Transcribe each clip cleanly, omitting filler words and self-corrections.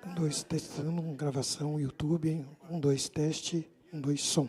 Um, dois, testando, gravação, YouTube, hein? 1, 2, teste, 1, 2, som.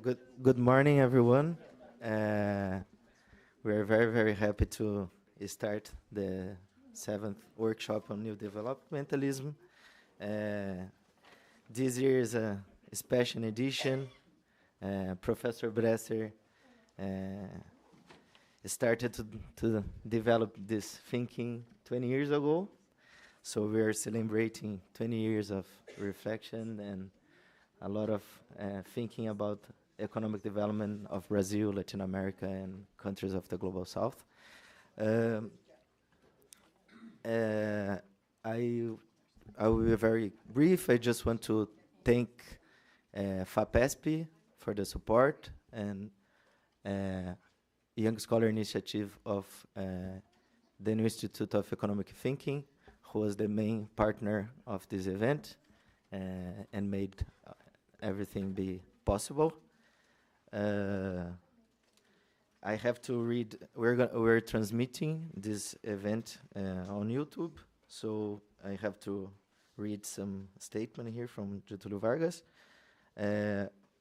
Good morning, everyone. We're very happy to start the 7th workshop on new developmentalism. This year is a special edition. Professor Bresser started to develop this thinking 20 years ago. So we are celebrating 20 years of reflection and a lot of thinking about economic development of Brazil, Latin America, and countries of the Global South. I will be very brief. I just want to thank FAPESP for the support and Young Scholar Initiative of the New Institute of Economic Thinking, who was the main partner of this event and made everything be possible. I have to read. We're transmitting this event on YouTube, so I have to read some statement here from Getúlio Vargas.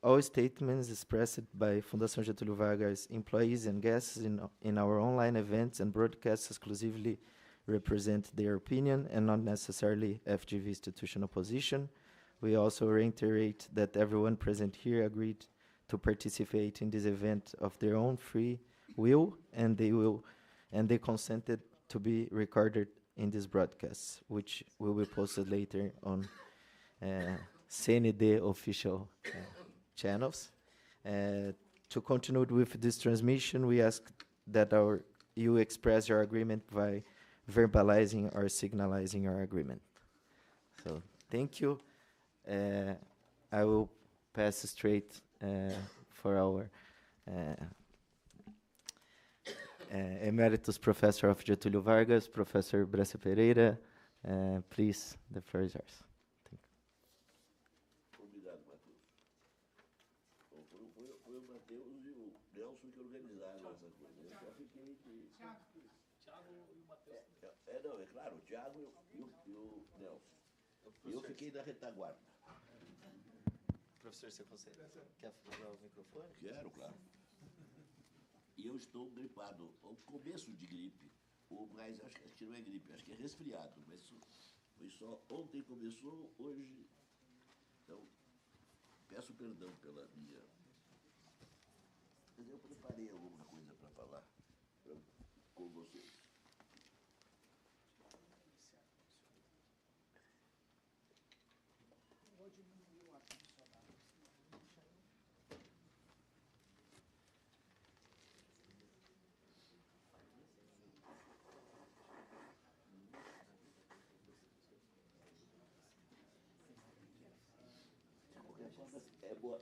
All statements expressed by Fundação Getúlio Vargas employees and guests in our online events and broadcasts exclusively represent their opinion and not necessarily FGV institutional position. We also reiterate that everyone present here agreed to participate in this event of their own free will, and they consented to be recorded in this broadcast, which will be posted later on CND official channels. To continue with this transmission, we ask that you express your agreement by verbalizing or signalizing your agreement. So thank you. I will pass straight for our Emeritus Professor of Getúlio Vargas, Professor Bresser Pereira. Please, the floor is yours. Obrigado, Matheus. Foi o Matheus e o Nelson que organizaram essa coisa. Eu só fiquei de... Thiago e o Matheus. Não, é claro, o Thiago e o Nelson. E eu fiquei na retaguarda. Professor, você consegue? Quer falar o microfone? Quero, claro. E eu estou gripado. O começo de gripe, mas acho que não é gripe, acho que é resfriado. Mas foi só ontem começou, hoje. Então, peço perdão pela minha. Mas eu preparei alguma coisa para falar com vocês.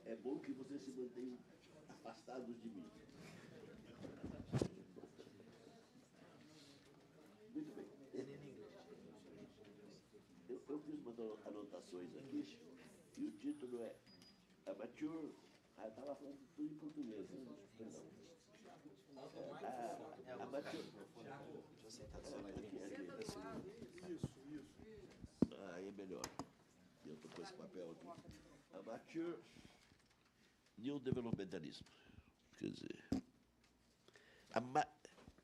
É bom que vocês se mantenham afastados de mim. Muito bem. Eu fiz umas anotações aqui, e o título é Amateur... estava falando tudo em português, perdão. Amateur... Aí é melhor. Eu estou com esse papel aqui. Amateur... New Developmentalism. Quer dizer,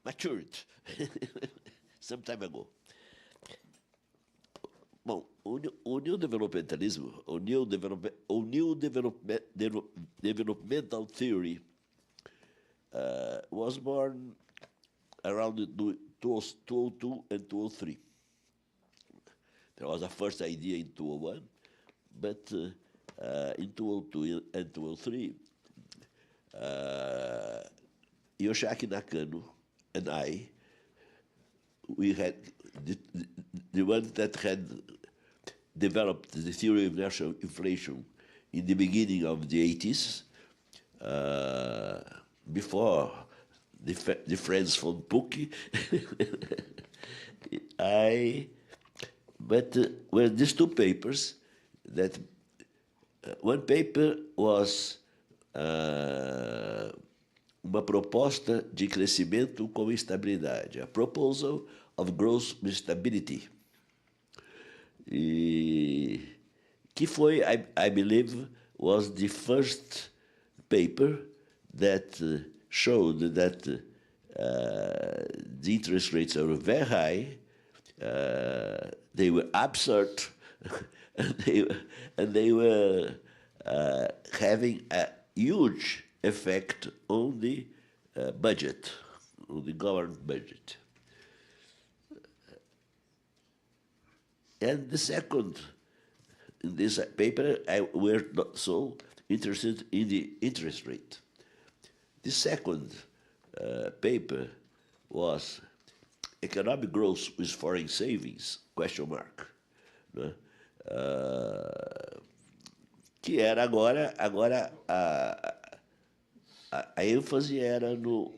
matured, some time ago. Bom, o New Developmentalism, o New Developmental Theory was born around 2002 and 2003. There was a first idea in 2001, but in 2002 and 2003, Yoshiaki Nakano and I, we had the one that had developed the theory of national inflation in the beginning of the 80s, before the friends from PUC. But were these two papers that one paper was uma proposta de crescimento com estabilidade, a proposal of growth with stability, que foi, I believe, was the first paper that showed that the interest rates are very high, they were absurd, and they were having a huge effect on the budget, on the government budget. And the second, in this paper, we're not so interested in the interest rate. The second paper was economic growth with foreign savings, question mark. Né? Que era agora a ênfase era no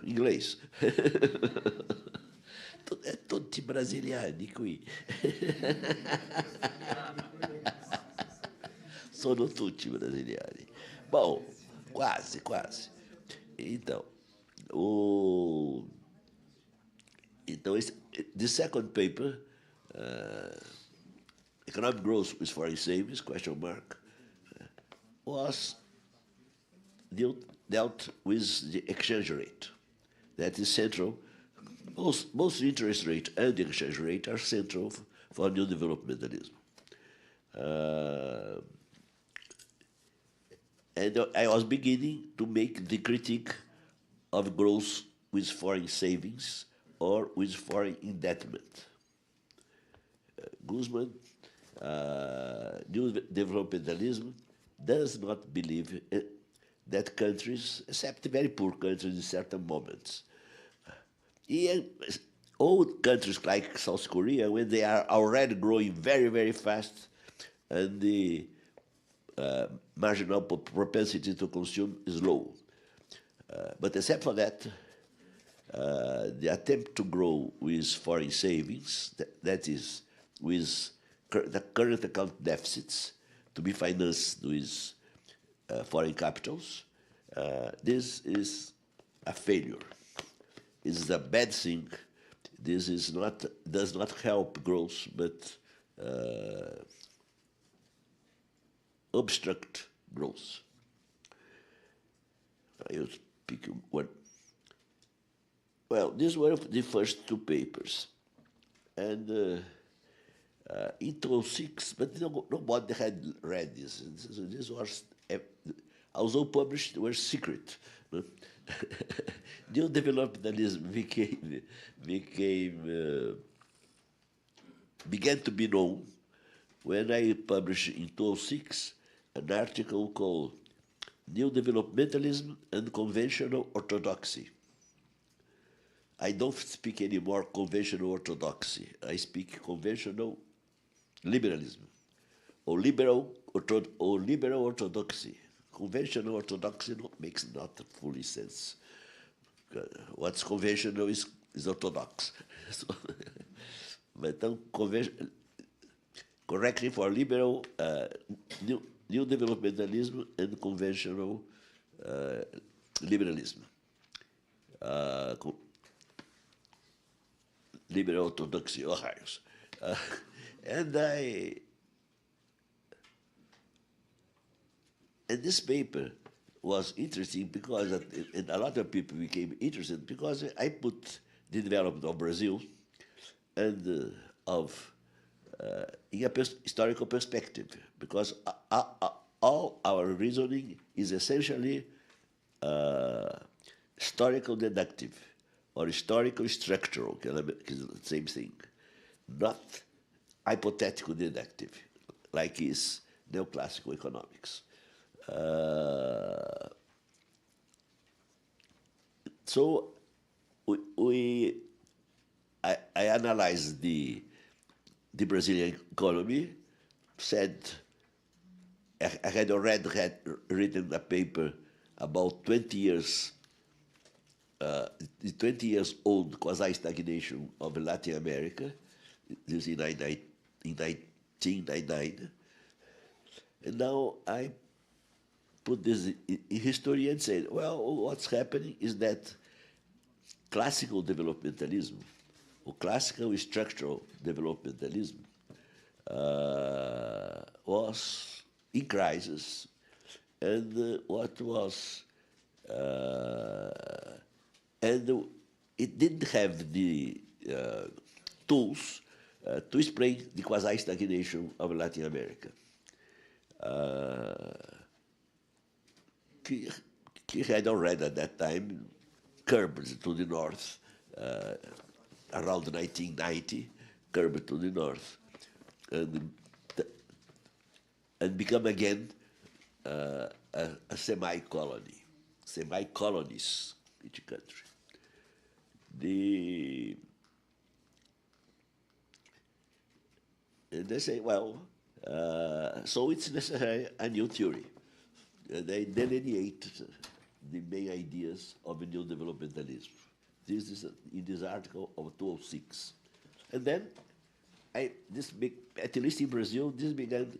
inglês. É tutti brasiliani qui. Sono tutti brasiliani. Bom, quase, quase. Então, the second paper, economic growth with foreign savings, question mark, was dealt with the exchange rate. That is central. Both the interest rate and the exchange rate are central for new developmentalism. And I was beginning to make the critique of growth with foreign savings or with foreign indebtedness. Guzman, new developmentalism, does not believe that countries, except very poor countries in certain moments, old countries like South Korea, when they are already growing very, very fast, and the marginal propensity to consume is low. But except for that, the attempt to grow with foreign savings, that is, with the current account deficits to be financed with foreign capitals, this is a failure. It is a bad thing. This does not help growth, but obstruct growth. I'll pick one. Well, these were the first two papers. And in 2006, but nobody had read this. So this was, although published, were secret. New developmentalism began to be known when I published in 2006 an article called New Developmentalism and Conventional Orthodoxy. I don't speak anymore conventional orthodoxy. I speak conventional liberalism, or liberal orthodoxy. Conventional orthodoxy makes not fully sense. What's conventional is orthodox. So, but correctly for liberal, new developmentalism and conventional liberalism. Liberal orthodoxy, Ohio's. And this paper was interesting because, and a lot of people became interested because I put the development of Brazil and in a historical perspective, because all our reasoning is essentially historical deductive or historical structural, is the same thing, not hypothetical deductive, like is neoclassical economics. So I analyzed the Brazilian economy, said I had already written a paper about 20 years, the 20 years old quasi-stagnation of Latin America, this in 1999. And now I put this in history and said, well, what's happening is that classical developmentalism, or classical structural developmentalism, was in crisis, and what was, and it didn't have the tools to explain the quasi-stagnation of Latin America. He had already at that time curbed to the north, around 1990, curbed to the north, and, and become again a semi-colony, semi-colonies each country. And they say, well, so it's necessary a new theory. And they delineate the main ideas of a new developmentalism. This is in this article of 2006. And then, at least in Brazil, this began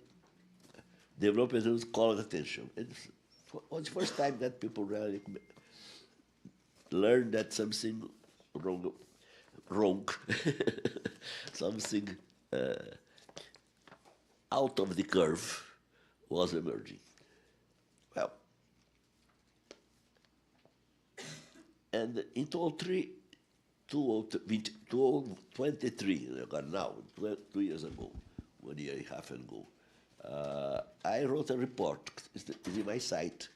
developmentalism called attention. And it was the first time that people really learned that something wrong, something out of the curve was emerging. Well, and in 2023, now, 2 years ago, 1 year and a half ago, I wrote a report, it's in my site,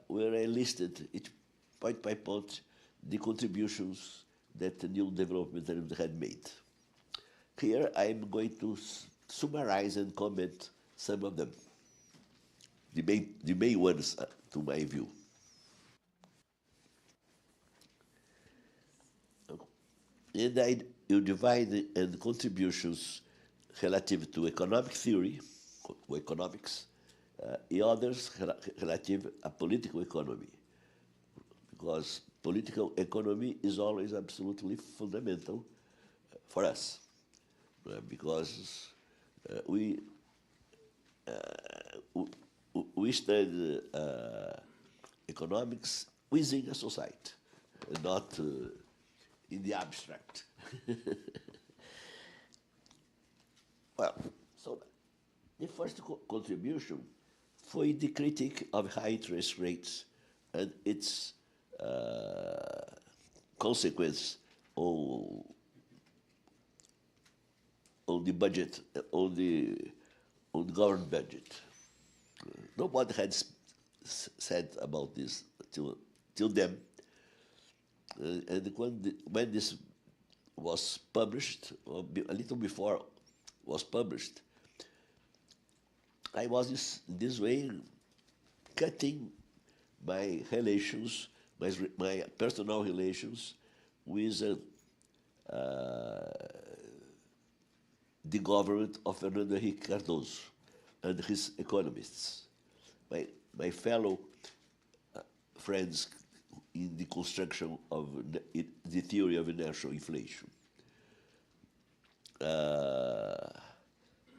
where I listed each point by point the contributions that the new developmentalism had made. Here I'm going to summarize and comment some of them, the main ones to my view. And you divide the contributions relative to economic theory, or economics, the others relative to political economy, because political economy is always absolutely fundamental for us, because we study economics within a society, not in the abstract. Well, so the first contribution foi the critique of high interest rates and its consequence on the budget, on the government budget. Nobody had said about this till then. And when this was published, or a little before was published, I was this way cutting my relations, my personal relations with the government of Fernando Henrique Cardoso and his economists, my fellow friends in the construction of the theory of national inflation.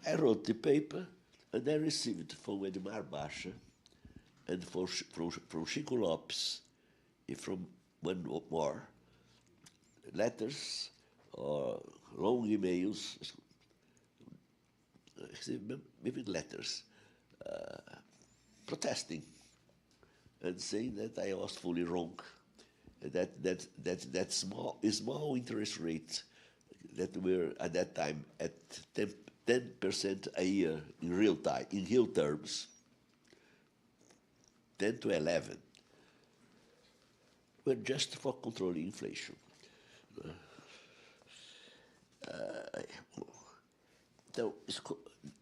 I wrote the paper, and I received from Edmar Bacha and from Chico Lopes, and from one more, letters or long emails, maybe letters, protesting and saying that I was fully wrong, that small interest rate that were at that time at 10% a year in real terms, 10 to 11, were just for controlling inflation. So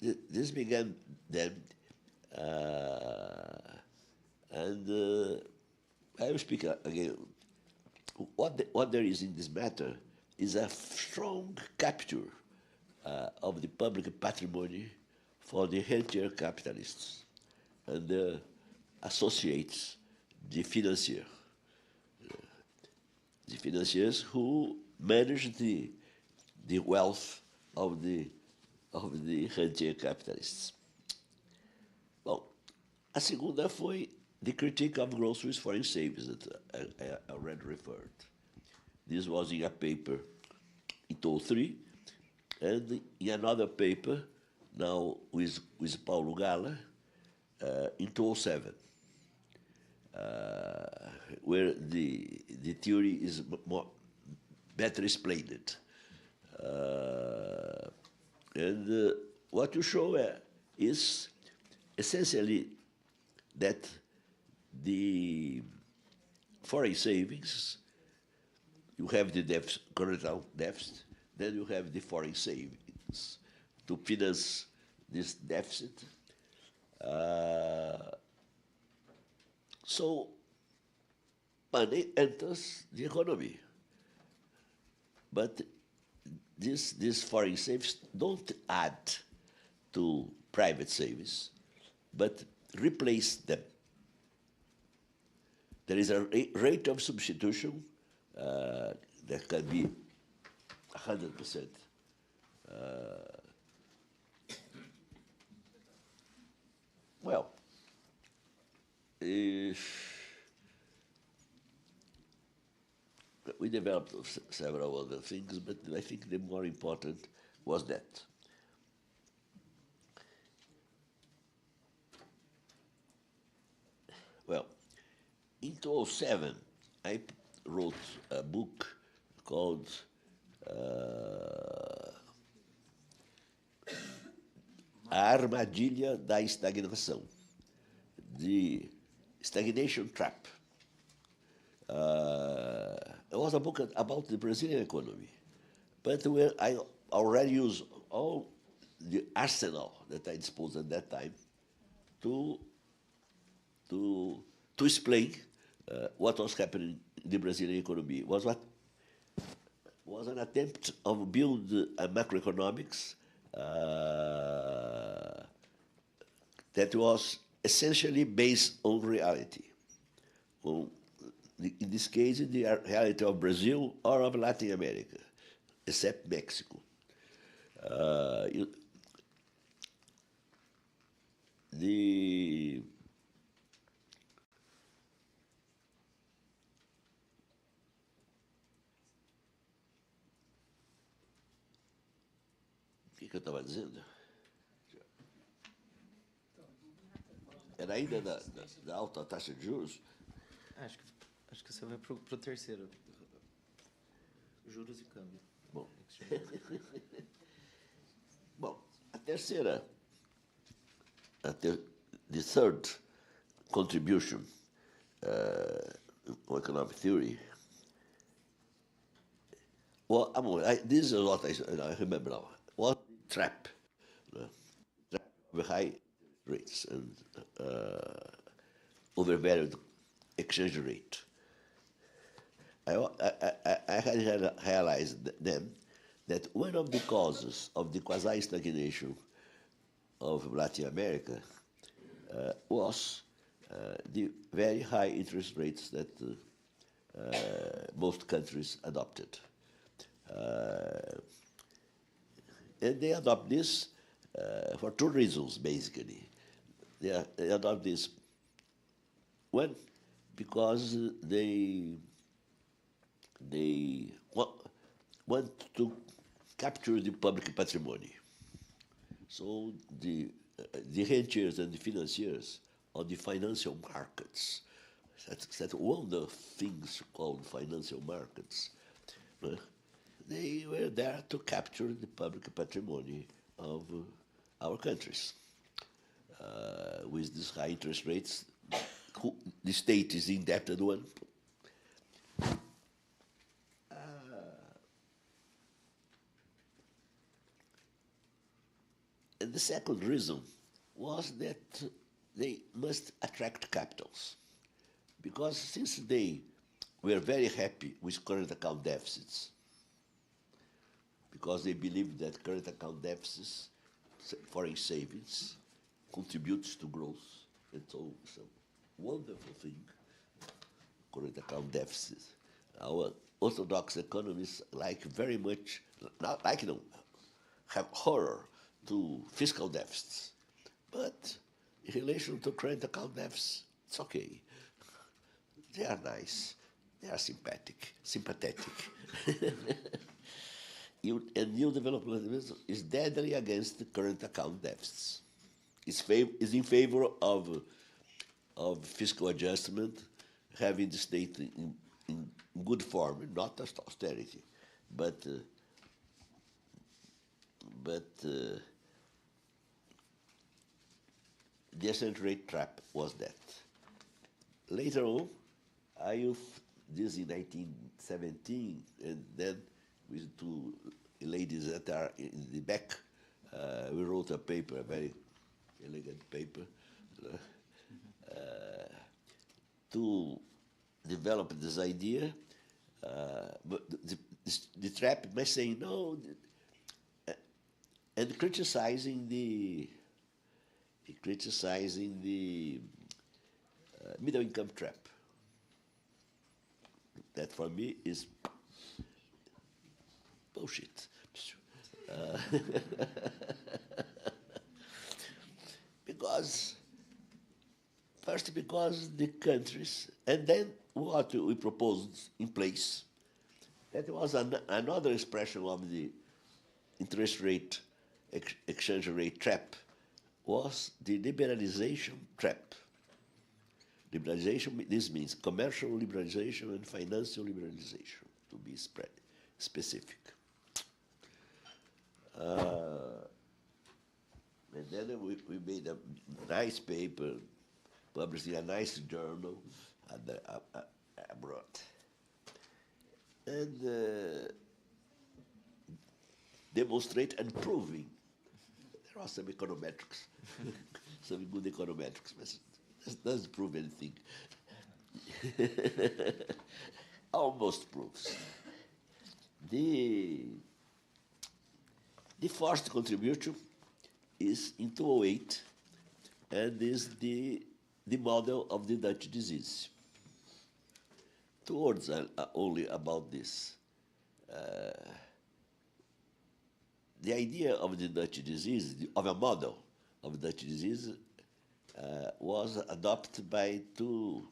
this began then, and I will speak again. What there is in this matter is a strong capture of the public patrimony for the rentier capitalists and their associates, the financiers. The financiers who manage the wealth of the rentier capitalists. Bom, a segunda foi the critique of groceries foreign savings that I already referred. This was in a paper in 2003, and in another paper, now with Paulo Gala, in 2007, where the theory is better explained. And what you show is essentially that the foreign savings, you have the current account deficit, then you have the foreign savings to finance this deficit. So money enters the economy. But these foreign savings don't add to private savings, but replace them. There is a rate of substitution that can be 100%. Well, we developed several other things, but I think the more important was that. Well, in 2007, I wrote a book called A Armadilha da Estagnação, The Stagnation Trap. It was a book about the Brazilian economy, but where I already used all the arsenal that I disposed at that time to explain what was happening in the Brazilian economy. Was an attempt of build a macroeconomics that was essentially based on reality. Well, in this case, the reality of Brazil or of Latin America, except Mexico. O que eu estava dizendo? Era ainda da alta taxa de juros? Acho que você vai para o terceiro. Juros e câmbio. Bom. Bom, a terceira, the third contribution to economic theory. Well, this is what I remember now. What trap? Trap of high rates and overvalued exchange rate. I had realized then that one of the causes of the quasi-stagnation of Latin America was the very high interest rates that most countries adopted. And they adopt this for two reasons, basically. They adopt this, one, because they want to capture the public patrimony. So the rentiers and the financiers on the financial markets, that's one of the things called financial markets, they were there to capture the public patrimony of our countries. With these high interest rates, the state is indebted one. And the second reason was that they must attract capitals, because since they were very happy with current account deficits, because they believed that current account deficits, foreign savings, contributes to growth, and so it's a wonderful thing, current account deficits. Our orthodox economists like very much, not like, have horror to fiscal deficits. But in relation to current account deficits, it's okay. They are nice. They are sympathetic. And new developmentalism is deadly against the current account deficits. is in favor of fiscal adjustment, having the state in good form, not austerity, but the exchange rate trap was that. Later on, this in 1917, and then with two ladies that are in the back, we wrote a paper, a very elegant paper, to develop this idea. But the trap by saying no, and criticizing the middle income trap. That for me is bullshit. Because the countries, and then what we proposed in place, that was another expression of the interest rate, exchange rate trap, was the liberalization trap. Liberalization, this means commercial liberalization and financial liberalization, to be specific. And then we made a nice paper, published in a nice journal abroad. And demonstrate and proving. There are some econometrics, some good econometrics, but it doesn't prove anything. Almost proves. The first contribution is in 2008, and is the model of the Dutch disease. 2 words only about this. The idea of the Dutch disease, of a model of Dutch disease, was adopted by 2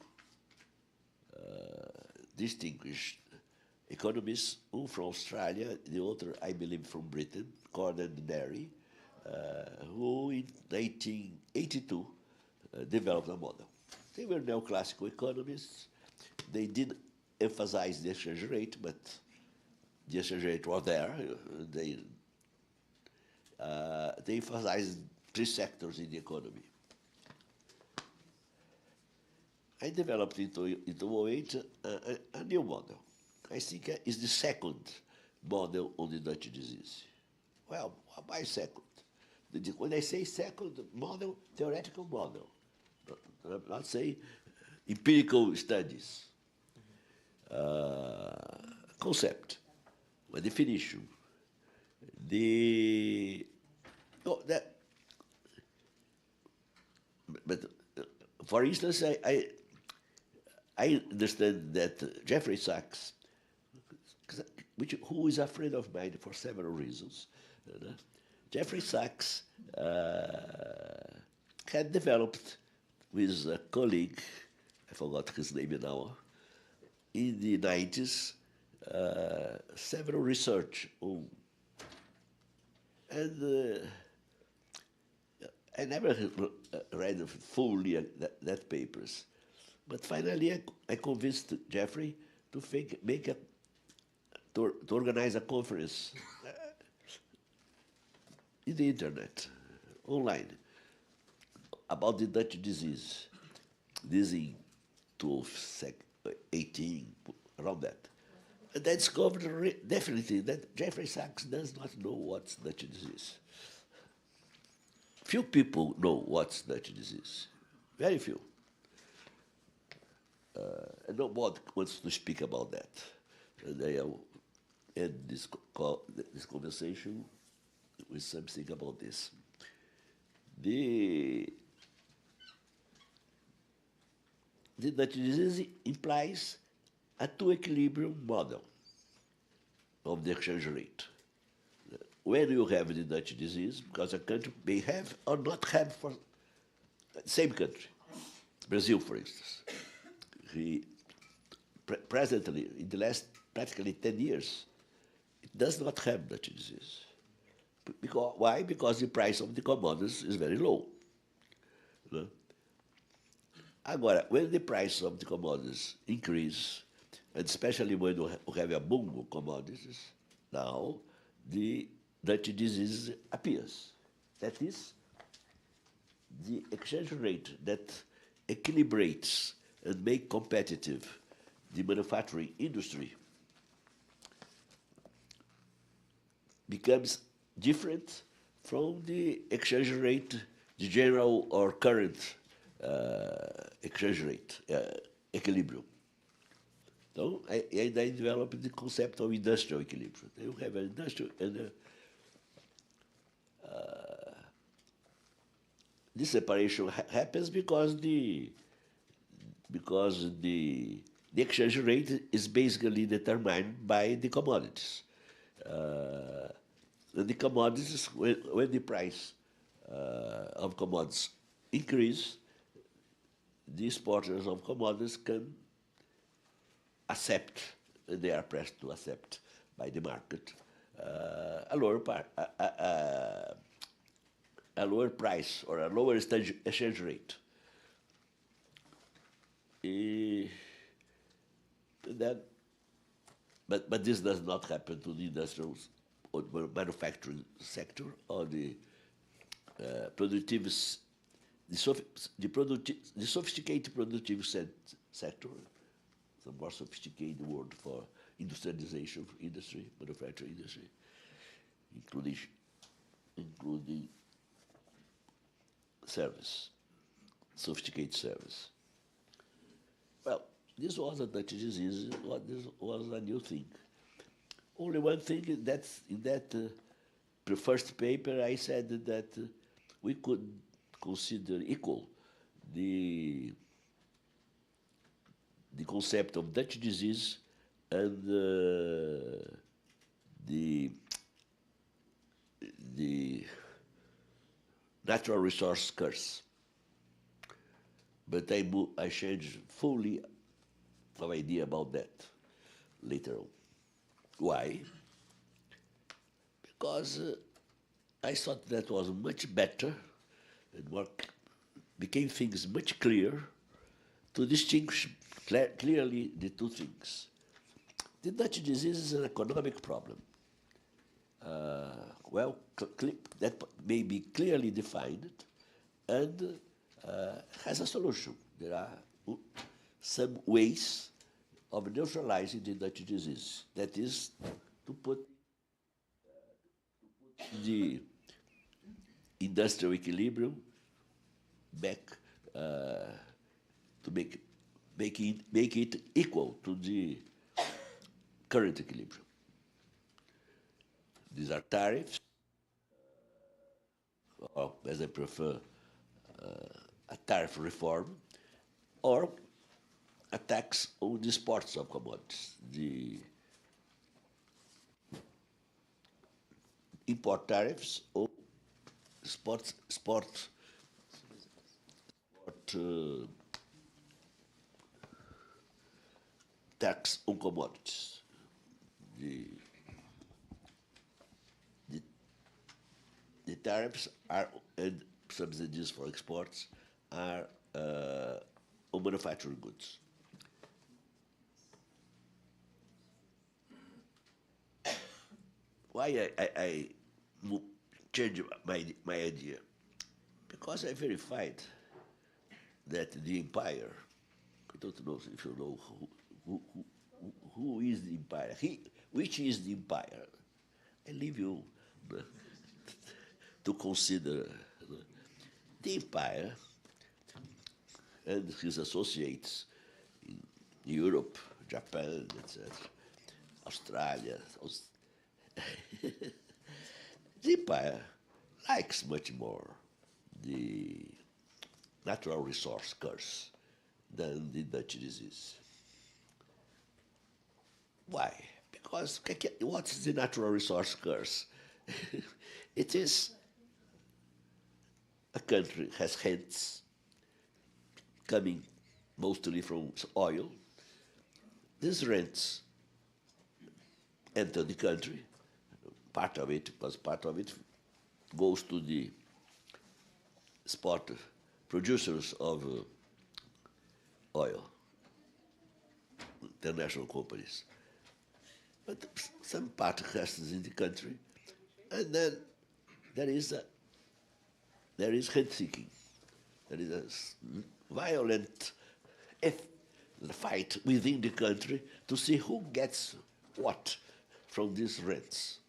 distinguished economists, one from Australia, the other, I believe, from Britain, Gordon and Derry, who in 1982 developed a model. They were neoclassical economists. They did emphasize the exchange rate, but the exchange rate was there. They emphasized 3 sectors in the economy. I developed in 2008 a new model. I think it's the second model on the Dutch disease. Well, why second? When I say second model, theoretical model, not say empirical studies, concept, a definition. But for instance, I understand that Jeffrey Sachs, who is a friend of mine for several reasons, Jeffrey Sachs had developed with a colleague, I forgot his name now, in the 90s, several research on, and I never read fully that papers. But finally, I convinced Jeffrey to to organize a conference in the internet, online, about the Dutch disease. This in 2018, around that. And I discovered definitely that Jeffrey Sachs does not know what's Dutch disease. Few people know what's Dutch disease, very few. And nobody wants to speak about that. And I will end this conversation with something about this. The Dutch disease implies a 2 equilibrium model of the exchange rate. When you have the Dutch disease, because a country may have or not have for the same country, Brazil, for instance. Presently, in the last practically 10 years, it does not have Dutch disease. Why? Because the price of the commodities is very low. né? Agora, when the price of the commodities increase, and especially when we have a boom of commodities, now the Dutch disease appears. That is, the exchange rate that equilibrates and make competitive the manufacturing industry becomes different from the exchange rate, the general or current exchange rate equilibrium. So I developed the concept of industrial equilibrium. You have an industrial and this separation happens because the exchange rate is basically determined by the commodities. And the commodities, when the price of commodities increase, the exporters of commodities can accept, and they are pressed to accept by the market, a lower price or a lower exchange rate. Then, but this does not happen to the industrial or manufacturing sector or the sophisticated productive sector, the more sophisticated word for industrialization industry, manufacturing industry, including service, sophisticated service. Well, this was a Dutch disease. This was a new thing. Only one thing in that first paper I said that we could consider equal the concept of Dutch disease and the natural resource curse. But I changed fully my idea about that later on. Why? Because I thought that was much better and became things much clearer to distinguish clearly the two things. The Dutch disease is an economic problem. That may be clearly defined and has a solution. There are some ways of neutralizing the Dutch disease. That is to put the industrial equilibrium back to make it equal to the current equilibrium. These are tariffs, or as I prefer, a tariff reform, or a tax on the exports of commodities. The import tariffs or export tax on commodities. The tariffs are, and subsidies for exports are on manufacturing goods. Why I changed my idea? Because I verified that the empire, I don't know if you know who is the empire, which is the empire. I leave you to consider the empire and his associates in Europe, Japan, etc., Australia. The empire likes much more the natural resource curse than the Dutch disease. Why? Because what is the natural resource curse? It is a country has rents coming mostly from oil. These rents enter the country. Part of it goes to the producers of oil, international companies. But some particularisms in the country, and then there is rent-seeking. There is a violent fight within the country to see who gets what from these rents.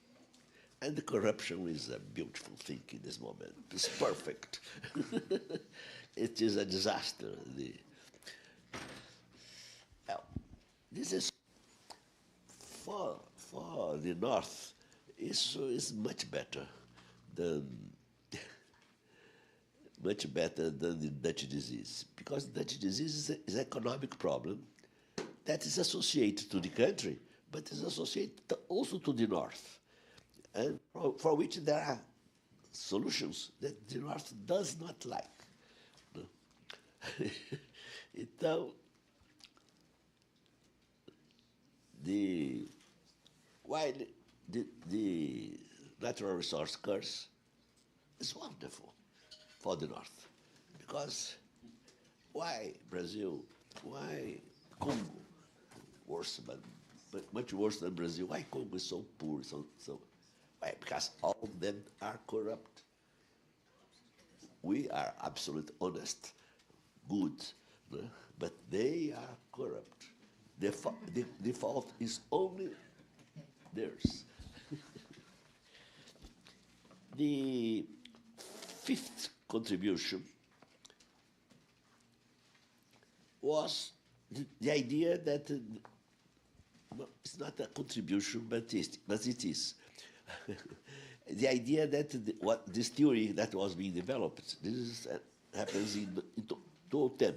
And the corruption is a beautiful thing in this moment. It's perfect. It is a disaster. Well, this is for the North is much better than the Dutch disease, because Dutch disease is an economic problem that is associated to the country, but is associated also to the North, and for which there are solutions that the North does not like. No? Então, while the natural resource curse is wonderful for the North, because why Brazil? Why Congo? Worse, but much worse than Brazil. Why Congo is so poor? Why? Because all of them are corrupt. We are absolutely honest, good, no? But they are corrupt. The fault is only theirs. The fifth contribution was the idea that it's not a contribution, but it is. The idea that this theory that was being developed, happens in 2010.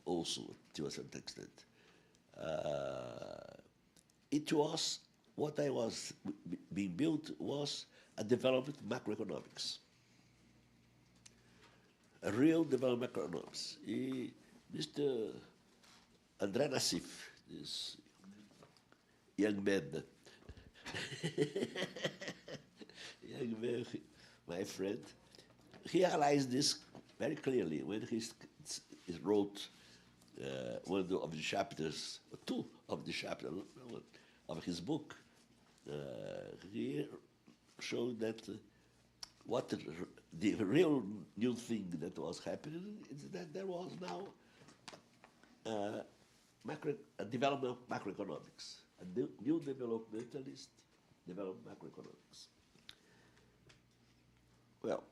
Also, to a certain extent. It was, what I was being built was a development macroeconomics. A real development macroeconomics. Mr. André Nassif, this young man, my friend, he realized this very clearly when he wrote one of the chapters, two of the chapters of his book. He showed that what the real new thing that was happening is that there was now a development of macroeconomics, a new developmentalist development macroeconomics. Well,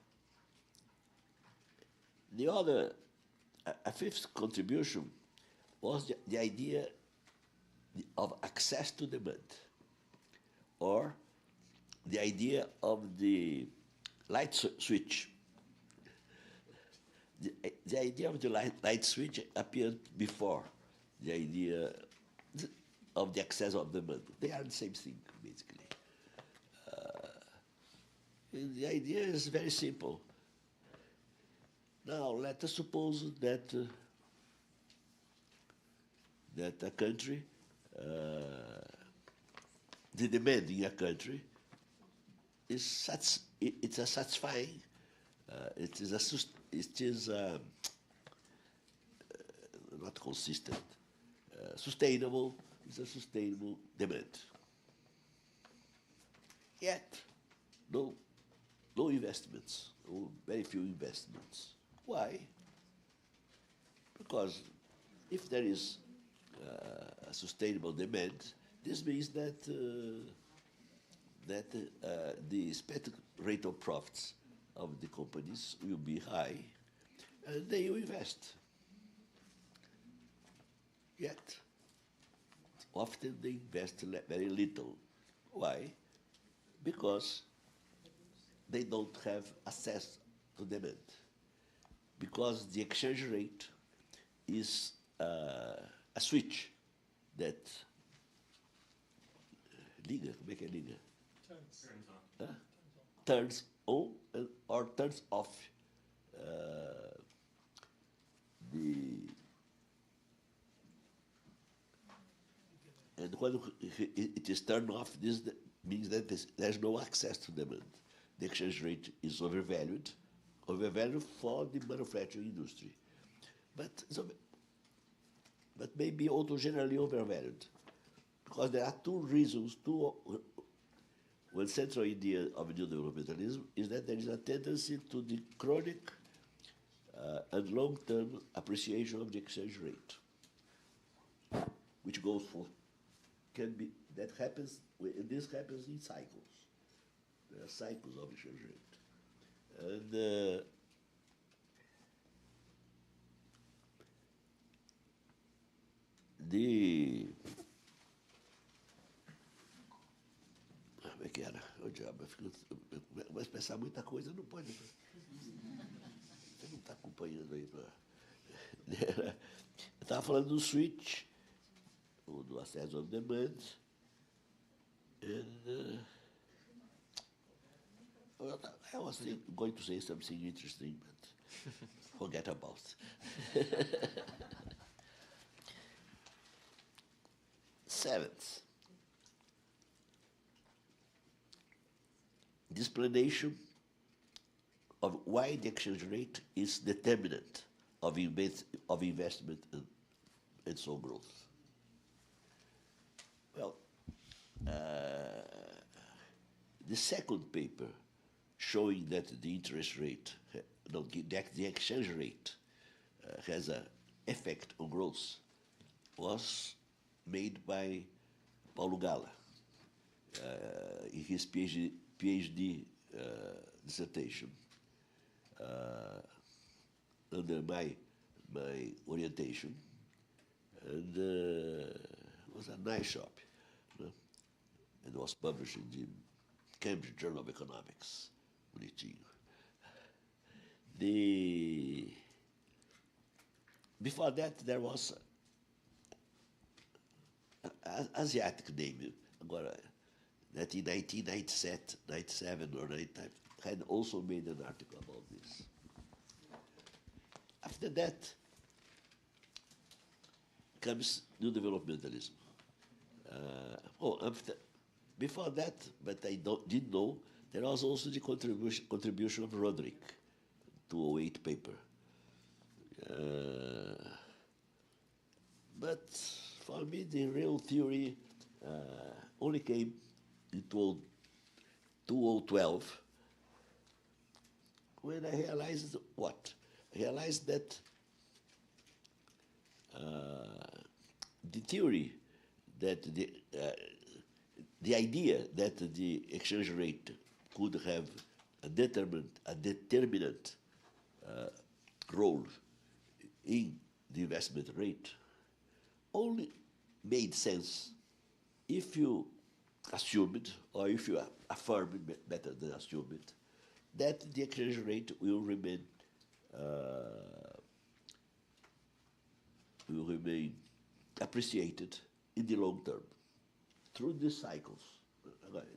the other, a fifth contribution was the idea of access to demand, or the idea of the light switch. The idea of the light switch appeared before the idea of the access of demand. They are the same thing, basically. The idea is very simple. Now, let us suppose that a country, the demand in a country is it's a satisfying, it is not consistent, sustainable. It's a sustainable demand. Yet, no investments, or very few investments. Why? Because if there is a sustainable demand, this means that the expected rate of profits of the companies will be high, and they will invest. Yet, often they invest very little. Why? Because they don't have access to demand. Because the exchange rate is a switch that liga, como é que é liga? Turns on or turns off and when it is turned off, this means that there's no access to demand. the exchange rate is overvalued for the manufacturing industry. But maybe also generally overvalued, because there are two reasons. One central idea of new developmentalism is that there is a tendency to the chronic and long-term appreciation of the exchange rate, which goes for, this happens in cycles. There are cycles of exchange rate. And como é que era? O diabo, mas pensar muita coisa não pode. Você não está acompanhando aí. Eu estava falando do switch, do access on demand, and I was going to say something interesting, but forget about it. Seventh, the explanation of why the exchange rate is determinant of investment and so growth. Well, the second paper showing that the interest rate, the exchange rate has an effect on growth was made by Paulo Gala in his PhD dissertation under my orientation, and it was a nice job. It was published in the Cambridge Journal of Economics. Bonitinho. Before that, there was an Asiatic name, agora, that in 1997 or 99 had also made an article about this. After that comes new developmentalism. Before that, but I didn't know, there was also the contribution of Roderick, 2008 paper. But for me, the real theory only came in 2012, when I realized what? I realized that the theory that the idea that the exchange rate could have a determinant role in the investment rate only made sense if you assumed, or if you affirmed, better than assumed, that the exchange rate will remain appreciated in the long term through these cycles.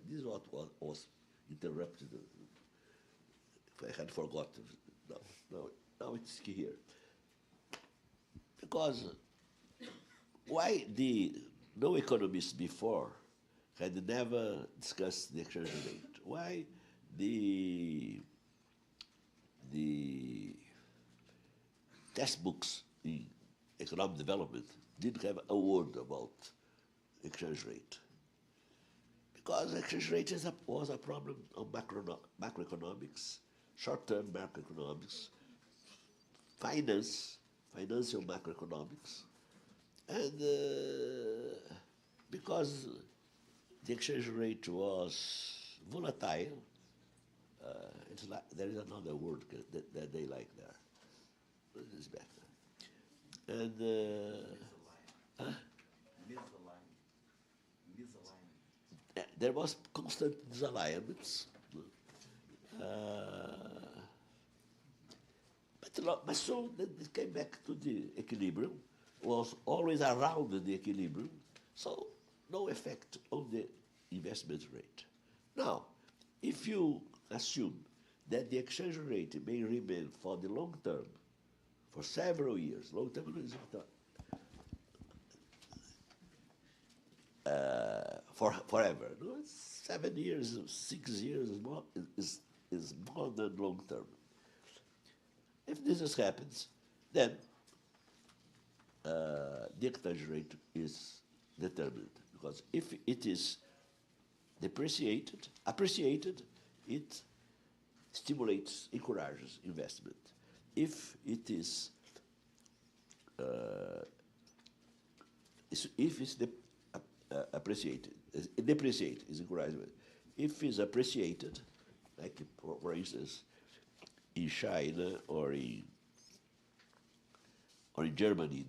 This is what was interrupted. If I had forgotten, now it's here. Because why no economists before had never discussed the exchange rate? Why the textbooks in economic development didn't have a word about exchange rate? Because exchange rate was a problem of macroeconomics, short-term macroeconomics, financial macroeconomics, and because the exchange rate was volatile, there is another word that they like there. It is better. And there was constant disalignments. But so it came back to the equilibrium, was always around the equilibrium, so no effect on the investment rate. Now, if you assume that the exchange rate may remain for the long term, for several years, long term is forever. No, 7 years, 6 years is is more than long term. If this happens, then the exchange rate is determined, because if it is appreciated, it stimulates, encourages investment. If it is if it's appreciated, depreciated is encouragement. If it's appreciated, like for instance, in China or in Germany,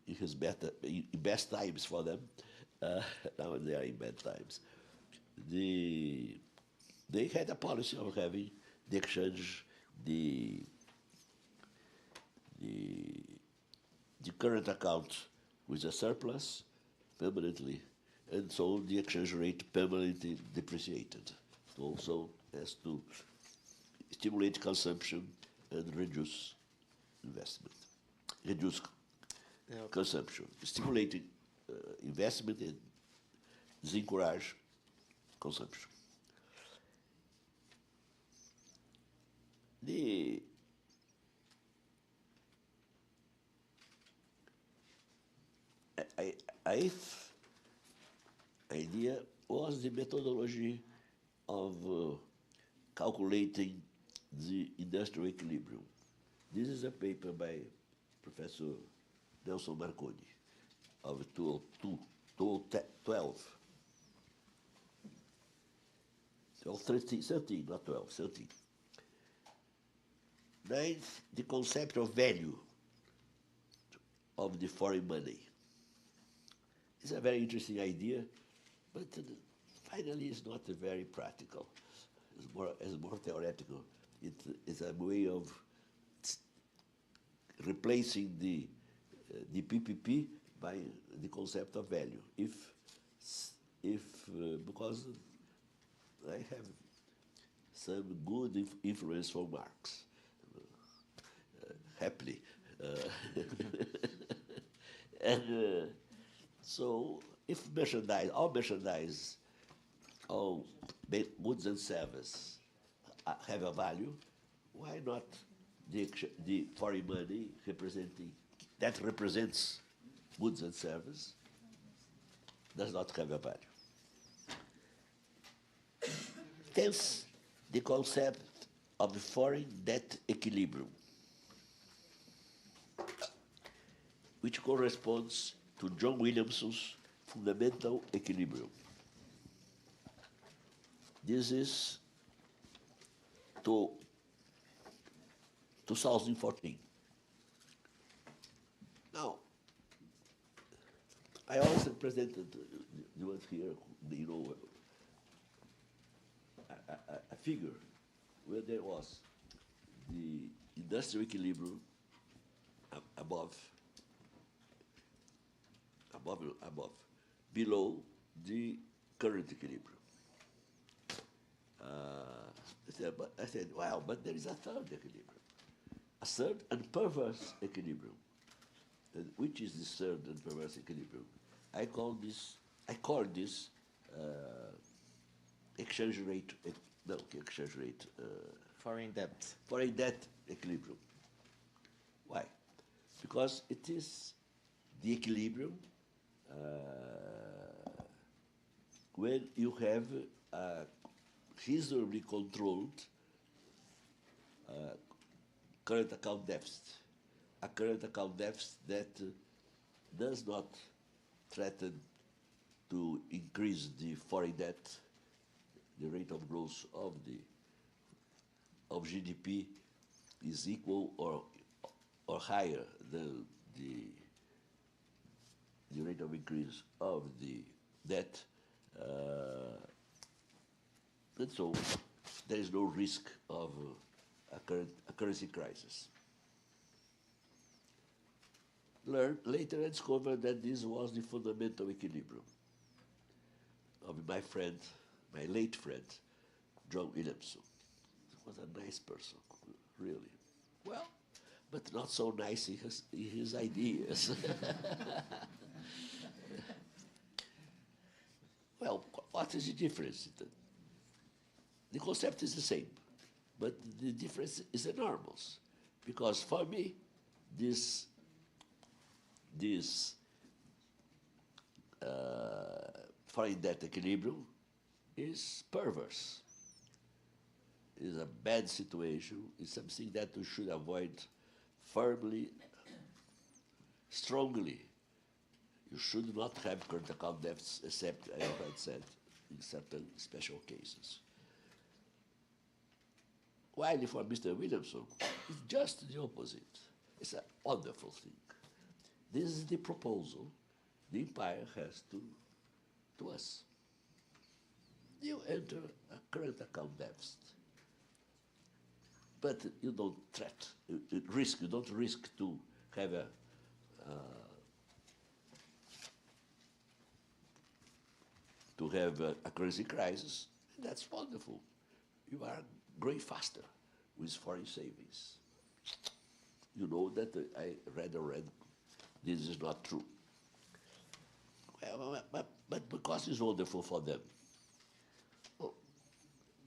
in best times for them, now they are in bad times. They had a policy of having the exchange, the current account with a surplus permanently, and so the exchange rate permanently depreciated. Also has to stimulate consumption and reduce investment, reduce consumption, stimulating investment and disencourage consumption. The eighth idea was the methodology of calculating the industrial equilibrium. This is a paper by Professor Nelson Marconi of 2012. 13, not 12, 13. Ninth, the concept of value of the foreign money. It's a very interesting idea, but finally it's not very practical. It's more theoretical. It's a way of replacing the PPP by the concept of value. Because I have some good influence from Marx, happily. And so if all goods and services have a value, why not the foreign money that represents goods and services does not have a value? Hence, the concept of the foreign debt equilibrium, which corresponds to John Williamson's fundamental equilibrium. This is 2014. Now, I also presented the ones here, a figure where there was the industrial equilibrium below the current equilibrium. I said, wow, but there is a third equilibrium, a third and perverse equilibrium. And which is this third and perverse equilibrium? I call this exchange rate. Foreign debt. Foreign debt equilibrium. Why? Because it is the equilibrium when you have a reasonably controlled current account deficit, a current account deficit that does not threaten to increase the foreign debt. The rate of growth of GDP is equal or higher than the rate of increase of the debt, and so there is no risk of a currency crisis. Later I discovered that this was the fundamental equilibrium of my late friend, John Williamson. He was a nice person, really. Well, but not so nice in his ideas. Well, what is the difference? The concept is the same. But the difference is enormous, because for me, this foreign debt equilibrium is perverse, is a bad situation, is something that we should avoid firmly, strongly. You should not have current account deficits, except, as I said, in certain special cases. While for Mr. Williamson, it's just the opposite. It's a wonderful thing. This is the proposal the empire has to us. You enter a current account deficit, but you don't you don't risk to have a currency crisis. That's wonderful. You are growing faster with foreign savings. You know that I read this is not true. Well, but because it's wonderful for them. Well,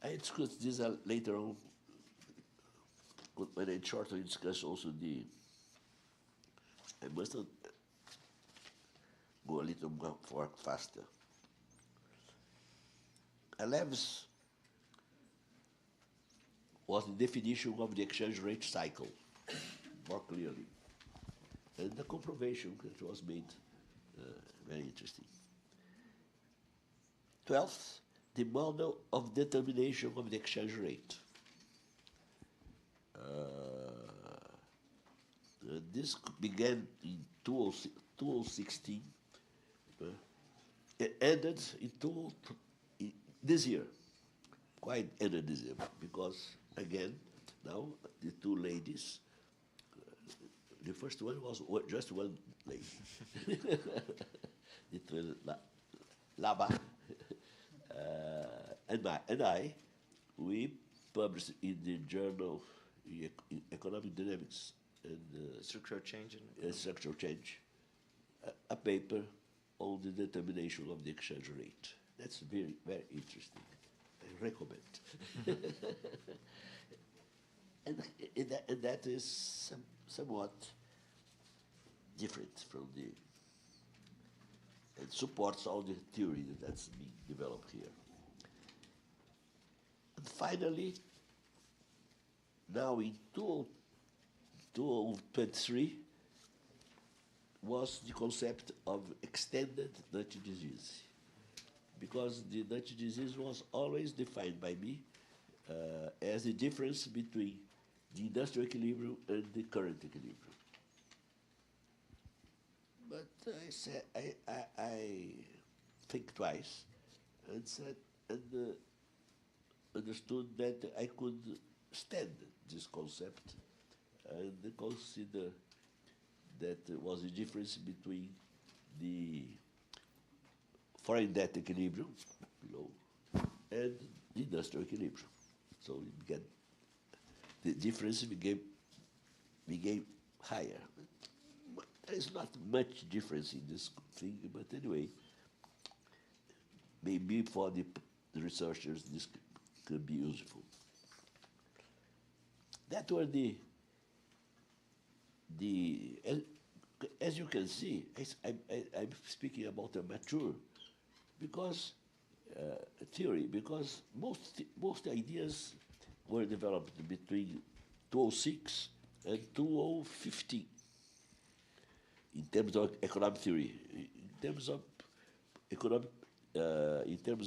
I discuss this later on when I shortly discuss also I must go a little more faster. Alevis was the definition of the exchange rate cycle, more clearly. And the comproval that was made very interesting. 12th, the model of determination of the exchange rate. This began in 2016, it ended in this year, quite ended this year, because again, now the two ladies, the first one was just one lady. It was Laba and I, we published in the journal Economic Dynamics and Structural change. Structural change, a paper on the determination of the exchange rate. That's very, very interesting. I recommend. and that is somewhat different from and supports all the theory that's being developed here. And finally, now in 2023 was the concept of extended Dutch disease, because the Dutch disease was always defined by me as the difference between the industrial equilibrium and the current equilibrium. But I said I think twice and said and understood that I could stand this concept and consider that there was a difference between the foreign debt equilibrium below and the industrial equilibrium. So it began, the difference became higher. But there is not much difference in this thing, but anyway, maybe for the researchers this could be useful. That were as you can see, I'm speaking about a mature theory, because most ideas were developed between 2006 and 2015 in terms of economic theory, in terms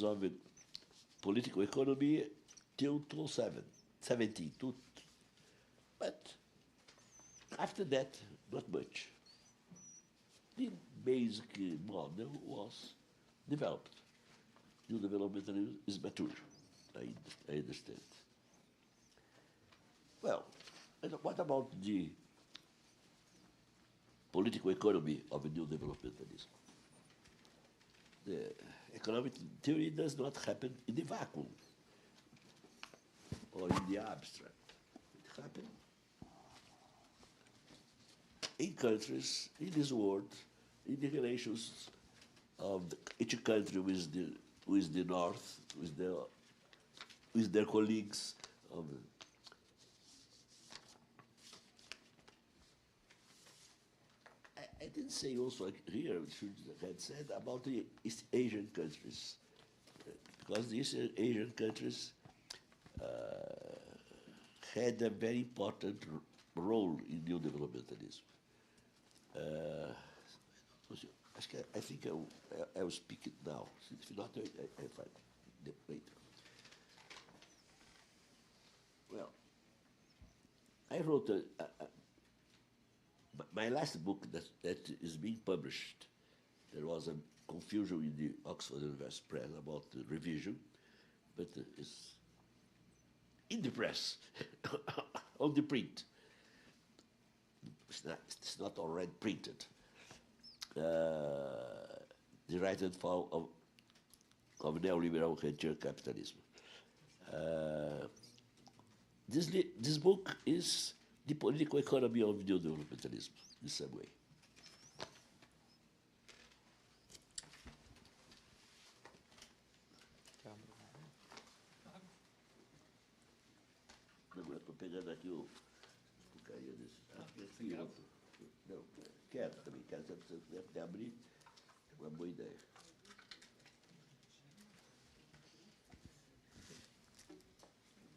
of political economy till 2017. But after that, not much. The basic model was developed. New developmentalism is mature, I understand. Well, and what about the political economy of a new developmentalism? The economic theory does not happen in the vacuum or in the abstract. It happens in countries, in this world, in the relations of each country with the North, with their colleagues, I didn't say also here, should have said about the East Asian countries, because the East Asian countries had a very important role in new developmentalism. I think I will speak it now. If not, I find it later. Well, I wrote my last book that is being published. There was a confusion in the Oxford University Press about the revision, but it's in the press, on the print. It's not already printed. The right and fall of neoliberal venture capitalism. This book is the political economy of new developmentalism in some way. Agora estou pegando aqui o porcaria desse. Aqui outro. Não, quero também, quero se puder abrir, é uma boa ideia.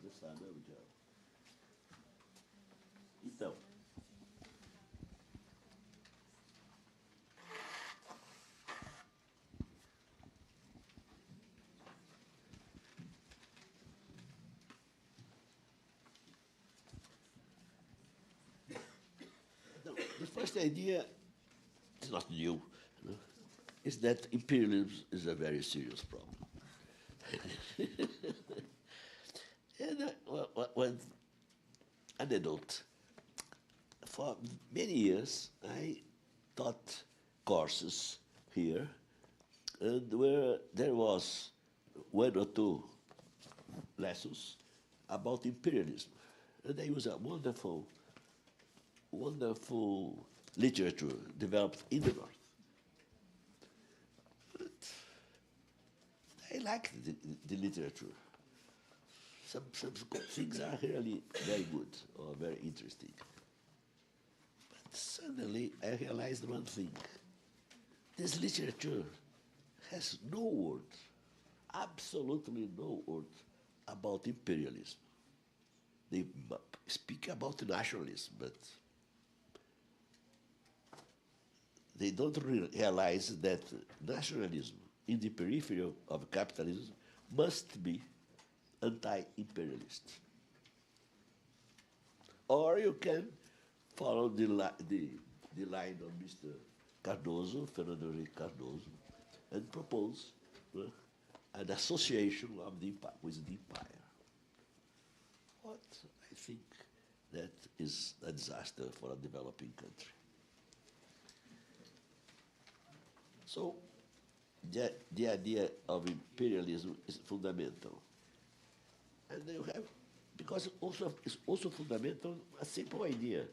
Começar, não, Diabo? Então. The first idea is not new, is that imperialism is a very serious problem. And when an adult, for many years, I taught courses here, and where there was one or two lessons about imperialism. And there was a wonderful literature developed in the North. But I like the literature. Some things are really very good or very interesting. But suddenly I realized one thing. This literature has no word, absolutely no word about imperialism. They speak about nationalism, but they don't realize that nationalism in the periphery of capitalism must be anti-imperialist. Or you can follow the line of Mr. Cardoso, Fernando Henrique Cardoso, and propose an association of the empire, with the empire. What I think that is a disaster for a developing country. So the idea of imperialism is fundamental. And you have, because it's also fundamental, a simple idea.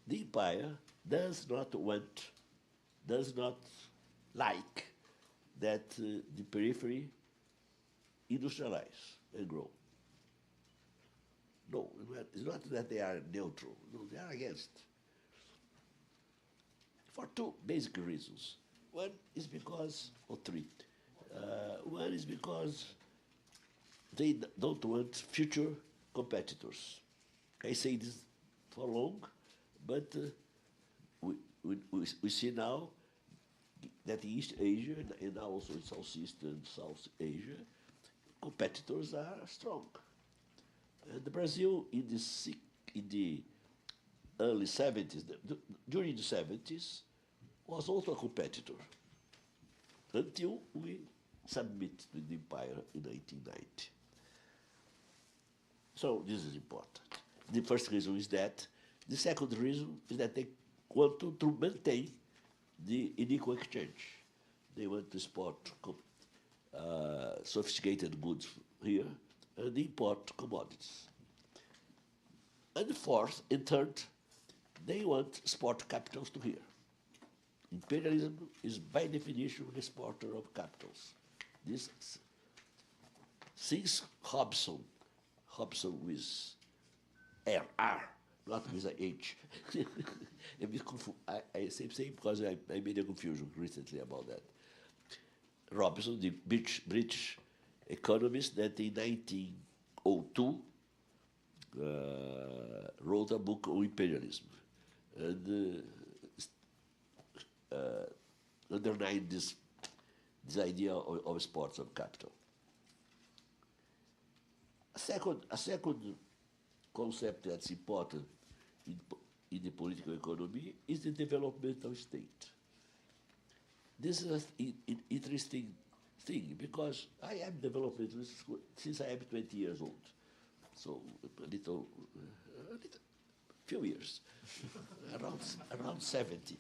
The empire does not like that the periphery industrialize and grow. No, it's not that they are neutral. No, they are against. For two basic reasons. One is because, or three. One is because they don't want future competitors. I say this for long, but we see now that in East Asia and also in Southeast and South Asia, competitors are strong. And Brazil in the early 70s, during the 70s, was also a competitor until we submit to the empire in 1990. So this is important. The first reason is that. The second reason is that they want to maintain the unequal exchange. They want to export sophisticated goods here and import commodities. And fourth and third, they want export capitals to here. Imperialism is by definition an exporter of capitals. This, since Hobson with R, not with a H. I say because I made a confusion recently about that. Robinson, the British economist that in 1902 wrote a book on imperialism and underlined this idea of sports of capital. A second concept that's important in the political economy is the developmental state. This is an interesting thing because I am developmentalist since I am 20 years old. So a few years, around 70.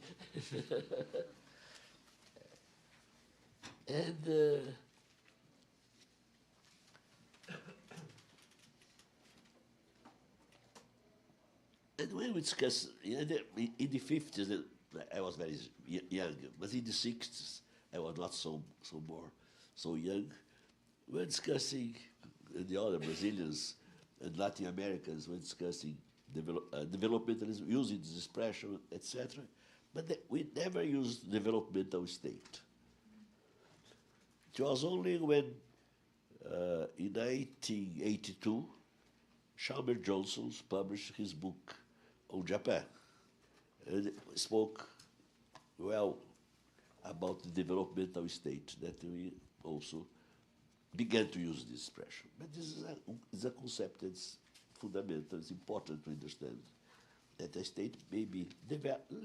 And when we discuss in the 50s, I was very young, but in the 60s, I was not so young. We're discussing, the other Brazilians and Latin Americans were discussing developmentalism, using this expression, etc. But we never used developmental state. It was only when, in 1982, Chalmers Johnson published his book on Japan and spoke well about the developmental state that we also began to use this expression. But this is a concept that's fundamental. It's important to understand that a state may be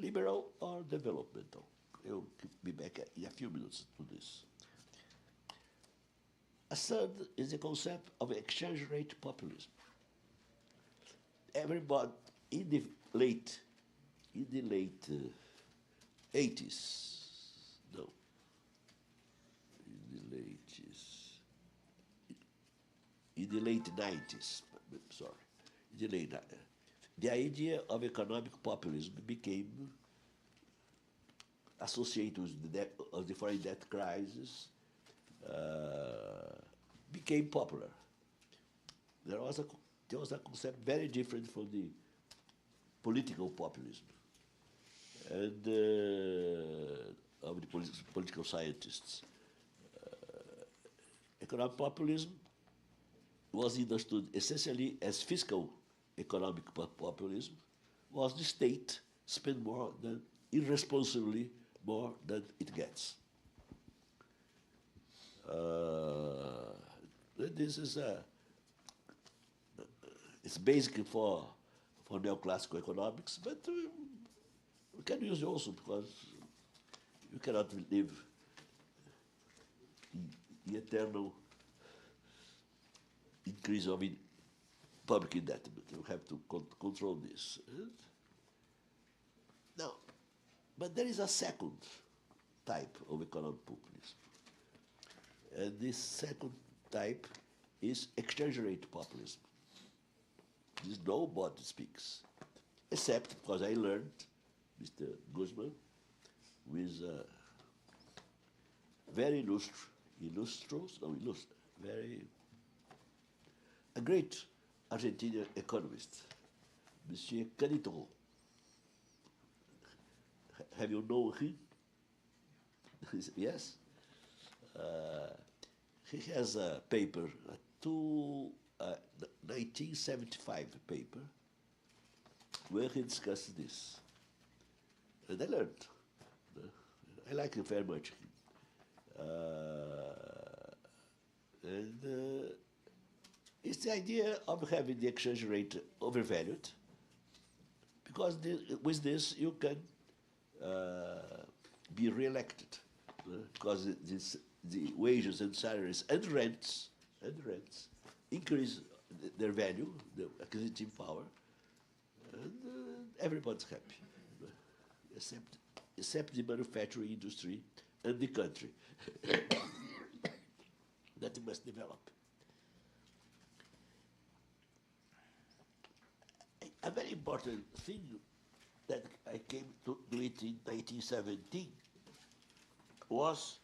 liberal or developmental. I'll be back in a few minutes to this. A third is the concept of exchange rate populism. Everybody in the late 80s, no, in the late 90s, sorry, the idea of economic populism became associated with the foreign debt crisis, became popular. There was a concept very different from the political populism and of the political scientists. Economic populism was understood essentially as fiscal economic populism, was the state spend irresponsibly more than it gets. This is it's basic for neoclassical economics, but we can use it also because you cannot live in eternal increase of public indebtedness. You have to control this. Now, but there is a second type of economic populism. And this second type is exchange rate populism. This nobody speaks, except because I learned, Mr. Guzman, with a great Argentinian economist, Monsieur Canito. Have you known him? Yes? He has a paper, 1975 paper, where he discussed this. And I learned. I like him very much. It's the idea of having the exchange rate overvalued, because with this you can be re-elected, because the wages and salaries and rents increase their value, the acquisitive power, and everybody's happy, except the manufacturing industry and the country that must develop. A very important thing that I came to do it in 1917 was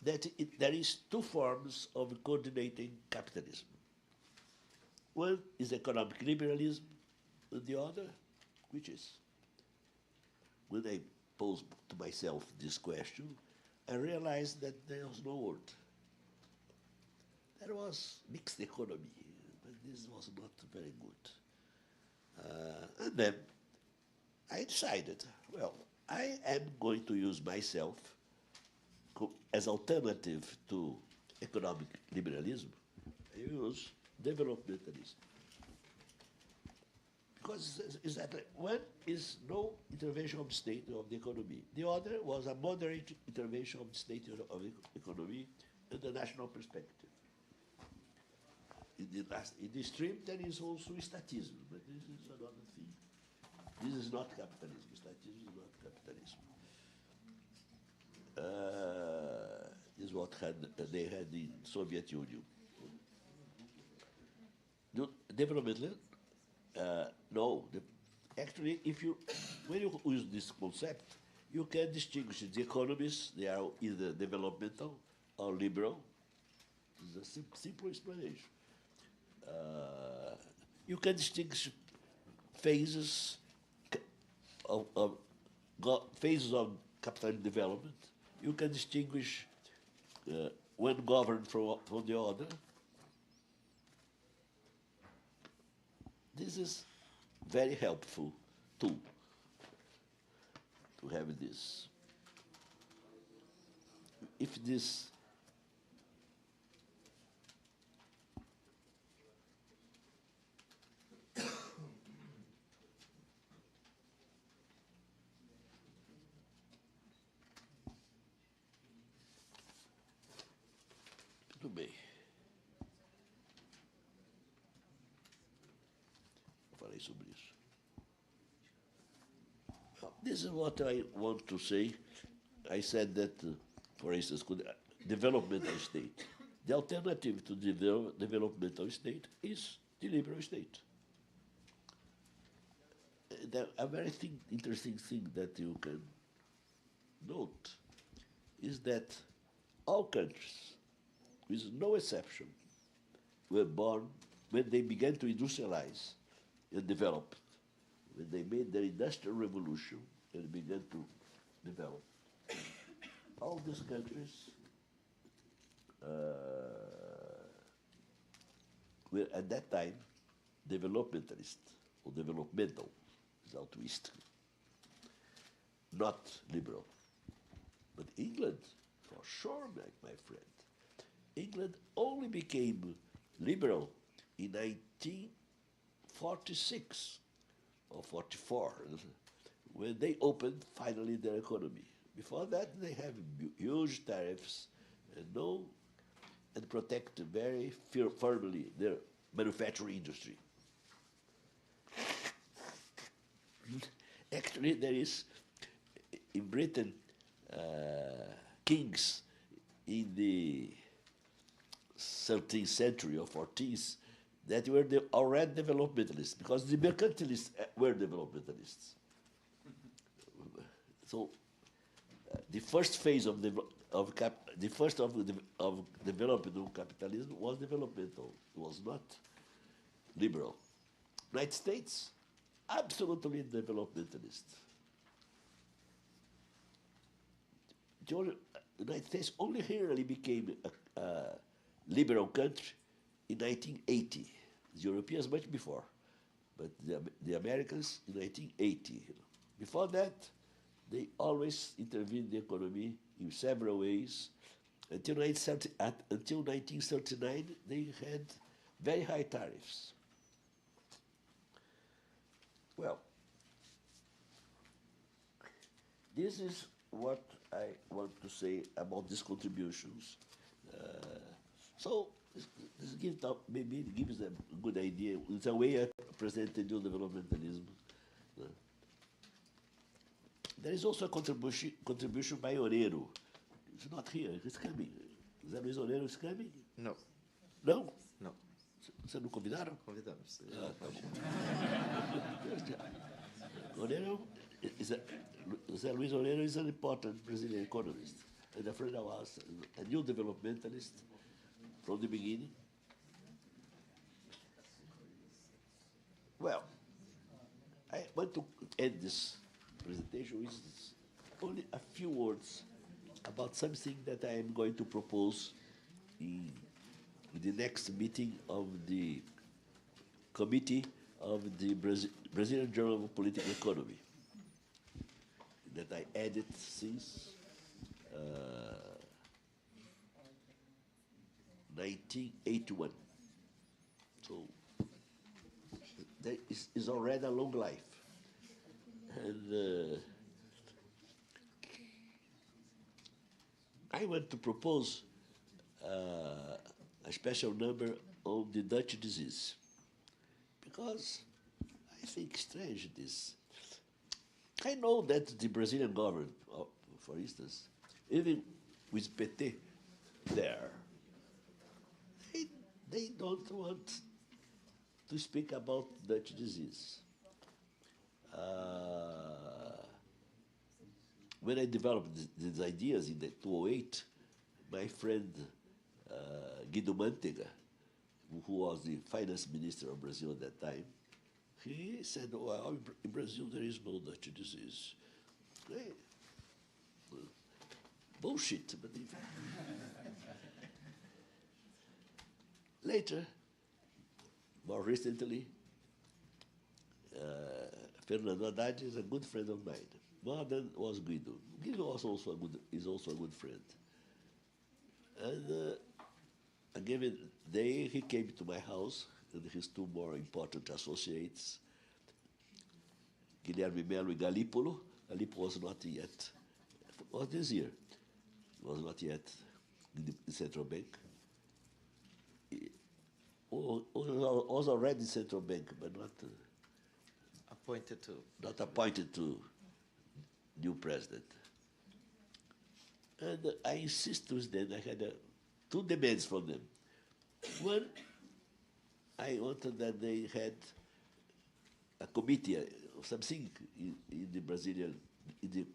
that there is two forms of coordinating capitalism. One is economic liberalism, and the other, which is? When I posed to myself this question, I realized that there was no word. There was mixed economy, but this was not very good. And then I decided, well, I am going to use myself as alternative to economic liberalism. I use developmentalism. Because exactly one is no intervention of state of the economy. The other was a moderate intervention of the state of the economy in the national perspective. In the stream, there is also statism, but this is another thing. This is not capitalism. Statism is not capitalism. Is what they had in Soviet Union. Development, no. Actually, when you use this concept, you can distinguish the economies. They are either developmental or liberal. This is a simple explanation. You can distinguish phases phases of capital development. You can distinguish one governed from the other. This is very helpful tool to have this. If this Tudo bem. Falei sobre isso. This is what I want to say. I said that, for instance, developmental state. The alternative to the developmental state is the liberal state. A very interesting thing that you can note is that all countries, with no exception, were born when they began to industrialize and develop. When they made their industrial revolution and began to develop. All these countries were at that time developmentalist or developmental, is altruist, not liberal. But England, for sure, my friend, England only became liberal in 1946 or 44, when they opened finally their economy. Before that, they have huge tariffs and protect very firmly their manufacturing industry. Actually, there is in Britain kings in the 13th century or 14th that were already developmentalists, because the mercantilists were developmentalists. So the first phase of development of capitalism was developmental. It was not liberal. United States, absolutely developmentalist. The United States only really became a liberal country in 1980. The Europeans much before, but the Americans in 1980. Before that, they always intervened the economy in several ways. Until 1939, they had very high tariffs. Well, this is what I want to say about these contributions. So this maybe gives them a good idea. It's a way I presented new developmentalism. There is also a contribution by Oreiro. It's not here, it's coming. Zé Luiz Oreiro is coming? No. Não? No. Vocês não convidaram? Convidamos. Ah, tá bom. Oreiro Zé Luiz Oreiro is an important Brazilian economist and a friend of ours, a new developmentalist from the beginning. Well, want to end this presentation with only a few words about something that I am going to propose in the next meeting of the Committee of the Brazilian Journal of Political Economy that I added since 1981. So that is already a long life. And I want to propose a special number on the Dutch disease, because I think strange this. I know that the Brazilian government, for instance, even with PT there, they don't want to speak about Dutch disease. When I developed these ideas in the 2008, my friend Guido Mantega, who was the finance minister of Brazil at that time, he said, well, in Brazil there is no Dutch disease. Hey, bullshit. But later, more recently, Fernando Haddad is a good friend of mine. More than was Guido. Guido is also a good friend. And a given day, he came to my house, and his two more important associates, Guilherme Melo and Galípolo. Galípolo was not yet, was this year, was not yet in the central bank. He was already central bank, but not appointed to new president. And I insisted with them. I had two demands from them. One, I wanted that they had a committee or something in the Brazilian, in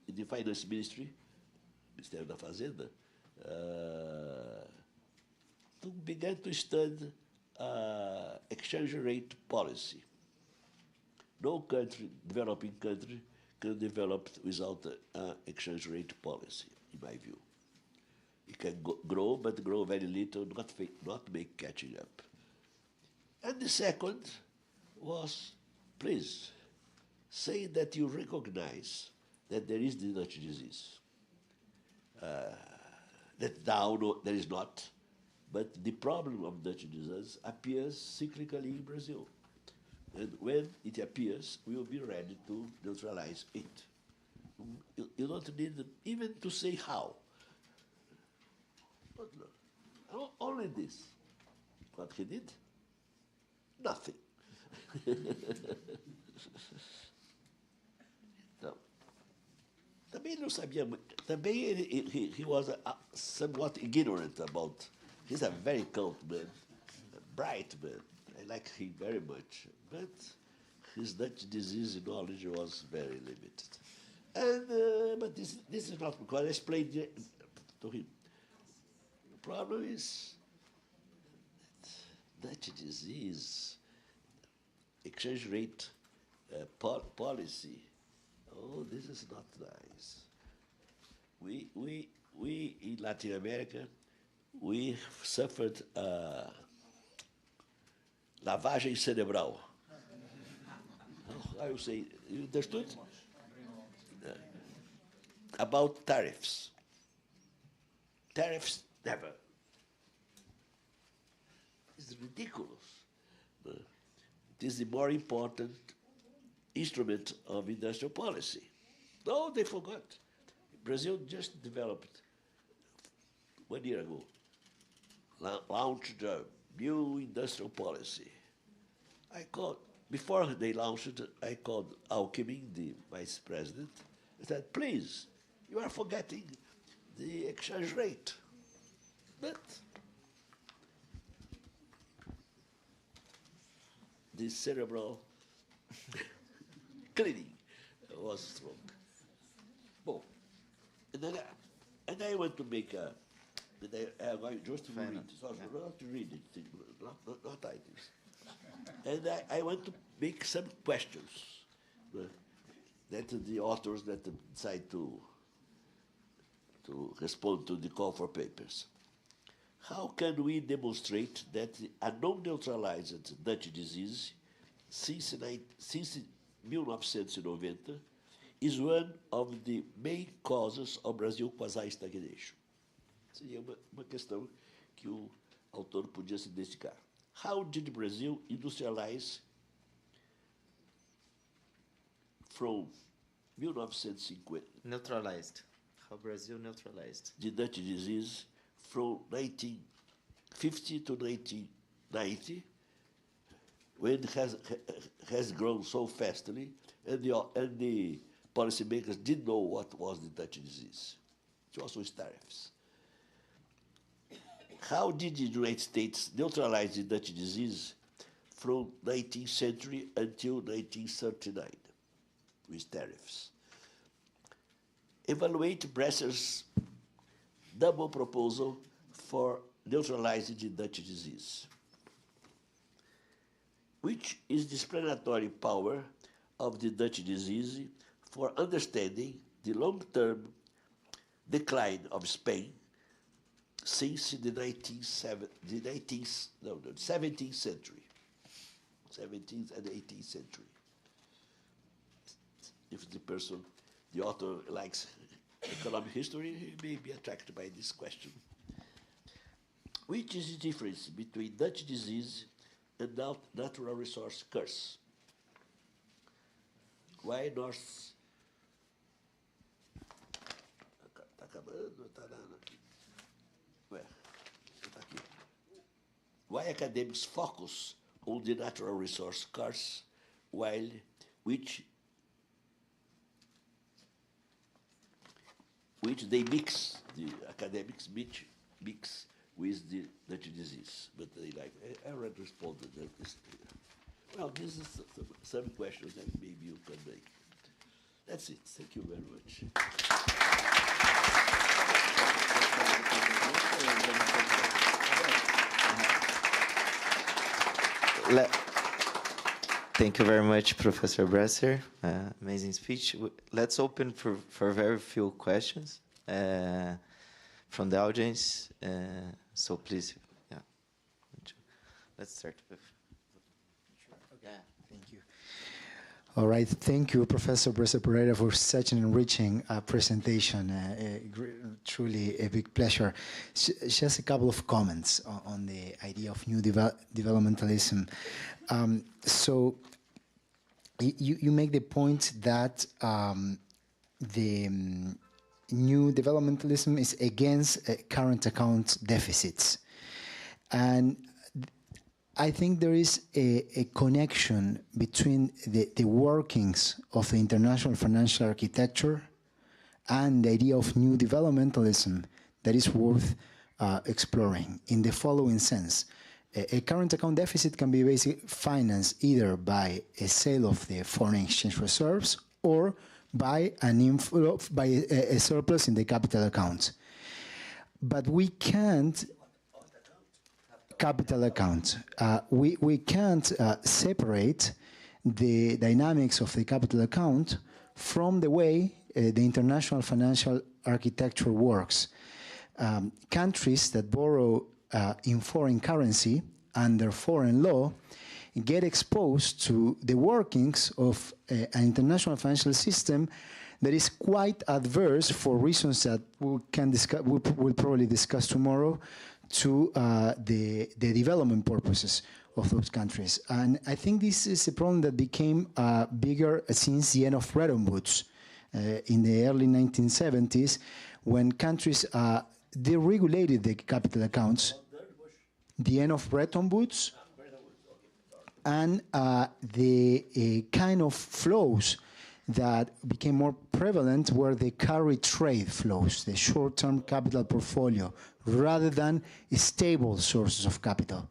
the finance ministry, Ministério da Fazenda, to begin to study exchange rate policy. No country, developing country, can develop without an exchange rate policy, in my view. It can grow, but grow very little, not make catching up. And the second was, please, say that you recognize that there is the Dutch disease. That now there is not, but the problem of Dutch disease appears cyclically in Brazil. And when it appears, we will be ready to neutralize it. You don't need even to say how. But only this. What he did? Nothing. Então, também não sabia muito. Também he was somewhat ignorant about. He's a very cult man, a bright man. I like him very much, but his Dutch disease knowledge was very limited. And but this is not because I explained to him. The problem is that Dutch disease, exchange rate policy. Oh, this is not nice. We in Latin America, we suffered lavagem cerebral. I would say, you understood? About tariffs. Tariffs, never. It's ridiculous. It is the more important instrument of industrial policy. No, they forgot. Brazil just developed 1 year ago, launched a new industrial policy. Before they launched it, I called Alckmin, the vice president, and said, please, you are forgetting the exchange rate. But the cerebral cleaning was strong. Well, and I want to make a, I'm going just to read, not to read it, not items. And I want to make some questions that the authors that decide to respond to the call for papers. How can we demonstrate that a non-neutralized Dutch disease since 1990 is one of the main causes of Brazil quasi-stagnation? Seria uma questão que o autor podia se dedicar. How did Brazil industrialize from 1950? Neutralized. How Brazil neutralized. The Dutch disease from 1950 to 1990, when it has grown so fastly, and the policymakers didn't know what was the Dutch disease. It was also tariffs. How did the United States neutralize the Dutch disease from 19th century until 1939 with tariffs? Evaluate Bresser's double proposal for neutralizing the Dutch disease. Which is the explanatory power of the Dutch disease for understanding the long-term decline of Spain since the 17th century, 17th and 18th century. If the author likes economic history, he may be attracted by this question. Which is the difference between Dutch disease and natural resource curse? Why North... Está acabando, está aqui. Ué, está aqui. Why academics focus on the natural resource curse which they mix, the academics mix with the Dutch disease. But they like, I already responded to this. Well, this is some questions that maybe you can make. That's it. Thank you very much. Thank you very much, Professor Bresser. Amazing speech. Let's open for very few questions from the audience. So please, yeah. Let's start with. Yeah, thank you. All right, thank you, Professor Bresser Pereira, for such an enriching presentation. Truly a big pleasure. Just a couple of comments on the idea of new developmentalism. So you make the point that the new developmentalism is against current account deficits. And I think there is a connection between the workings of the international financial architecture and the idea of new developmentalism that is worth exploring in the following sense. A current account deficit can be basically financed either by a sale of the foreign exchange reserves or by an inflow, by a surplus in the capital account. But we can't capital account. We can't separate the dynamics of the capital account from the way the international financial architecture works. Countries that borrow in foreign currency under foreign law get exposed to the workings of an international financial system that is quite adverse for reasons that we'll probably discuss tomorrow to the development purposes of those countries. And I think this is a problem that became bigger since the end of Bretton Woods in the early 1970s, when countries deregulated the capital accounts, the end of Bretton Woods, and the kind of flows that became more prevalent were the carry trade flows, the short-term capital portfolio, rather than stable sources of capital.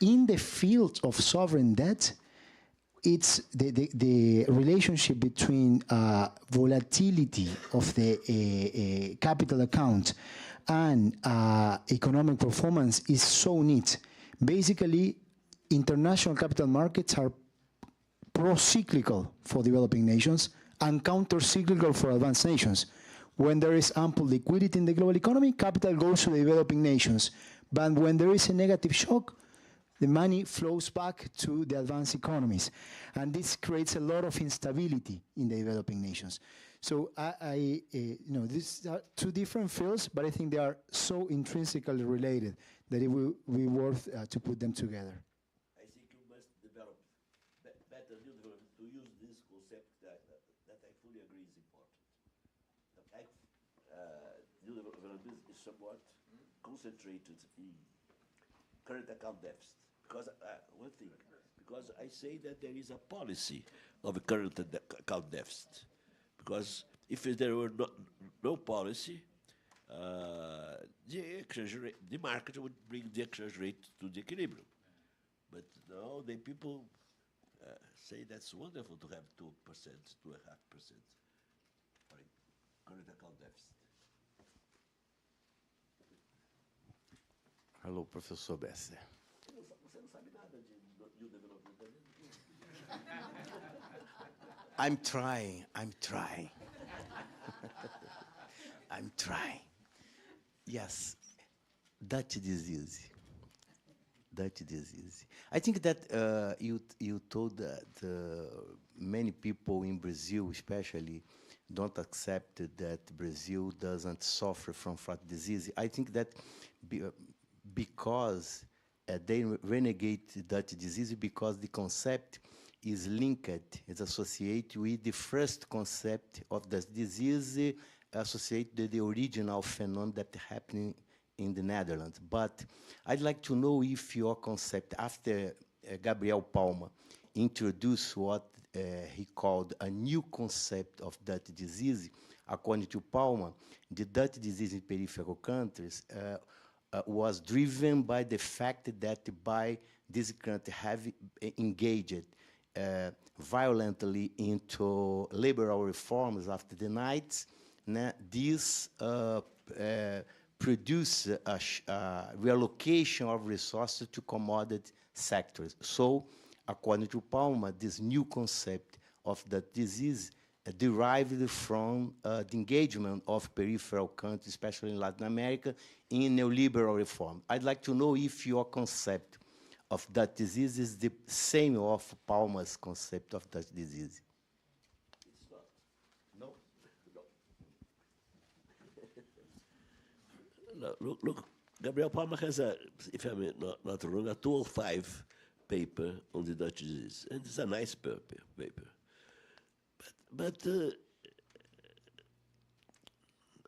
In the field of sovereign debt, it's the relationship between volatility of the capital account and economic performance is so neat. Basically, international capital markets are pro-cyclical for developing nations and counter-cyclical for advanced nations. When there is ample liquidity in the global economy, capital goes to the developing nations. But when there is a negative shock, the money flows back to the advanced economies. And this creates a lot of instability in the developing nations. So these are two different fields, but I think they are so intrinsically related that it will be worth to put them together. I think you must develop better new development to use this concept that I fully agree is important. New development is somewhat concentrated in current account deficit. Because one thing, because I say that there is a policy of a current account deficit. Because if there were no policy, the exchange rate, the market would bring the exchange rate to the equilibrium. But now the people say that's wonderful to have 2%, 2.5% for current account deficit. Hello, Professor Besser. Você não sabe nada de new development. I'm trying. I'm trying. Yes, Dutch disease. I think that you told that many people in Brazil, especially, don't accept that Brazil doesn't suffer from flat disease. I think that because they renegade Dutch disease because the concept is linked, is associated with the first concept of the disease associated with the original phenomenon that happened in the Netherlands. But I'd like to know if your concept, after Gabriel Palma introduced what he called a new concept of Dutch disease, according to Palma, the Dutch disease in peripheral countries was driven by the fact that by this country have engaged violently into liberal reforms after the 90s, this produce a reallocation of resources to commodity sectors. So, according to Palma, this new concept of the disease derived from the engagement of peripheral countries, especially in Latin America, in neoliberal reform. I'd like to know if your concept of that disease is the same of Palma's concept of that disease. It's not. No. No. Look, Gabriel Palma has if I'm not wrong, a 205 paper on the Dutch disease, and it's a nice paper. But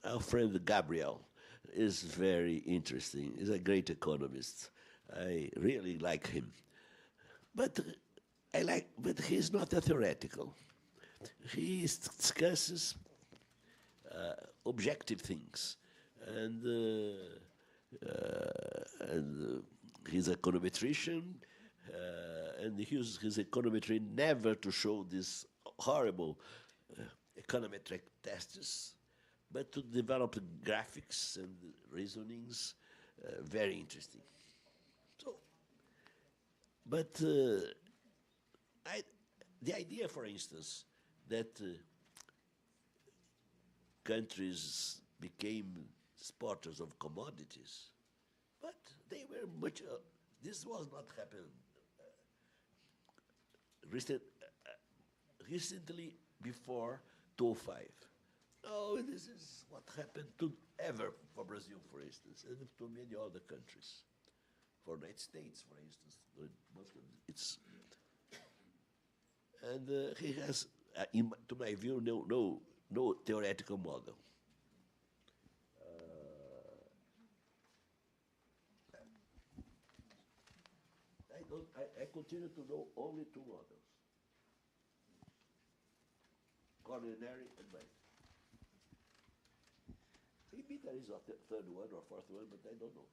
our friend Gabriel is very interesting. He's a great economist. I really like him. But he's not a theoretical. He discusses objective things, and he's an econometrician, and he uses his econometry never to show this horrible econometric tests, but to develop graphics and reasonings, very interesting. So, but the idea, for instance, that countries became exporters of commodities, but they were much. This was not happening recently before 2005. No, this is what happened for Brazil, for instance, and to many other countries. For the United States, for instance, most of it's. And he has, to my view, no theoretical model. I continue to know only two models: coronary and Knight. Maybe there is a third one or fourth one, but I don't know.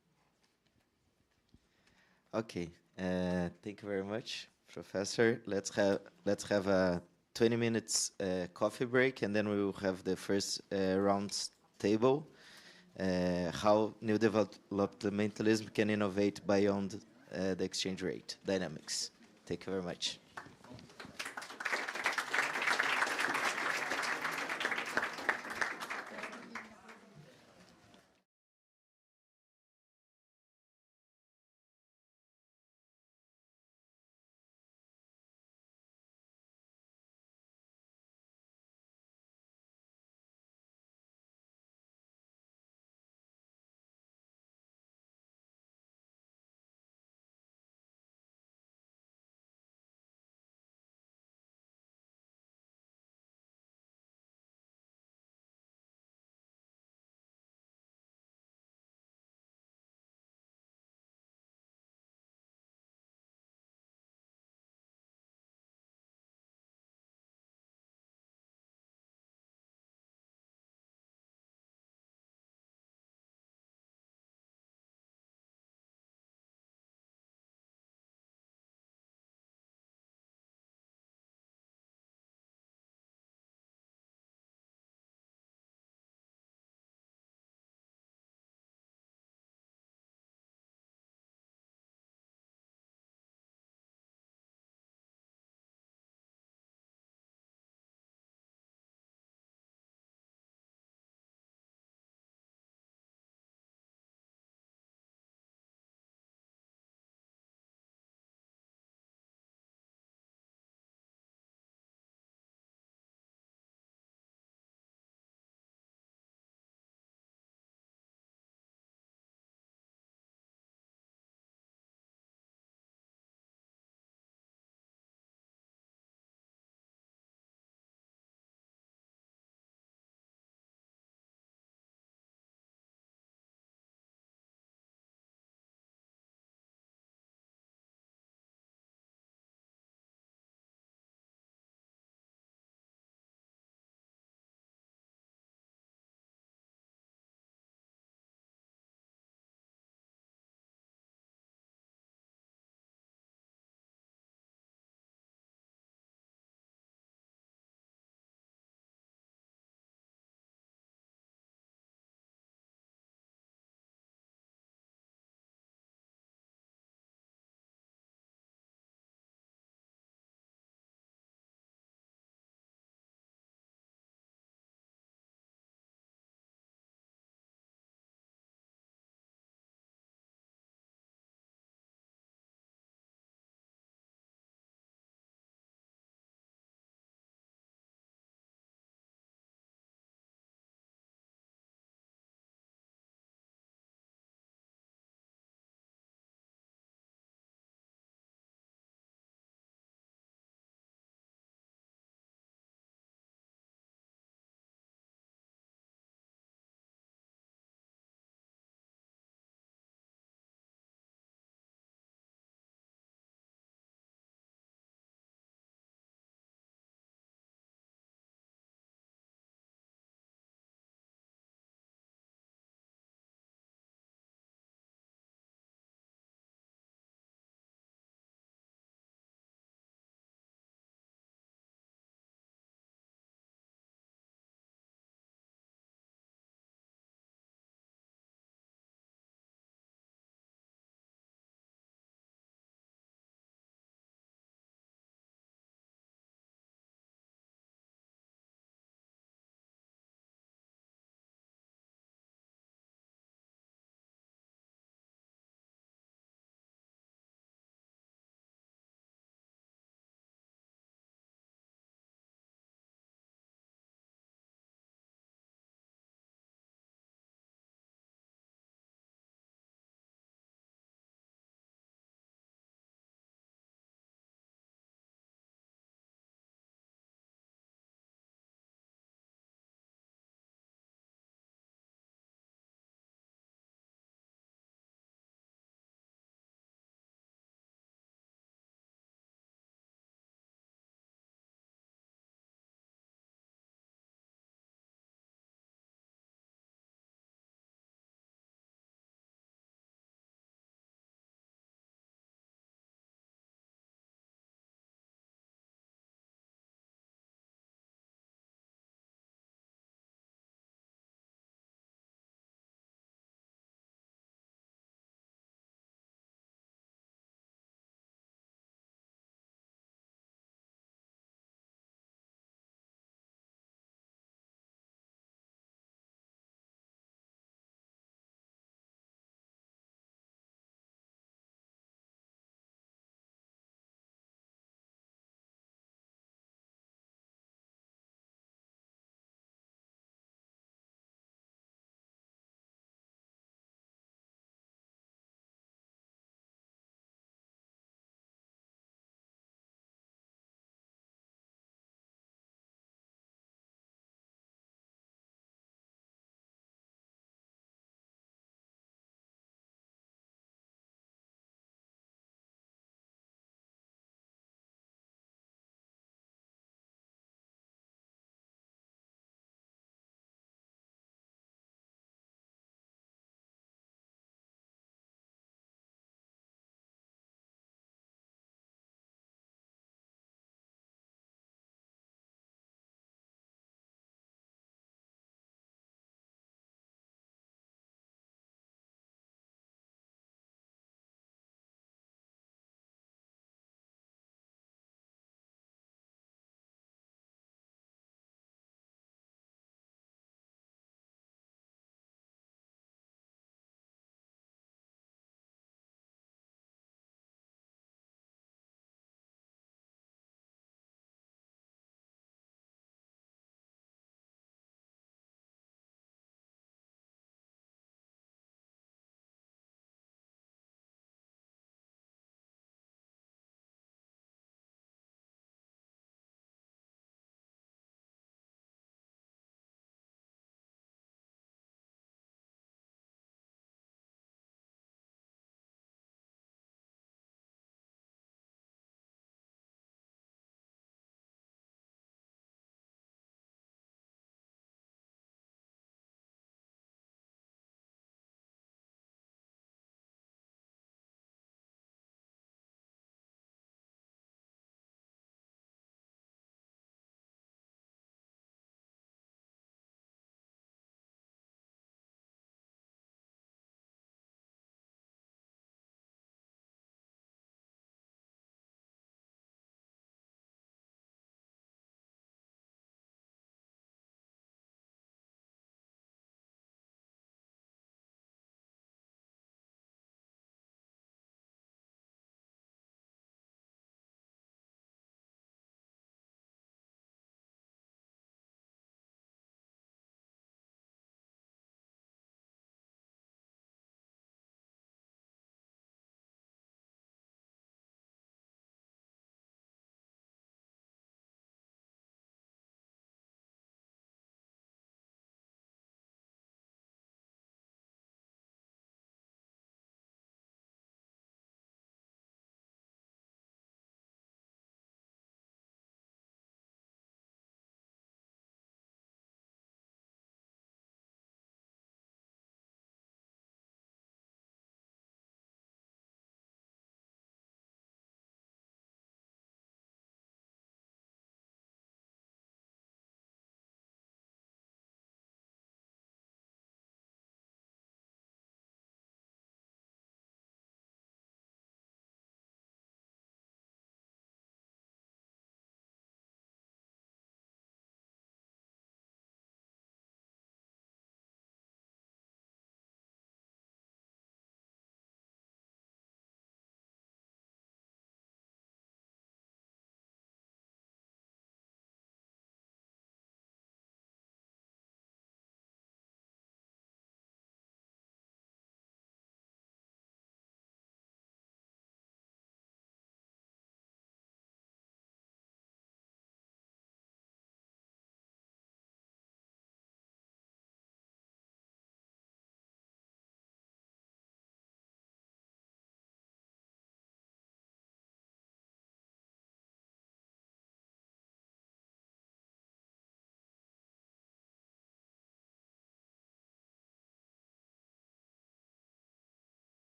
Okay, thank you very much, Professor. Let's have a 20 minutes coffee break, and then we will have the first round table. How new developmentalism can innovate beyond the exchange rate dynamics. Thank you very much.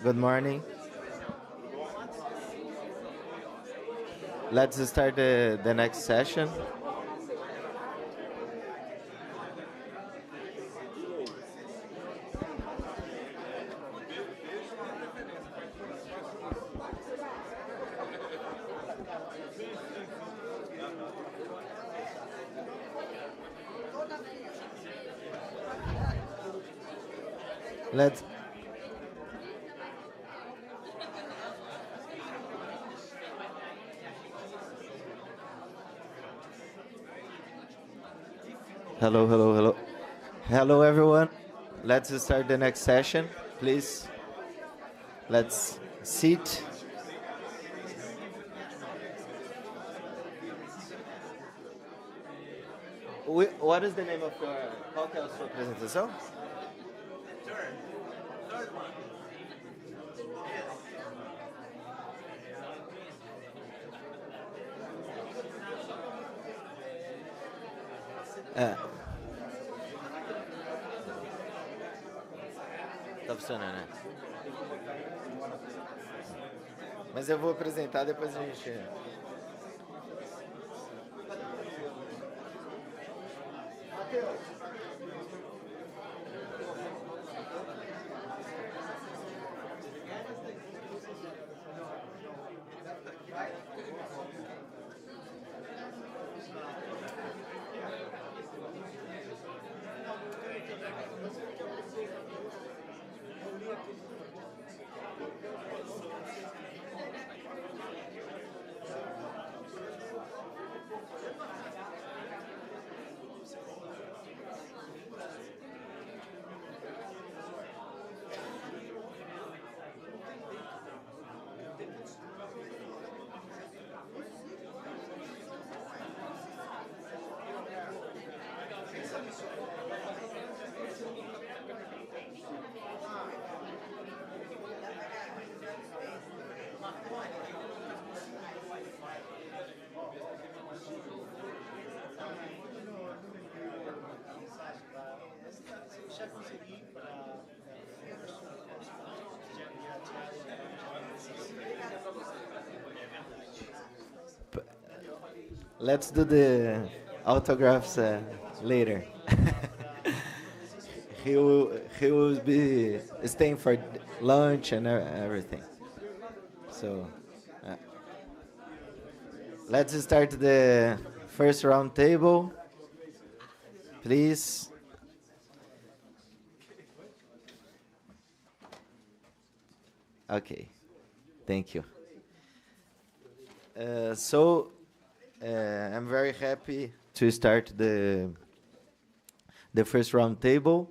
Good morning. Let's start the next session. Let's Hello, hello, hello. Hello, everyone. Let's start the next session, please. Let's sit. What is the name of your qual que é a sua apresentação? Tá funcionando, né? Mas eu vou apresentar, depois a gente... Let's do the autographs later. He will be staying for lunch and everything. So, let's start the first round table, please. Okay, thank you. I'm very happy to start the first round table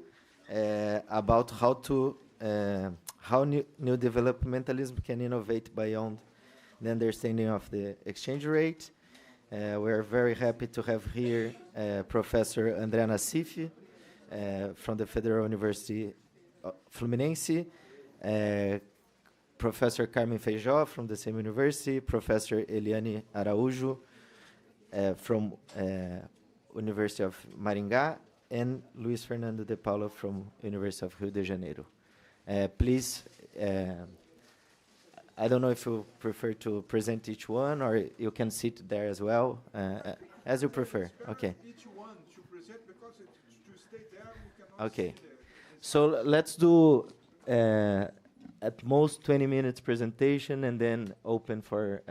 about how new developmentalism can innovate beyond the understanding of the exchange rate. We're very happy to have here Professor André Nassif from the Federal University Fluminense, Professor Carmen Feijó from the same university, Professor Eliane Araújo from University of Maringá, and Luis Fernando de Paula from University of Rio de Janeiro. Please, I don't know if you prefer to present each one or you can sit there as well, as you prefer. Okay. Each one to present because to stay there we cannot Okay. stay there. So let's do at most 20 minutes presentation and then open for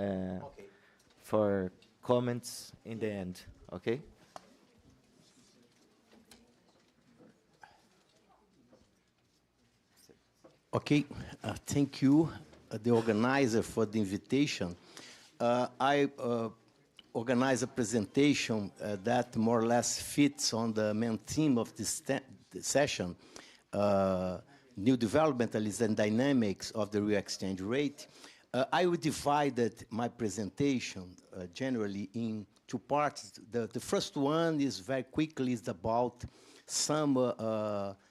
comments in the end. Okay? Okay, thank you, the organizer, for the invitation. I organize a presentation that more or less fits on the main theme of this session, new developmentalism and dynamics of the real exchange rate. I would divide my presentation generally in two parts. The first one is very quickly is about some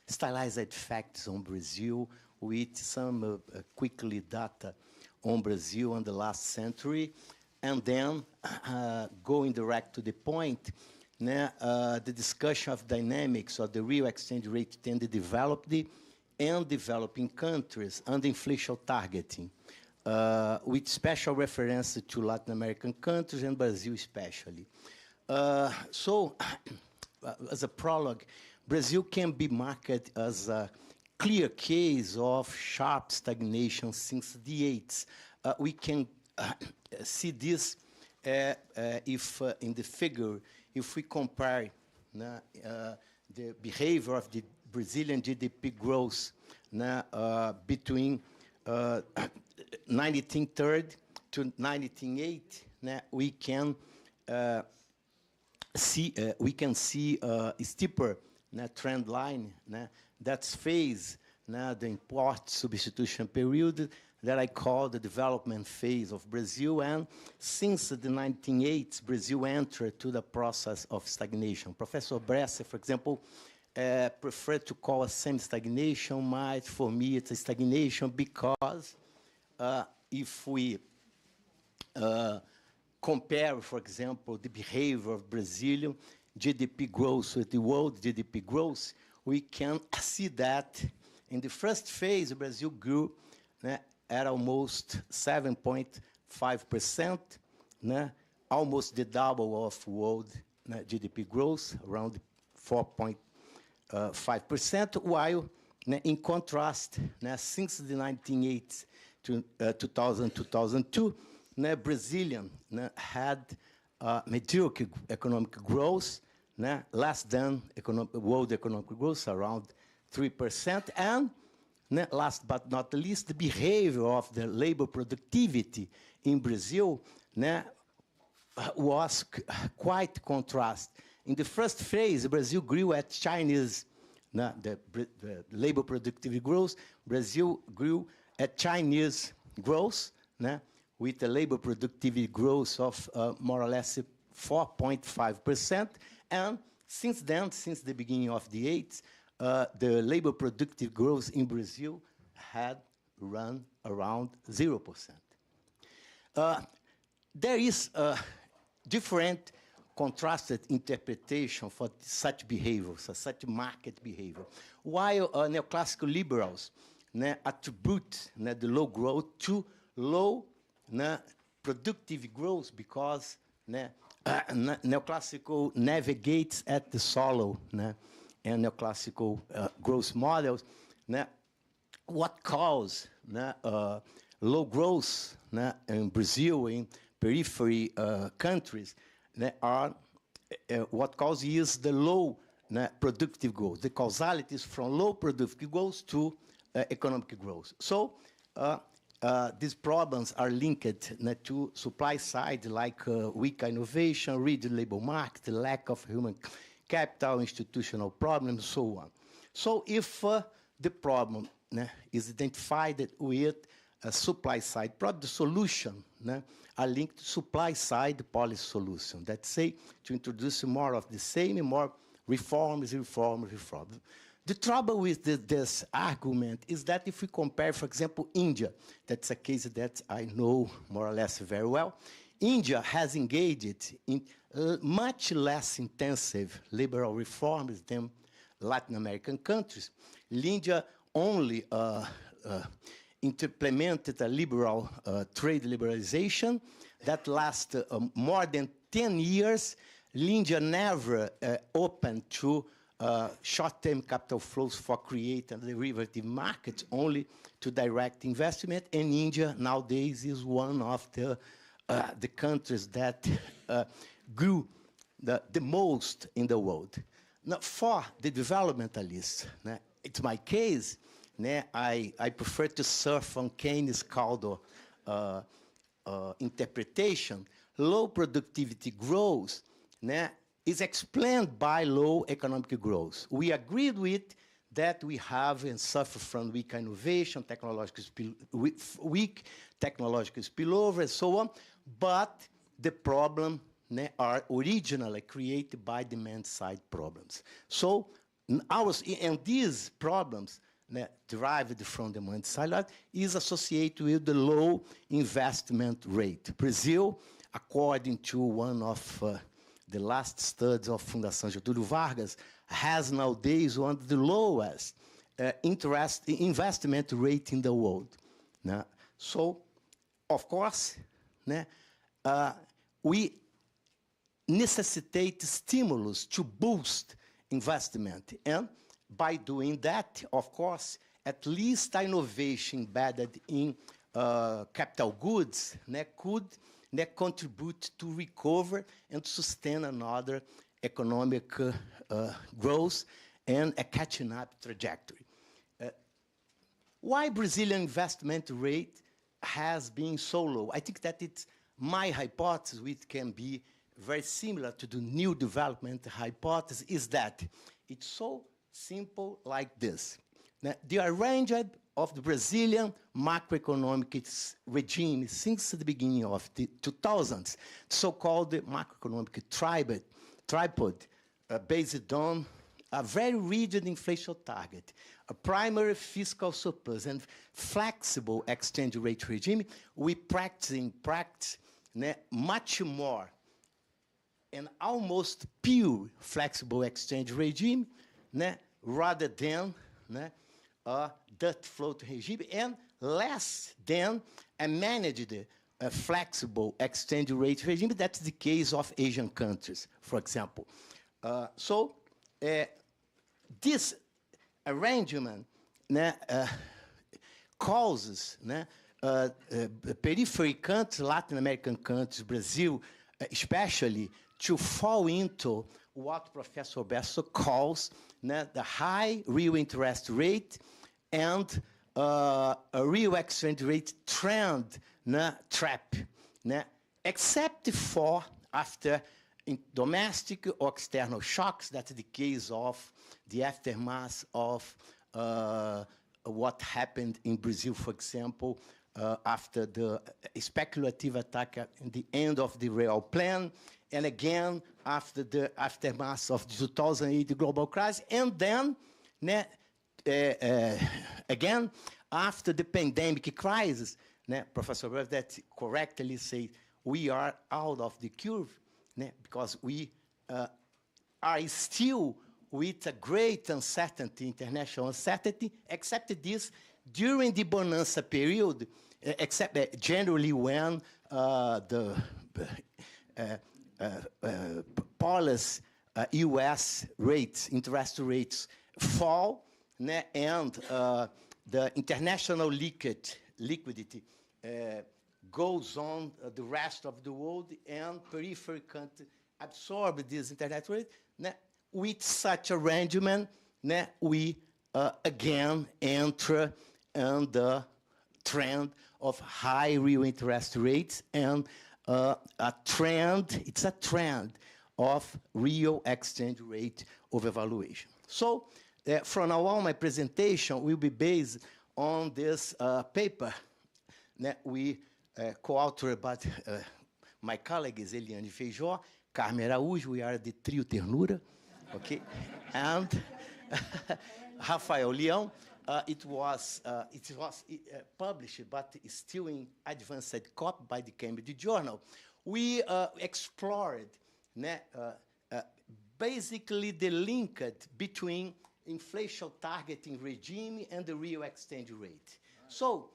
stylized facts on Brazil, with some quickly data on Brazil in the last century, and then going direct to the point, the discussion of dynamics of the real exchange rate tend to develop and developing countries and inflation targeting, with special reference to Latin American countries and Brazil especially. So, as a prologue, Brazil can be marked as a clear case of sharp stagnation since the 80s. We can see this if in the figure, if we compare the behavior of the Brazilian GDP growth between 1930 to 1980, we can see a steeper trend line that's phase, the import substitution period that I call the development phase of Brazil. And since the 1980s, Brazil entered to the process of stagnation. Professor Bresser, for example, preferred to call a semi-stagnation. For me, it's a stagnation because if we compare, for example, the behavior of Brazilian GDP growth with the world GDP growth, we can see that in the first phase, Brazil grew at almost 7.5%, almost the double of world GDP growth, around 4.5%, while in contrast, since the 1980s to 2002, Brazilian had mediocre economic growth, less than world economic growth, around 3%, and last but not least, the behavior of the labor productivity in Brazil was quite contrast. In the first phase, Brazil grew at Chinese, the labor productivity growth, Brazil grew at Chinese growth, with a labor productivity growth of more or less 4.5%. And since then, since the beginning of the 80s, the labor productive growth in Brazil had run around 0%. There is a different contrasted interpretation for such behavior, such market behavior. While neoclassical liberals attribute the low growth to low productive growth because neoclassical navigates at the solo, and neoclassical growth models, what caused low growth in Brazil, in periphery countries, are what causes the low productive growth. The causality is from low productive growth to economic growth. So these problems are linked to supply side, like weak innovation, rigid labor market, lack of human capital, institutional problems, so on. So if the problem is identified with a supply side problem, the solution are linked to supply side policy solution. That say to introduce more of the same, more reforms. The trouble with this argument is that if we compare, for example, India, that's a case that I know more or less very well. India has engaged in much less intensive liberal reforms than Latin American countries. India only implemented a liberal trade liberalization that lasted more than 10 years. India never opened to short-term capital flows for creating derivative markets, only to direct investment. And India nowadays is one of the countries that grew the most in the world. Now, for the developmentalists, it's my case, I prefer to surf on Keynes' Caldo interpretation. Low productivity growth is explained by low economic growth. We agreed with that we have and suffer from weak innovation, weak technological spillover, and so on, but the problem are originally created by demand-side problems. So and these problems derived from demand side is associated with the low investment rate. Brazil, according to one of the last studies of Fundação Getúlio Vargas, has nowadays one of the lowest investment rate in the world. So, of course, we necessitate stimulus to boost investment. And by doing that, of course, at least innovation embedded in capital goods could contribute to recover and sustain another economic growth and a catching up trajectory. Why Brazilian investment rate has been so low? I think that it's my hypothesis, which can be very similar to the new development hypothesis, is that it's so simple like this. Now, the arrangement of the Brazilian macroeconomic regime since the beginning of the 2000s, so-called macroeconomic tripod, based on a very rigid inflation target, a primary fiscal surplus, and flexible exchange rate regime, we practice much more an almost pure flexible exchange regime rather than a debt float regime, and less than a managed flexible exchange rate regime. That's the case of Asian countries, for example. So this arrangement causes periphery countries, Latin American countries, Brazil especially, to fall into what Professor Bessa calls the high real interest rate and a real exchange rate trend trap, except for after domestic or external shocks. That's the case of the aftermath of what happened in Brazil, for example, after the speculative attack at the end of the real plan, and again after the aftermath of the 2008 global crisis, and then again after the pandemic crisis. Professor Brev that correctly said we are out of the curve because we are still with a great uncertainty, international uncertainty, except this during the bonanza period, except generally when the policy U.S. rates, interest rates fall, and the international liquidity goes on the rest of the world, and periphery countries absorb this interest rate. With such arrangement, we again enter in the trend of high real interest rates and a trend, it's a trend of real exchange rate overvaluation. So from now on, my presentation will be based on this paper that we co-authored by my colleagues Eliane Feijó, Carmen Araújo, we are the trio Ternura, okay, and Rafael Leão. It was published, but it's still in advanced copy by the Cambridge Journal. We explored basically the link between inflation targeting regime and the real exchange rate. So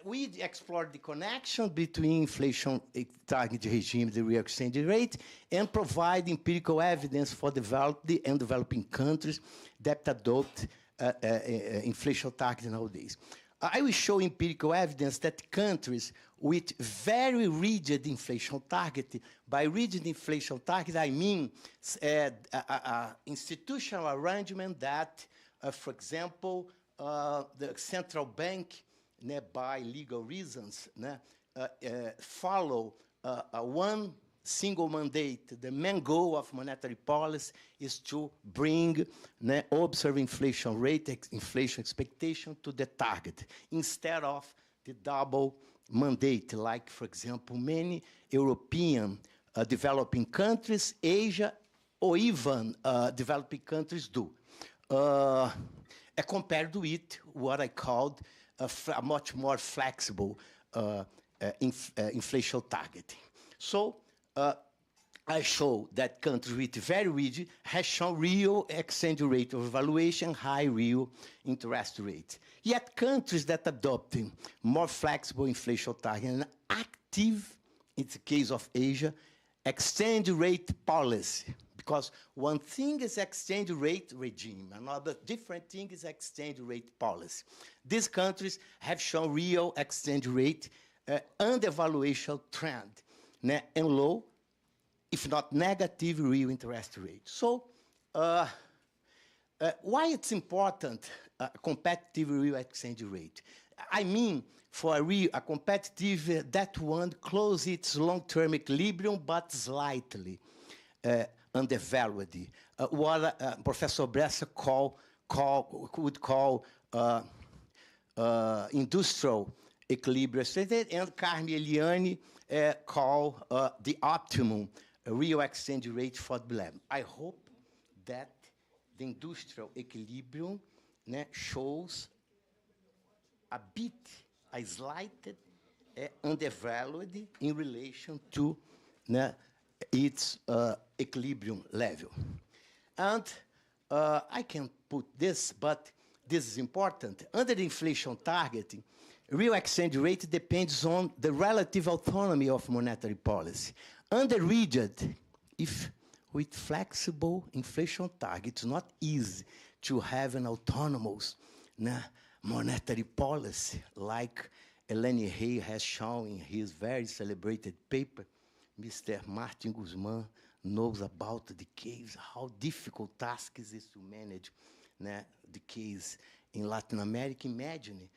we explored the connection between inflation target regime and the real exchange rate, and provide empirical evidence for developed and developing countries that adopt inflation target nowadays. I will show empirical evidence that countries with very rigid inflation target, by rigid inflation target, I mean institutional arrangement that, for example, the central bank, by legal reasons, follow one single mandate. The main goal of monetary policy is to bring observed inflation rate, inflation expectation to the target, instead of the double mandate, like, for example, many European developing countries, Asia, or even developing countries do. Compared with what I called a much more flexible inflation targeting. So I show that countries with very rigid has shown real exchange rate of evaluation, high real interest rate. Yet countries that adopting more flexible inflation target and active, in the case of Asia, exchange rate policy. Because one thing is exchange rate regime, another different thing is exchange rate policy. These countries have shown real exchange rate undervaluation trend, and low, if not negative, real interest rate. So why it's important, competitive real exchange rate? I mean, for a competitive, that one close its long-term equilibrium, but slightly undervalued. What Professor Bresser would call industrial equilibrium, and Carmi Eliani call the optimum real exchange rate for the lab. I hope that the industrial equilibrium shows a slight undervalued in relation to its equilibrium level. And I can put this, but this is important. Under the inflation targeting, real exchange rate depends on the relative autonomy of monetary policy. Under rigid, if with flexible inflation target, it's not easy to have an autonomous monetary policy like Eleni Hay has shown in his very celebrated paper. Mr. Martin Guzman knows about the case, how difficult task is it to manage the case in Latin America. Imagine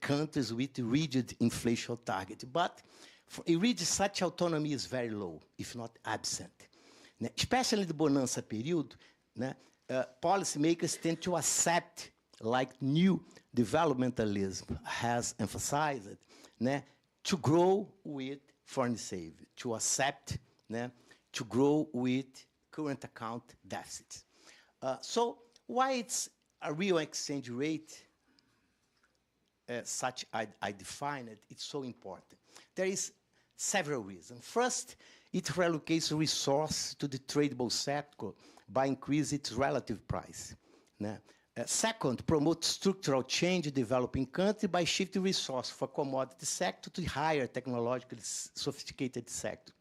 countries with rigid inflation target. But in rigid, such autonomy is very low, if not absent. Especially in the bonanza period, policymakers tend to accept, like new developmentalism has emphasized, to grow with foreign savings, to accept, to grow with current account deficits. So why it's a real exchange rate, such I define it, it's so important. There is several reasons. First, it relocates resource to the tradable sector by increasing its relative price. Second, promotes structural change in developing country by shifting resource from commodity sector to higher technologically sophisticated sector.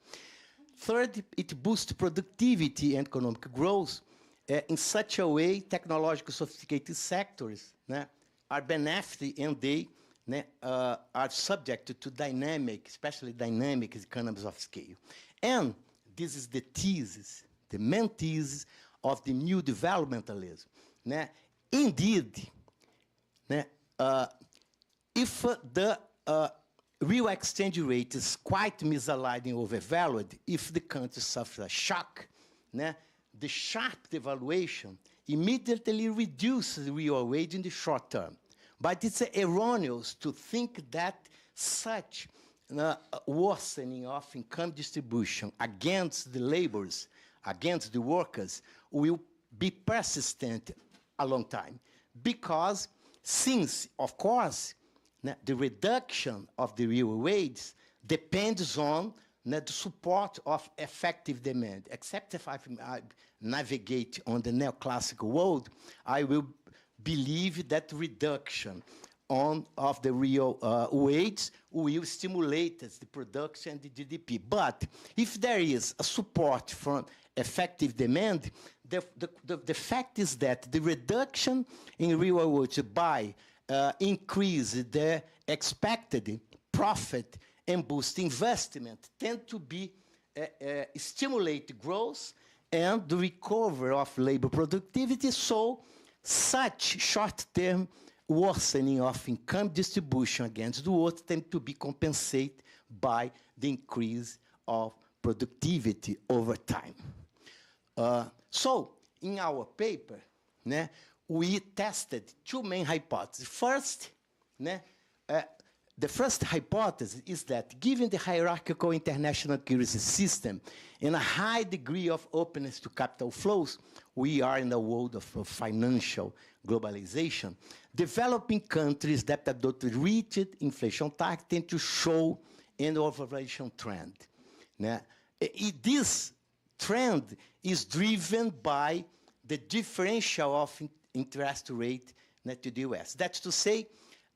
Third, it boosts productivity and economic growth in such a way technologically sophisticated sectors are benefited and they are subject to dynamic, especially dynamic economies of scale. And this is the thesis, the main thesis of the new developmentalism. Indeed, if the real exchange rate is quite misaligned and overvalued, if the country suffers a shock, the sharp devaluation immediately reduces real wage in the short term. But it's erroneous to think that such worsening of income distribution against the laborers, against the workers, will be persistent a long time. Because since, of course, the reduction of the real wage depends on the support of effective demand. Except if I navigate on the neoclassical world, I will believe that reduction of the real wage will stimulate the production and the GDP. But if there is a support from effective demand, the fact is that the reduction in real wage by increase the expected profit and boost investment tend to be stimulate growth and the recovery of labor productivity. So such short-term worsening of income distribution against the world tend to be compensated by the increase of productivity over time. So in our paper, we tested two main hypotheses. First, the first hypothesis is that given the hierarchical international currency system and a high degree of openness to capital flows, we are in a world of financial globalization. Developing countries that adopt rigid inflation target tend to show an overvaluation trend. This trend is driven by the differential of interest rate to the US. That's to say,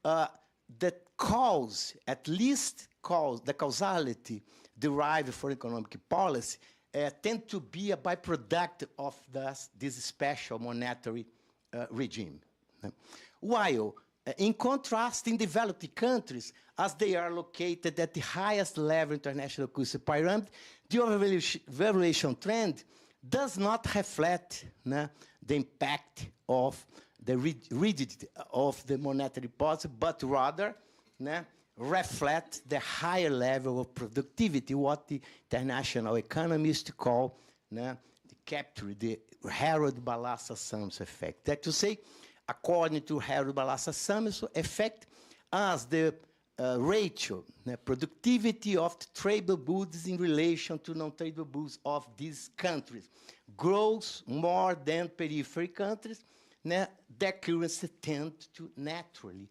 the cause, at least cause, the causality derived from economic policy tend to be a byproduct of this special monetary regime. While, in contrast, in developed countries, as they are located at the highest level international currency pyramid, the overvaluation trend does not reflect the impact of the rigidity of the monetary policy, but rather reflect the higher level of productivity, what the international economists call the capture, the Harold-Balassa-Sams effect. That to say, according to Harold-Balassa-Sams effect, as the ratio, productivity of the tradable goods in relation to non-tradable goods of these countries grows more than periphery countries, their currency tend to naturally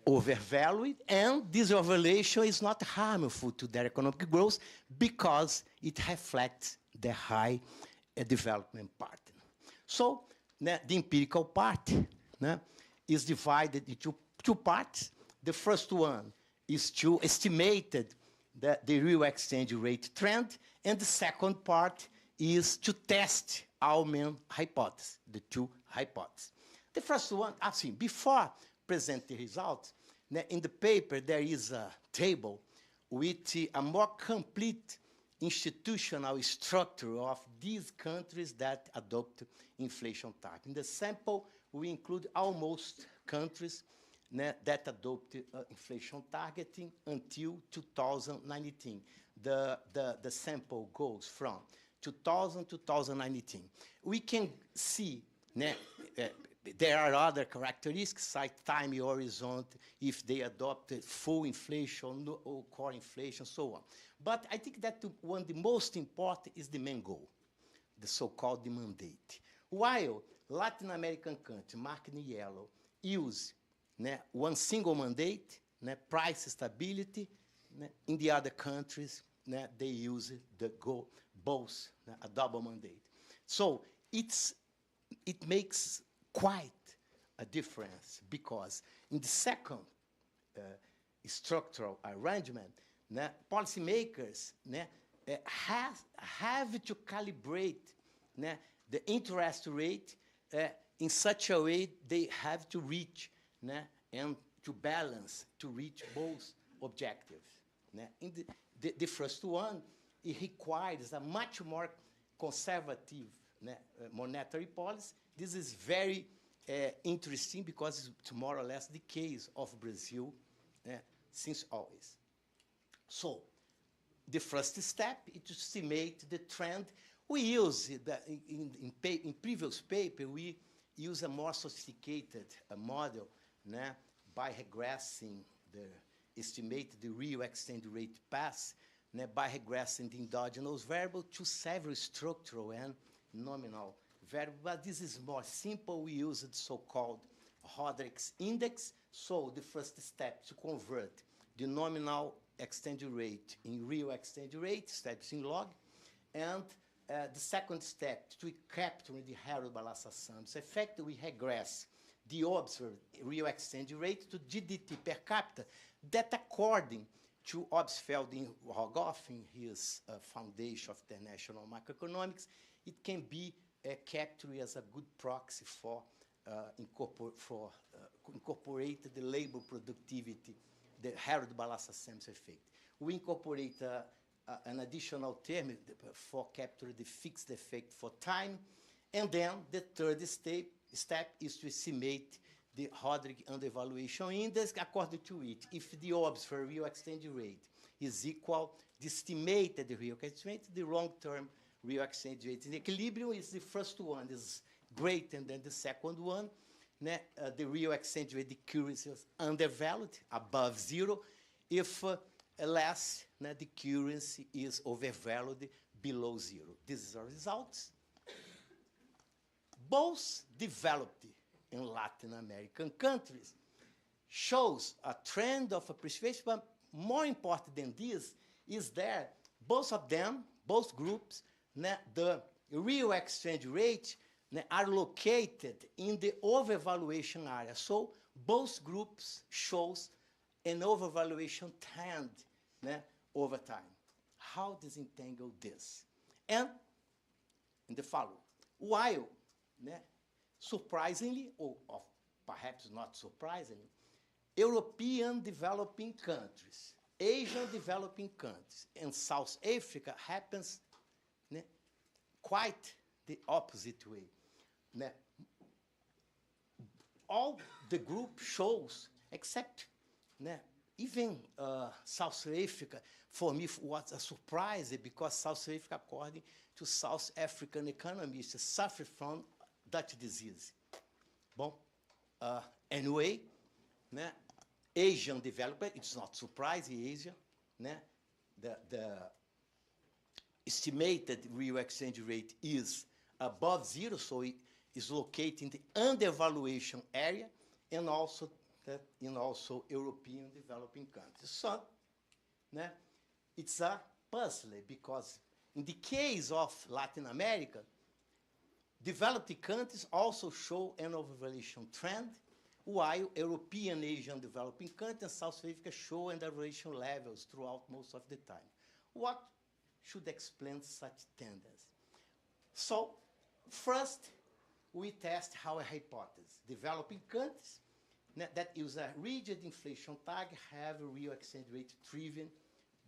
overvalue, and this overvaluation is not harmful to their economic growth because it reflects the high development part. So the empirical part is divided into two parts. The first one is to estimate the real exchange rate trend, and the second part is to test our main hypothesis, the two hypotheses. The first one, actually, before present the results, in the paper there is a table with a more complete institutional structure of these countries that adopt inflation target. In the sample, we include almost countries that adopt inflation targeting until 2019. The sample goes from 2000 to 2019. We can see there are other characteristics like time horizon, if they adopted full inflation or core inflation, so on. But I think that the most important is the main goal, the so-called the mandate. While Latin American countries, marked in yellow, use one single mandate, price stability, in the other countries, they use both, a double mandate. So it makes quite a difference because in the second structural arrangement, policymakers have to calibrate the interest rate in such a way they have to reach and to balance, to reach both objectives. In the first one, it requires a much more conservative monetary policy. This is very interesting because it's more or less the case of Brazil since always. So the first step is to estimate the trend. We use, in previous paper, we use a more sophisticated model by regressing estimate the real exchange rate path by regressing the endogenous variable to several structural and nominal variables. But this is more simple. We use the so-called Roderick's index. So the first step to convert the nominal exchange rate in real exchange rate, steps in log, and the second step to capture the Harold-Balassa-Sams effect, we regress the observed real exchange rate to GDP per capita that, according to Obstfeld and Rogoff in his Foundation of International Macroeconomics, it can be captured as a good proxy for incorporate the labor productivity, the Harold-Balassa-Sams effect. We incorporate an additional term for capture the fixed effect for time, and then the third step is to estimate the Roderick undervaluation index, according to which, if the observed real exchange rate is equal, the estimated real exchange rate, the long-term real exchange rate in equilibrium is the first one, is greater than the second one. The real exchange rate, the currency is undervalued, above zero. If less, the currency is overvalued, below zero. These are results. Both developed in Latin American countries shows a trend of appreciation, but more important than this is there, both of them, both groups, the real exchange rate are located in the overvaluation area. So both groups shows an overvaluation trend over time. How disentangle this? And in the following, while surprisingly, or perhaps not surprisingly, European developing countries, Asian developing countries, and South Africa happens quite the opposite way. All the group shows, except even South Africa, for me was a surprise because South Africa, according to South African economists, suffer from Dutch disease. Bon, anyway, Asian development, it's not surprising, Asia, the estimated real exchange rate is above zero, so it is located in the undervaluation area, and also European developing countries. So, it's a puzzle because in the case of Latin America, developed countries also show an overvaluation trend, while European, Asian developing countries and South Africa show undervaluation levels throughout most of the time. What should explain such tendency? So, first, we test our hypothesis. Developing countries that use a rigid inflation target have a real exchange rate driven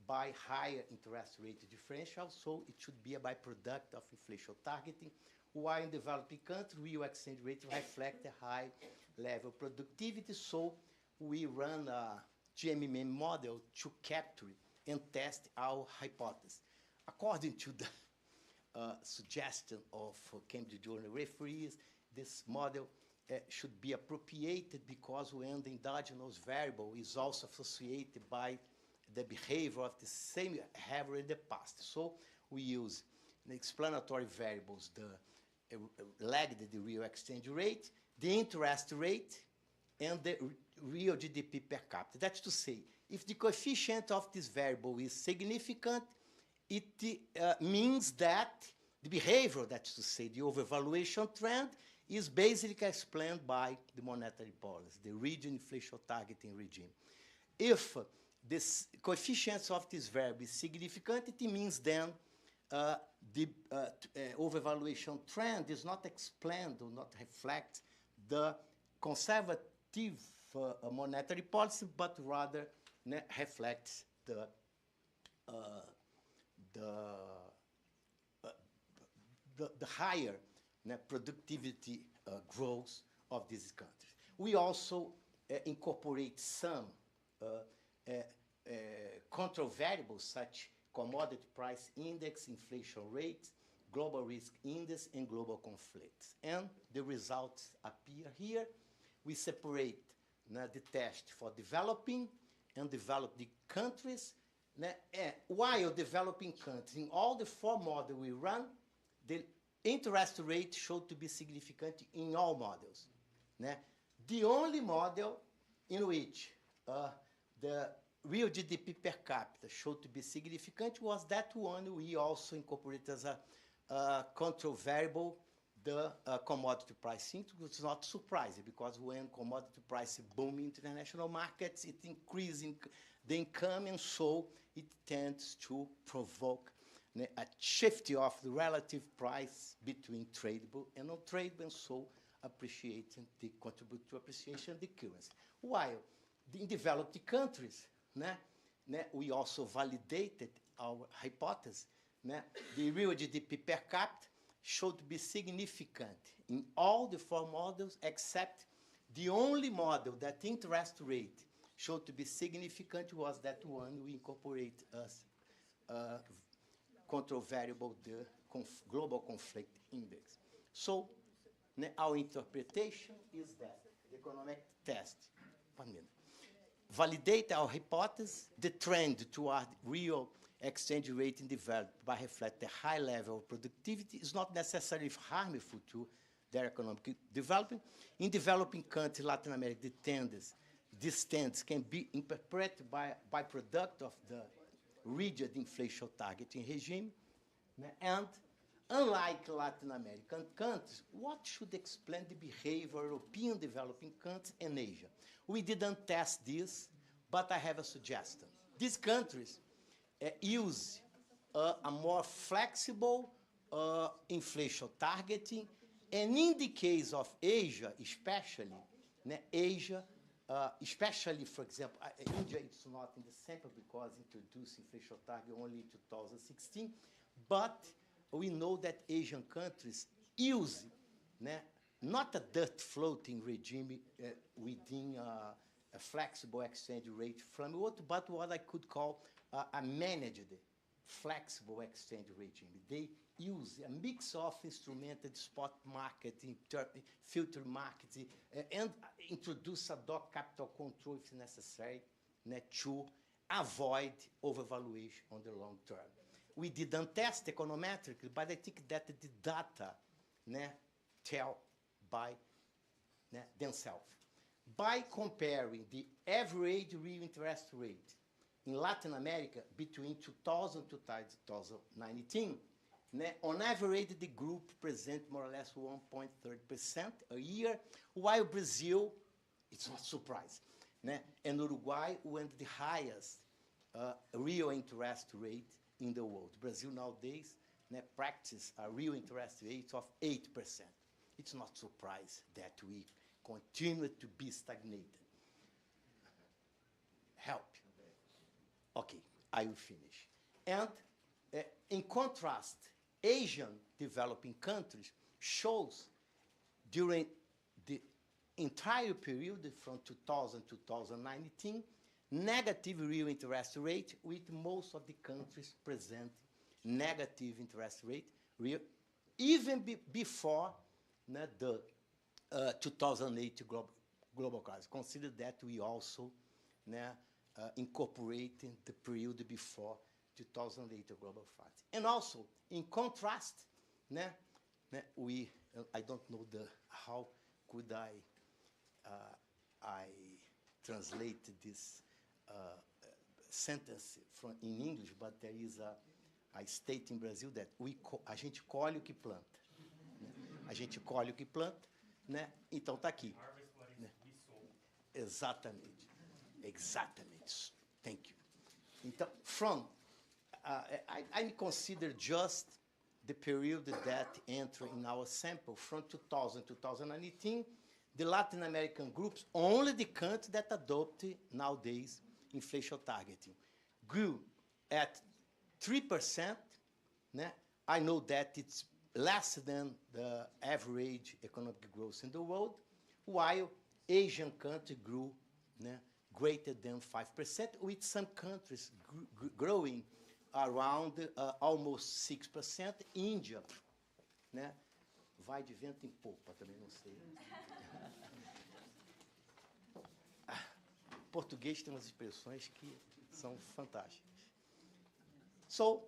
by higher interest rate differential, so it should be a byproduct of inflation targeting, while in developing countries, real exchange rate reflect a high level of productivity, so we run a GMM model to capture and test our hypothesis. According to the suggestion of Cambridge Journal referees, this model should be appropriated because when the endogenous variable is also associated by the behavior of the same behavior in the past. So we use the explanatory variables, the lagged, the real exchange rate, the interest rate, and the real GDP per capita. That's to say, if the coefficient of this variable is significant, it means that the behavior, that's to say, the overvaluation trend, is basically explained by the monetary policy, the region inflation targeting regime. If this coefficient of this variable is significant, it means then the overvaluation trend is not explained or not reflect the conservative monetary policy, but rather reflects the higher productivity growth of these countries. We also incorporate some control variables such commodity price index, inflation rate, global risk index, and global conflicts. And the results appear here. We separate the test for developing and developed countries. While developing countries, in all the four models we run, the interest rate showed to be significant in all models. The only model in which the real GDP per capita showed to be significant was that one we also incorporated as a control variable, the commodity price index, which is not surprising because when commodity prices boom in international markets, it increases the income, and so it tends to provoke a shift of the relative price between tradable and non-tradable, and so appreciating the contribute to appreciation of the currency. While in developed countries, we also validated our hypothesis. The real GDP per capita showed to be significant in all the four models, except the only model that interest rate showed to be significant was that one we incorporate as control variable, the global conflict index. So our interpretation is that the economic test, validate our hypothesis, the trend toward real exchange rate in developed by reflect a high level of productivity is not necessarily harmful to their economic development. In developing countries, Latin America, these tendencies can be interpreted by product of the rigid inflation targeting regime, and unlike Latin American countries, what should explain the behavior of European developing countries and Asia? We didn't test this, but I have a suggestion. These countries use a more flexible inflation targeting, and in the case of Asia, especially, especially, for example, India, it's not in the sample because introduced inflation target only in 2016, but we know that Asian countries use not a dirt floating regime within a flexible exchange rate framework, but what I could call a managed flexible exchange regime. They use a mix of instrumented spot market, filter markets, and introduce ad hoc capital control if necessary to avoid overvaluation on the long term. We didn't test econometrically, but I think that the data tell by themselves. By comparing the average real interest rate in Latin America between 2000 to 2019, on average, the group present more or less 1.3% a year, while Brazil, it's not surprise, and Uruguay went the highest real interest rate in the world. Brazil nowadays practice a real interest rate of 8%. It's not surprise that we continue to be stagnated. Help. Okay, I will finish. And in contrast, Asian developing countries shows during the entire period from 2000 to 2019, negative real interest rate, with most of the countries present negative interest rate, even before the 2008 global crisis. Consider that we also incorporating the period before 2008 global crisis. And also, in contrast, I don't know how could I translate this sentence in English, but there is a state in Brazil that a gente colhe o que planta. A gente colhe o que planta, Então está aqui. Exatamente. Exatamente. Thank you. Então, I consider just the period that enter in our sample from 2000 to 2018, the Latin American groups, only the countries that adopt nowadays inflation targeting, grew at 3%. I know that it's less than the average economic growth in the world, while Asian countries grew greater than 5%, with some countries growing around almost 6%. India, vai de vento em popa, também não sei. Português tem umas expressões que são fantásticas. So,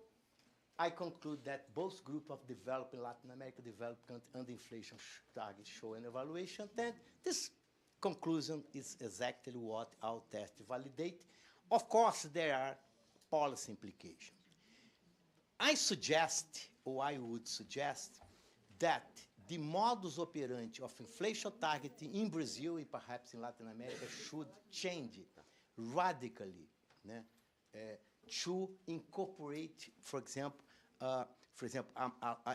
I conclude that both groups of developing Latin America, developed countries, and inflation targets show an evaluation. Then this conclusion is exactly what our test validate. Of course, there are policy implications. I suggest, or I would suggest, that the modus operandi of inflation targeting in Brazil and perhaps in Latin America should change radically to incorporate, for example, an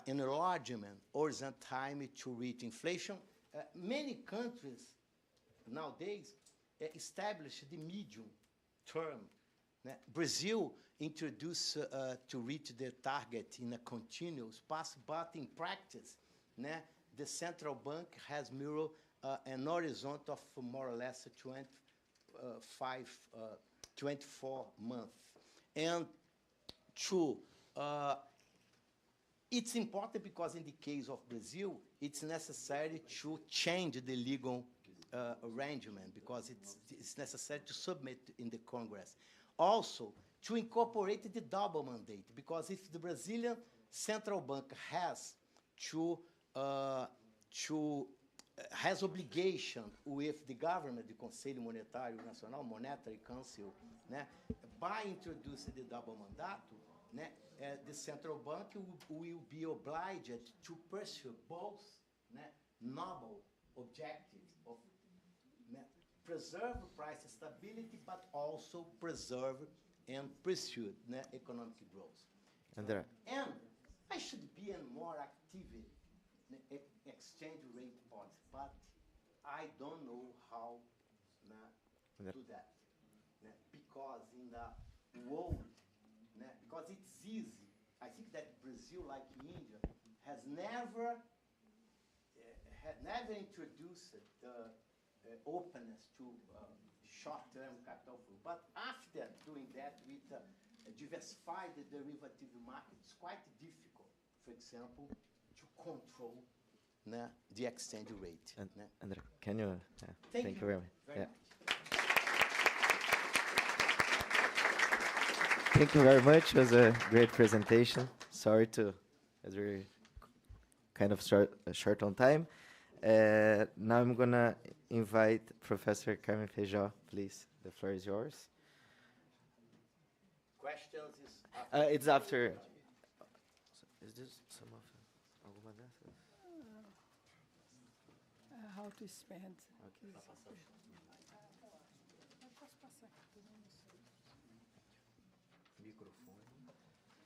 enlargement or some time to reach inflation. Many countries nowadays establish the medium term. Brazil introduced to reach their target in a continuous path, but in practice, the central bank has mirrored an horizon of more or less 24 months. And it's important because in the case of Brazil, it's necessary to change the legal arrangement because it's necessary to submit in the Congress. Also, to incorporate the double mandate, because if the Brazilian Central Bank has has obligation with the government, the Conselho Monetário Nacional, Monetary Council, by introducing the double mandato, né, the central bank will be obliged to pursue both, né, noble objectives of, né, preserve price stability, but also preserve and pursue, né, economic growth. And I should be in more active, né, exchange rate policy, but I don't know how, né, do that. Né, because in the world, né, because it's easy. I think that Brazil, like India, has never introduced the openness to short-term capital flow. But after doing that with diversified derivative market, it's quite difficult, for example, to control, né, the exchange rate. Né? André, can you? Thank you very much. Very much. Thank you very much. It was a great presentation. Sorry as we're kind of short on time. Now I'm going to invite Professor Carmen Feijó, please. The floor is yours. Questions is after. It's after. Is this some of alguma dessas? How to spend. Okay. Microfone.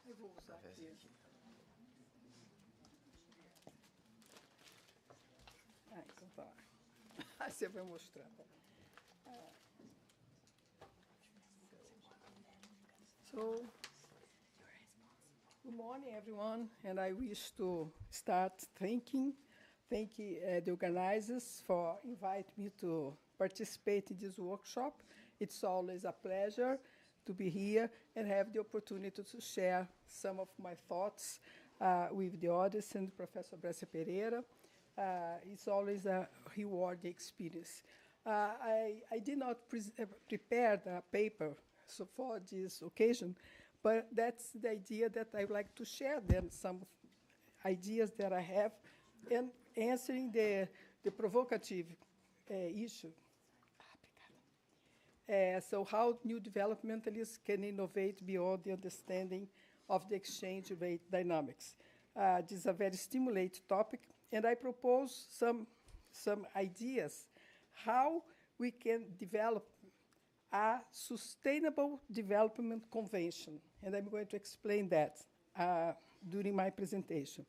Eu vou usar aqui. Então tá. Aí você vai mostrar. So, good morning, everyone, and I wish to start thanking the organizers for inviting me to participate in this workshop. It's always a pleasure to be here and have the opportunity to share some of my thoughts with the audience and Professor Brescia Pereira. It's always a rewarding experience. I did not prepare the paper for this occasion, but that's the idea that I would like to share then some ideas that I have and answering the provocative issue. So how new developmentalists can innovate beyond the understanding of the exchange rate dynamics. This is a very stimulating topic, and I propose some ideas how we can develop a sustainable development convention, and I'm going to explain that during my presentation.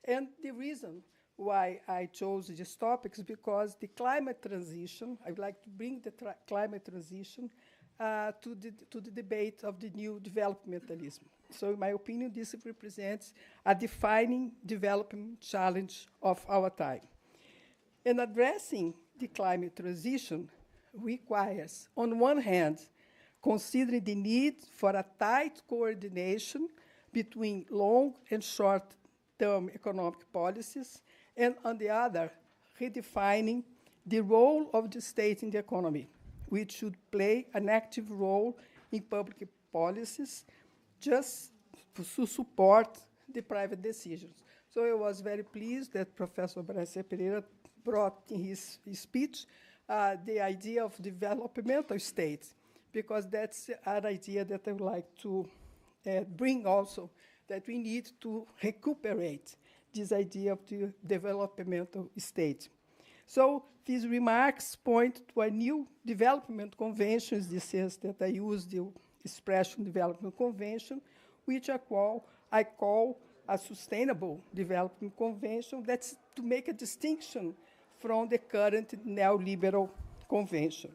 And the reason why I chose this topic is because the climate transition, I would like to bring the climate transition to the debate of the new developmentalism. So in my opinion, this represents a defining development challenge of our time. And addressing the climate transition requires, on one hand, considering the need for a tight coordination between long and short-term economic policies, and on the other, redefining the role of the state in the economy, which should play an active role in public policies just to support the private decisions. So I was very pleased that Professor Brescia Pereira brought in his speech the idea of developmental states, because that's an idea that I would like to bring also, that we need to recuperate this idea of the developmental state. So these remarks point to a new development convention, in the sense that I use the expression development convention, which I call a sustainable development convention. That's to make a distinction from the current neoliberal convention.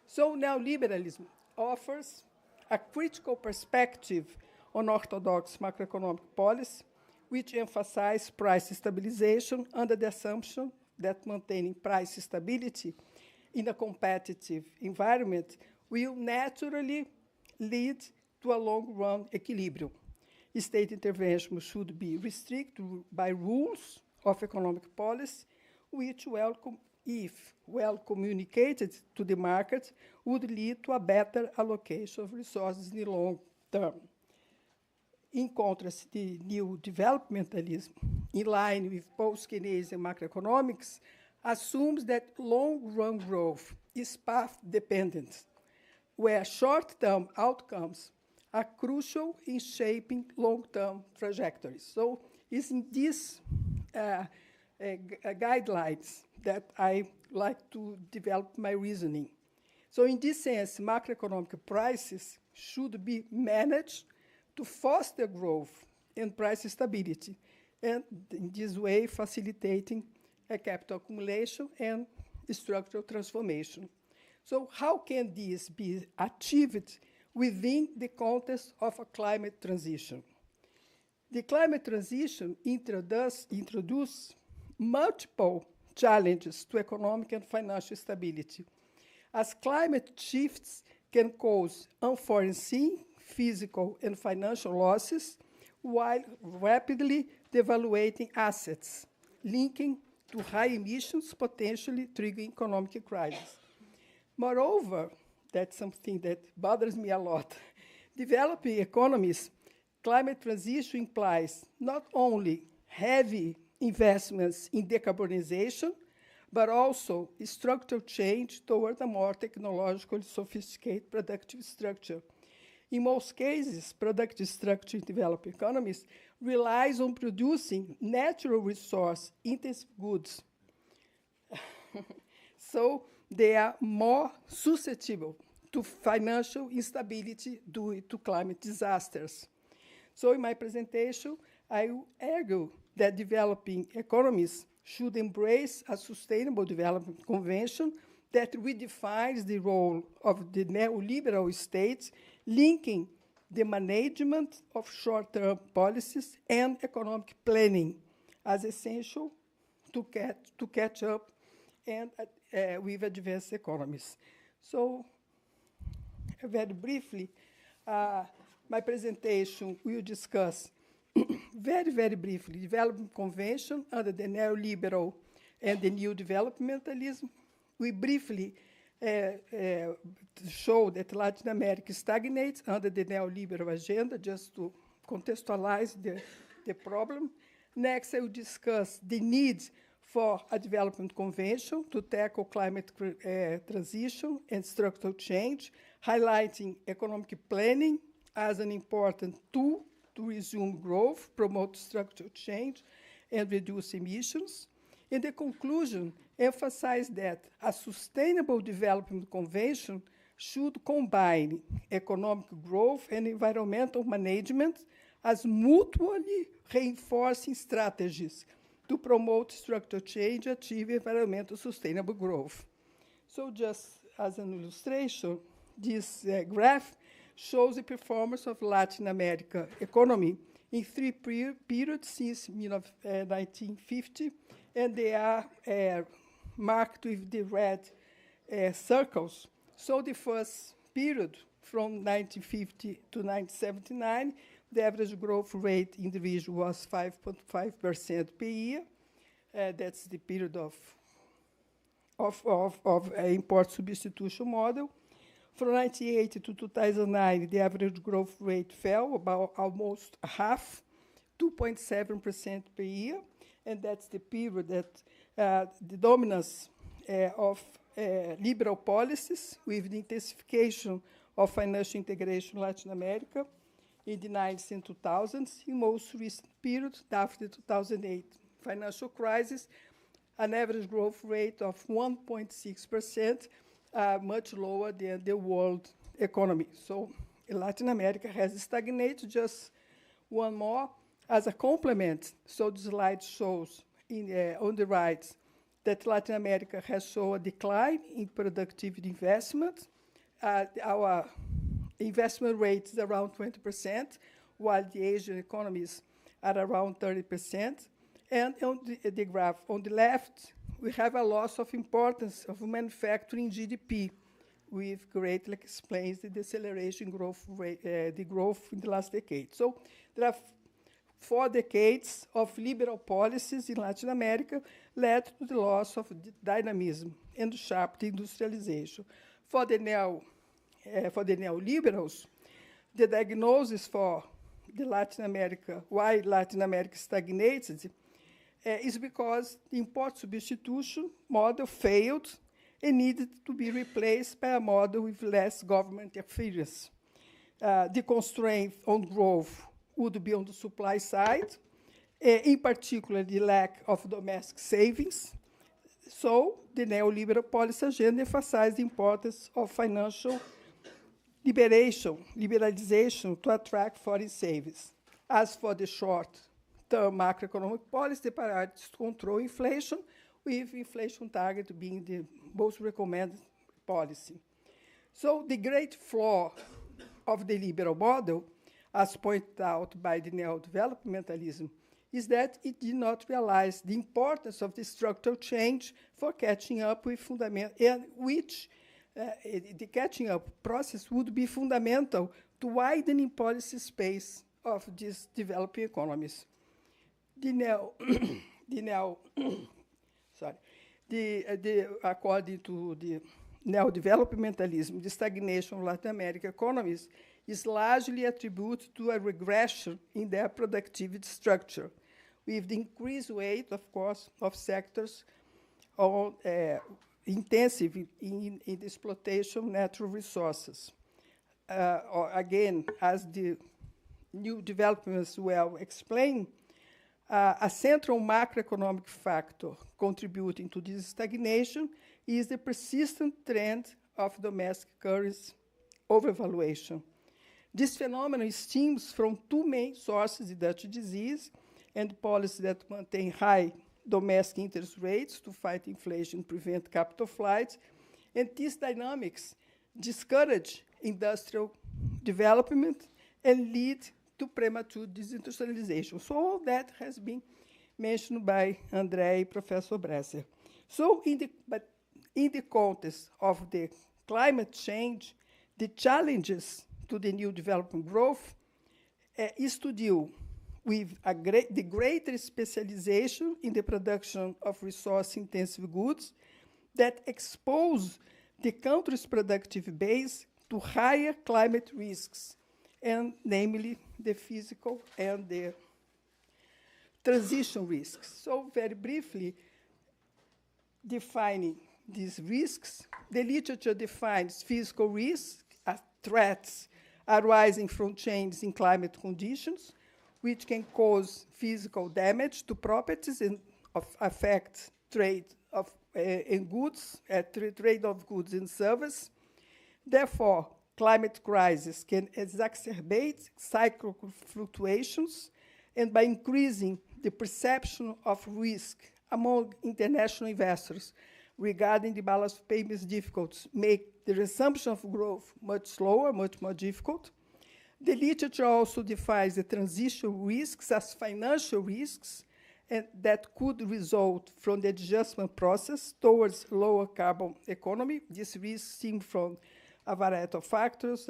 So neoliberalism offers a critical perspective on orthodox macroeconomic policy, which emphasizes price stabilization under the assumption that maintaining price stability in a competitive environment will naturally lead to a long-run equilibrium. State intervention should be restricted by rules of economic policy, which, if well communicated to the market, would lead to a better allocation of resources in the long term. In contrast, the new developmentalism, in line with post-Keynesian macroeconomics, assumes that long-run growth is path-dependent. where short-term outcomes are crucial in shaping long-term trajectories. So it's in these guidelines that I like to develop my reasoning. So in this sense, macroeconomic prices should be managed to foster growth and price stability, and in this way facilitating a capital accumulation and structural transformation. So how can this be achieved within the context of a climate transition? The climate transition introduces multiple challenges to economic and financial stability, as climate shifts can cause unforeseen physical and financial losses while rapidly devaluating assets, linking to high emissions, potentially triggering economic crisis. Moreover, that's something that bothers me a lot. Developing economies, climate transition implies not only heavy investments in decarbonization, but also structural change toward a more technologically sophisticated productive structure. In most cases, productive structure in developed economies relies on producing natural resource-intensive goods. So they are more susceptible to financial instability due to climate disasters. So in my presentation, I will argue that developing economies should embrace a sustainable development convention that redefines the role of the neoliberal states, linking the management of short-term policies and economic planning as essential to catch up and with advanced economies. So, very briefly, my presentation will discuss very, very briefly, development convention under the neoliberal and the new developmentalism. We briefly show that Latin America stagnates under the neoliberal agenda, just to contextualize the problem. Next, I will discuss the need for a development convention to tackle climate transition and structural change, highlighting economic planning as an important tool to resume growth, promote structural change, and reduce emissions. In the conclusion, emphasize that a sustainable development convention should combine economic growth and environmental management as mutually reinforcing strategies to promote structural change and achieve environmental sustainable growth. So just as an illustration, this graph shows the performance of Latin America economy in three periods since 1950, and they are marked with the red circles. So the first period, from 1950 to 1979, the average growth rate in the region was 5.5% per year. That's the period of import substitution model. From 1980 to 2009, the average growth rate fell about almost half, 2.7% per year, and that's the period that the dominance of liberal policies with the intensification of financial integration in Latin America in the 90s and 2000s, in most recent period, after the 2008 financial crisis, an average growth rate of 1.6%, much lower than the world economy. So Latin America has stagnated. Just one more as a complement. So the slide shows on the right that Latin America has shown a decline in productivity investment. Our investment rate is around 20%, while the Asian economies are around 30%. And on the graph on the left, we have a loss of importance of manufacturing GDP, which greatly explains the deceleration growth rate, the growth in the last decade. So there are 4 decades of liberal policies in Latin America led to the loss of dynamism and sharp industrialization. For the neoliberals, the diagnosis for the Latin America, why Latin America stagnated, is because the import substitution model failed and needed to be replaced by a model with less government interference. The constraint on growth would be on the supply side, in particular the lack of domestic savings. So the neoliberal policy agenda emphasized the importance of financial liberalization to attract foreign savings. As for the short-term macroeconomic policy, the priority is to control inflation, with inflation target being the most recommended policy. So the great flaw of the liberal model, as pointed out by the neo-developmentalism, is that it did not realize the importance of the structural change for catching up with fundamental, and which the catching up process would be fundamental to widening policy space of these developing economies. According to the neo-developmentalism, the stagnation of Latin American economies is largely attributed to a regression in their productivity structure, with the increased weight, of course, of sectors on, intensive in the exploitation of natural resources. Or again, as the new developments well explain, a central macroeconomic factor contributing to this stagnation is the persistent trend of domestic currency overvaluation. This phenomenon stems from two main sources: the Dutch disease and policies that maintain high domestic interest rates to fight inflation and prevent capital flight. And these dynamics discourage industrial development and lead to premature disindustrialization. So all that has been mentioned by André and Professor Bresser. So in the context of the climate change, the challenges to the new development growth is to deal with the greater specialization in the production of resource-intensive goods that expose the country's productive base to higher climate risks, and namely the physical and the transition risks. So very briefly, defining these risks, the literature defines physical risks as threats arising from changes in climate conditions, which can cause physical damage to properties and affect trade of goods and service. Therefore, climate crisis can exacerbate cyclical fluctuations, and by increasing the perception of risk among international investors regarding the balance of payments difficulties, make the resumption of growth much slower, much more difficult. The literature also defines the transition risks as financial risks, and that could result from the adjustment process towards lower carbon economy. These risks stem from a variety of factors,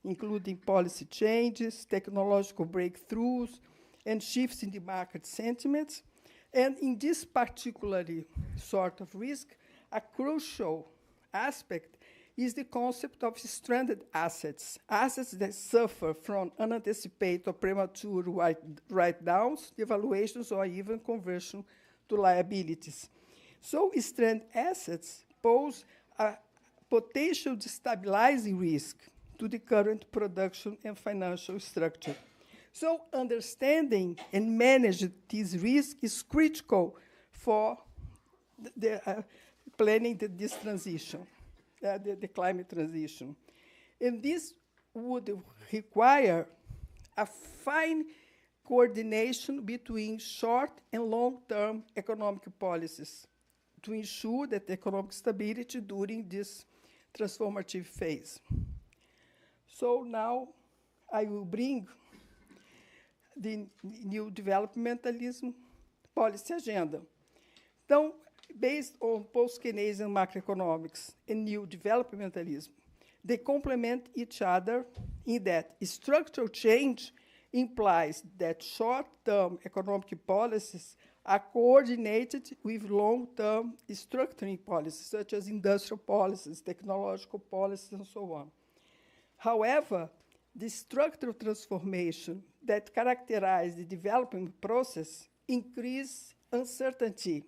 including policy changes, technological breakthroughs, and shifts in the market sentiments. And in this particular sort of risk, a crucial aspect is the concept of stranded assets, assets that suffer from unanticipated or premature write-downs, devaluations, or even conversion to liabilities. So stranded assets pose a potential destabilizing risk to the current production and financial structure. So understanding and managing these risks is critical for planning this transition, the climate transition. And this would require a fine coordination between short and long-term economic policies to ensure that economic stability during this transformative phase. So now I will bring the new developmentalism policy agenda. Então, based on post-Keynesian macroeconomics and new developmentalism, they complement each other in that structural change implies that short-term economic policies are coordinated with long-term structuring policies, such as industrial policies, technological policies, and so on. However, the structural transformation that characterize the development process increase uncertainty.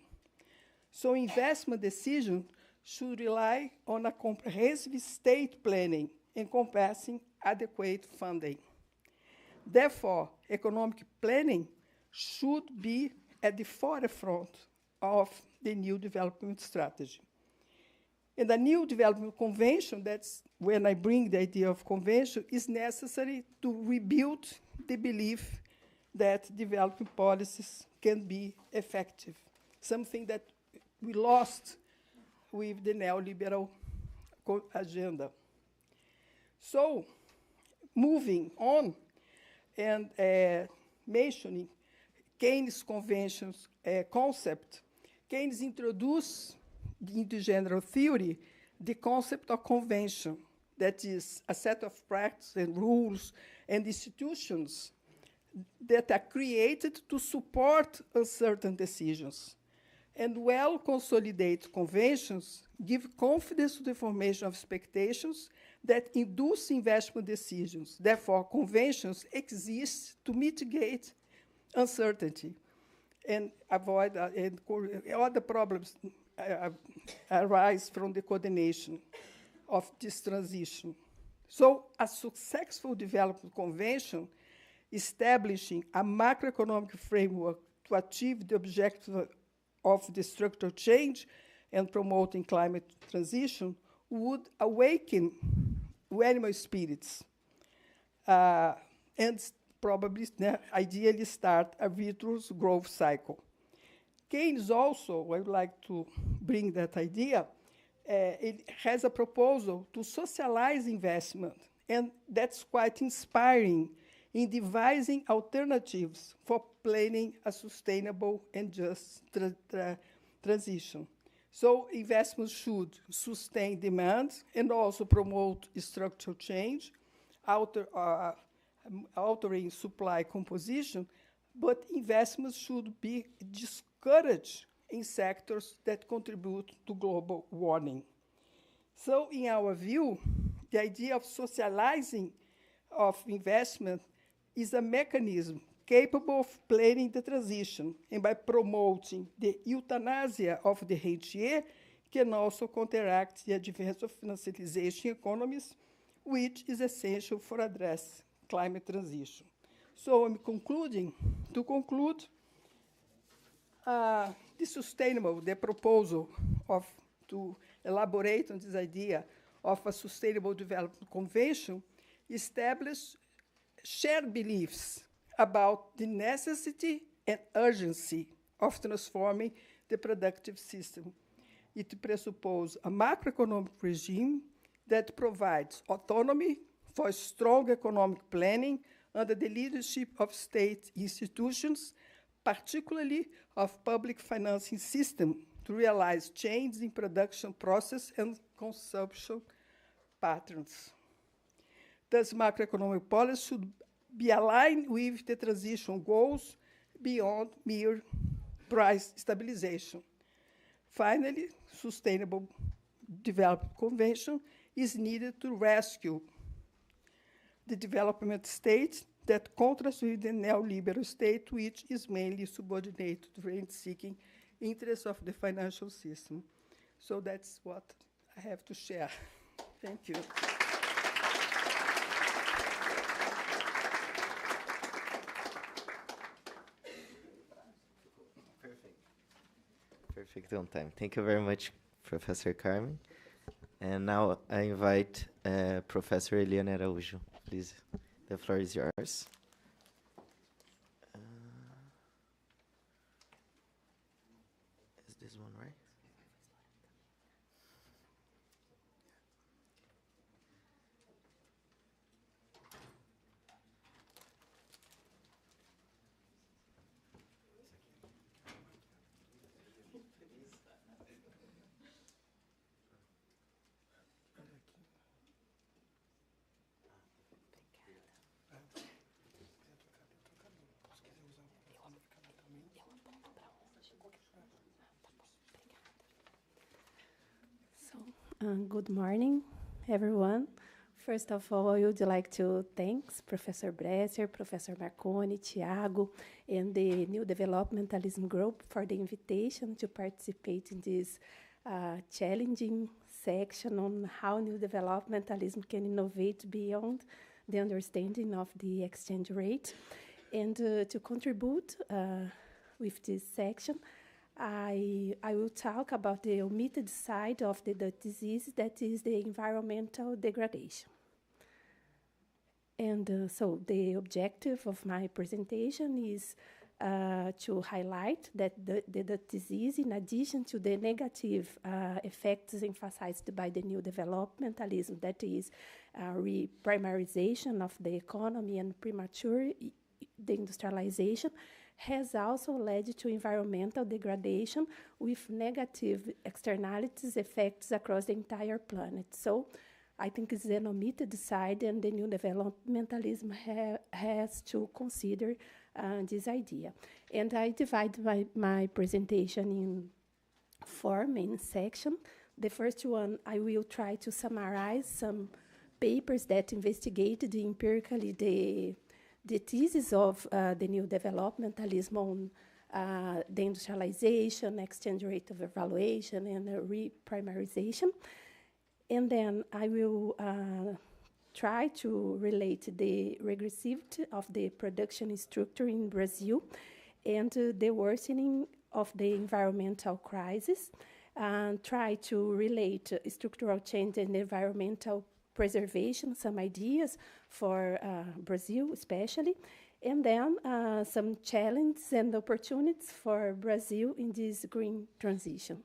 So investment decisions should rely on a comprehensive state planning encompassing adequate funding. Therefore, economic planning should be at the forefront of the new development strategy. And the new development convention, that's when I bring the idea of convention, is necessary to rebuild the belief that development policies can be effective, something that we lost with the neoliberal agenda. So, moving on and mentioning Keynes' conventions concept, Keynes introduced into general theory the concept of convention, that is a set of practices and rules and institutions that are created to support uncertain decisions. And well-consolidated conventions give confidence to the formation of expectations that induce investment decisions. Therefore, conventions exist to mitigate uncertainty and avoid other problems arise from the coordination of this transition. So a successful development convention establishing a macroeconomic framework to achieve the objective of the structural change and promoting climate transition would awaken animal spirits and probably, ideally, start a virtuous growth cycle. Keynes also, I would like to bring that idea, it has a proposal to socialize investment, and that's quite inspiring in devising alternatives for planning a sustainable and just transition. So investments should sustain demand and also promote structural change, altering supply composition, but investments should be discouraged in sectors that contribute to global warming. So in our view, the idea of socializing of investment is a mechanism capable of planning the transition, and by promoting the euthanasia of the rentier, can also counteract the advance of financialization economies, which is essential for address climate transition. So I'm concluding. To conclude, the proposal to elaborate on this idea of a sustainable development convention establish shared beliefs about the necessity and urgency of transforming the productive system. It presupposes a macroeconomic regime that provides autonomy for strong economic planning under the leadership of state institutions, particularly of public financing system, to realize change in production process and consumption patterns. Thus, macroeconomic policy should be aligned with the transition goals beyond mere price stabilization. Finally, sustainable development convention is needed to rescue the development state that contrasts with the neoliberal state, which is mainly subordinated to rent-seeking interests of the financial system. So that's what I have to share. Thank you. Perfect on time. Thank you very much, Professor Carmen. And now I invite Professor Eliane Araújo. Please, the floor is yours. Is this one right? Good morning, everyone. First of all, I would like to thank Professor Bresser, Professor Marconi, Tiago, and the New Developmentalism Group for the invitation to participate in this challenging section on how new developmentalism can innovate beyond the understanding of the exchange rate. And to contribute with this section, I will talk about the omitted side of the disease, that is the environmental degradation. And so the objective of my presentation is to highlight that the disease, in addition to the negative effects emphasized by the new developmentalism, that is reprimarization of the economy and premature deindustrialization, has also led to environmental degradation with negative externalities effects across the entire planet. So I think it's an omitted side, and the new developmentalism has to consider this idea. And I divide my presentation in 4 main sections. The first one, I will try to summarize some papers that investigated empirically the thesis of the new developmentalism on the industrialization, exchange rate of evaluation, and reprimarization. And then I will try to relate the regressivity of the production structure in Brazil and the worsening of the environmental crisis, and try to relate structural change and environmental preservation, some ideas for Brazil especially, and then some challenges and opportunities for Brazil in this green transition.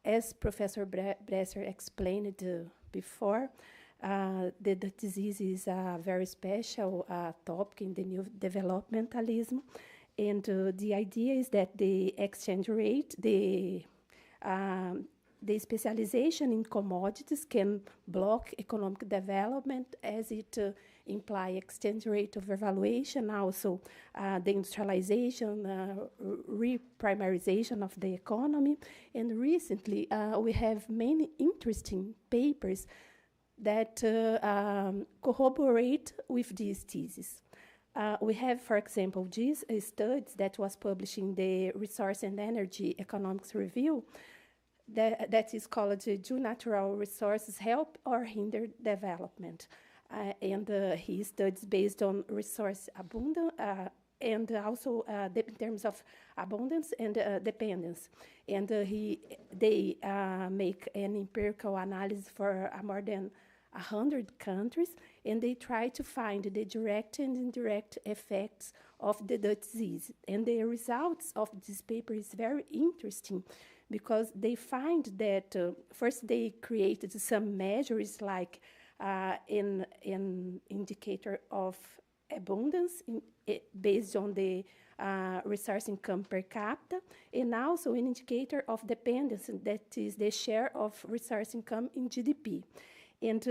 As Professor Bresser explained before, the disease is a very special topic in the new developmentalism, and the idea is that the exchange rate, the specialization in commodities can block economic development, as it imply exchange rate of evaluation, also the industrialization, reprimarization of the economy. And recently, we have many interesting papers that corroborate with these theses. We have, for example, this study that was published in the Resource and Energy Economics Review, that is called Do Natural Resources Help or Hinder Development? And he studies based on resource abundance and also in terms of abundance and dependence. And they make an empirical analysis for more than 100 countries, and they try to find the direct and indirect effects of the disease. And the results of this paper is very interesting, because they find that first they created some measures like an indicator of abundance based on the resource income per capita, and also an indicator of dependence, that is the share of resource income in GDP. And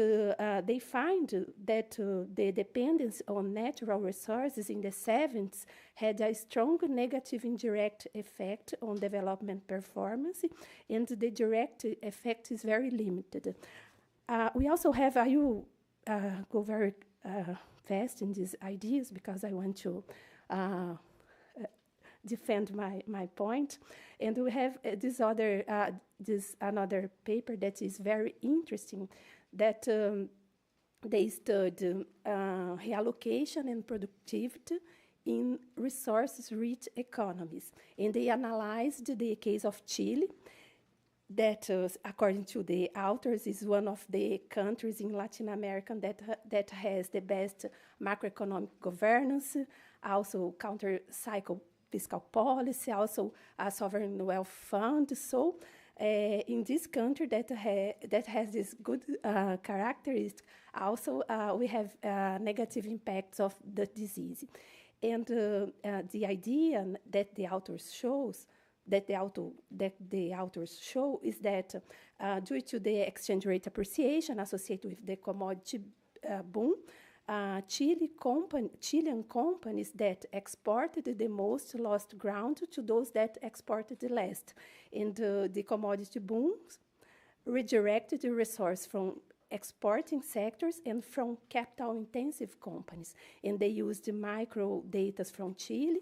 they find that the dependence on natural resources in the 70s had a strong negative indirect effect on development performance, and the direct effect is very limited. We also have, I will go very fast in these ideas because I want to defend my point. And we have this another paper that is very interesting, that they studied reallocation and productivity in resources-rich economies. And they analyzed the case of Chile, that, according to the authors, is one of the countries in Latin America that has the best macroeconomic governance, also counter-cycle fiscal policy, also a sovereign wealth fund. So in this country that has this good characteristic, also we have negative impacts of the disease. And the idea that the authors show is that due to the exchange rate appreciation associated with the commodity boom, Chilean companies that exported the most lost ground to those that exported the less. And the commodity booms redirected the resource from exporting sectors and from capital-intensive companies. And they used the micro data from Chile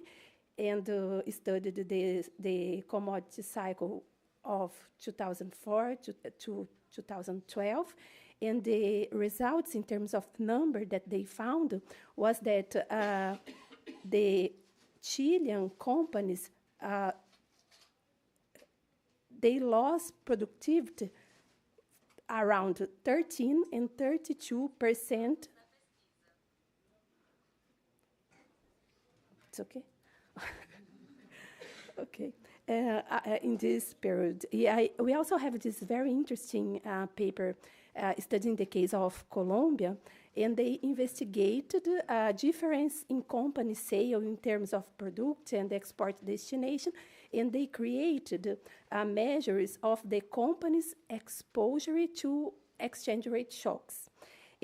and studied the commodity cycle of 2004 to 2012. And the results in terms of number that they found was that the Chilean companies, they lost productivity around 13 and 32%. It's okay? Okay. In this period. Yeah, we also have this very interesting paper studying the case of Colombia, and they investigated difference in company sale in terms of product and export destination, and they created measures of the company's exposure to exchange rate shocks.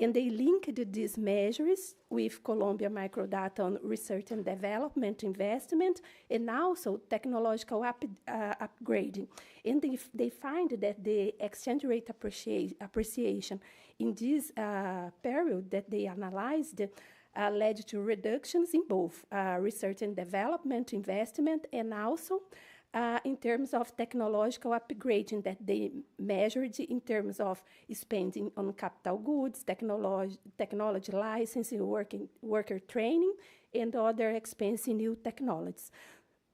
And they linked these measures with Colombia microdata on research and development investment, and also technological upgrading. And they find that the exchange rate appreciation in this period that they analyzed led to reductions in both research and development investment, and also in terms of technological upgrading that they measured in terms of spending on capital goods, technology licensing, worker training, and other expensive new technologies.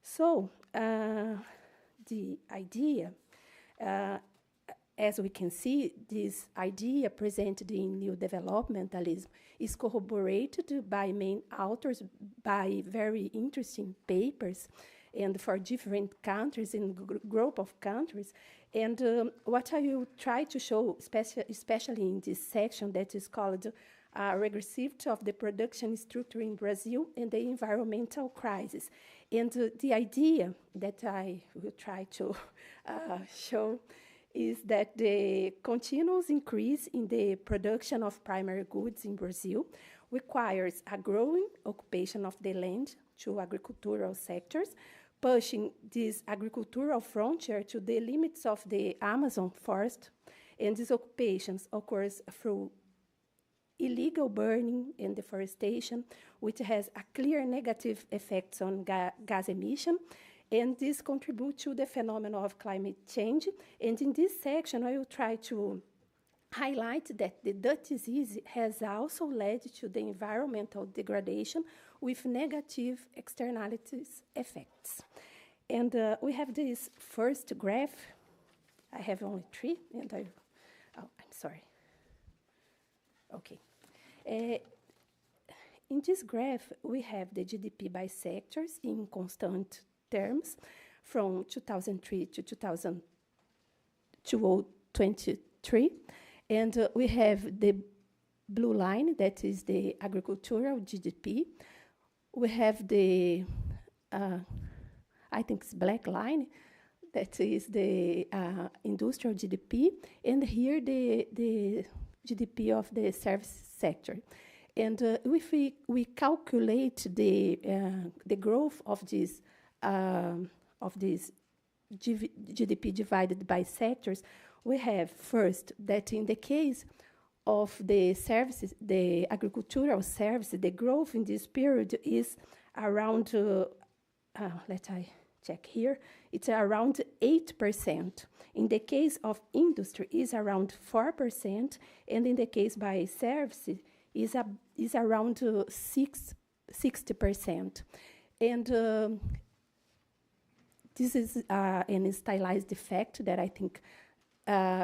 So the idea, as we can see, this idea presented in New Developmentalism is corroborated by main authors by very interesting papers, and for different countries and group of countries. And what I will try to show, especially in this section that is called Regressivity of the Production Structure in Brazil and the Environmental Crisis. And the idea that I will try to show is that the continuous increase in the production of primary goods in Brazil requires a growing occupation of the land to agricultural sectors, pushing this agricultural frontier to the limits of the Amazon forest. And these occupations occurs through illegal burning and deforestation, which has a clear negative effects on gas emission, and this contributes to the phenomenon of climate change. And in this section, I will try to highlight that the Dutch disease has also led to the environmental degradation with negative externalities effects. And we have this first graph. I have only 3, and I'm sorry. Okay. In this graph, we have the GDP by sectors in constant terms from 2003 to 2023. And we have the blue line, that is the agricultural GDP. We have the, I think it's black line, that is the industrial GDP. And here the GDP of the service sector. And if we calculate the growth of this GDP divided by sectors, we have first that in the case of the services, the agricultural services, the growth in this period is around, let I check here, it's around 8%. In the case of industry, is around 4%, and in the case by services, is around 60%. And this is an stylized effect that I think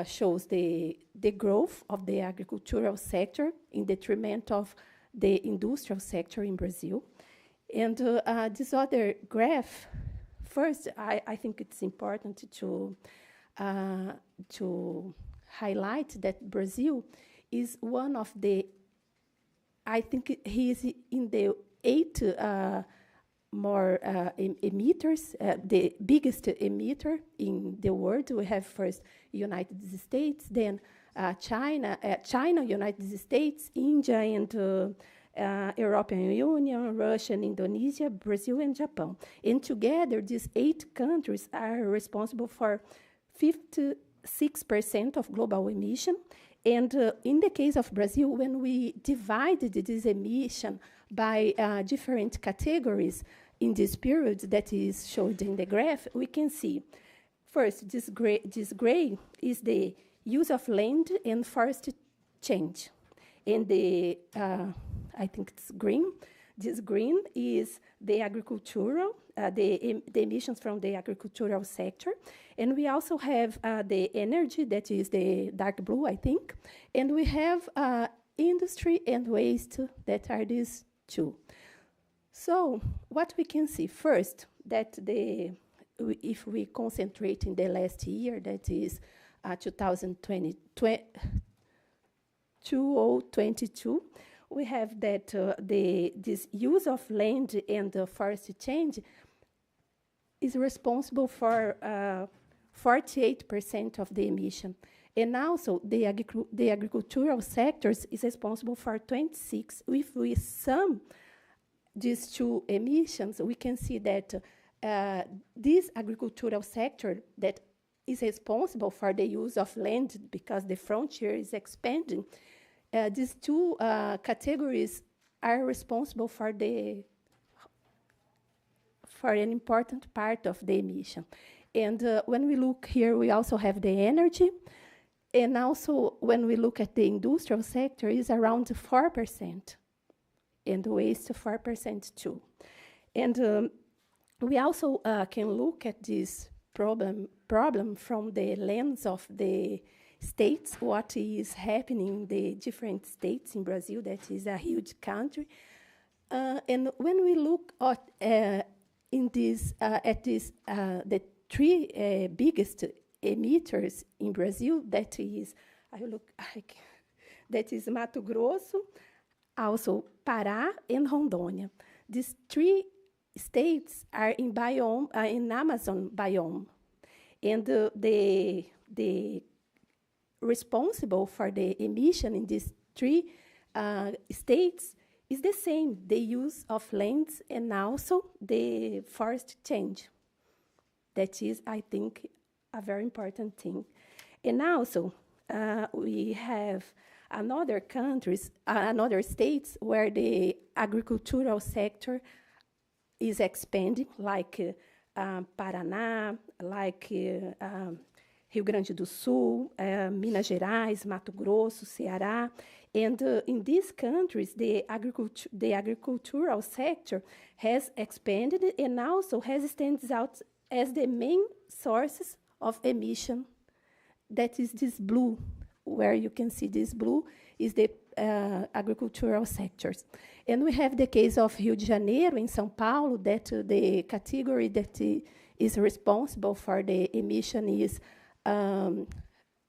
shows the growth of the agricultural sector in detriment of the industrial sector in Brazil. And this other graph, first, I think it's important to highlight that Brazil is one of the, I think he is in the 8 more emitters, the biggest emitter in the world. We have first United States, then China, United States, India, and European Union, Russia, and Indonesia, Brazil, and Japan. And together, these 8 countries are responsible for 56% of global emission. And in the case of Brazil, when we divided this emission by different categories, in this period that is showed in the graph, we can see, first, this gray is the use of land and forest change. And the, I think it's green. This green is the agricultural, the emissions from the agricultural sector. And we also have the energy, that is the dark blue, I think. And we have industry and waste, that are these two. So what we can see, first, that if we concentrate in the last year, that is 2022, we have that this use of land and forest change is responsible for 48% of the emission. And also, the agricultural sectors is responsible for 26%. If we sum these two emissions, we can see that this agricultural sector that is responsible for the use of land because the frontier is expanding, these two categories are responsible for an important part of the emission. And when we look here, we also have the energy. And also, when we look at the industrial sector, is around 4%. And waste 4% too. And we also can look at this problem from the lens of the states, what is happening in the different states in Brazil, that is a huge country. And when we look at the three biggest emitters in Brazil, that is, that is Mato Grosso, also Pará and Rondônia. These three states are in Amazon biome, and the responsible for the emission in these three states is the same: the use of lands and also the forest change. That is, I think, a very important thing. And also, we have another states where the agricultural sector is expanding, like Paraná, like Rio Grande do Sul, Minas Gerais, Mato Grosso, Ceará. And in these countries, the agricultural sector has expanded and also stands out as the main sources of emission. That is this blue, where you can see this blue is the agricultural sectors. And we have the case of Rio de Janeiro in São Paulo, that the category that is responsible for the emission is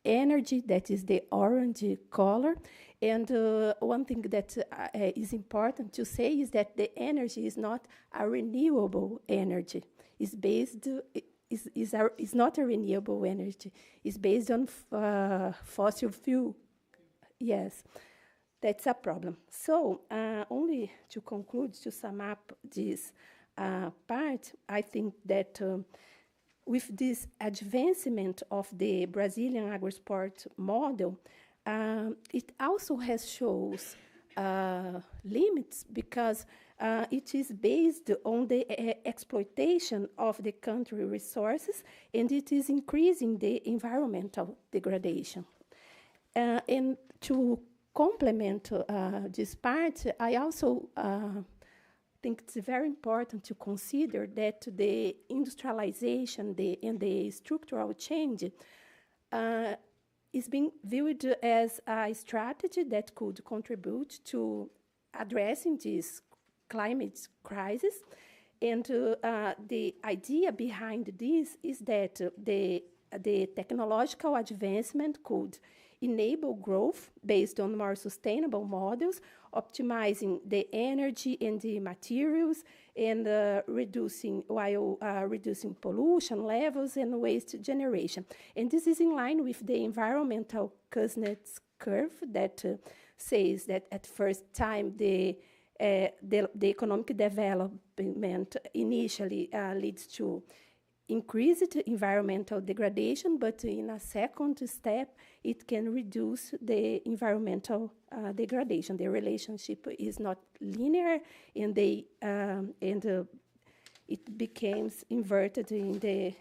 energy, that is the orange color. And one thing that is important to say is that the energy is not a renewable energy. It's based is not a renewable energy. It's based on fossil fuel. Yes, that's a problem. So only to conclude, to sum up this part, I think that with this advancement of the Brazilian agrosport model, it also has shows limits, because it is based on the exploitation of the country resources, and it is increasing the environmental degradation. And to complement this part, I also think it's very important to consider that the industrialization and the structural change is being viewed as a strategy that could contribute to addressing this climate crisis. And the idea behind this is that the technological advancement could enable growth based on more sustainable models, optimizing the energy and the materials, and reducing pollution levels and waste generation. And this is in line with the environmental Kuznets curve that says that at first time the economic development initially leads to increased environmental degradation, but in a second step, it can reduce the environmental degradation. The relationship is not linear, and it becomes inverted in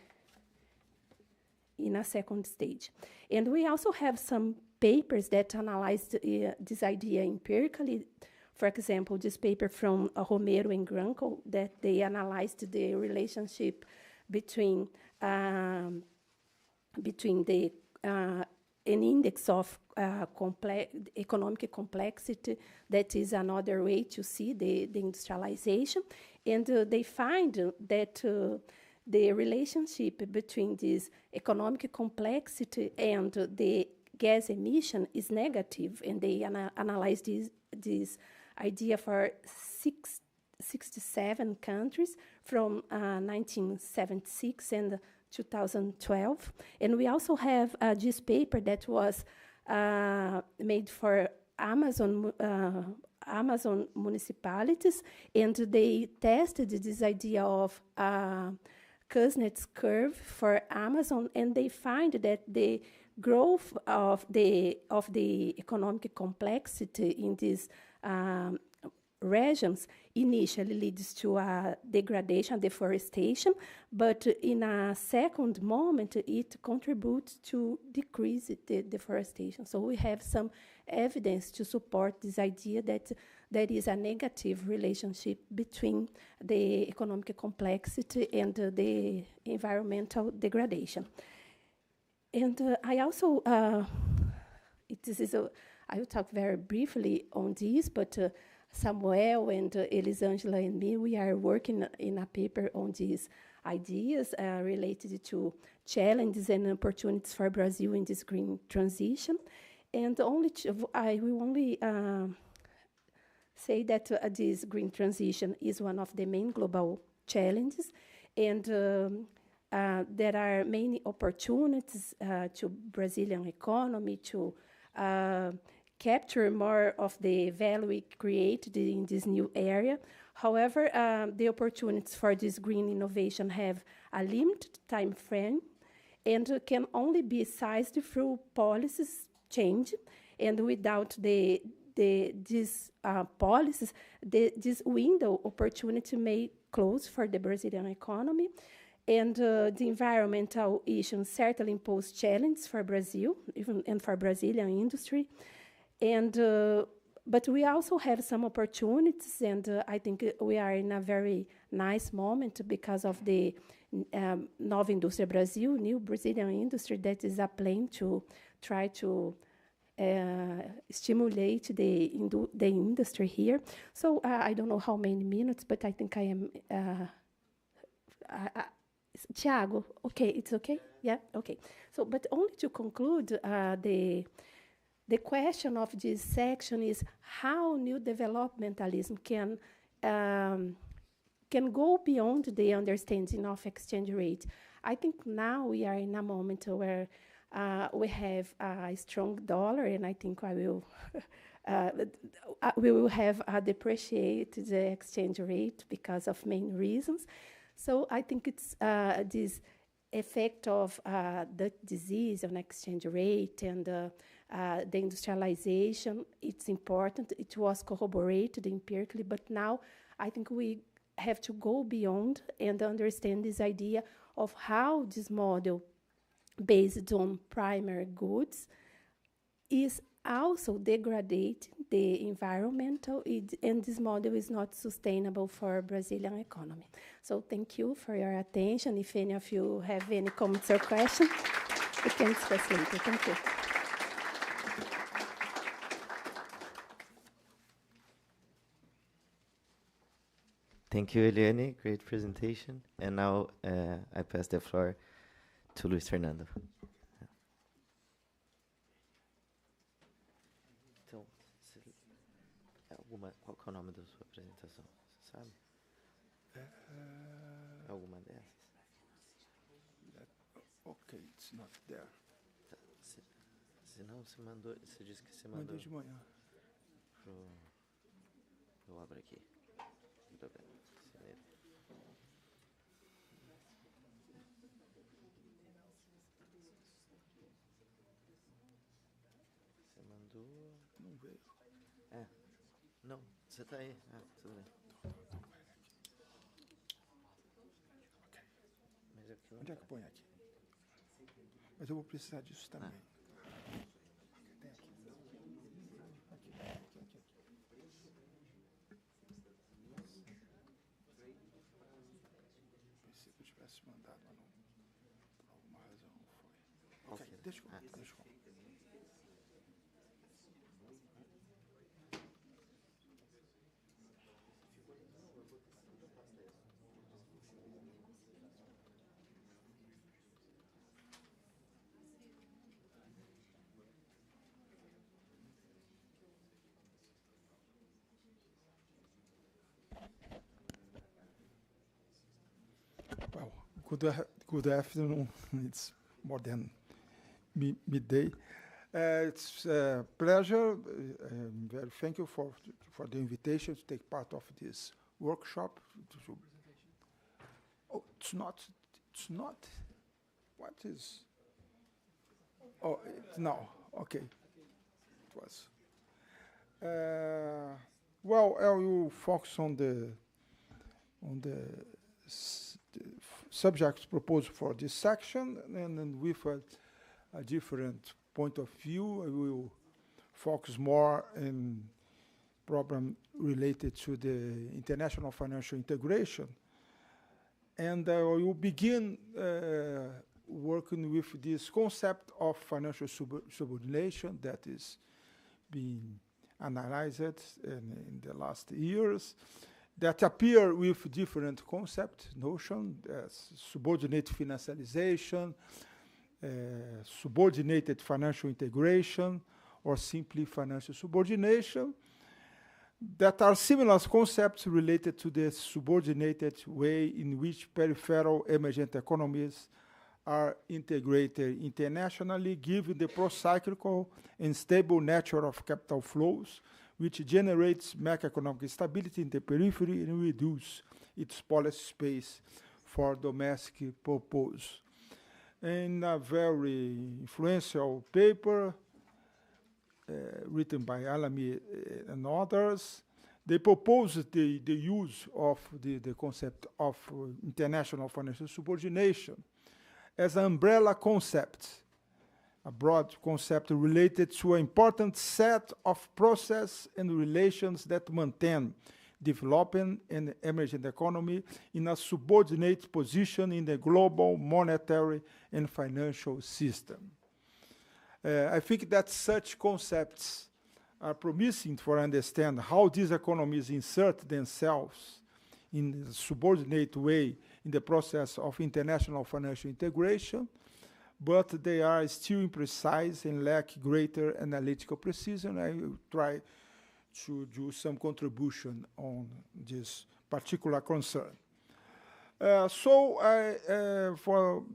a second stage. And we also have some papers that analyzed this idea empirically. For example, this paper from Romero and Grunkel, that they analyzed the relationship between an index of economic complexity, that is another way to see the industrialization. And they find that the relationship between this economic complexity and the gas emission is negative. And they analyzed this idea for 67 countries from 1976 and 2012. And we also have this paper that was made for Amazon municipalities, and they tested this idea of Kuznets curve for Amazon, and they find that the growth of the economic complexity in these regions initially leads to a degradation, deforestation, but in a second moment, it contributes to decrease the deforestation. So we have some evidence to support this idea that there is a negative relationship between the economic complexity and the environmental degradation. And I also, I will talk very briefly on this, but Samuel and Elisangela and me, we are working in a paper on these ideas related to challenges and opportunities for Brazil in this green transition. And I will only say that this green transition is one of the main global challenges, and there are many opportunities to Brazilian economy to capture more of the value we created in this new area. However, the opportunities for this green innovation have a limited time frame and can only be seized through policies change. And without these policies, this window opportunity may close for the Brazilian economy. And the environmental issues certainly impose challenges for Brazil, even and for Brazilian industry. And but we also have some opportunities, and I think we are in a very nice moment because of the Nova Indústria Brasil, new Brazilian industry that is applying to try to stimulate the industry here. So I don't know how many minutes, but I think I am. Tiago, okay, it's okay? Yeah, okay. So, but only to conclude, the question of this section is how new developmentalism can go beyond the understanding of exchange rate. I think now we are in a moment where we have a strong dollar, and I think we will have a depreciated the exchange rate because of main reasons. So I think it's this effect of the disease on exchange rate and the industrialization, it's important. It was corroborated empirically, but now I think we have to go beyond and understand this idea of how this model based on primary goods is also degrading the environmental, and this model is not sustainable for Brazilian economy. So thank you for your attention. If any of you have any comments or questions, we can discuss later. Thank you. Thank you, Eliane. Great presentation. And now I pass the floor to Luis Fernando. Então, qual que é o nome da sua apresentação? Você sabe? Alguma dessas? Okay, it's not there. Se não, você mandou. Você disse que você mandou. Mandei de manhã. Eu abro aqui. Tudo bem. Você mandou. Não veio. Não, você está aí. Tudo bem. Onde é que põe aqui? Mas eu vou precisar disso também. Tem aqui. Pensei que eu tivesse mandado, mas não, por alguma razão não foi. Ok, deixa eu ver. Well, good afternoon. It's more than midday. It's a pleasure. I'm very thank you for the invitation to take part of this workshop. Oh, it's not. It's not. What is? Oh, no. Okay. It was. Well, I will focus on the subjects proposed for this section, and then with a different point of view, I will focus more in problem related to the international financial integration. And I will begin working with this concept of financial subordination that is being analyzed in the last years, that appear with different concept notion as subordinate financialization, subordinated financial integration, or simply financial subordination, that are similar concepts related to the subordinated way in which peripheral emergent economies are integrated internationally, given the pro-cyclical and stable nature of capital flows, which generates macroeconomic stability in the periphery and reduce its policy space for domestic purpose. In a very influential paper written by Alamy and others, they proposed the use of the concept of international financial subordination as an umbrella concept, a broad concept related to an important set of process and relations that maintain developing and emerging economy in a subordinate position in the global monetary and financial system. I think that such concepts are promising for understand how these economies insert themselves in a subordinate way in the process of international financial integration, but they are still imprecise and lack greater analytical precision. I will try to do some contribution on this particular concern. For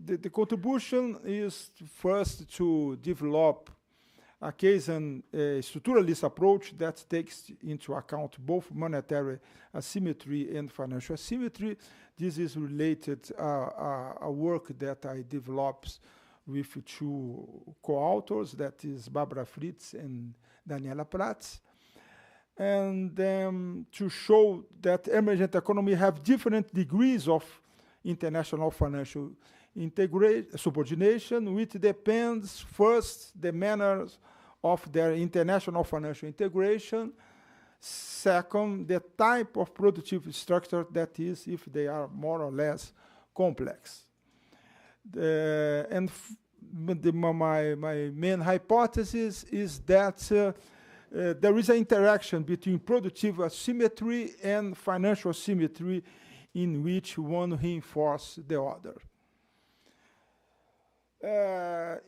the contribution is first to develop a case and structuralist approach that takes into account both monetary asymmetry and financial asymmetry. This is related a work that I developed with two co-authors, that is Barbara Fritz and Daniela Prats, and to show that emergent economy have different degrees of international financial subordination, which depends first the manners of their international financial integration, second the type of productive structure, that is, if they are more or less complex. My main hypothesis is that there is an interaction between productive asymmetry and financial asymmetry in which one reinforces the other.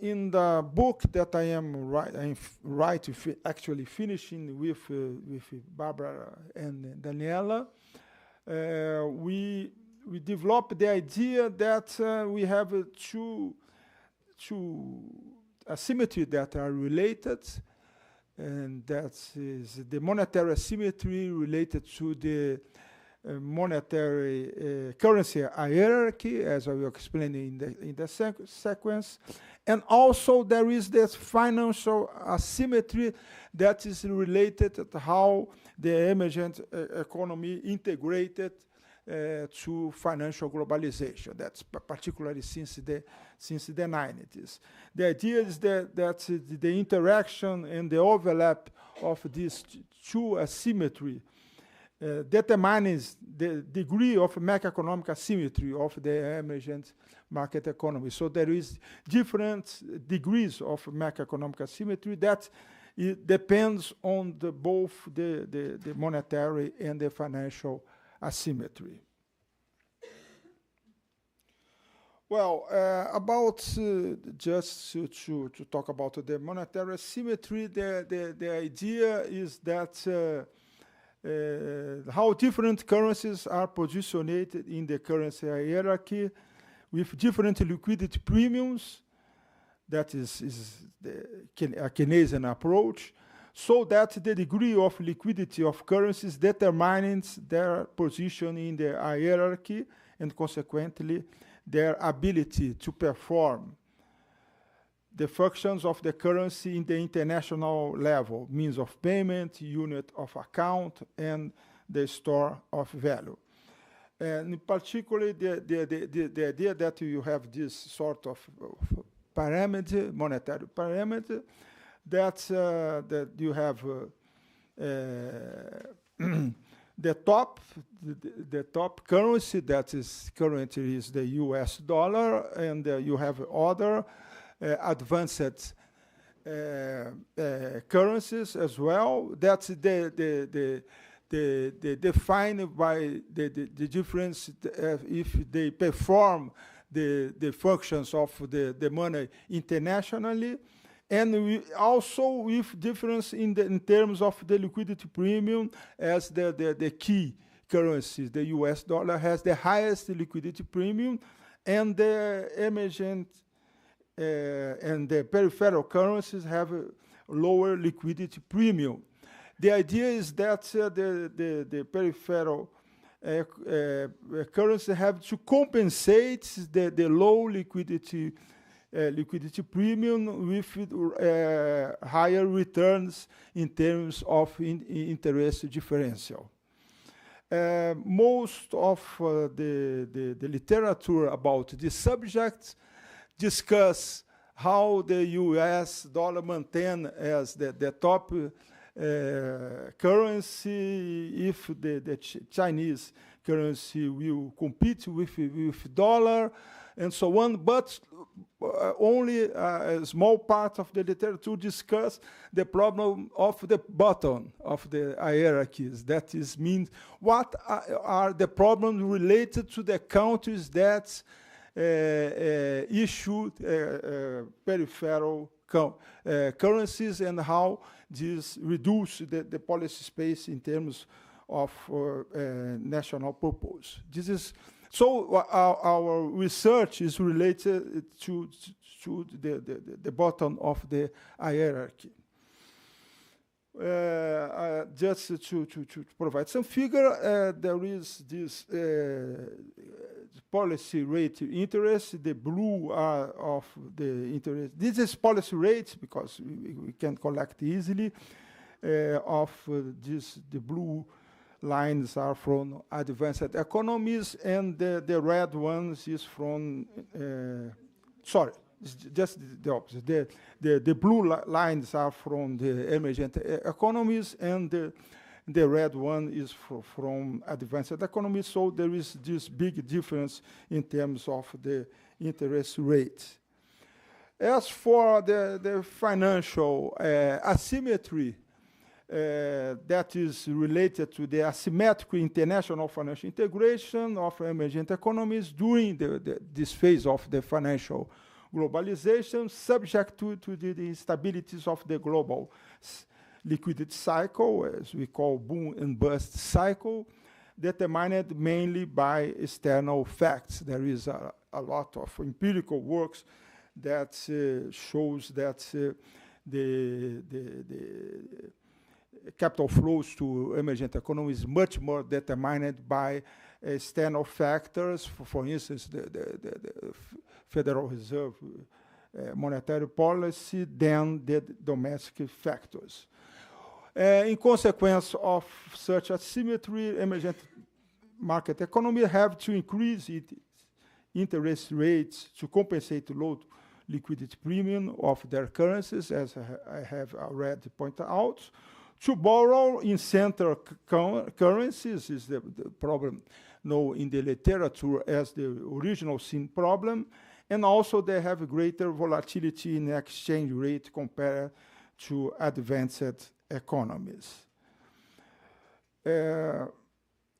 In the book that I am actually finishing with Barbara and Daniela, we developed the idea that we have two asymmetry that are related, and that is the monetary asymmetry related to the monetary currency hierarchy, as I will explain in the sequence. And also there is this financial asymmetry that is related to how the emergent economy integrated to financial globalization. That's particularly since the 90s. The idea is that the interaction and the overlap of these two asymmetry determines the degree of macroeconomic asymmetry of the emergent market economy. So there is different degrees of macroeconomic asymmetry that it depends on both the monetary and the financial asymmetry. Well, just to talk about the monetary asymmetry, the idea is that how different currencies are positioned in the currency hierarchy with different liquidity premiums. That is a Keynesian approach, so that the degree of liquidity of currencies determines their position in the hierarchy and consequently their ability to perform the functions of the currency in the international level, means of payment, unit of account, and the store of value. And particularly the idea that you have this sort of parameter, monetary parameter, that you have the top currency that is currently is the US dollar, and you have other advanced currencies as well. That's the defined by the difference if they perform the functions of the money internationally, and we also with difference in terms of the liquidity premium, as the key currencies. The US dollar has the highest liquidity premium, and the emergent and the peripheral currencies have a lower liquidity premium. The idea is that the peripheral currencies have to compensate the low liquidity premium with higher returns in terms of interest differential. Most of the literature about this subject discuss how the US dollar maintain as the top currency if the Chinese currency will compete with dollar and so on, but only a small part of the literature discuss the problem of the bottom of the hierarchies. That is, means what are the problems related to the countries that issue peripheral currencies, and how this reduce the policy space in terms of national purpose. This is so our research is related to the bottom of the hierarchy. Just to provide some figure, there is this policy rate interest. The blue are of the interest. This is policy rates because we can collect easily. Of this, the blue lines are from advanced economies, and the red ones is from sorry, it's just the opposite. The blue lines are from the emergent economies, and the red one is from advanced economies. So there is this big difference in terms of the interest rate. As for the financial asymmetry, that is related to the asymmetric international financial integration of emergent economies during this phase of the financial globalization, subject to the instabilities of the global liquidity cycle, as we call boom and bust cycle, determined mainly by external facts. There is a lot of empirical works that shows that the capital flows to emergent economies much more determined by external factors, for instance, the Federal Reserve monetary policy, than the domestic factors. In consequence of such asymmetry, emergent market economy have to increase its interest rates to compensate low liquidity premium of their currencies, as I have already pointed out. To borrow in central currencies is the problem known in the literature as the original sin problem, and also they have greater volatility in exchange rate compared to advanced economies.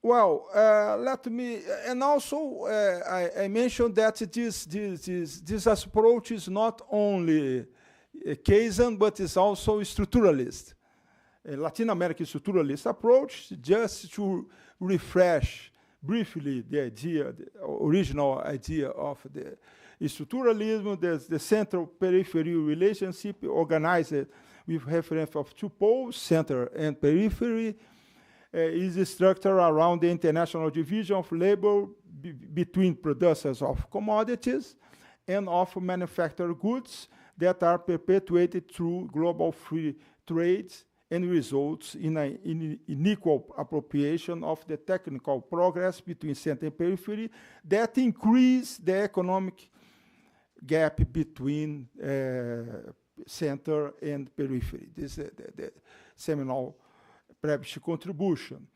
Let me, and also I mentioned that this approach is not only Keynesian, but is also structuralist. A Latin American structuralist approach, just to refresh briefly the idea, the original idea of the structuralism, the central-periphery relationship organized with reference of two poles, center and periphery, is structured around the international division of labor between producers of commodities and of manufactured goods that are perpetuated through global free trade and results in an unequal appropriation of the technical progress between center and periphery that increase the economic gap between center and periphery. This is the seminal Prebisch contribution.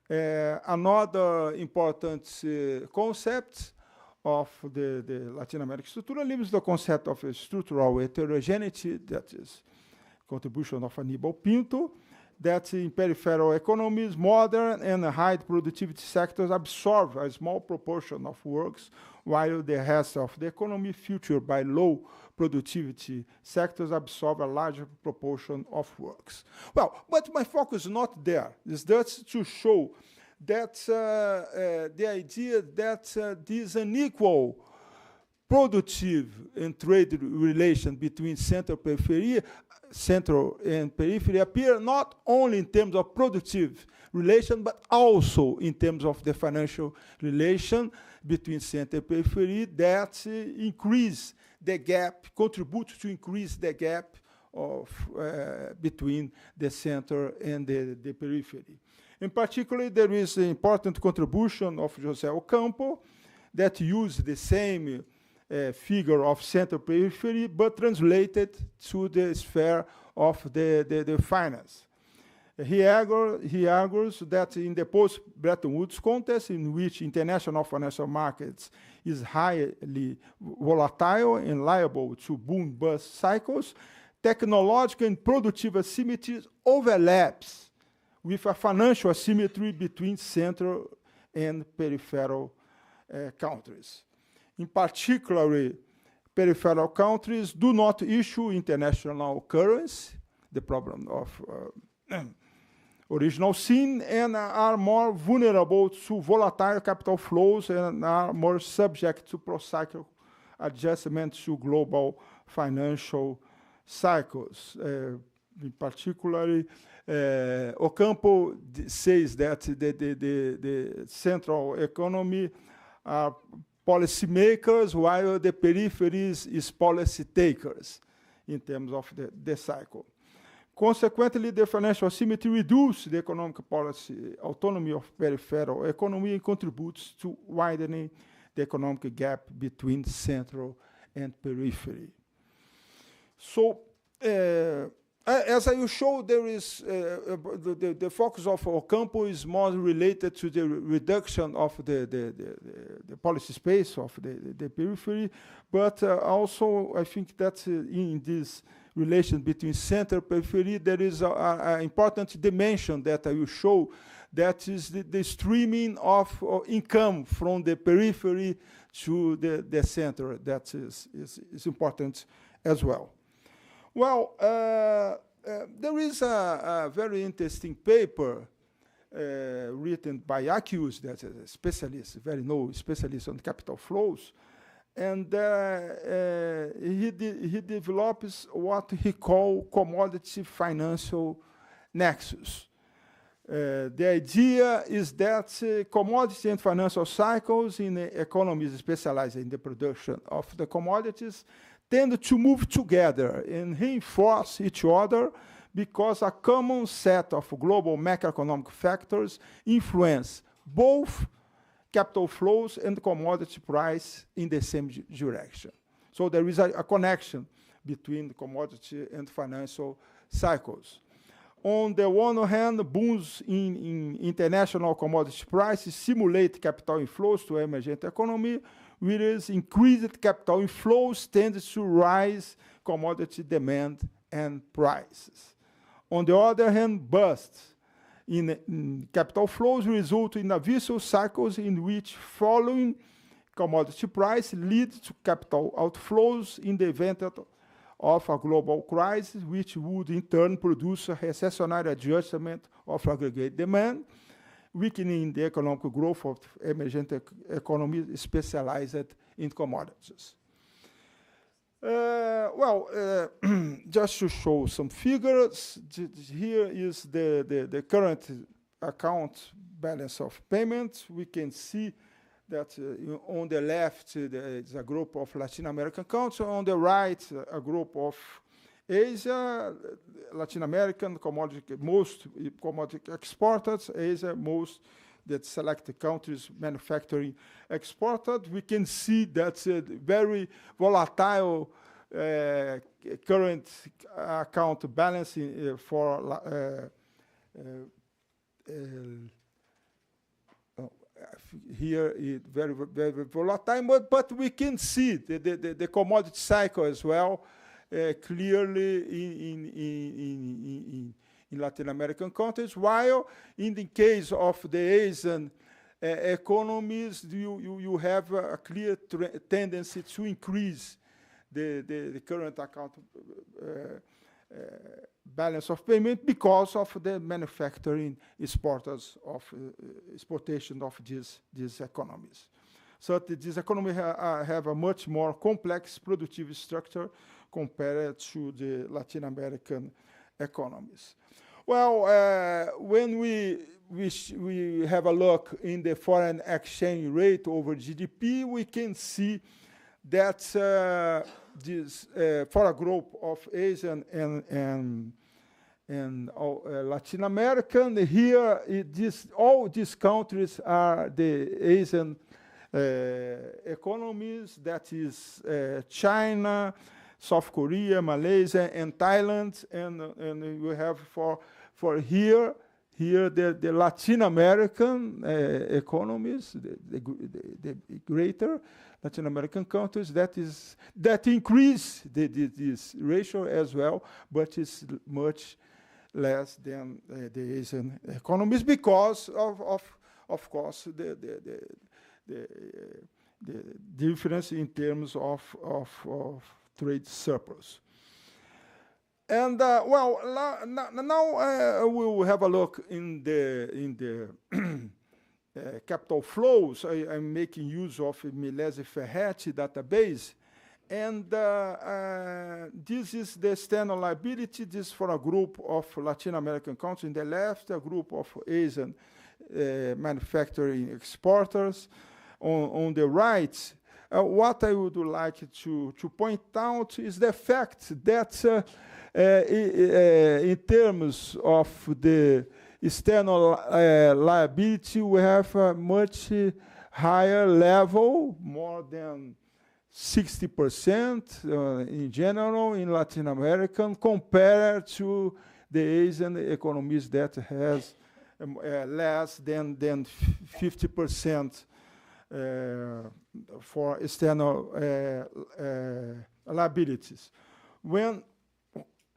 Another important concept of the Latin American structuralism is the concept of a structural heterogeneity, that is contribution of Aníbal Pinto, that in peripheral economies, modern and high productivity sectors absorb a small proportion of works, while the rest of the economy, featured by low productivity sectors, absorb a larger proportion of works. Well, but my focus is not there. It's just to show that the idea that this unequal productive and trade relation between central and periphery appear not only in terms of productive relation, but also in terms of the financial relation between center and periphery that increase the gap, contribute to increase the gap of between the center and the periphery. In particular, there is an important contribution of José Ocampo that used the same figure of center periphery, but translated to the sphere of the finance. He argues that in the post-Bretton Woods context, in which international financial markets is highly volatile and liable to boom-bust cycles, technological and productive asymmetry overlaps with a financial asymmetry between central and peripheral countries. In particular, peripheral countries do not issue international currency, the problem of original sin, and are more vulnerable to volatile capital flows and are more subject to procyclical adjustment to global financial cycles. In particular, Ocampo says that the central economy are policymakers, while the peripheries is policy takers in terms of the cycle. Consequently, the financial asymmetry reduces the economic policy autonomy of peripheral economy and contributes to widening the economic gap between central and periphery. So, as I will show, there is the focus of Ocampo is more related to the reduction of the policy space of the periphery, but also I think that in this relation between center and periphery, there is an important dimension that I will show, that is the streaming of income from the periphery to the center. That is important as well. Well, there is a very interesting paper written by Akius, that's a specialist, very known specialist on capital flows, and he develops what he calls commodity financial nexus. The idea is that commodity and financial cycles in economies specialized in the production of the commodities tend to move together and reinforce each other because a common set of global macroeconomic factors influence both capital flows and commodity price in the same direction. So there is a connection between the commodity and financial cycles. On the one hand, booms in international commodity prices simulate capital inflows to emergent economy, whereas increased capital inflows tend to rise commodity demand and prices. On the other hand, bursts in capital flows result in a vicious cycles in which following commodity price lead to capital outflows in the event of a global crisis, which would in turn produce a recessionary adjustment of aggregate demand, weakening the economic growth of emergent economies specialized in commodities. Just to show some figures, here is the current account balance of payments. We can see that on the left, it's a group of Latin American countries. On the right, a group of Asia, Latin American commodity, most commodity exporters, Asia, most that selected countries manufacturing exported. We can see that's a very volatile current account balance for here it's very, very volatile, but we can see the commodity cycle as well clearly in Latin American countries, while in the case of the Asian economies, you have a clear tendency to increase the current account balance of payment because of the manufacturing exportation of these economies. So these economies have a much more complex productive structure compared to the Latin American economies. Well, when we have a look in the foreign exchange rate over GDP, we can see that this for a group of Asian and Latin American, here all these countries are the Asian economies, that is China, South Korea, Malaysia, and Thailand, and we have for here the Latin American economies, the greater Latin American countries that increase this ratio as well, but it's much less than the Asian economies because of course the difference in terms of trade surplus. And now we will have a look in the capital flows. I'm making use of Milesi-Ferretti database, and this is the external liability. This is for a group of Latin American countries in the left, a group of Asian manufacturing exporters on the right. What I would like to point out is the fact that in terms of the external liability, we have a much higher level, more than 60% in general in Latin American, compared to the Asian economies that has less than 50% for external liabilities. When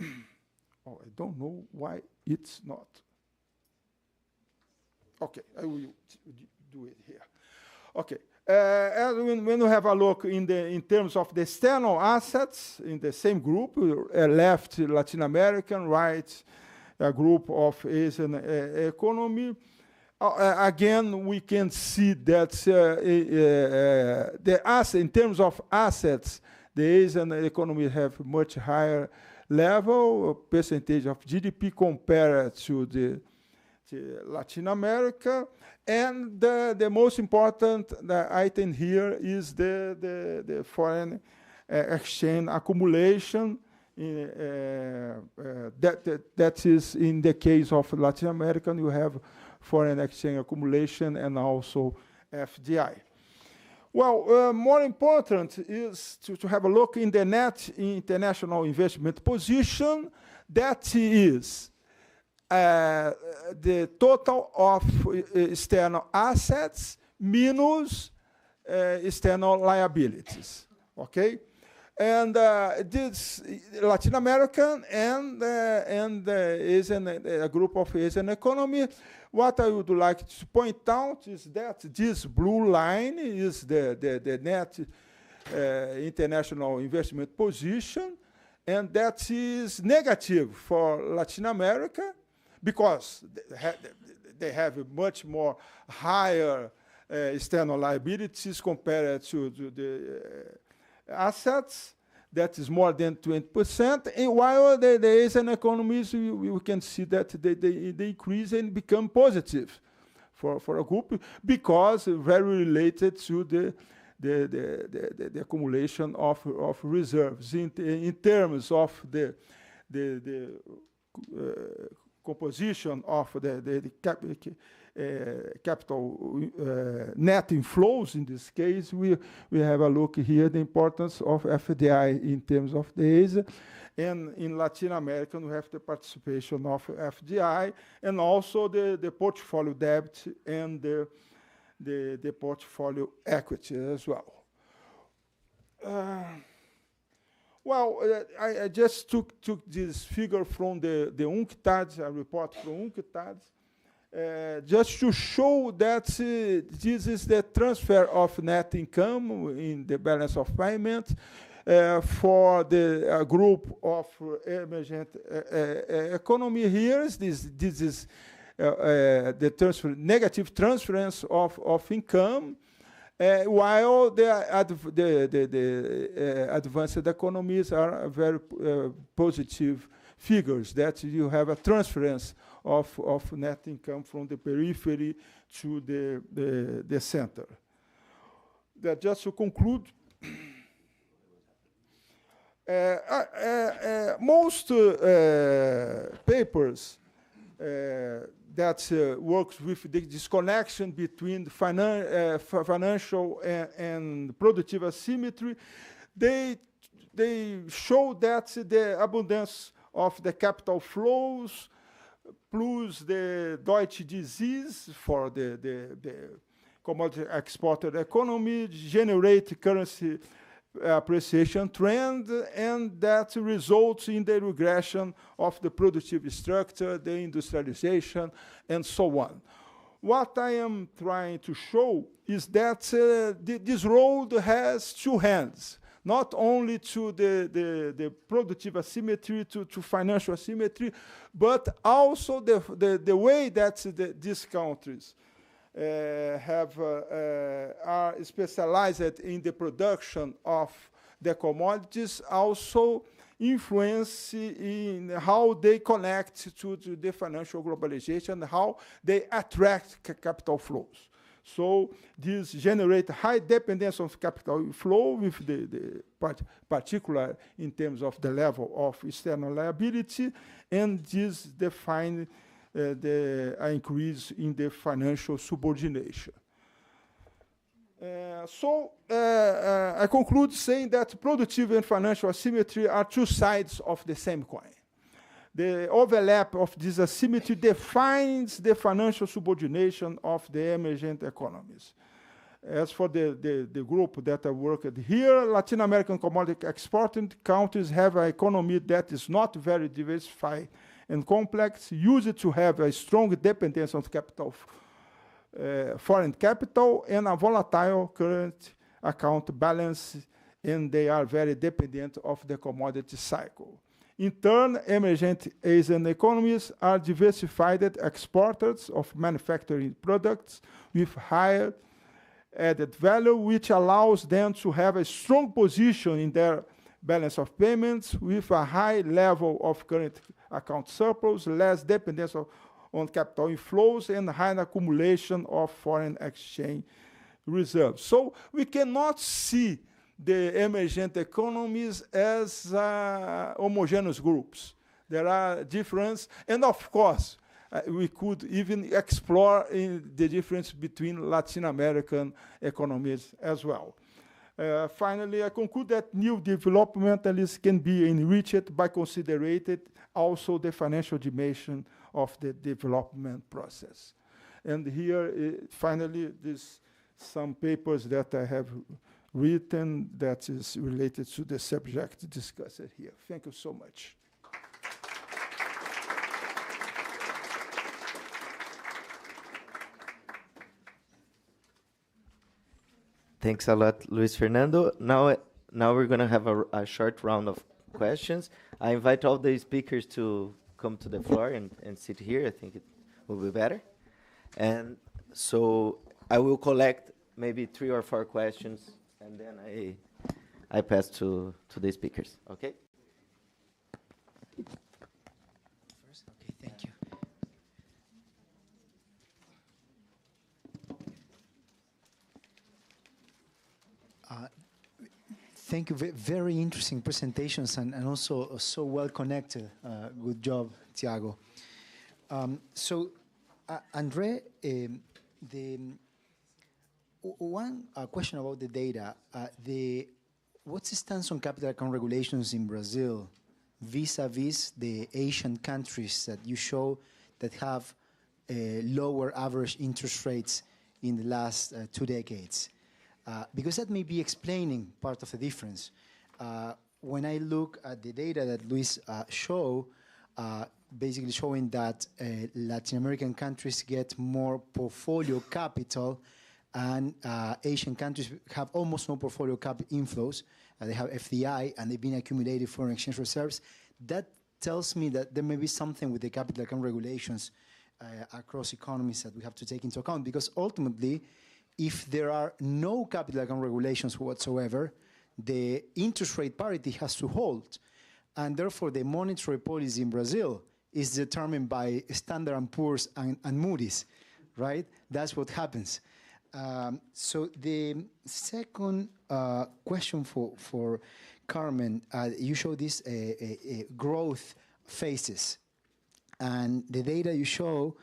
I don't know why it's not. Okay, I will do it here. Okay, and when we have a look in terms of the external assets in the same group, left Latin American, right a group of Asian economy. Again, we can see that in terms of assets, the Asian economy have much higher level, percentage of GDP compared to the Latin America. And the most important item here is the foreign exchange accumulation. That is in the case of Latin American, you have foreign exchange accumulation and also FDI. Well, more important is to have a look in the net international investment position. That is the total of external assets minus external liabilities, okay? And this Latin American and Asian, a group of Asian economy. What I would like to point out is that this blue line is the net international investment position, and that is negative for Latin America because they have a much more higher external liabilities compared to the assets. That is more than 20%, and while the Asian economies, we can see that they increase and become positive for a group because very related to the accumulation of reserves. In terms of the composition of the capital net inflows, in this case, we have a look here, the importance of FDI in terms of the Asia. And in Latin America, we have the participation of FDI and also the portfolio debt and the portfolio equity as well. I just took this figure from the UNCTAD, a report from UNCTAD, just to show that this is the transfer of net income in the balance of payment for the group of emergent economy here. This is the negative transference of income, while the advanced economies are very positive figures, that you have a transference of net income from the periphery to the center. That just to conclude, most papers that works with the disconnection between financial and productive asymmetry, they show that the abundance of the capital flows plus the Deutsche disease for the commodity exported economy generate currency appreciation trend, and that results in the regression of the productive structure, the industrialization, and so on. What I am trying to show is that this road has two hands, not only to the productive asymmetry, to financial asymmetry, but also the way that these countries are specialized in the production of the commodities also influence in how they connect to the financial globalization, how they attract capital flows. So this generates high dependence on capital flow, with the particular in terms of the level of external liability, and this defines the increase in the financial subordination. I conclude saying that productive and financial asymmetry are two sides of the same coin. The overlap of this asymmetry defines the financial subordination of the emergent economies. As for the group that I worked here, Latin American commodity exporting countries have an economy that is not very diversified and complex, used to have a strong dependence on capital, foreign capital, and a volatile current account balance, and they are very dependent of the commodity cycle. In turn, emergent Asian economies are diversified exporters of manufacturing products with higher added value, which allows them to have a strong position in their balance of payments with a high level of current account surplus, less dependence on capital inflows, and high accumulation of foreign exchange reserves. So we cannot see the emergent economies as homogeneous groups. There are differences, and of course, we could even explore the difference between Latin American economies as well. Finally, I conclude that new developmentalism can be enriched by considering also the financial dimension of the development process. And here, finally, there's some papers that I have written that is related to the subject discussed here. Thank you so much. Thanks a lot, Luis Fernando. Now we're going to have a short round of questions. I invite all the speakers to come to the floor and sit here. I think it will be better. And so I will collect maybe 3 or 4 questions, and then I pass to the speakers. Okay? First? Okay, thank you. Thank you. Very interesting presentations and also so well connected. Good job, Tiago. Andre, one question about the data. What's the stance on capital account regulations in Brazil vis-a-vis the Asian countries that you show that have lower average interest rates in the last 2 decades? Because that may be explaining part of the difference. When I look at the data that Luis showed, basically showing that Latin American countries get more portfolio capital and Asian countries have almost no portfolio inflows. They have FDI and they've been accumulating foreign exchange reserves. That tells me that there may be something with the capital account regulations across economies that we have to take into account, because ultimately, if there are no capital account regulations whatsoever, the interest rate parity has to hold. And therefore, the monetary policy in Brazil is determined by Standard & Poor's and Moody's, right? That's what happens. So the second question for Carmen, you show these growth phases. And the data you show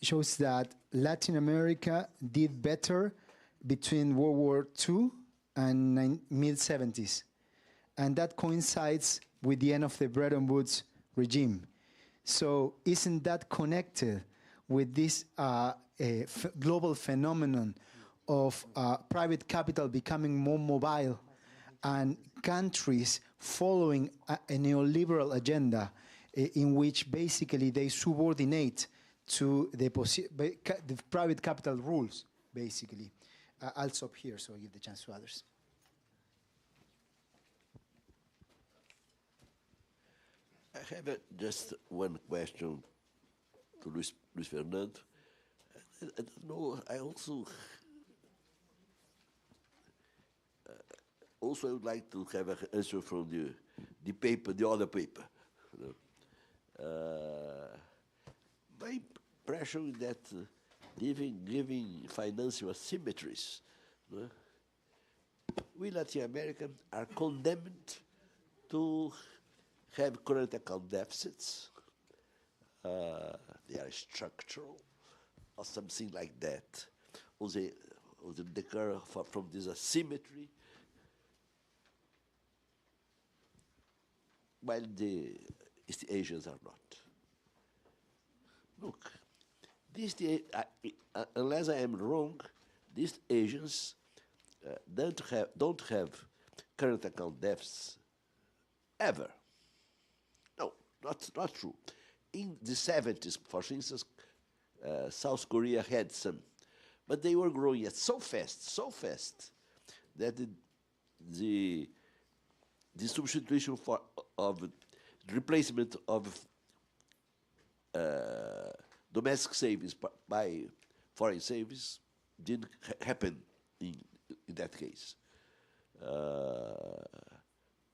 shows that Latin America did better between World War II and mid-70s. And that coincides with the end of the Bretton Woods regime. So isn't that connected with this global phenomenon of private capital becoming more mobile and countries following a neoliberal agenda in which basically they subordinate to the private capital rules, basically? I'll stop here so I give the chance to others. I have just one question to Luis Fernando. I don't know. I also I would like to have an answer from the paper, the other paper. You know. My impression is that giving financial asymmetries, you know, we Latin Americans are condemned to have current account deficits. They are structural or something like that. Or they occur from this asymmetry, while the East Asians are not. Look, unless I am wrong, these Asians don't have current account deficits ever. No, not true. In the 70s, for instance, South Korea had some, but they were growing at so fast that the substitution of replacement of domestic savings by foreign savings didn't happen in that case.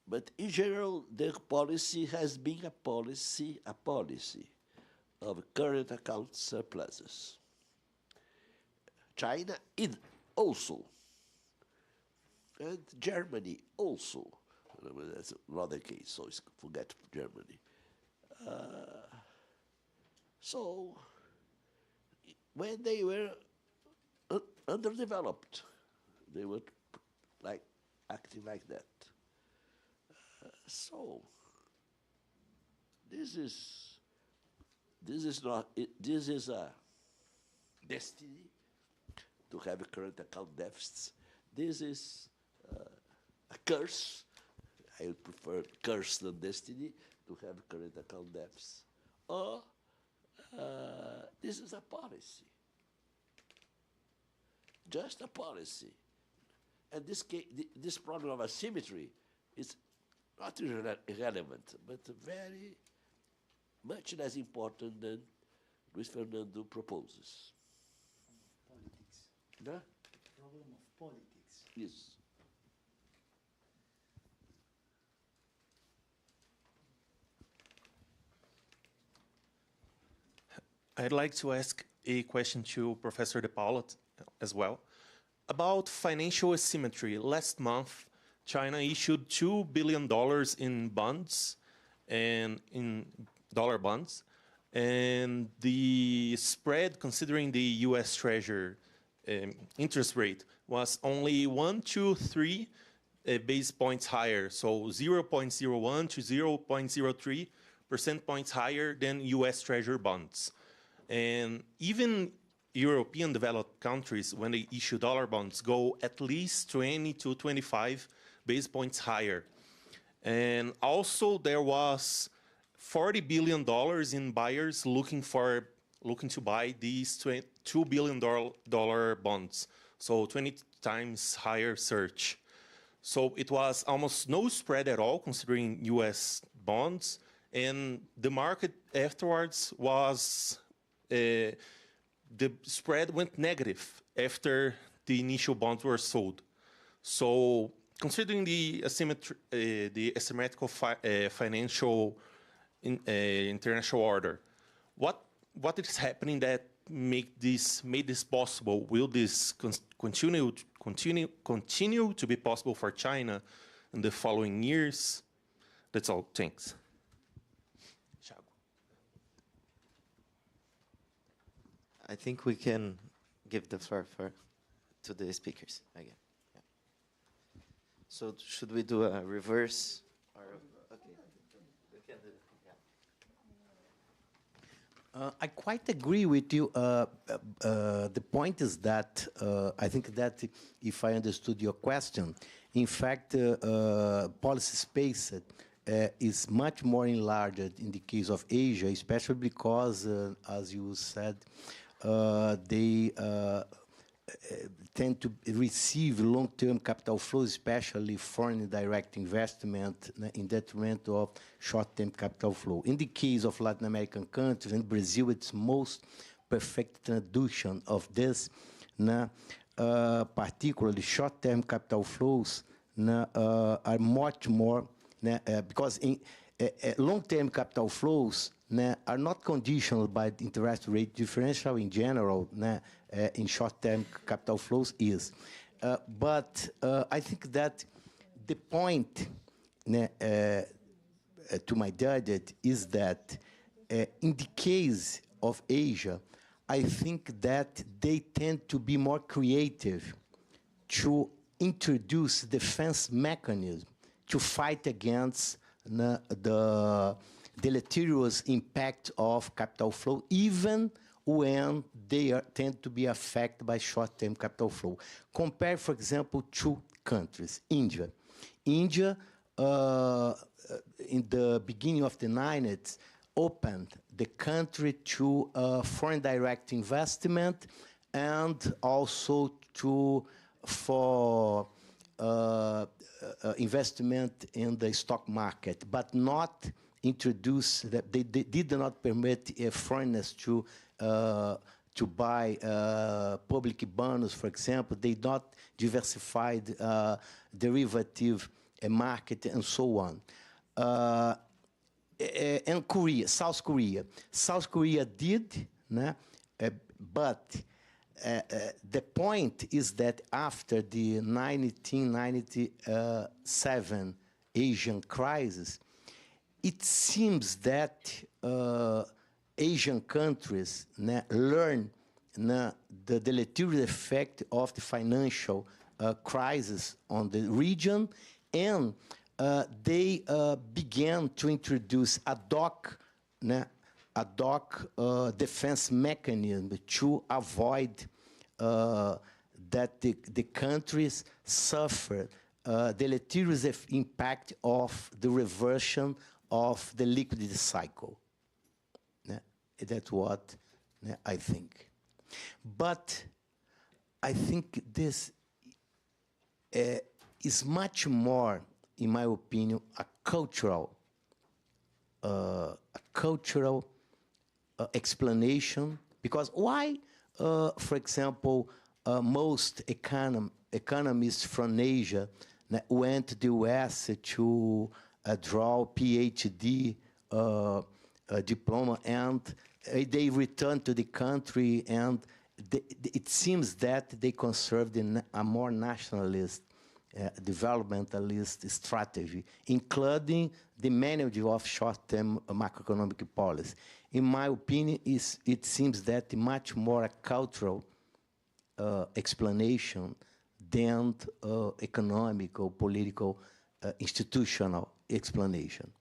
But in general, their policy has been a policy of current account surpluses. China also, and Germany also. That's another case, so forget Germany. So when they were underdeveloped, they were like acting like that. So this is not this is a destiny to have a current account deficits. This is a curse. I would prefer curse than destiny to have current account deficits. Or this is a policy, just a policy. And this problem of asymmetry is not irrelevant, but very much less important than Luis Fernando proposes. Politics. Huh? Problem of politics. Yes. I'd like to ask a question to Professor De Paula as well. About financial asymmetry, last month, China issued $2 billion in bonds, and in dollar bonds, and the spread, considering the U.S. Treasury interest rate, was only 1 to 3 base points higher, so 0.01 to 0.03 percent points higher than U.S. Treasury bonds. And even European developed countries, when they issue dollar bonds, go at least 20 to 25 base points higher. And also there was $40 billion in buyers looking to buy these $2 billion bonds, so 20 times higher search. So it was almost no spread at all, considering U.S. bonds, and the market afterwards was the spread went negative after the initial bonds were sold. So, considering the asymmetrical financial international order, what is happening that made this possible? Will this continue to be possible for China in the following years? That's all. Thanks. I think we can give the floor to the speakers again. Yeah. So should we do a reverse? Or, okay. We can do it. Yeah. I quite agree with you. The point is that I think that if I understood your question, in fact, policy space is much more enlarged in the case of Asia, especially because, as you said, they tend to receive long-term capital flows, especially foreign direct investment, in detriment of short-term capital flow. In the case of Latin American countries, and Brazil, it's most perfect traduction of this, particularly short-term capital flows are much more, because in long-term capital flows are not conditional by the interest rate differential in general, in short-term capital flows is. But I think that the point, to my judgment, is that in the case of Asia, I think that they tend to be more creative to introduce defense mechanisms to fight against the deleterious impact of capital flow, even when they tend to be affected by short-term capital flow. Compare, for example, two countries. India. India, in the beginning of the 90s, opened the country to foreign direct investment and also for investment in the stock market, but not introduce that they did not permit foreigners to buy public bonds, for example. They not diversified derivative market and so on. And Korea, South Korea. South Korea did, but the point is that after the 1997 Asian crisis, it seems that Asian countries learn the deleterious effect of the financial crisis on the region, and they began to introduce ad hoc defense mechanism to avoid that the countries suffer deleterious impact of the reversion of the liquidity cycle. That's what I think. But I think this is much more, in my opinion, a cultural explanation. Because why, for example, most economists from Asia went to the US to draw PhD diploma, and they returned to the country, and it seems that they conserved a more nationalist, developmentalist strategy, including the management of short-term macroeconomic policy. In my opinion, it seems that much more a cultural explanation than economic or political institutional explanation.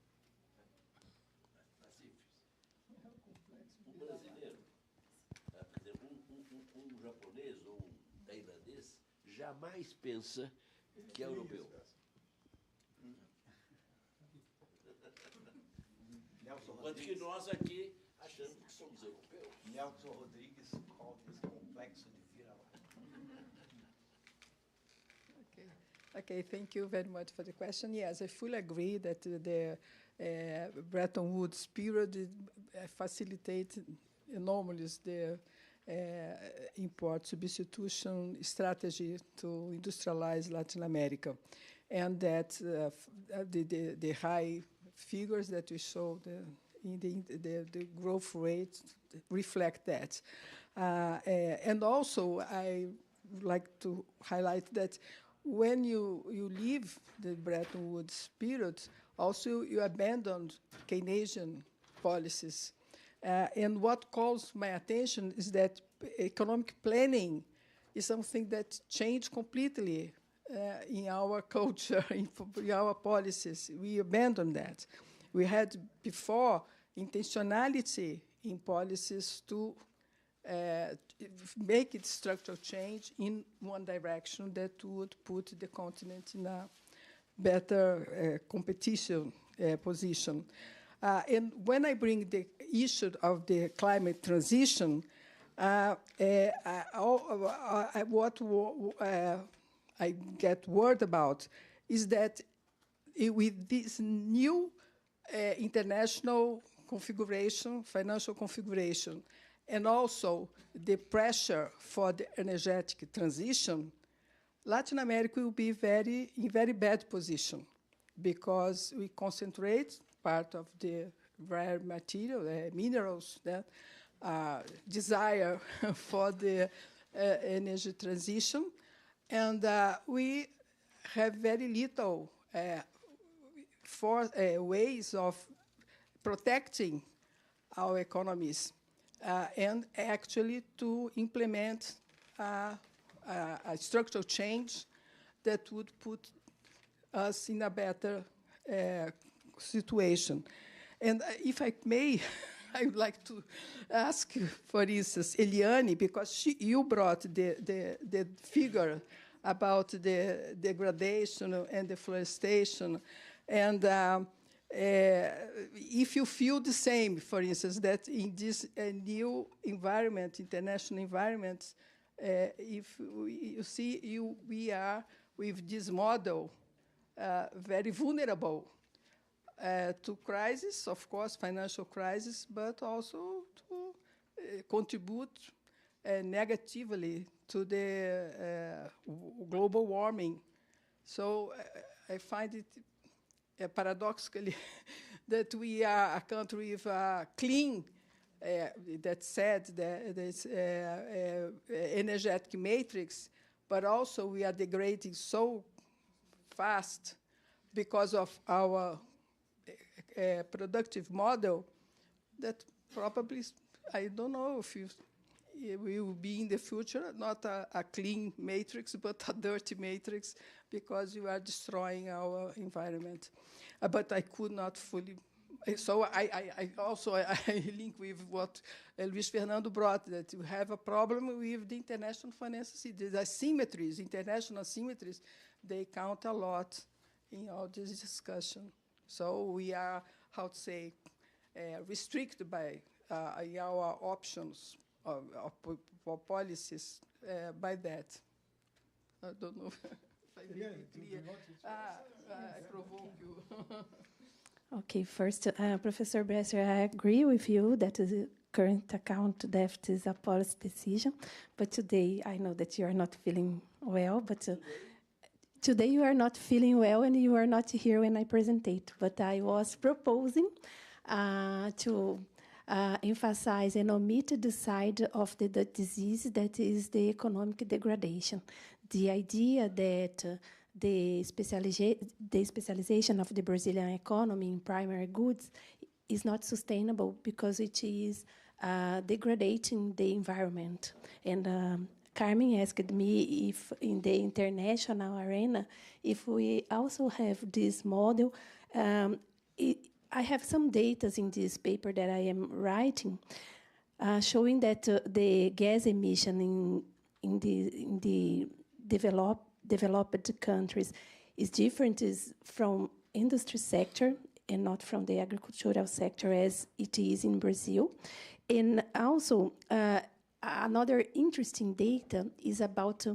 Japonês ou tailandês jamais pensa que é europeu. Enquanto que nós aqui achamos que somos europeus. Nelson Rodrigues called this complexo de vira-lata. Okay, thank you very much for the question. Yes, I fully agree that the Bretton Woods period facilitated enormously the import substitution strategy to industrialize Latin America, and that the high figures that we showed in the growth rate reflect that. And also, I would like to highlight that when you leave the Bretton Woods period, also you abandoned Keynesian policies. And what calls my attention is that economic planning is something that changed completely in our culture, in our policies. We abandoned that. We had before intentionality in policies to make it structural change in one direction that would put the continent in a better competition position. And when I bring the issue of the climate transition, what I get worried about is that with this new international configuration, financial configuration, and also the pressure for the energetic transition, Latin America will be in very bad position, because we concentrate part of the rare material, minerals that desire for the energy transition, and we have very little ways of protecting our economies and actually to implement a structural change that would put us in a better situation. And if I may, I would like to ask, for instance, Eliane, because you brought the figure about the degradation and deforestation, and if you feel the same, for instance, that in this new environment, international environment, if you see we are with this model very vulnerable to crisis, of course, financial crisis, but also to contribute negatively to the global warming. So I find it paradoxically that we are a country with a clean, that said that this energetic matrix, but also we are degrading so fast because of our productive model that probably, I don't know if it will be in the future, not a clean matrix, but a dirty matrix, because you are destroying our environment. But I could not fully. So I also link with what Luis Fernando brought, that you have a problem with the international financial, the asymmetries, international asymmetries, they count a lot in all this discussion. So we are, how to say, restricted by our options for policies by that. I don't know if I made it clear. I provoke you. Okay, first, Professor Bresser, I agree with you that the current account deficit is a policy decision, but today I know that you are not feeling well, but today you are not feeling well and you are not here when I presentate, but I was proposing to emphasize and omit the side of the disease that is the economic degradation. The idea that the specialization of the Brazilian economy in primary goods is not sustainable because it is degrading the environment. And Carmen asked me if in the international arena, if we also have this model. I have some data in this paper that I am writing showing that the gas emission in the developed countries is different from industry sector and not from the agricultural sector as it is in Brazil. And also, another interesting data is about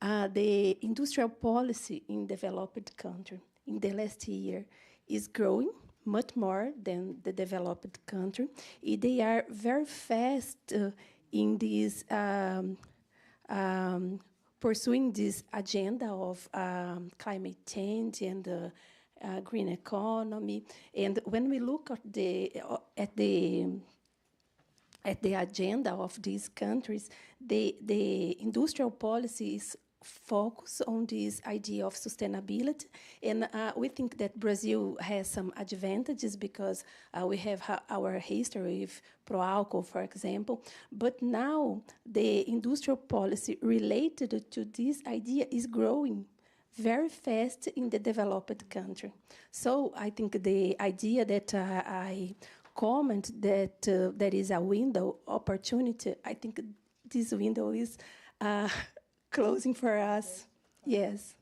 the industrial policy in developed country. In the last year, is growing much more than the developed country. They are very fast in this pursuing this agenda of climate change and green economy. And when we look at the agenda of these countries, the industrial policy is focused on this idea of sustainability. And we think that Brazil has some advantages because we have our history with Proálcool, for example. But now the industrial policy related to this idea is growing very fast in the developed country. So I think the idea that I comment that there is a window opportunity, I think this window is closing for us. Yes.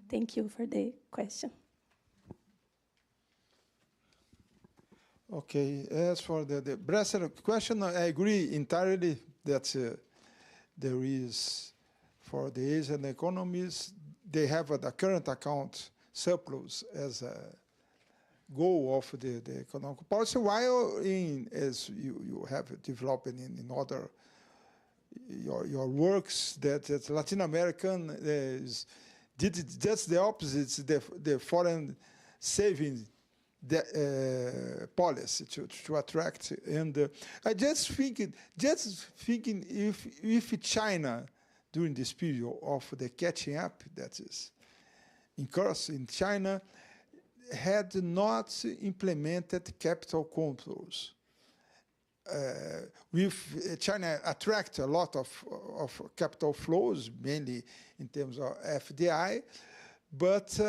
Thank you for the question. Okay. As for the Bresser question, I agree entirely that there is, for the Asian economies, they have the current account surplus as a goal of the economic policy, while as you have developed in other your works, that Latin American did just the opposite, the foreign saving policy to attract. And I just thinking if China, during this period of the catching up that is in course in China, had not implemented capital controls. With China attract a lot of capital flows, mainly in terms of FDI, but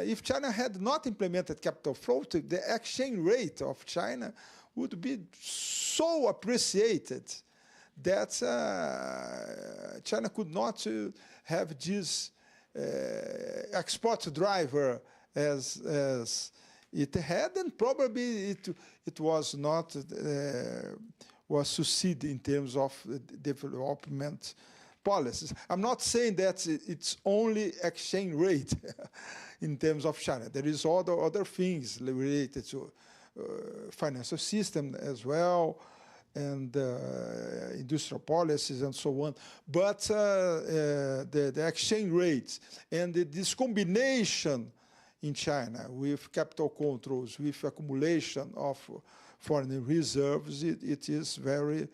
if China had not implemented capital flow, the exchange rate of China would be so appreciated that China could not have this export driver as it had, and probably it was not was succeed in terms of development policies. I'm not saying that it's only exchange rate in terms of China. There is other things related to financial system as well, and industrial policies and so on. But the exchange rates and this combination in China with capital controls, with accumulation of foreign reserves, it is very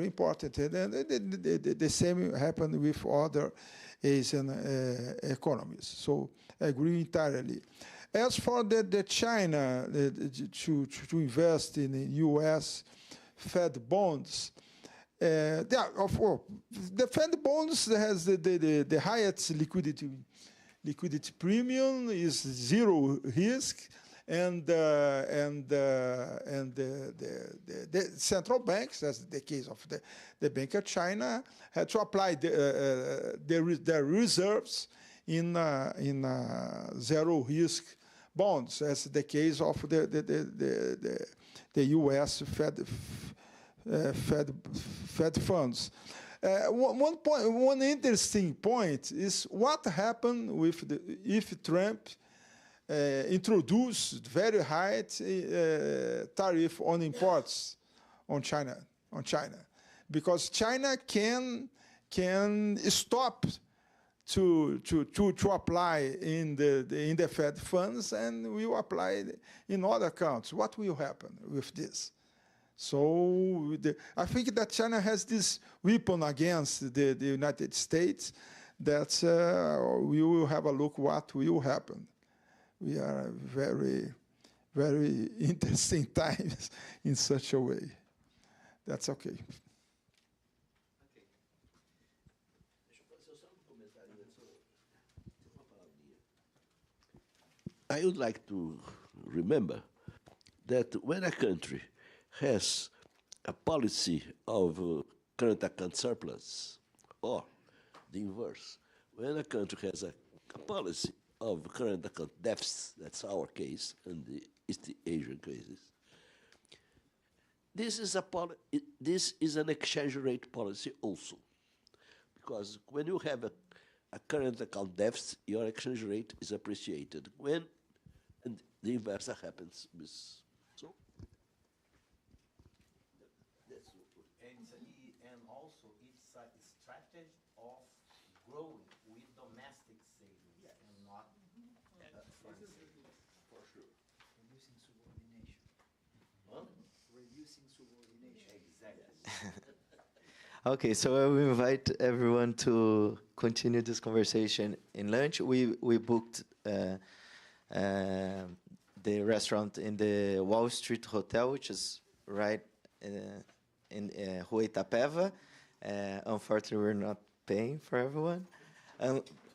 important. And the same happened with other Asian economies. So I agree entirely. As for the China to invest in the U.S. Fed bonds, the Fed bonds has the highest liquidity premium, is zero risk, and the central banks, as the case of the Bank of China, had to apply their reserves in zero risk bonds, as the case of the U.S. Fed funds. One interesting point is what happened with if Trump introduced very high tariff on imports on China, because China can stop to apply in the Fed funds and will apply in other accounts. What will happen with this? So I think that China has this weapon against the United States that we will have a look what will happen. We are very, very interesting times in such a way. That's okay. I would like to remember that when a country has a policy of current account surplus, or the inverse, when a country has a policy of current account deficits, that's our case, and the East Asian cases, this is an exchange rate policy also, because when you have a current account deficit, your exchange rate is appreciated. And the inverse happens. So and also it's a strategy of growing with domestic savings and not foreign savings. for sure. Reducing subordination. Huh? Reducing subordination. Exactly. Okay, so I will invite everyone to continue this conversation in lunch. We booked the restaurant in the Wall Street Hotel, which is right in Rua Itapeva. Unfortunately, we're not paying for everyone.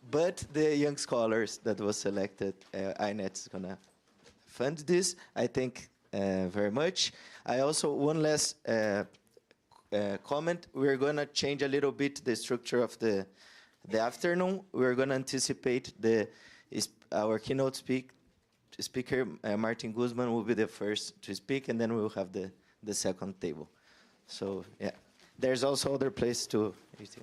But the young scholars that was selected, INET is going to fund this, I think, very much. I also, one last comment, we're going to change a little bit the structure of the afternoon. We're going to anticipate our keynote speaker, Martin Guzman, will be the first to speak, and then we'll have the second table. So, yeah, there's also other place to eat.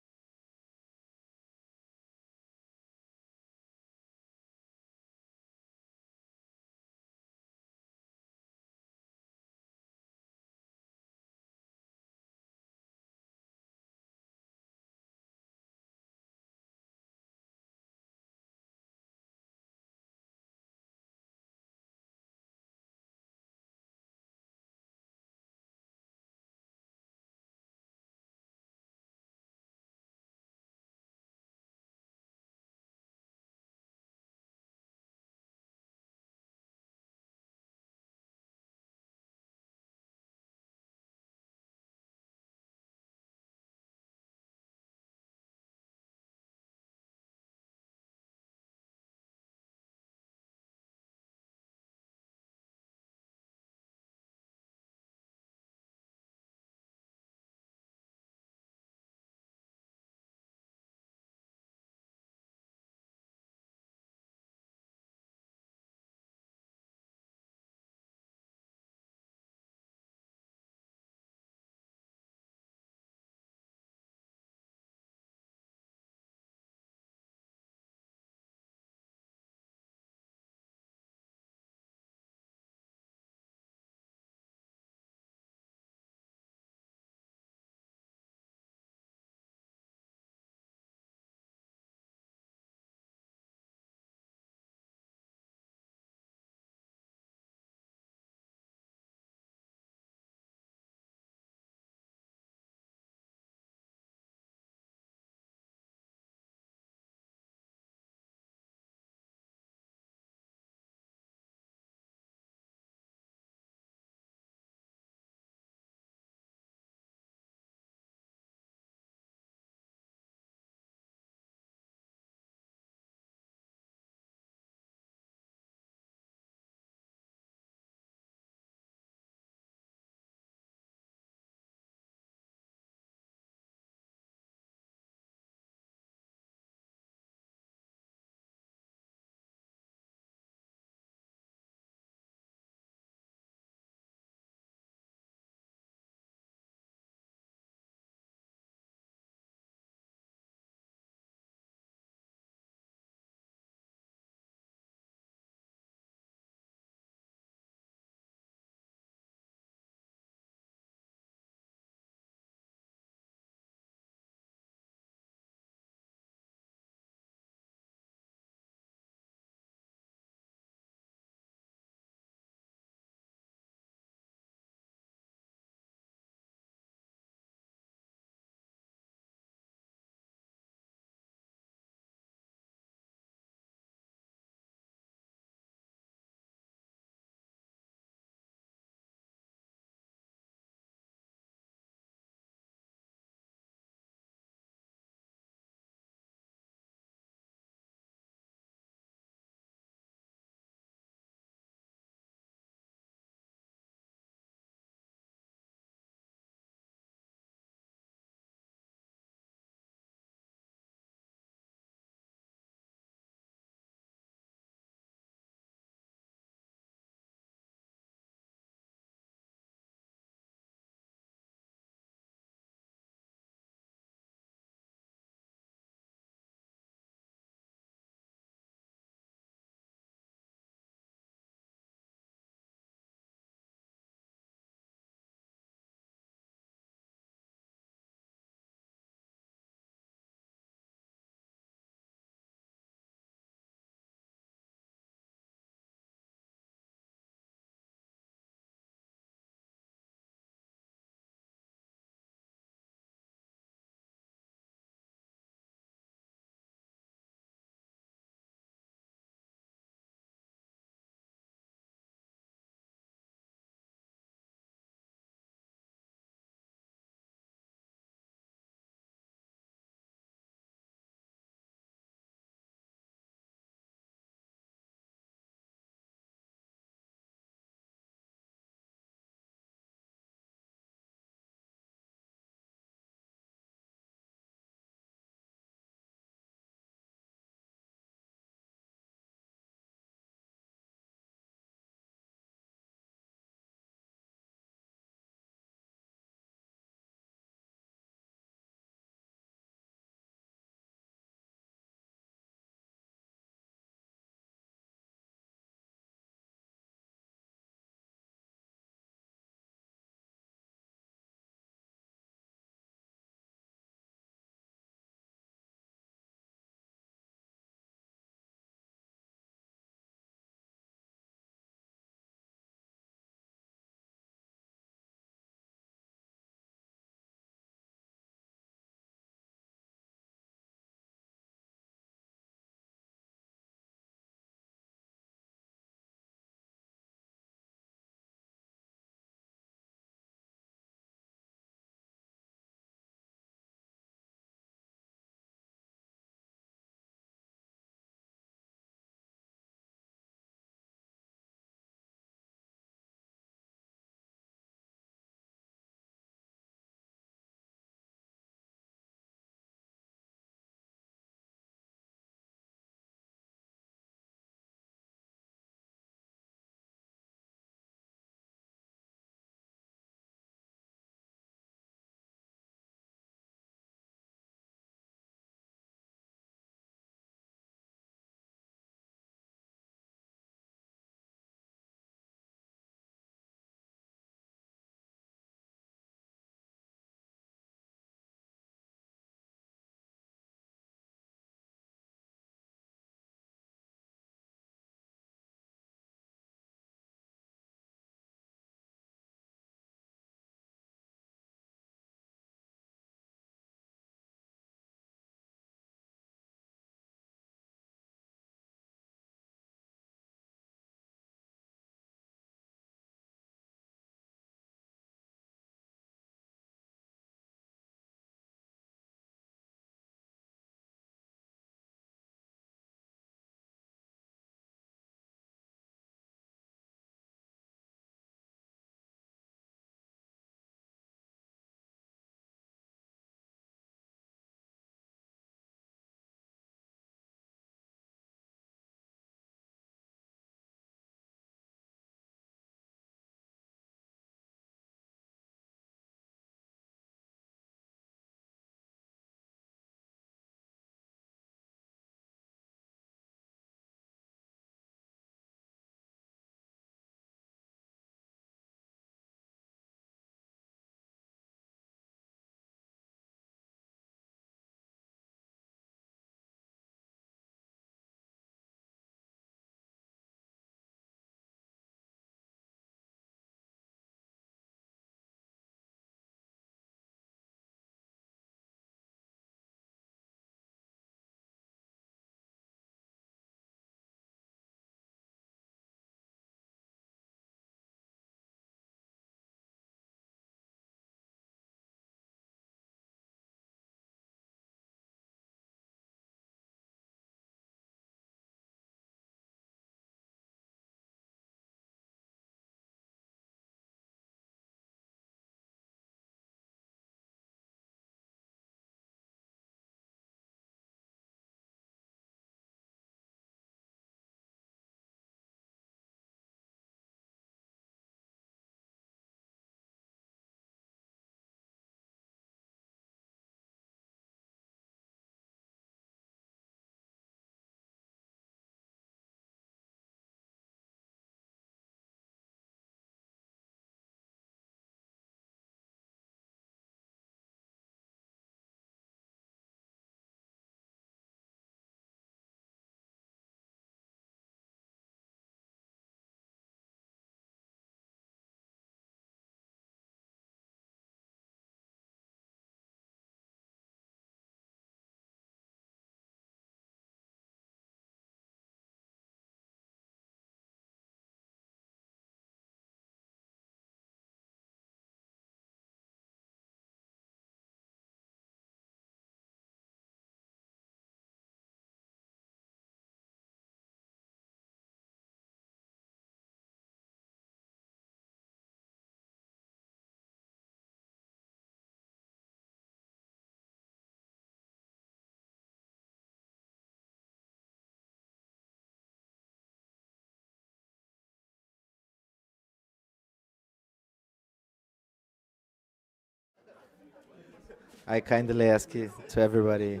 I kindly ask you to everybody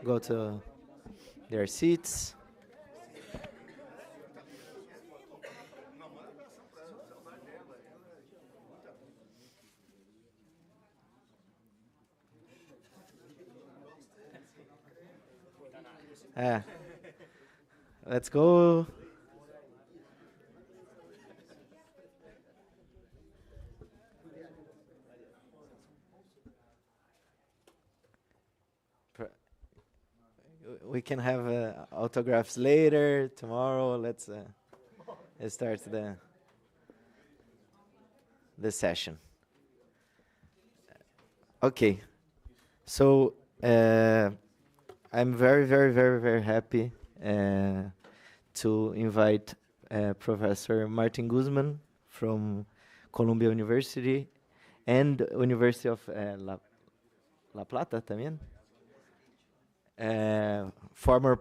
go to their seats. Let's go. We can have autographs later, tomorrow. Let's start the session. Okay, so I'm very, very, very, very happy to invite Professor Martin Guzman from Columbia University and University of La Plata también. Former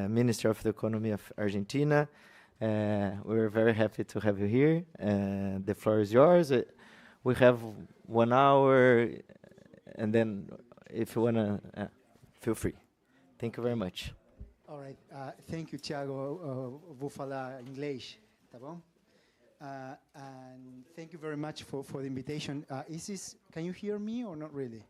Minister of the Economy of Argentina. We're very happy to have you here. The floor is yours. We have 1 hour, and then if you want to, feel free. Thank you very much. All right. Thank you, Thiago. Vou falar inglês, tá bom? And thank you very much for the invitation. Can you hear me or not really?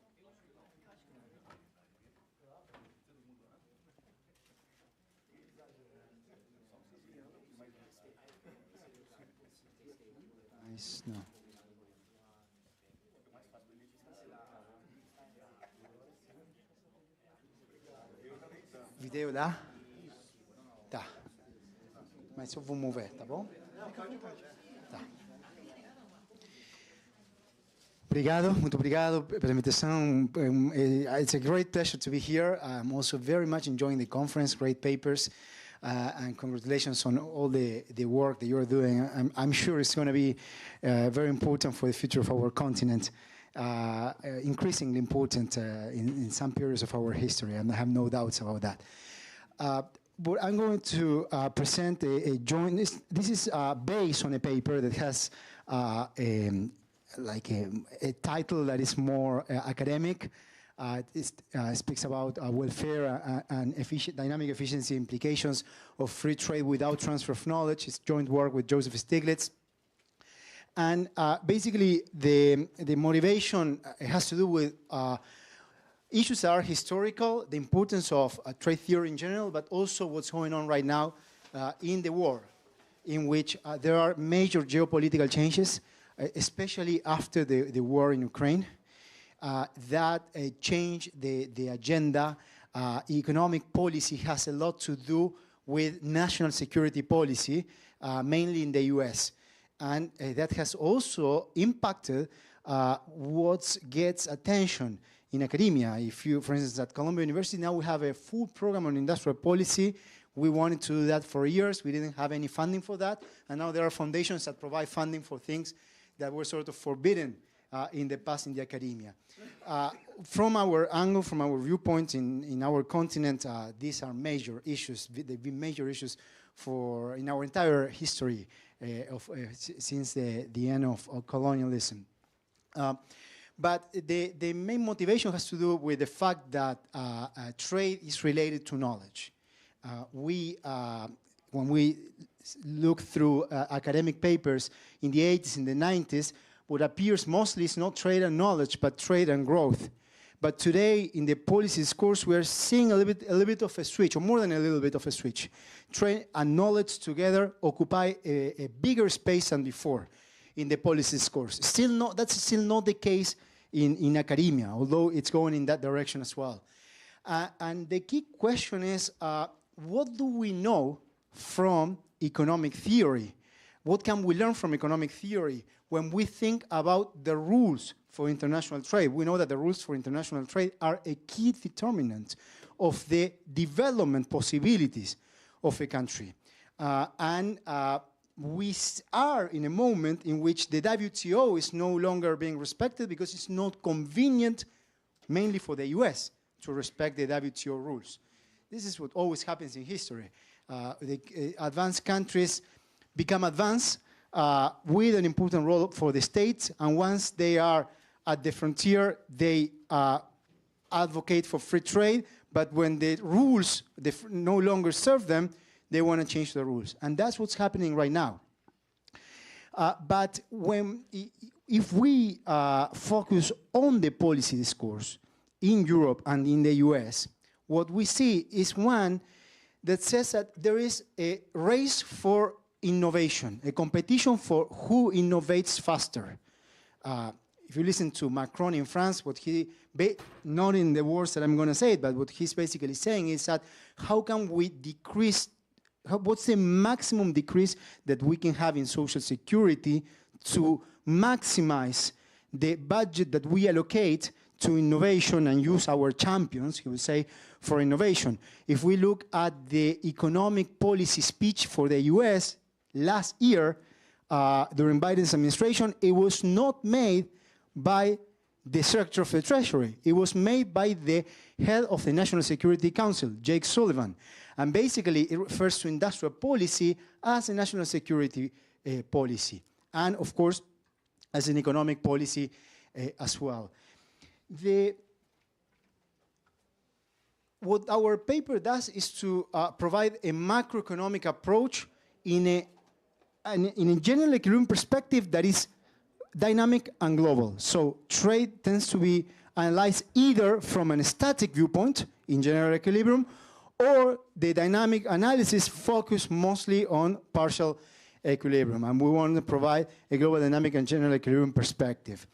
Nice. No. Video dá? Tá. Mas eu vou mover, tá bom? Tá. Obrigado, muito obrigado pela invitação. It's a great pleasure to be here. I'm also very much enjoying the conference, great papers, and congratulations on all the work that you're doing. I'm sure it's going to be very important for the future of our continent, increasingly important in some periods of our history, and I have no doubts about that. But I'm going to present a joint. This is based on a paper that has a title that is more academic. It speaks about welfare and dynamic efficiency implications of free trade without transfer of knowledge. It's joint work with Joseph Stiglitz. And basically, the motivation has to do with issues that are historical, the importance of trade theory in general, but also what's going on right now in the war, in which there are major geopolitical changes, especially after the war in Ukraine, that change the agenda. Economic policy has a lot to do with national security policy, mainly in the US. And that has also impacted what gets attention in academia. If you, for instance, at Columbia University, now we have a full program on industrial policy. We wanted to do that for years. We didn't have any funding for that. And now there are foundations that provide funding for things that were sort of forbidden in the past in the academia. From our angle, from our viewpoint in our continent, these are major issues. They've been major issues in our entire history since the end of colonialism. But the main motivation has to do with the fact that trade is related to knowledge. When we look through academic papers in the 80s and the 90s, what appears mostly is not trade and knowledge, but trade and growth. But today, in the policy discourse, we are seeing a little bit of a switch, or more than a little bit of a switch. Trade and knowledge together occupy a bigger space than before in the policy discourse. That's still not the case in academia, although it's going in that direction as well. And the key question is, what do we know from economic theory? What can we learn from economic theory when we think about the rules for international trade? We know that the rules for international trade are a key determinant of the development possibilities of a country. We are in a moment in which the WTO is no longer being respected because it's not convenient, mainly for the US, to respect the WTO rules. This is what always happens in history. The advanced countries become advanced with an important role for the states, and once they are at the frontier, they advocate for free trade, but when the rules no longer serve them, they want to change the rules. And that's what's happening right now. But if we focus on the policy discourse in Europe and in the US, what we see is one that says that there is a race for innovation, a competition for who innovates faster. If you listen to Macron in France, what he, not in the words that I'm going to say it, but what he's basically saying is that how can we decrease, what's the maximum decrease that we can have in social security to maximize the budget that we allocate to innovation and use our champions, he would say, for innovation. If we look at the economic policy speech for the US last year, during Biden's administration, it was not made by the Secretary of the Treasury. It was made by the head of the National Security Council, Jake Sullivan. And basically, it refers to industrial policy as a national security policy. And, of course, as an economic policy as well. What our paper does is to provide a macroeconomic approach in a general equilibrium perspective that is dynamic and global. So trade tends to be analyzed either from a static viewpoint in general equilibrium, or the dynamic analysis focus mostly on partial equilibrium. And we want to provide a global dynamic and general equilibrium perspective.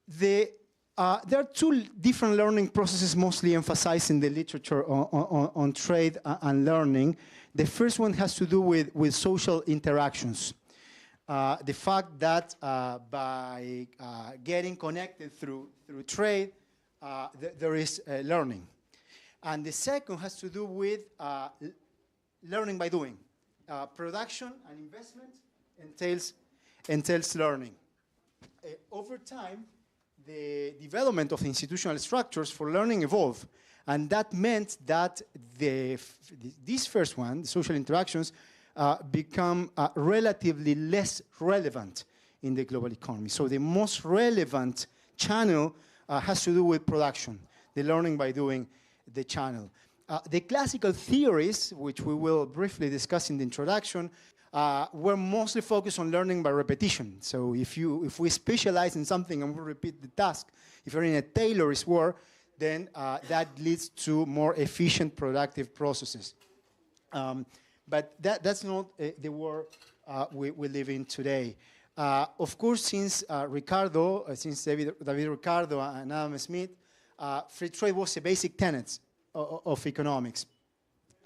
There are two different learning processes mostly emphasized in the literature on trade and learning. The first one has to do with social interactions. The fact that by getting connected through trade, there is learning. And the second has to do with learning by doing. Production and investment entails learning. Over time, the development of institutional structures for learning evolved. And that meant that this first one, the social interactions, become relatively less relevant in the global economy. So the most relevant channel has to do with production, the learning by doing the channel. The classical theories, which we will briefly discuss in the introduction, were mostly focused on learning by repetition. So if we specialize in something and we repeat the task, if you're in a tailor's work, then that leads to more efficient, productive processes. But that's not the world we live in today. Of course, since David Ricardo and Adam Smith, free trade was a basic tenet of economics.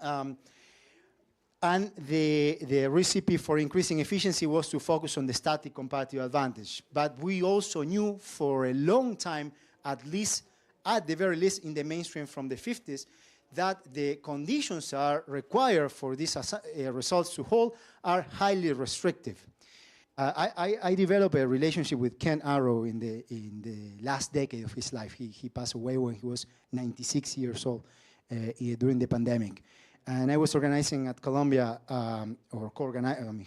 And the recipe for increasing efficiency was to focus on the static comparative advantage. But we also knew for a long time, at the very least in the mainstream from the 50s, that the conditions are required for these results to hold are highly restrictive. I developed a relationship with Ken Arrow in the last decade of his life. He passed away when he was 96 years old during the pandemic. And I was organizing at Columbia,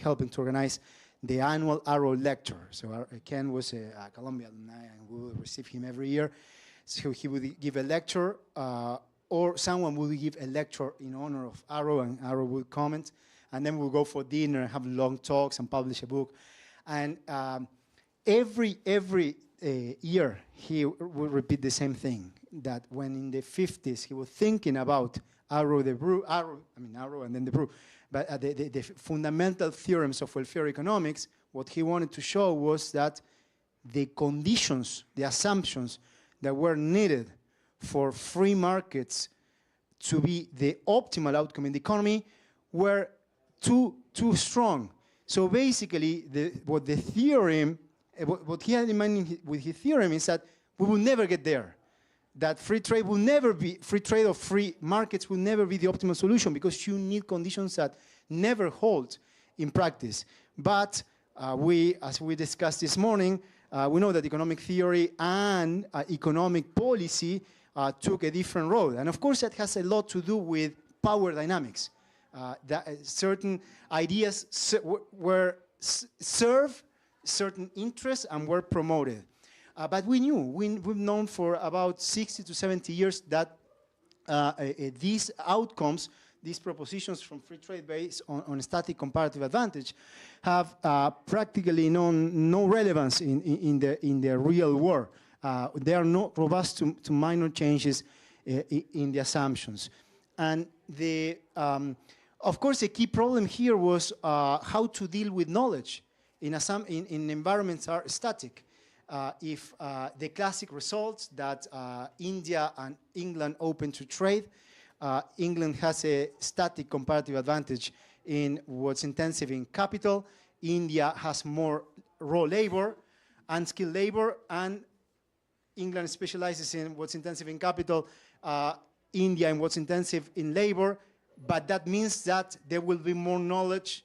helping to organize the annual Arrow Lecture. So Ken was a Columbia alumni, and we would receive him every year. So he would give a lecture, or someone would give a lecture in honor of Arrow, and Arrow would comment. And then we'll go for dinner and have long talks and publish a book. And every year, he would repeat the same thing, that when in the 50s, he was thinking about Arrow and then the Brew, but the fundamental theorems of welfare economics, what he wanted to show was that the conditions, the assumptions that were needed for free markets to be the optimal outcome in the economy were too strong. So basically, what he had in mind with his theorem is that we will never get there. That free trade or free markets will never be the optimal solution, because you need conditions that never hold in practice. But as we discussed this morning, we know that economic theory and economic policy took a different road. And of course, that has a lot to do with power dynamics. That certain ideas serve certain interests and were promoted. But we've known for about 60 to 70 years that these outcomes, these propositions from free trade based on static comparative advantage, have practically no relevance in the real world. They are not robust to minor changes in the assumptions. And of course, the key problem here was how to deal with knowledge in environments are static. If the classic results that India and England open to trade, England has a static comparative advantage in what's intensive in capital. India has more raw labor, unskilled labor, and England specializes in what's intensive in capital, India in what's intensive in labor, but that means that there will be more knowledge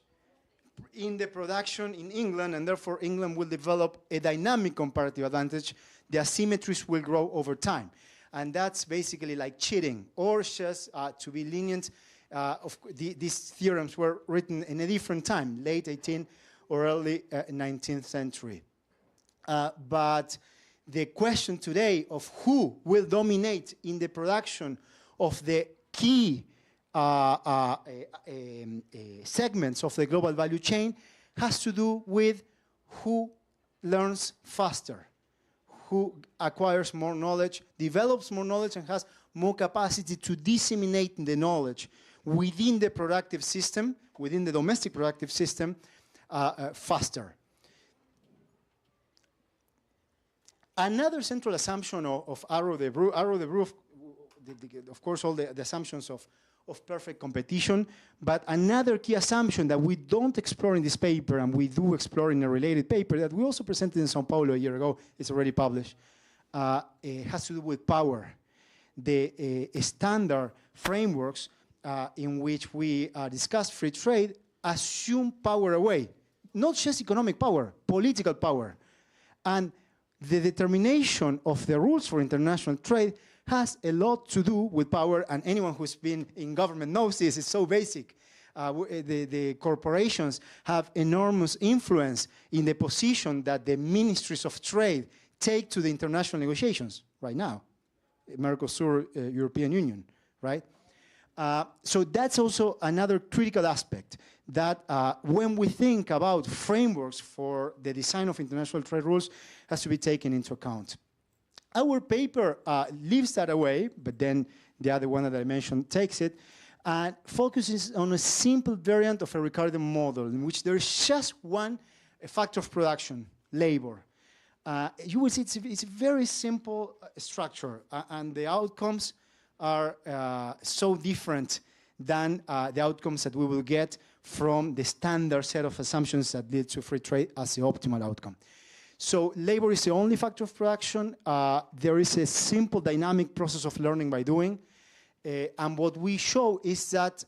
in the production in England, and therefore England will develop a dynamic comparative advantage. The asymmetries will grow over time. And that's basically like cheating, or just to be lenient. These theorems were written in a different time, late 18th or early 19th century. But the question today of who will dominate in the production of the key segments of the global value chain has to do with who learns faster, who acquires more knowledge, develops more knowledge, and has more capacity to disseminate the knowledge within the productive system, within the domestic productive system, faster. Another central assumption of Arrow de Broo, of course, all the assumptions of perfect competition, but another key assumption that we don't explore in this paper, and we do explore in a related paper that we also presented in Sao Paulo a year ago, it's already published, has to do with power. The standard frameworks in which we discuss free trade assume power away, not just economic power, political power. And the determination of the rules for international trade has a lot to do with power, and anyone who's been in government knows this. It's so basic. The corporations have enormous influence in the position that the ministries of trade take to the international negotiations right now. Mercosur, European Union, right? So that's also another critical aspect that when we think about frameworks for the design of international trade rules has to be taken into account. Our paper leaves that away, but then the other one that I mentioned takes it and focuses on a simple variant of a Ricardian model in which there is just one factor of production, labor. You will see it's a very simple structure, and the outcomes are so different than the outcomes that we will get from the standard set of assumptions that lead to free trade as the optimal outcome. So labor is the only factor of production. There is a simple dynamic process of learning by doing. And what we show is that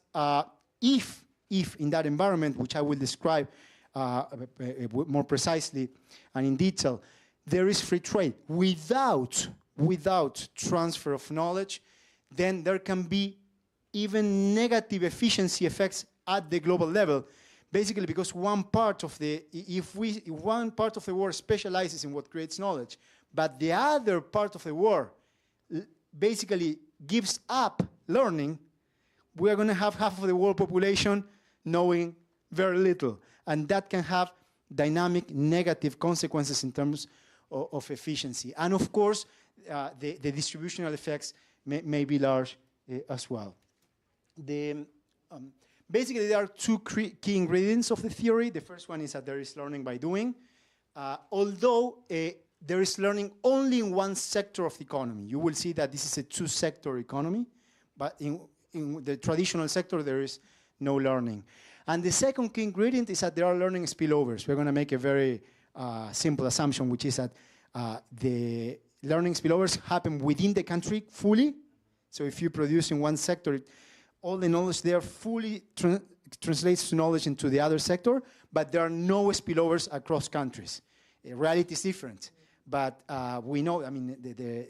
if in that environment, which I will describe more precisely and in detail, there is free trade without transfer of knowledge, then there can be even negative efficiency effects at the global level. Basically, because one part of the world specializes in what creates knowledge, but the other part of the world basically gives up learning, we are going to have half of the world population knowing very little. And that can have dynamic negative consequences in terms of efficiency. And of course, the distributional effects may be large as well. Basically, there are two key ingredients of the theory. The first one is that there is learning by doing, although there is learning only in one sector of the economy. You will see that this is a two-sector economy, but in the traditional sector, there is no learning. And the second key ingredient is that there are learning spillovers. We're going to make a very simple assumption, which is that the learning spillovers happen within the country fully. So if you produce in one sector, all the knowledge there fully translates to knowledge into the other sector, but there are no spillovers across countries. Reality is different, but we know, I mean, the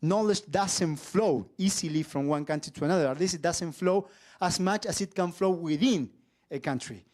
knowledge doesn't flow easily from one country to another. At least it doesn't flow as much as it can flow within a country.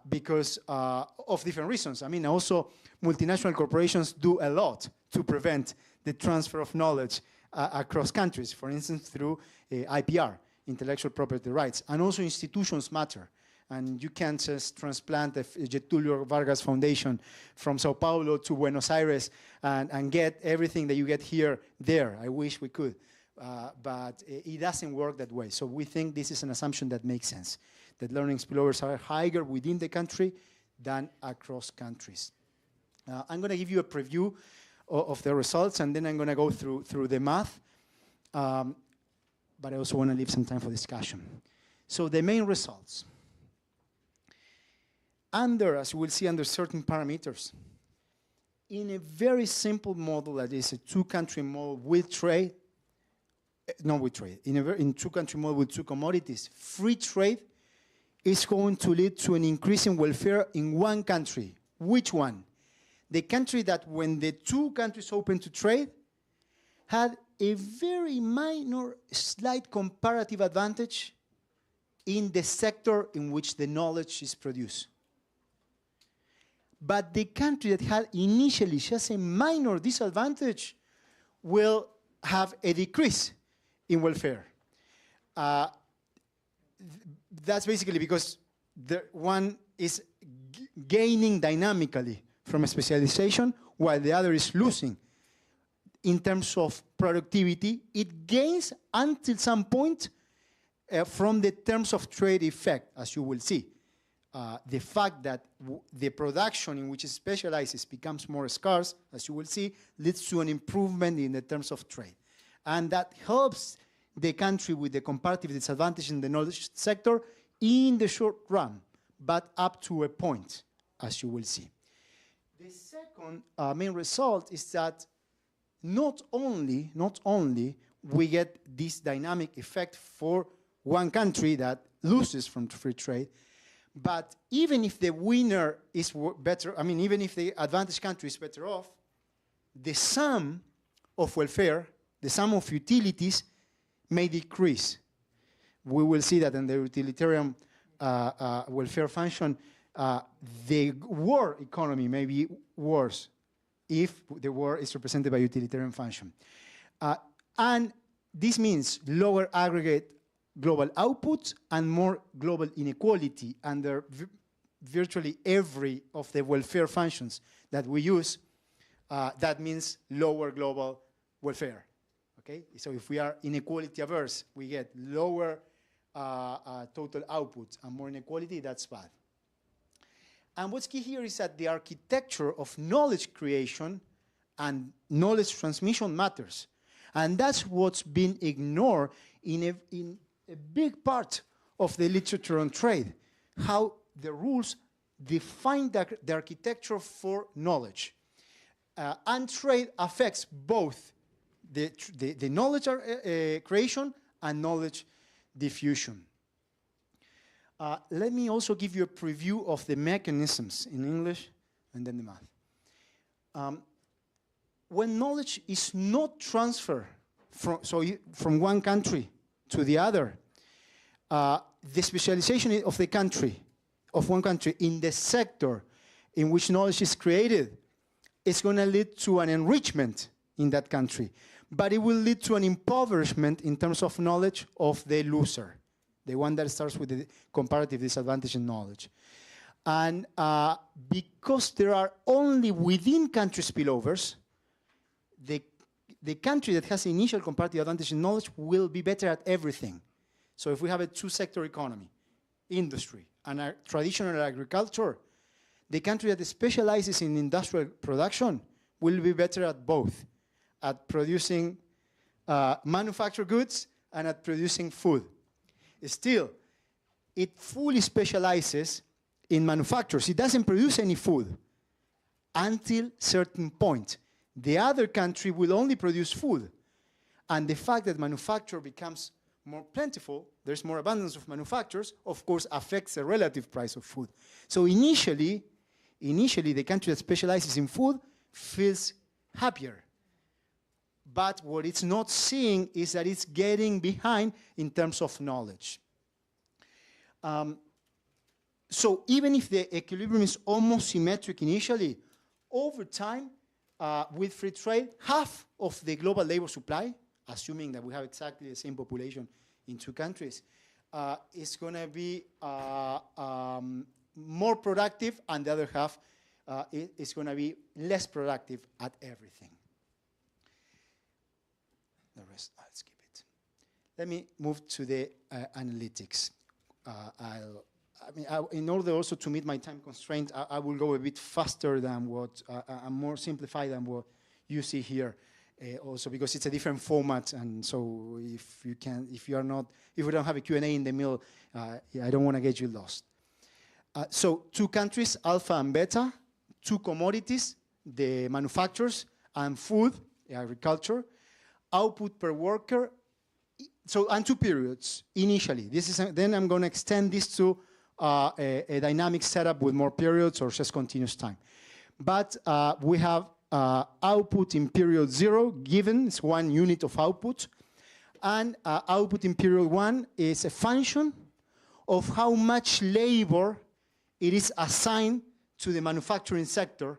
because of different reasons. I mean, also multinational corporations do a lot to prevent the transfer of knowledge across countries, for instance, through IPR, intellectual property rights. And also institutions matter. And you can't just transplant the Getulio Vargas Foundation from Sao Paulo to Buenos Aires and get everything that you get here there. I wish we could. But it doesn't work that way. So we think this is an assumption that makes sense, that learning spillovers are higher within the country than across countries. I'm going to give you a preview of the results, and then I'm going to go through the math. But I also want to leave some time for discussion. So the main results. As you will see, under certain parameters, in a very simple model that is a two-country model with trade, in two-country model with two commodities, free trade is going to lead to an increase in welfare in one country. Which one? The country that, when the two countries opened to trade, had a very minor, slight comparative advantage in the sector in which the knowledge is produced. But the country that had initially just a minor disadvantage will have a decrease in welfare. That's basically because the one is gaining dynamically from a specialization, while the other is losing. In terms of productivity, it gains until some point from the terms of trade effect, as you will see. The fact that the production in which it specializes becomes more scarce, as you will see, leads to an improvement in the terms of trade. And that helps the country with the comparative disadvantage in the knowledge sector in the short run, but up to a point, as you will see. The second main result is that not only we get this dynamic effect for one country that loses from free trade, but even if the winner is better, I mean, even if the advantaged country is better off, the sum of welfare, the sum of utilities may decrease. We will see that in the utilitarian welfare function, the war economy may be worse if the war is represented by utilitarian function. And this means lower aggregate global output and more global inequality under virtually every of the welfare functions that we use. That means lower global welfare. Okay? So if we are inequality averse, we get lower total output and more inequality. That's bad. And what's key here is that the architecture of knowledge creation and knowledge transmission matters. And that's what's been ignored in a big part of the literature on trade, how the rules define the architecture for knowledge. And trade affects both the knowledge creation and knowledge diffusion. Let me also give you a preview of the mechanisms in English and then the math. When knowledge is not transferred from one country to the other, the specialization of the country, of one country in the sector in which knowledge is created is going to lead to an enrichment in that country. But it will lead to an impoverishment in terms of knowledge of the loser, the one that starts with the comparative disadvantage in knowledge. And because there are only within country spillovers, the country that has the initial comparative advantage in knowledge will be better at everything. So if we have a two-sector economy, industry, and traditional agriculture, the country that specializes in industrial production will be better at both, at producing manufactured goods and at producing food. Still, it fully specializes in manufacturers. It doesn't produce any food until certain point. The other country will only produce food. And the fact that manufacture becomes more plentiful, there's more abundance of manufacturers, of course, affects the relative price of food. So initially, the country that specializes in food feels happier. But what it's not seeing is that it's getting behind in terms of knowledge. So even if the equilibrium is almost symmetric initially, over time, with free trade, half of the global labor supply, assuming that we have exactly the same population in two countries, is going to be more productive, and the other half is going to be less productive at everything. The rest, I'll skip it. Let me move to the analytics. In order also to meet my time constraint, I will go a bit faster than what, more simplified than what you see here. Also because it's a different format, and so if we don't have a Q&A in the middle, I don't want to get you lost. So 2 countries, alpha and beta, 2 commodities, the manufacturers and food, agriculture, output per worker, and 2 periods initially. Then I'm going to extend this to a dynamic setup with more periods or just continuous time. But we have output in period 0 given, it's 1 unit of output, and output in period 1 is a function of how much labor it is assigned to the manufacturing sector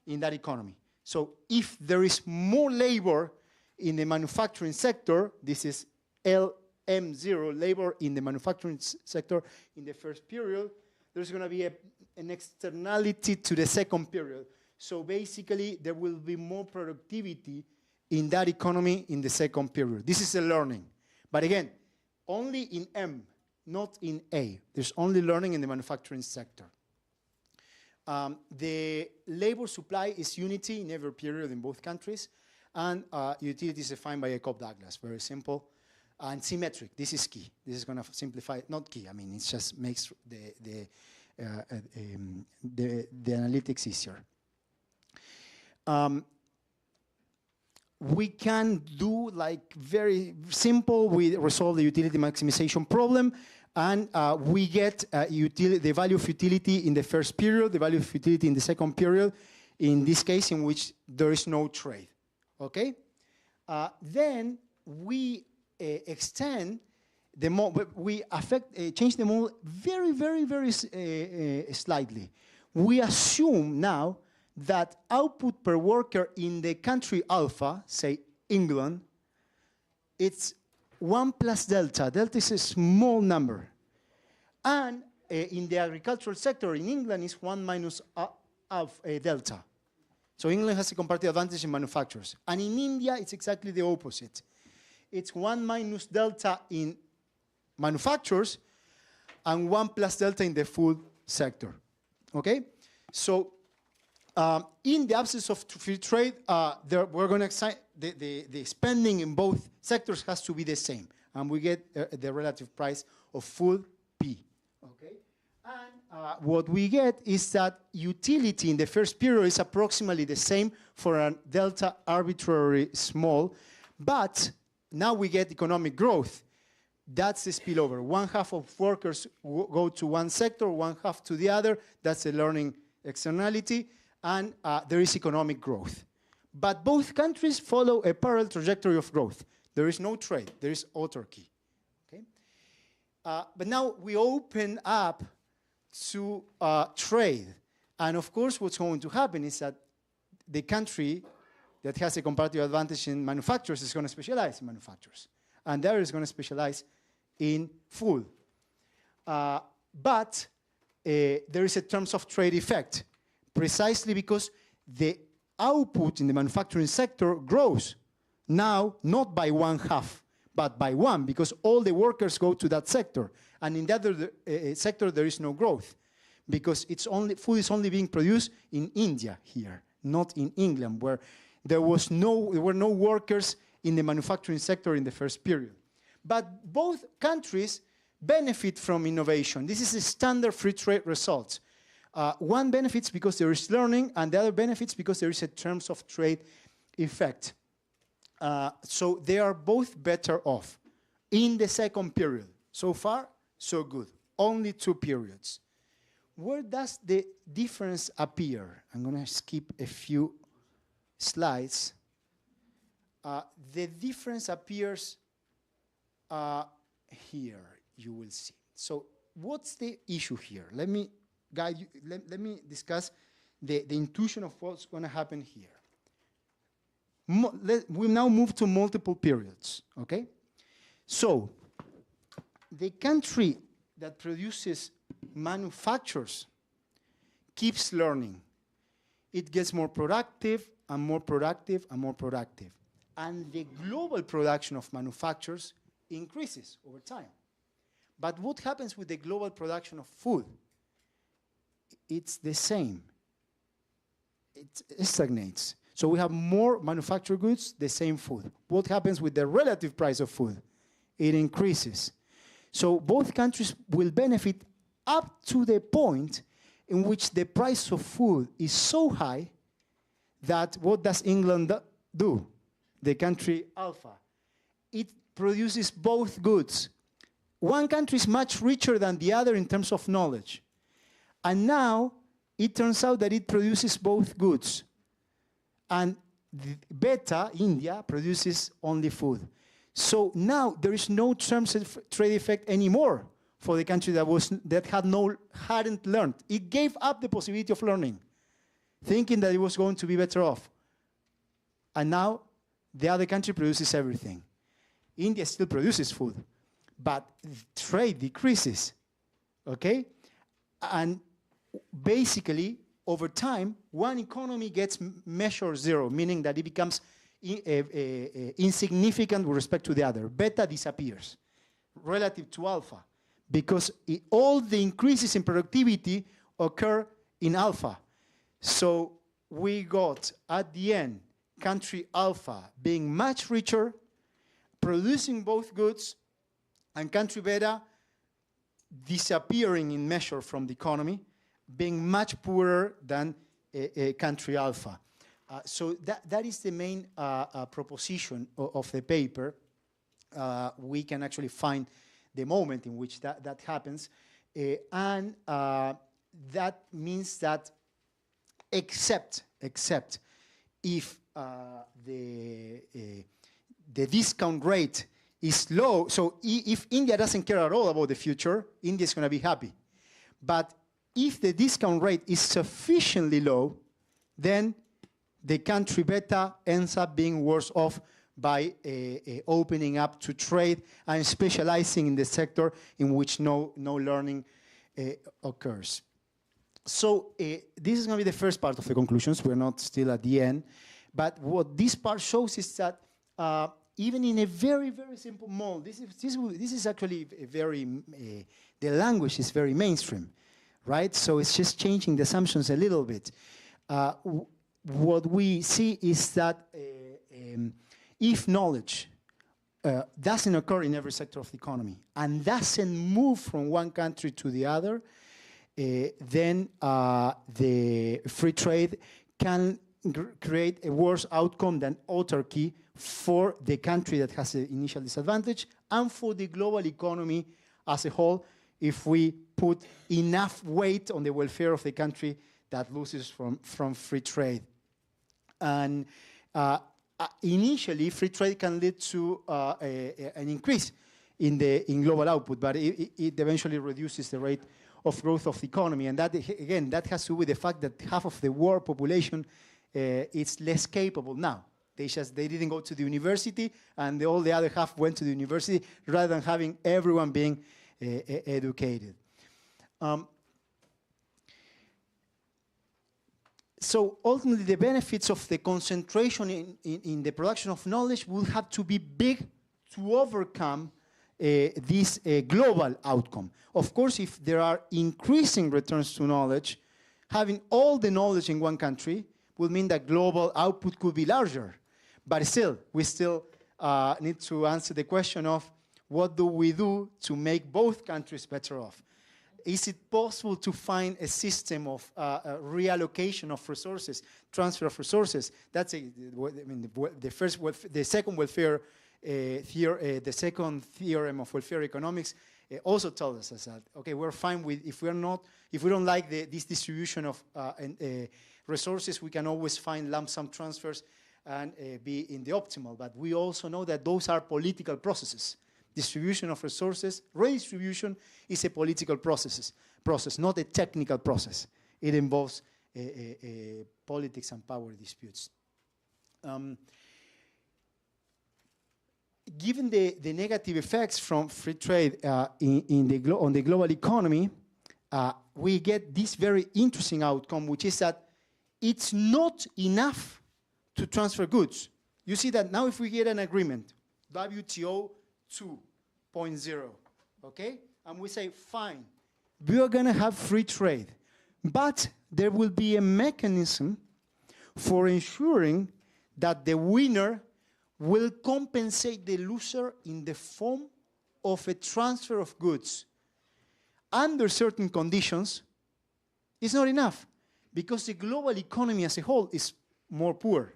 in that economy. So if there is more labor in the manufacturing sector, this is LM0, labor in the manufacturing sector in the first period, there's going to be an externality to the second period. So basically, there will be more productivity in that economy in the second period. This is a learning. But again, only in M, not in A. There's only learning in the manufacturing sector. The labor supply is unity in every period in both countries, and utility is defined by Cobb-Douglas, very simple, and symmetric. This is key. This is going to simplify, not key, I mean, it just makes the analytics easier. We can do like very simple, we resolve the utility maximization problem, and we get the value of utility in the first period, the value of utility in the second period, in this case in which there is no trade, okay? Then we extend the model, we change the model very, very, very slightly. We assume now that output per worker in the country alpha, say England, it's 1 plus delta. Delta is a small number. And in the agricultural sector in England, it's 1 minus delta. So England has a comparative advantage in manufacturers. And in India, it's exactly the opposite. It's 1 minus delta in manufacturers and 1 plus delta in the food sector. Okay? So in the absence of free trade, we're going to assign the spending in both sectors has to be the same, and we get the relative price of food P. Okay, and what we get is that utility in the first period is approximately the same for a delta arbitrarily small, but now we get economic growth. That's the spillover. 1/2 of workers go to one sector, 1/2 to the other. That's a learning externality. And there is economic growth. But both countries follow a parallel trajectory of growth. There is no trade, there is autarky. Okay? But now we open up to trade. And of course, what's going to happen is that the country that has a comparative advantage in manufacturers is going to specialize in manufacturers. And there is going to specialize in food. But there is a terms of trade effect, precisely because the output in the manufacturing sector grows. Now, not by 1/2, but by 1, because all the workers go to that sector. And in the other sector, there is no growth, because food is only being produced in India here, not in England, where there were no workers in the manufacturing sector in the first period. But both countries benefit from innovation. This is a standard free trade result. One benefits because there is learning, and the other benefits because there is a terms of trade effect. So they are both better off in the second period. So far, so good. Only 2 periods. Where does the difference appear? I'm going to skip a few slides. The difference appears here, you will see. So what's the issue here? Let me guide you. Let me discuss the intuition of what's going to happen here. We now move to multiple periods, okay? So, the country that produces manufactures keeps learning. It gets more productive and more productive and more productive. And the global production of manufactures increases over time. But what happens with the global production of food? It's the same. It stagnates. So we have more manufactured goods, the same food. What happens with the relative price of food? It increases. So both countries will benefit up to the point in which the price of food is so high that what does England do? The country alpha. It produces both goods. One country is much richer than the other in terms of knowledge. And now it turns out that it produces both goods. And beta, India, produces only food. So now there is no trade effect anymore for the country that hadn't learned. It gave up the possibility of learning, thinking that it was going to be better off. And now the other country produces everything. India still produces food, but trade decreases, okay? And basically, over time, one economy gets measure zero, meaning that it becomes insignificant with respect to the other. Beta disappears relative to alpha, because all the increases in productivity occur in alpha. So we got, at the end, country alpha being much richer, producing both goods, and country beta disappearing in measure from the economy, being much poorer than country alpha. So that is the main proposition of the paper. We can actually find the moment in which that happens. And that means that except if the discount rate is low, so if India doesn't care at all about the future, India is going to be happy. But if the discount rate is sufficiently low, then the country beta ends up being worse off by opening up to trade and specializing in the sector in which no learning occurs. So this is going to be the first part of the conclusions. We're not still at the end. But what this part shows is that even in a very, very simple mold, this is actually a very, the language is very mainstream, right? So it's just changing the assumptions a little bit. What we see is that if knowledge doesn't occur in every sector of the economy and doesn't move from one country to the other, then the free trade can create a worse outcome than autarky for the country that has the initial disadvantage and for the global economy as a whole, if we put enough weight on the welfare of the country that loses from free trade. And initially, free trade can lead to an increase in global output, but it eventually reduces the rate of growth of the economy. And that, again, that has to do with the fact that half of the world population is less capable now. They didn't go to the university, and all the other half went to the university rather than having everyone being educated. So ultimately, the benefits of the concentration in the production of knowledge will have to be big to overcome this global outcome. Of course, if there are increasing returns to knowledge, having all the knowledge in one country will mean that global output could be larger. But still, we still need to answer the question of what do we do to make both countries better off? Is it possible to find a system of reallocation of resources, transfer of resources? That's the second welfare the second theorem of welfare economics also tells us that we're fine with if we don't like this distribution of resources, we can always find lump sum transfers and be in the optimal. But we also know that those are political processes Distribution of resources, redistribution is a political process, not a technical process. It involves politics and power disputes. Given the negative effects from free trade on the global economy, we get this very interesting outcome, which is that it's not enough to transfer goods. You see that now if we get an agreement, WTO 2.0, okay? And we say, fine, we are going to have free trade, but there will be a mechanism for ensuring that the winner will compensate the loser in the form of a transfer of goods. Under certain conditions, it's not enough because the global economy as a whole is more poor,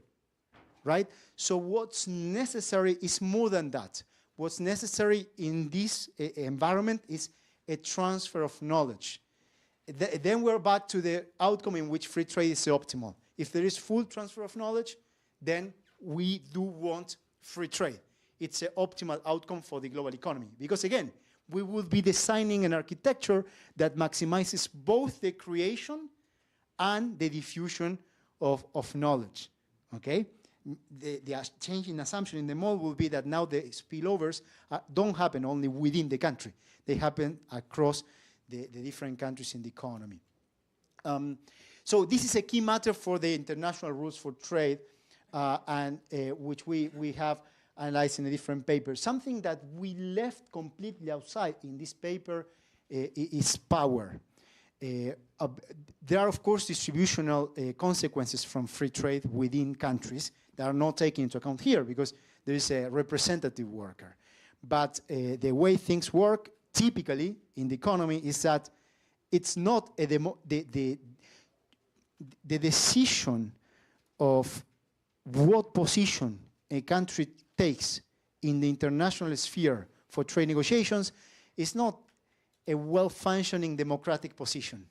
right? So what's necessary is more than that. What's necessary in this environment is a transfer of knowledge. Then we're back to the outcome in which free trade is optimal. If there is full transfer of knowledge, then we do want free trade. It's an optimal outcome for the global economy. Because again, we will be designing an architecture that maximizes both the creation and the diffusion of knowledge, okay? The change in assumption in the model will be that now the spillovers don't happen only within the country. They happen across the different countries in the economy. So this is a key matter for the international rules for trade, and which we have analyzed in a different paper. Something that we left completely outside in this paper is power. There are, of course, distributional consequences from free trade within countries that are not taken into account here because there is a representative worker. But the way things work typically in the economy is that it's not the decision of what position a country takes in the international sphere for trade negotiations is not a well-functioning democratic position.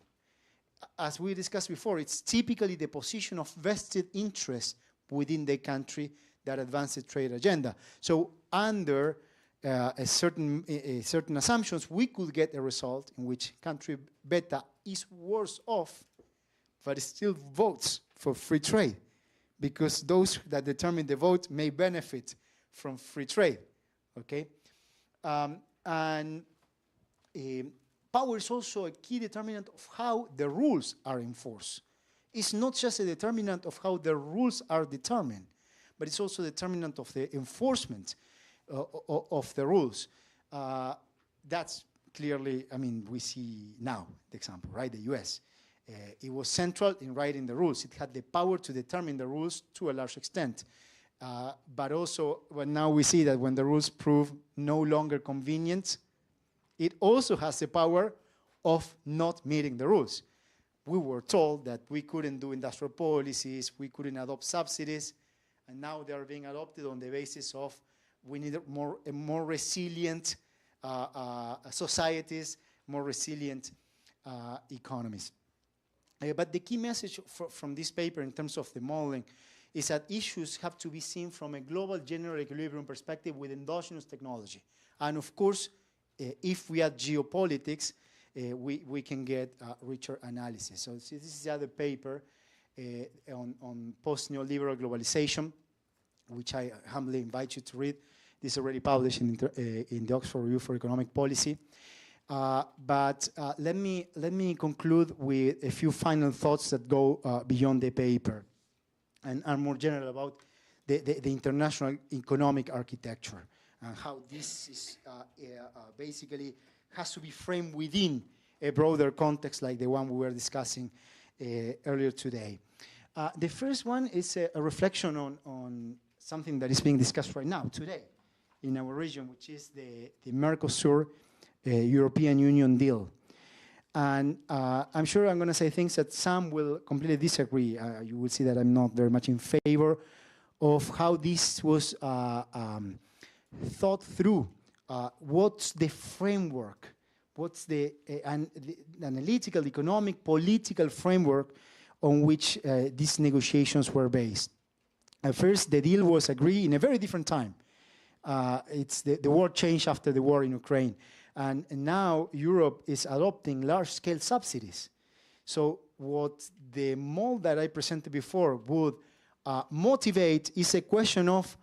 As we discussed before, it's typically the position of vested interest within the country that advances the trade agenda. So under certain assumptions, we could get a result in which country beta is worse off, but still votes for free trade, because those that determine the vote may benefit from free trade, okay? Power is also a key determinant of how the rules are enforced. It's not just a determinant of how the rules are determined, but it's also a determinant of the enforcement of the rules. That's clearly, I mean, we see now the example, right? The US. It was central in writing the rules. It had the power to determine the rules to a large extent. But also, well, now we see that when the rules prove no longer convenient, it also has the power of not meeting the rules. We were told that we couldn't do industrial policies, we couldn't adopt subsidies, and now they are being adopted on the basis of we need more resilient societies, more resilient economies. But the key message from this paper in terms of the modeling is that issues have to be seen from a global general equilibrium perspective with endogenous technology. And of course, if we add geopolitics, we can get richer analysis. So this is the other paper on post-neoliberal globalization, which I humbly invite you to read. This is already published in the Oxford Review for Economic Policy. But let me conclude with a few final thoughts that go beyond the paper and are more general about the international economic architecture and how this is basically has to be framed within a broader context like the one we were discussing earlier today. The first one is a reflection on something that is being discussed right now, today, in our region, which is the Mercosur European Union deal. And I'm sure I'm going to say things that some will completely disagree. You will see that I'm not very much in favor of how this was thought through. What's the framework? What's the analytical, economic, political framework on which these negotiations were based? First, the deal was agreed in a very different time. It's the war changed after the war in Ukraine. And now Europe is adopting large-scale subsidies. So what the model that I presented before would motivate is a question of,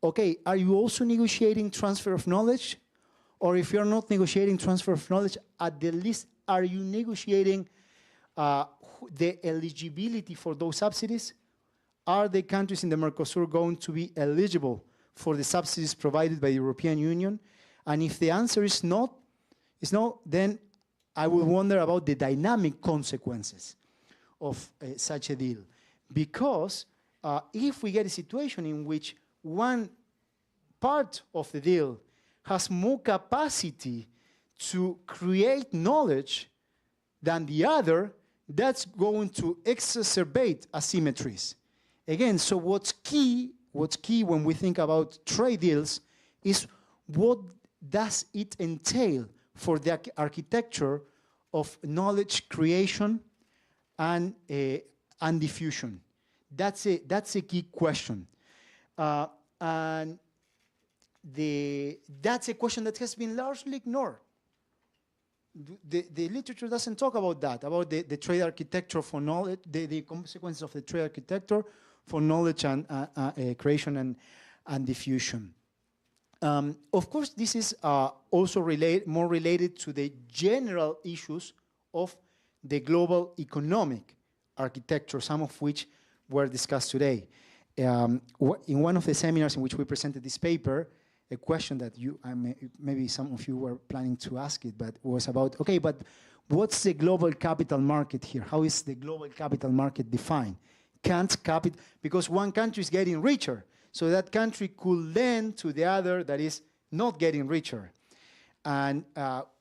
okay, are you also negotiating transfer of knowledge? Or if you're not negotiating transfer of knowledge, at the least, are you negotiating the eligibility for those subsidies? Are the countries in the Mercosur going to be eligible for the subsidies provided by the European Union? And if the answer is no, then I will wonder about the dynamic consequences of such a deal. Because if we get a situation in which one part of the deal has more capacity to create knowledge than the other, that's going to exacerbate asymmetries. Again, so what's key when we think about trade deals is what does it entail for the architecture of knowledge creation and diffusion. That's a key question. And that's a question that has been largely ignored. The literature doesn't talk about that, about the trade architecture for knowledge, the consequences of the trade architecture for knowledge and creation and diffusion. Of course, this is also more related to the general issues of the global economic architecture, some of which were discussed today. In one of the seminars in which we presented this paper, a question that maybe some of you were planning to ask it, but was about, okay, but what's the global capital market here? How is the global capital market defined? Because one country is getting richer, so that country could lend to the other that is not getting richer. And what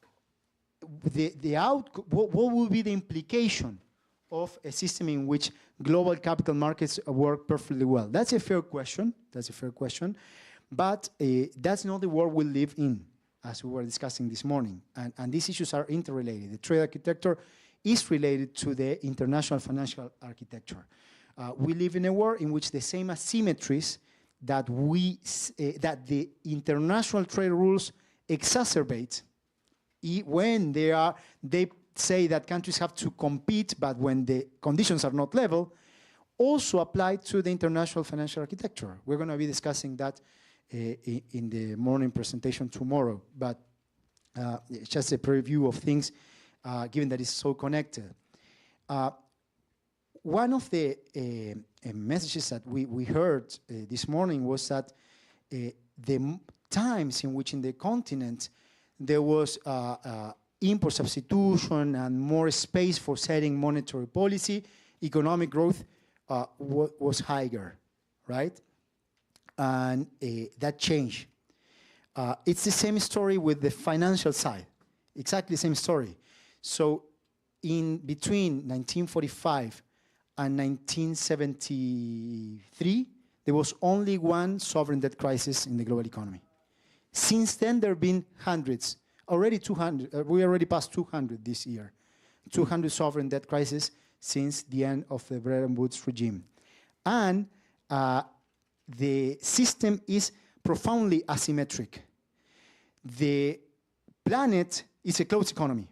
will be the implication of a system in which global capital markets work perfectly well? That's a fair question. But that's not the world we live in, as we were discussing this morning. And these issues are interrelated. The trade architecture is related to the international financial architecture. We live in a world in which the same asymmetries that the international trade rules exacerbate when they say that countries have to compete, but when the conditions are not level, also apply to the international financial architecture. We're going to be discussing that in the morning presentation tomorrow, but it's just a preview of things, given that it's so connected. One of the messages that we heard this morning was that the times in which in the continent there was import substitution and more space for setting monetary policy, economic growth was higher, right? And that changed. It's the same story with the financial side, exactly the same story. So in between 1945 and 1973, there was only one sovereign debt crisis in the global economy. Since then, there have been hundreds, already 200, we already passed 200 this year, 200 sovereign debt crises since the end of the Bretton Woods regime. And the system is profoundly asymmetric. The planet is a closed economy.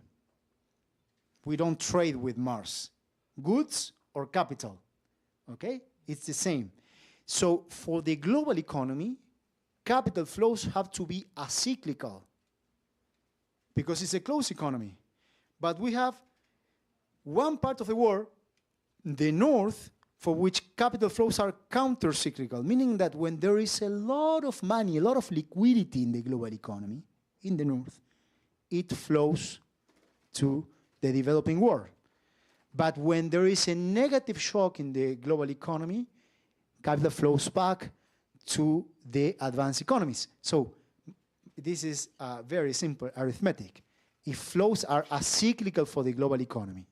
We don't trade with Mars. Goods or capital, okay? It's the same. So for the global economy, capital flows have to be acyclical because it's a closed economy. But we have one part of the world, the north, for which capital flows are counter-cyclical, meaning that when there is a lot of money, a lot of liquidity in the global economy, in the north, it flows to the developing world. But when there is a negative shock in the global economy, capital flows back to the advanced economies. So this is very simple arithmetic. If flows are acyclical for the global economy,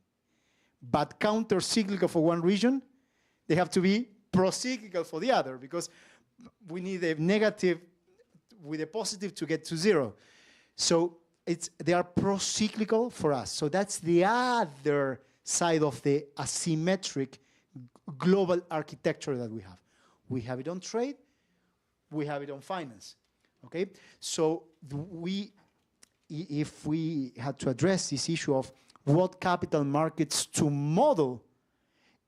but counter-cyclical for one region, they have to be pro-cyclical for the other, because we need a negative with a positive to get to zero. So they are pro-cyclical for us. So that's the other side of the asymmetric global architecture that we have. We have it on trade, we have it on finance. Okay, so if we had to address this issue of what capital markets to model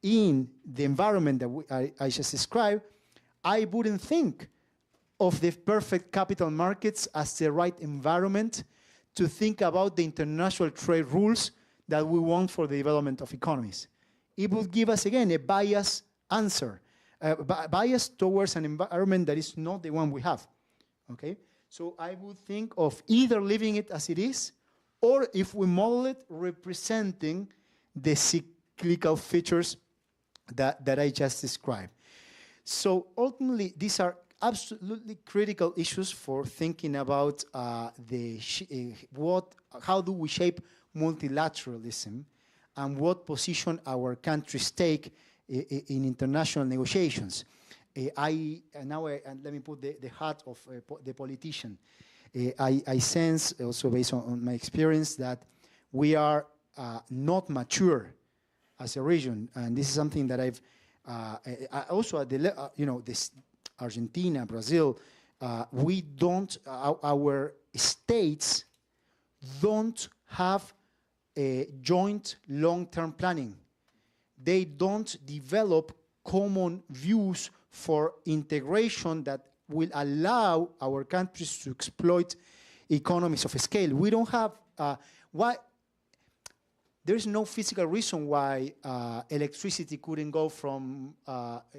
in the environment that I just described, I wouldn't think of the perfect capital markets as the right environment to think about the international trade rules that we want for the development of economies. It would give us, again, a biased answer, bias towards an environment that is not the one we have, okay? So I would think of either leaving it as it is, or if we model it, representing the cyclical features that I just described. So ultimately, these are absolutely critical issues for thinking about how do we shape multilateralism and what position our countries take in international negotiations. Let me put the hat of the politician. I sense, also based on my experience, that we are not mature as a region, and this is something that I've also at the this Argentina, Brazil, we don't, our states don't have a joint long-term planning. They don't develop common views for integration that will allow our countries to exploit economies of scale. We don't have, there's no physical reason why electricity couldn't go from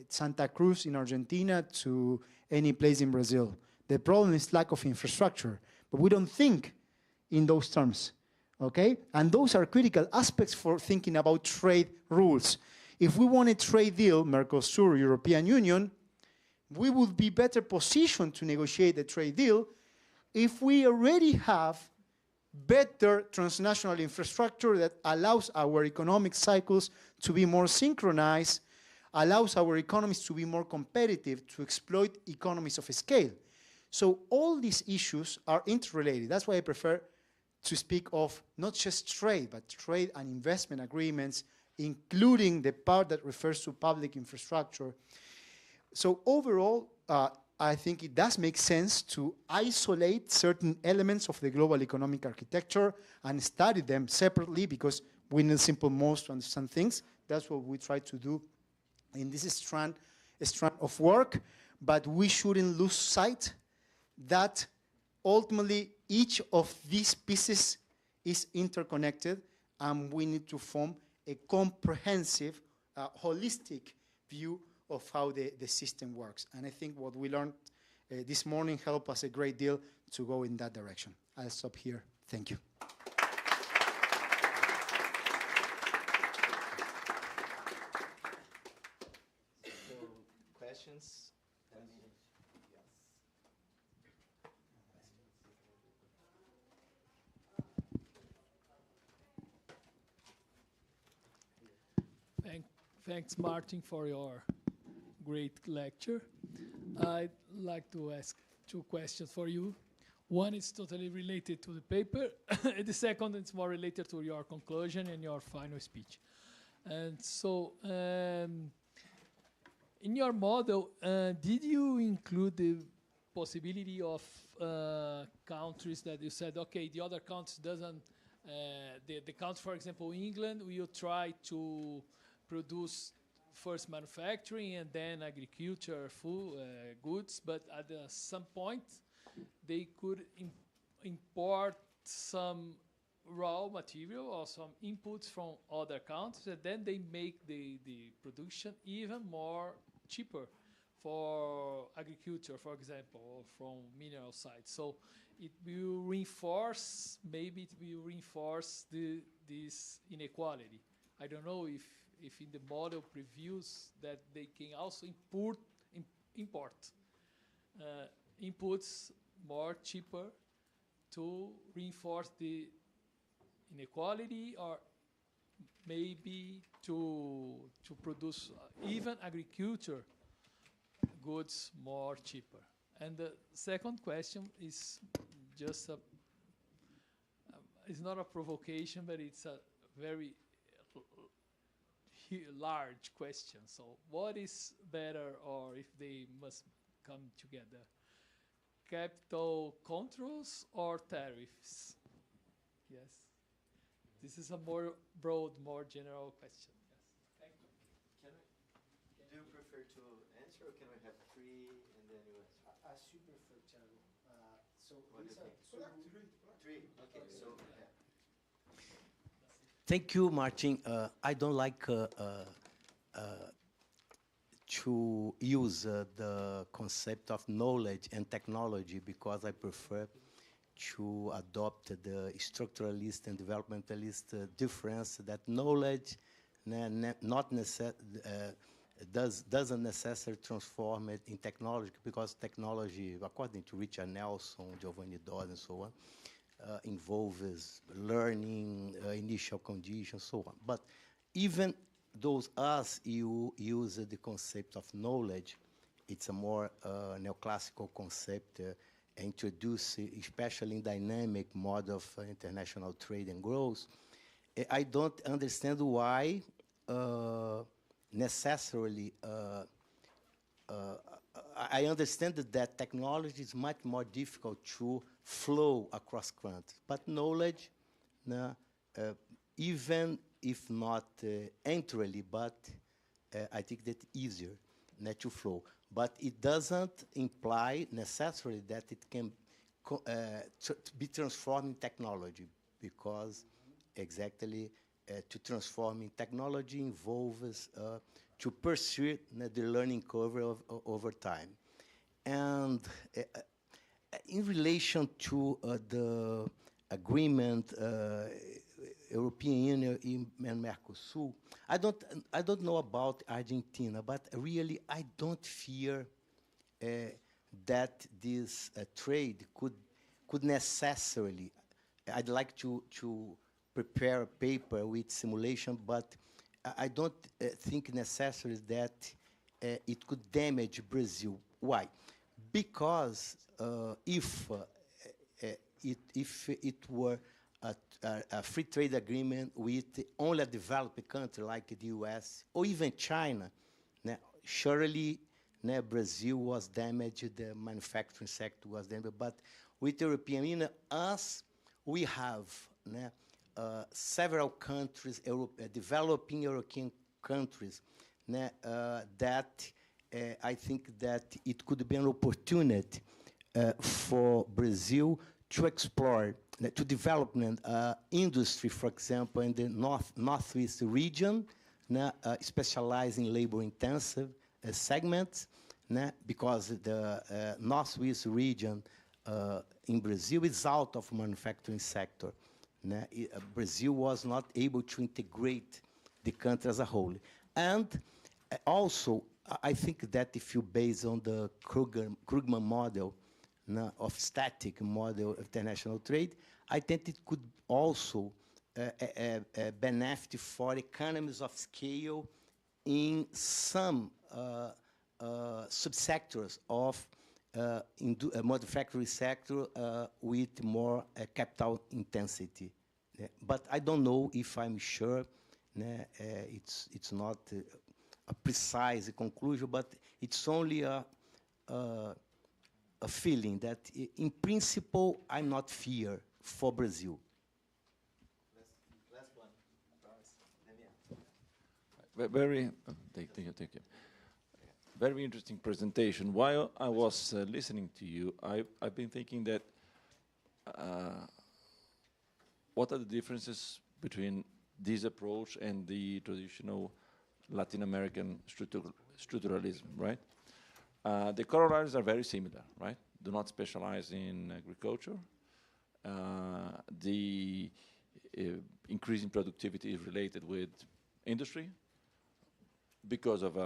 Santa Cruz in Argentina to any place in Brazil. The problem is lack of infrastructure, but we don't think in those terms, okay? And those are critical aspects for thinking about trade rules. If we want a trade deal, Mercosur, European Union, we would be better positioned to negotiate a trade deal if we already have better transnational infrastructure that allows our economic cycles to be more synchronized, allows our economies to be more competitive, to exploit economies of scale. So all these issues are interrelated. That's why I prefer to speak of not just trade, but trade and investment agreements, including the part that refers to public infrastructure. So overall, I think it does make sense to isolate certain elements of the global economic architecture and study them separately, because we need simple modes to understand things. That's what we try to do in this strand of work, but we shouldn't lose sight that ultimately each of these pieces is interconnected, and we need to form a comprehensive, holistic view of how the system works. And I think what we learned this morning helped us a great deal to go in that direction. I'll stop here. Thank you. So, questions? Thanks, Martin, for your great lecture. I'd like to ask two questions for you. One is totally related to the paper, and the second is more related to your conclusion and your final speech. And so, in your model, did you include the possibility of countries that you said, okay, the other countries doesn't, the country, for example, England, will try to produce first manufacturing and then agriculture, food, goods, but at some point they could import some raw material or some inputs from other countries, and then they make the production even more cheaper for agriculture, for example, or from mineral sites. So it will reinforce, maybe it will reinforce this inequality. I don't know if in the model previews that they can also import inputs more cheaper to reinforce the inequality, or maybe to produce even agriculture goods more cheaper. And the second question is just it's not a provocation, but it's a very large question. So what is better, or if they must come together? capital controls or tariffs? Yes. This is a more broad, more general question. Yes. Thank you. Do you prefer to answer, or can we have three and then you answer? As you prefer, Thiago. So What do these you are think? Three. Okay. So yeah. Thank you, Martin. I don't like to use the concept of knowledge and technology because I prefer to adopt the structuralist and developmentalist difference that knowledge doesn't necessarily transform it in technology, because technology, according to Richard Nelson, Giovanni Dodd, and so on, involves learning, initial conditions, so on. But even those us you use the concept of knowledge, it's a more neoclassical concept introduced especially in dynamic mode of international trade and growth. I don't understand why necessarily I understand that technology is much more difficult to flow across countries, but knowledge, even if not entirely, but I think that easier to flow. But it doesn't imply necessarily that it can be transformed in technology, because exactly to transform in technology involves to pursue the learning curve over time. And in relation to the agreement, European Union and Mercosur, I don't know about Argentina, but really I don't fear that this trade could necessarily. I'd like to prepare a paper with simulation, but I don't think necessarily that it could damage Brazil. Why? Because if it were a free trade agreement with only a developed country like the US or even China, surely Brazil was damaged, the manufacturing sector was damaged. But with the European Union, we have several countries, developing European countries, that I think that it could be an opportunity for Brazil to explore, to develop industry, for example, in the Northeast region, specializing in labor-intensive segments, because the Northeast region in Brazil is out of manufacturing sector. Brazil was not able to integrate the country as a whole. And also, I think that if you base on the Krugman model of static model of international trade, I think it could also benefit for economies of scale in some subsectors of manufacturing sector with more capital intensity. But I don't know if I'm sure. It's not a precise conclusion, but it's only a feeling that, in principle, I'm not fear for Brazil. Last one. Thank you. Very interesting presentation. While I was listening to you, I've been thinking that what are the differences between this approach and the traditional Latin American structuralism, right? The corollaries are very similar, right? Do not specialize in agriculture. The increase in productivity is related with industry because of,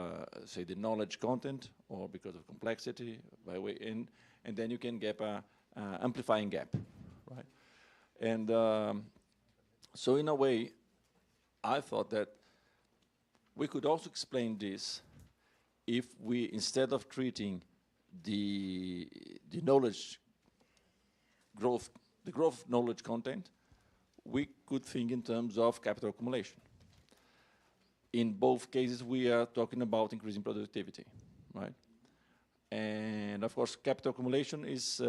say, the knowledge content, or because of complexity, by way, and then you can get a amplifying gap, right? And so in a way, I thought that we could also explain this if we, instead of treating the knowledge growth, the growth knowledge content, we could think in terms of capital accumulation. In both cases, we are talking about increasing productivity, right? And of course, capital accumulation is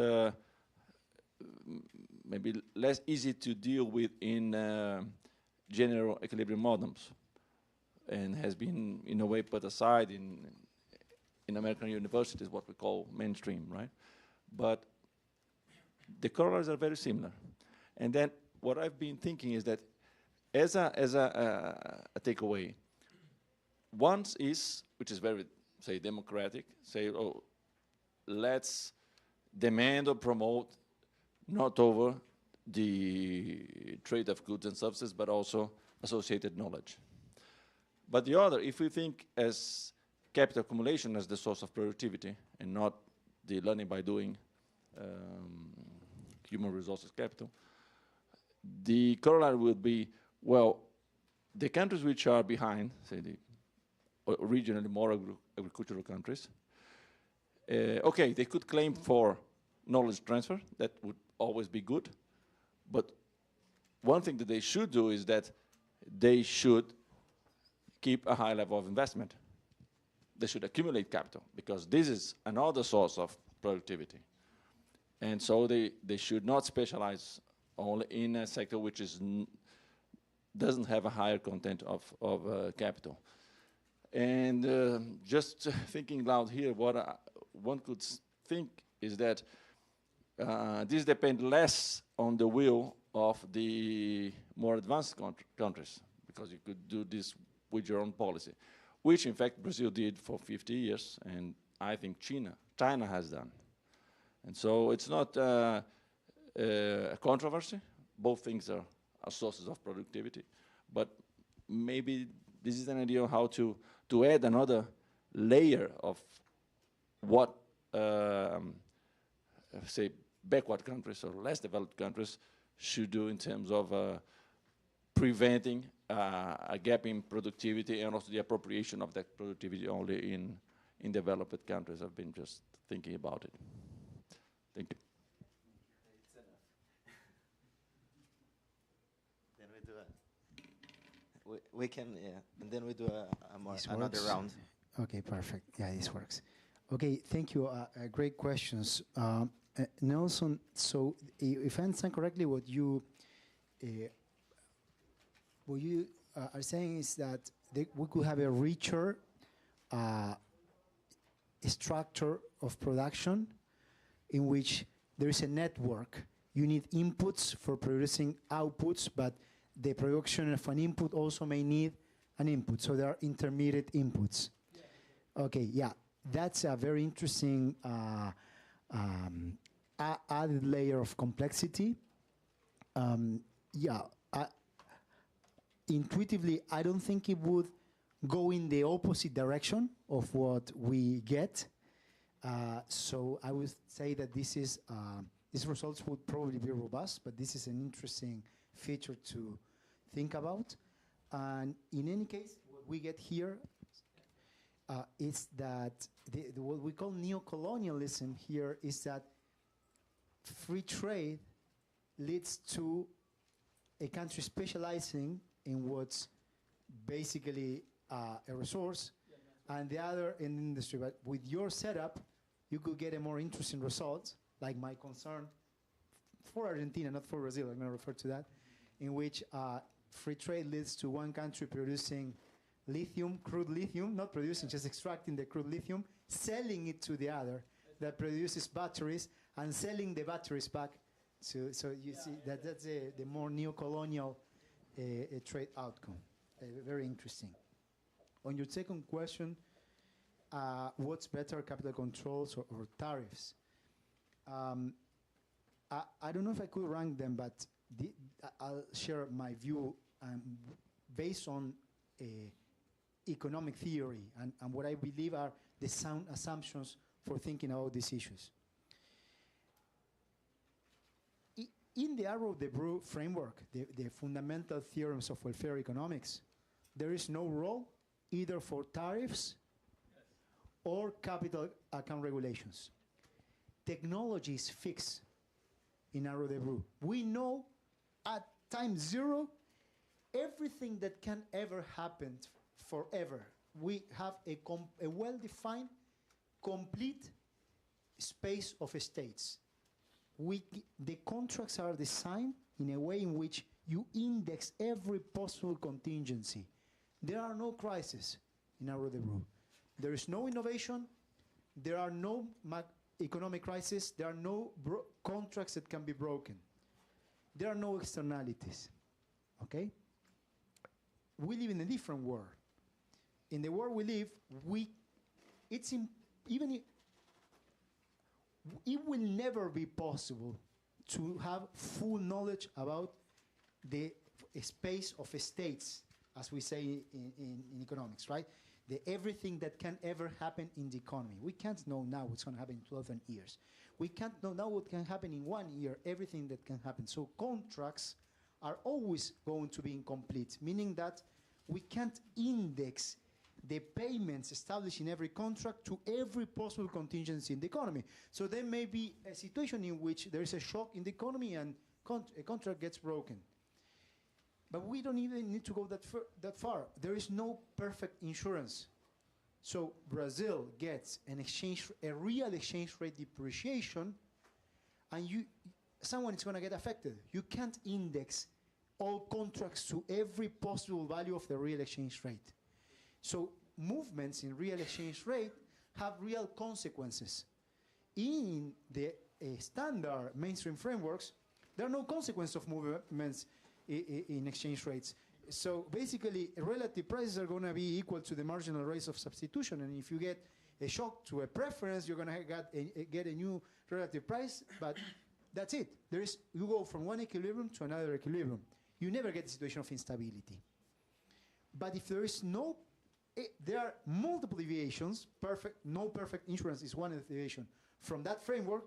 maybe less easy to deal with in general equilibrium models, and has been, in a way, put aside in American universities, what we call mainstream, right? But the corollaries are very similar. And then what I've been thinking is that as a takeaway, one is, which is very, say, democratic, say, oh, let's demand or promote not over the trade of goods and services, but also associated knowledge. But the other, if we think as capital accumulation as the source of productivity and not the learning by doing human resources capital, the corollary would be, well, the countries which are behind, say the regionally more agricultural countries, okay, they could claim for knowledge transfer, that would always be good, but one thing that they should do is that they should keep a high level of investment. They should accumulate capital, because this is another source of productivity. And so they should not specialize only in a sector which is doesn't have a higher content of capital. And just thinking loud here, what one could think is that this depends less on the will of the more advanced countries, because you could do this with your own policy, which in fact Brazil did for 50 years, and I think China has done. And so it's not a controversy. Both things are sources of productivity, but maybe this is an idea of how to add another layer of what, say, backward countries or less developed countries should do in terms of preventing a gap in productivity and also the appropriation of that productivity only in developed countries. I've been just thinking about it. Thank you. It's enough. Then we can, yeah, and then we do another round. Okay, perfect. Yeah, this works. Okay, thank you. Great questions. Nelson, so if I understand correctly, what you are saying is that we could have a richer structure of production in which there is a network. You need inputs for producing outputs, but the production of an input also may need an input. So there are intermediate inputs. Yeah. Okay, yeah. That's a very interesting added layer of complexity. Intuitively, I don't think it would go in the opposite direction of what we get. So I would say that these results would probably be robust, but this is an interesting feature to think about. And in any case, what we get here is that what we call neocolonialism here is that free trade leads to a country specializing in what's basically a resource, and the other in industry. But with your setup, you could get a more interesting result, like my concern for Argentina, not for Brazil, I'm going to refer to that, in which free trade leads to one country producing lithium, crude lithium, not producing, just extracting the crude lithium, selling it to the other that produces batteries, and selling the batteries back. So you see that's the more neo-colonial trade outcome. Very interesting. On your second question, what's better, capital controls or tariffs? I don't know if I could rank them, but I'll share my view based on economic theory and what I believe are the sound assumptions for thinking about these issues. In the Arrow de Brew framework, the fundamental theorems of welfare economics, there is no role either for tariffs or capital account regulations. Technology is fixed in Arrow de Brew. We know at time zero everything that can ever happen forever. We have a well-defined, complete space of states. The contracts are designed in a way in which you index every possible contingency. There are no crises in our rendezvous. There is no innovation. There are no economic crises. There are no contracts that can be broken. There are no externalities. Okay? We live in a different world. In the world we live, it will never be possible to have full knowledge about the space of states, as we say in economics, right? Everything that can ever happen in the economy. We can't know now what's going to happen in 12 years. We can't know now what can happen in 1 year, everything that can happen. So contracts are always going to be incomplete, meaning that we can't index the payments established in every contract to every possible contingency in the economy. So there may be a situation in which there is a shock in the economy and a contract gets broken. But we don't even need to go that far. There is no perfect insurance. So Brazil gets a real exchange rate depreciation, and someone is going to get affected. You can't index all contracts to every possible value of the real exchange rate. So movements in real exchange rate have real consequences. In the standard mainstream frameworks, there are no consequences of movements in exchange rates. So basically, relative prices are going to be equal to the marginal rates of substitution. And if you get a shock to a preference, you're going to get a new relative price. But that's it. You go from one equilibrium to another equilibrium. You never get a situation of instability. But if there are multiple deviations. No perfect insurance is one deviation from that framework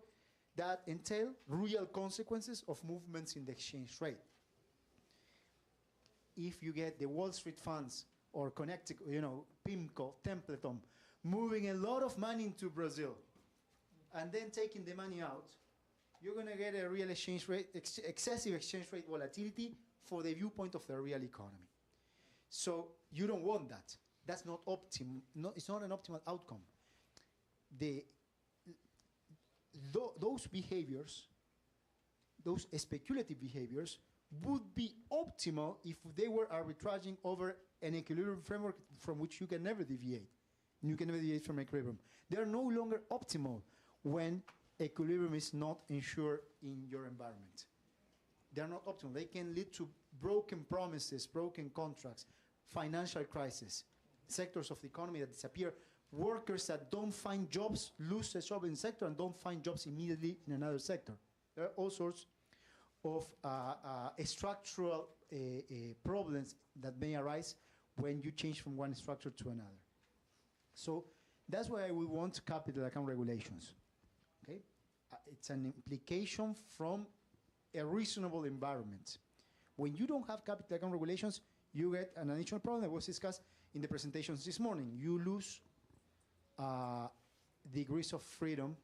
that entail real consequences of movements in the exchange rate. If you get the Wall Street funds or PIMCO, Templeton, moving a lot of money into Brazil and then taking the money out, you're going to get a real exchange rate, excessive exchange rate volatility for the viewpoint of the real economy. So you don't want that. That's not optimal. It's not an optimal outcome. Those behaviors, those speculative behaviors, would be optimal if they were arbitraging over an equilibrium framework from which you can never deviate. You can never deviate from equilibrium. They are no longer optimal when equilibrium is not ensured in your environment. They are not optimal. They can lead to broken promises, broken contracts, financial crisis, sectors of the economy that disappear, workers that don't find jobs, lose a job in the sector and don't find jobs immediately in another sector. There are all sorts of structural problems that may arise when you change from one structure to another. So that's why I would want capital account regulations. Okay? It's an implication from a reasonable environment. When you don't have capital account regulations, you get an additional problem that was discussed in the presentations this morning. You lose degrees of freedom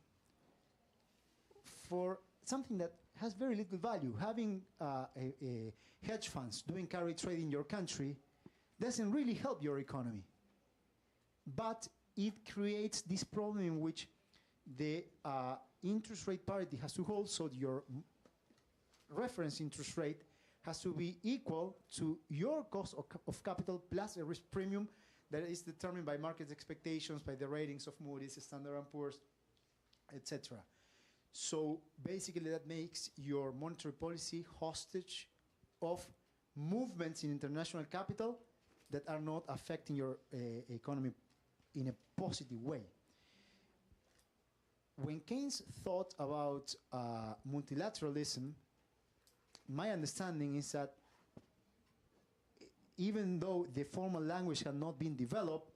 for something that has very little value. Having a hedge funds doing carry trade in your country doesn't really help your economy. But it creates this problem in which the interest rate parity has to hold, so your reference interest rate has to be equal to your cost of capital plus a risk premium that is determined by market expectations, by the ratings of Moody's, Standard & Poor's, etc. So basically that makes your monetary policy hostage of movements in international capital that are not affecting your economy in a positive way. When Keynes thought about multilateralism, my understanding is that even though the formal language had not been developed,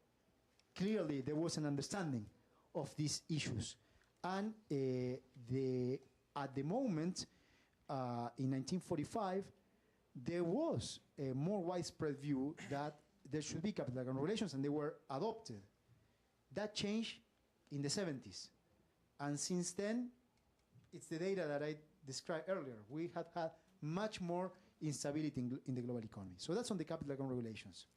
clearly there was an understanding of these issues. And at the moment, in 1945, there was a more widespread view that there should be capital account regulations, and they were adopted. That changed in the 70s. And since then, it's the data that I described earlier. We have had much more instability in the global economy. So that's on the capital account regulations.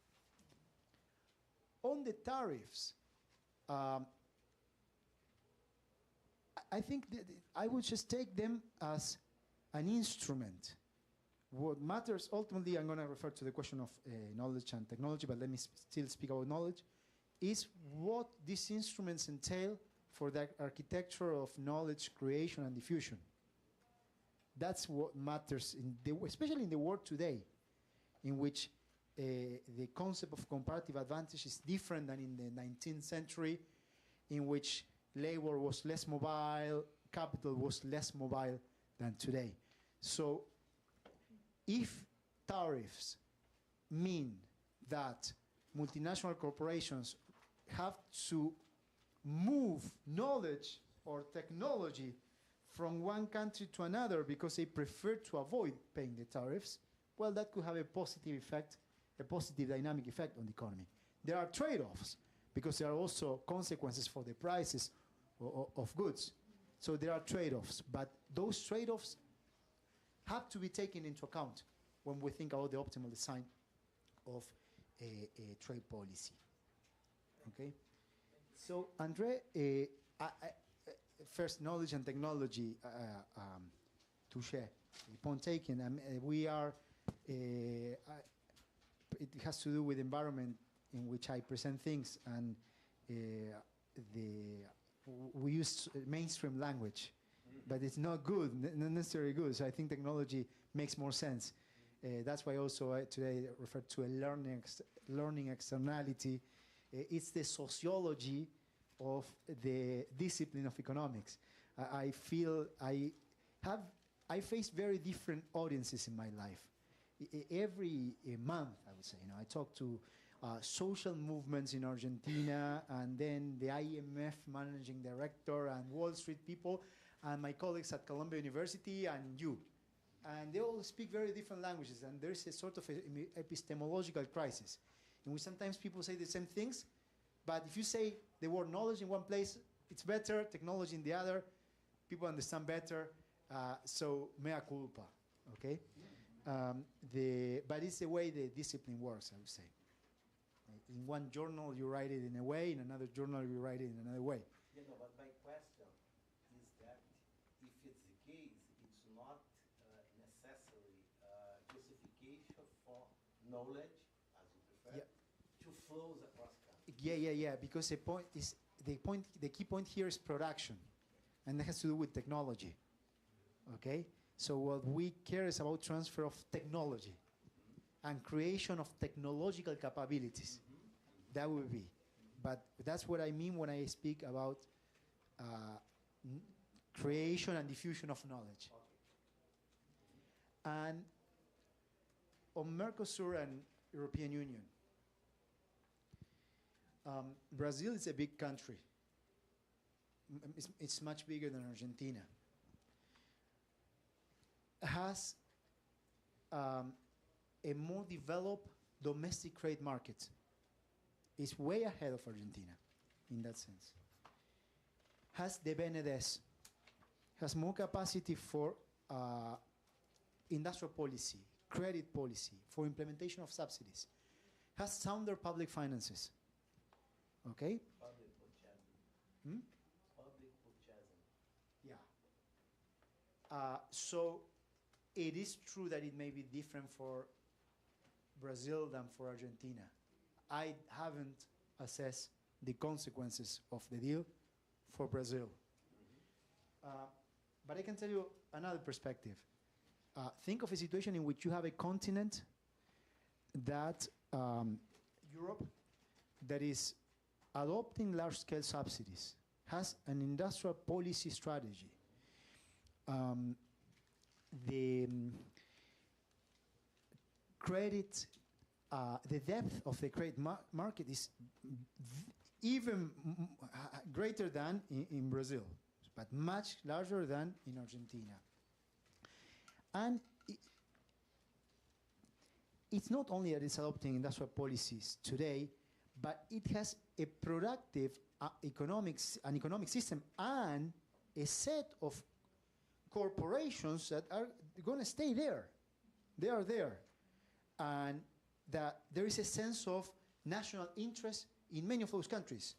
On the tariffs, I think that I would just take them as an instrument. What matters ultimately, I'm going to refer to the question of knowledge and technology, but let me still speak about knowledge, is what these instruments entail for the architecture of knowledge creation and diffusion. That's what matters, especially in the world today, in which the concept of comparative advantage is different than in the 19th century, in which labor was less mobile, capital was less mobile than today. So if tariffs mean that multinational corporations have to move knowledge or technology from one country to another because they prefer to avoid paying the tariffs, well, that could have a positive effect, a positive dynamic effect on the economy. There are trade-offs because there are also consequences for the prices of goods. So there are trade-offs, but those trade-offs have to be taken into account when we think about the optimal design of a trade policy. Okay? So, Andre, first, knowledge and technology, touche, point taken. We are, it has to do with the environment in which I present things, and we use mainstream language, but it's not good, not necessarily good. So I think technology makes more sense. That's why also today I refer to a learning externality. It's the sociology of the discipline of economics. I feel I face very different audiences in my life. Every month, I would say, I talk to social movements in Argentina, and then the IMF managing director, and Wall Street people, and my colleagues at Columbia University, and you. And they all speak very different languages, and there's a sort of epistemological crisis in which sometimes people say the same things, but if you say the word knowledge in one place, it's better, technology in the other, people understand better, so mea culpa, okay? But it's the way the discipline works, I would say. In one journal, you write it in a way, in another journal, you write it in another way. Yeah, no, but my question is that if it's the case, it's not necessarily justification for knowledge, as you prefer, to flows across countries. Yeah, because the key point here is production, and that has to do with technology, okay? So what we care is about transfer of technology and creation of technological capabilities. That would be. But that's what I mean when I speak about creation and diffusion of knowledge. And on Mercosur and European Union, Brazil is a big country. It's much bigger than Argentina. Has a more developed domestic trade market. It's way ahead of Argentina in that sense. Has the BNDES, has more capacity for industrial policy, credit policy, for implementation of subsidies, has sounder public finances. Okay? Public purchasing. Hmm? Public purchasing. Yeah. So it is true that it may be different for Brazil than for Argentina. I haven't assessed the consequences of the deal for Brazil. But I can tell you another perspective. Think of a situation in which you have a continent that, Europe, that is adopting large-scale subsidies, has an industrial policy strategy. The credit, the depth of the credit market is even greater than in Brazil, but much larger than in Argentina. And it's not only that it's adopting industrial policies today, but it has a productive economic system and a set of corporations that are going to stay there. They are there. And that there is a sense of national interest in many of those countries.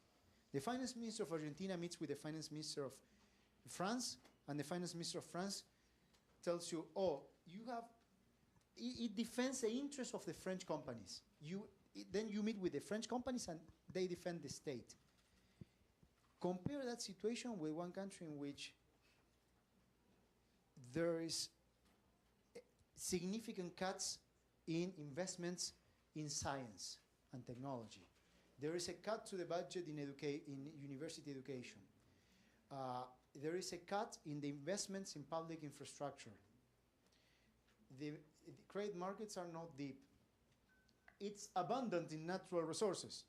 The finance minister of Argentina meets with the finance minister of France, and the finance minister of France tells you, oh, you have, it defends the interests of the French companies. Then you meet with the French companies and they defend the state. Compare that situation with one country in which there is significant cuts in investments in science and technology. There is a cut to the budget in university education. There is a cut in the investments in public infrastructure. The credit markets are not deep. It's abundant in natural resources,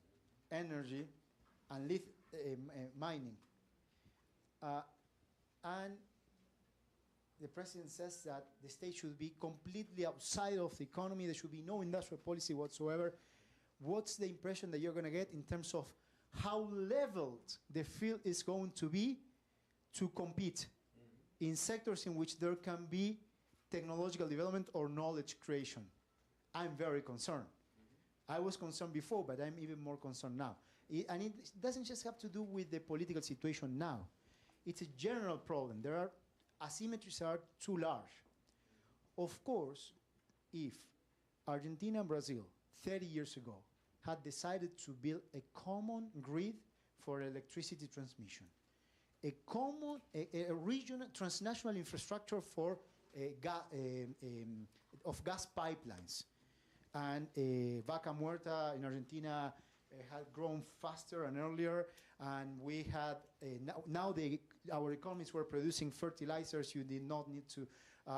energy, and mining. And the president says that the state should be completely outside of the economy. There should be no industrial policy whatsoever. What's the impression that you're going to get in terms of how leveled the field is going to be to compete in sectors in which there can be technological development or knowledge creation? I'm very concerned. I was concerned before, but I'm even more concerned now. And it doesn't just have to do with the political situation now. It's a general problem. There are asymmetries are too large. Of course, if Argentina and Brazil 30 years ago had decided to build a common grid for electricity transmission, a common, a regional transnational infrastructure for of gas pipelines, and Vaca Muerta in Argentina had grown faster and earlier, and we had now our economies were producing fertilizers. You did not need to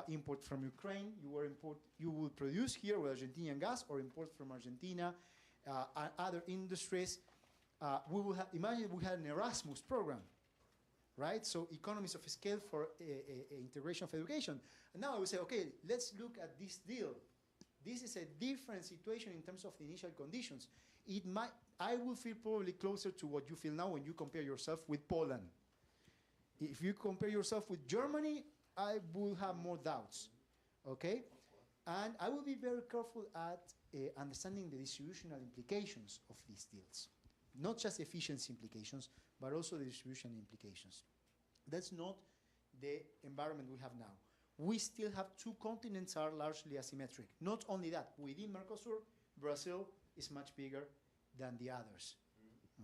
import from Ukraine. You would produce here with Argentinian gas or import from Argentina. And other industries. We will imagine we had an Erasmus program, right? So economies of scale for integration of education. And now I would say, okay, let's look at this deal. This is a different situation in terms of the initial conditions. I will feel probably closer to what you feel now when you compare yourself with Poland. If you compare yourself with Germany, I will have more doubts, okay? And I will be very careful at understanding the distributional implications of these deals. Not just efficiency implications, but also the distribution implications. That's not the environment we have now. We still have two continents are largely asymmetric. Not only that, within Mercosur, Brazil is much bigger than the others.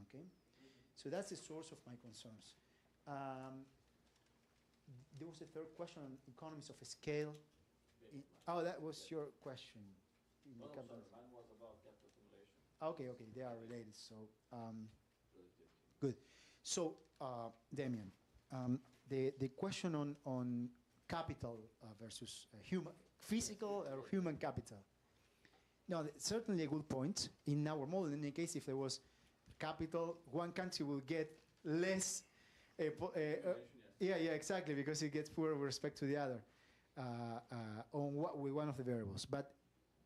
Okay? So that's the source of my concerns. There was a third question on economies of scale. Oh, that was your question. No, sorry, mine was about capital accumulation. Okay, they are related. So, good. So, Damien, the question on capital versus physical or human capital. No, certainly a good point. In our model, in any case, if there was capital, one country will get less. Yeah, exactly, because it gets poorer with respect to the other with one of the variables. But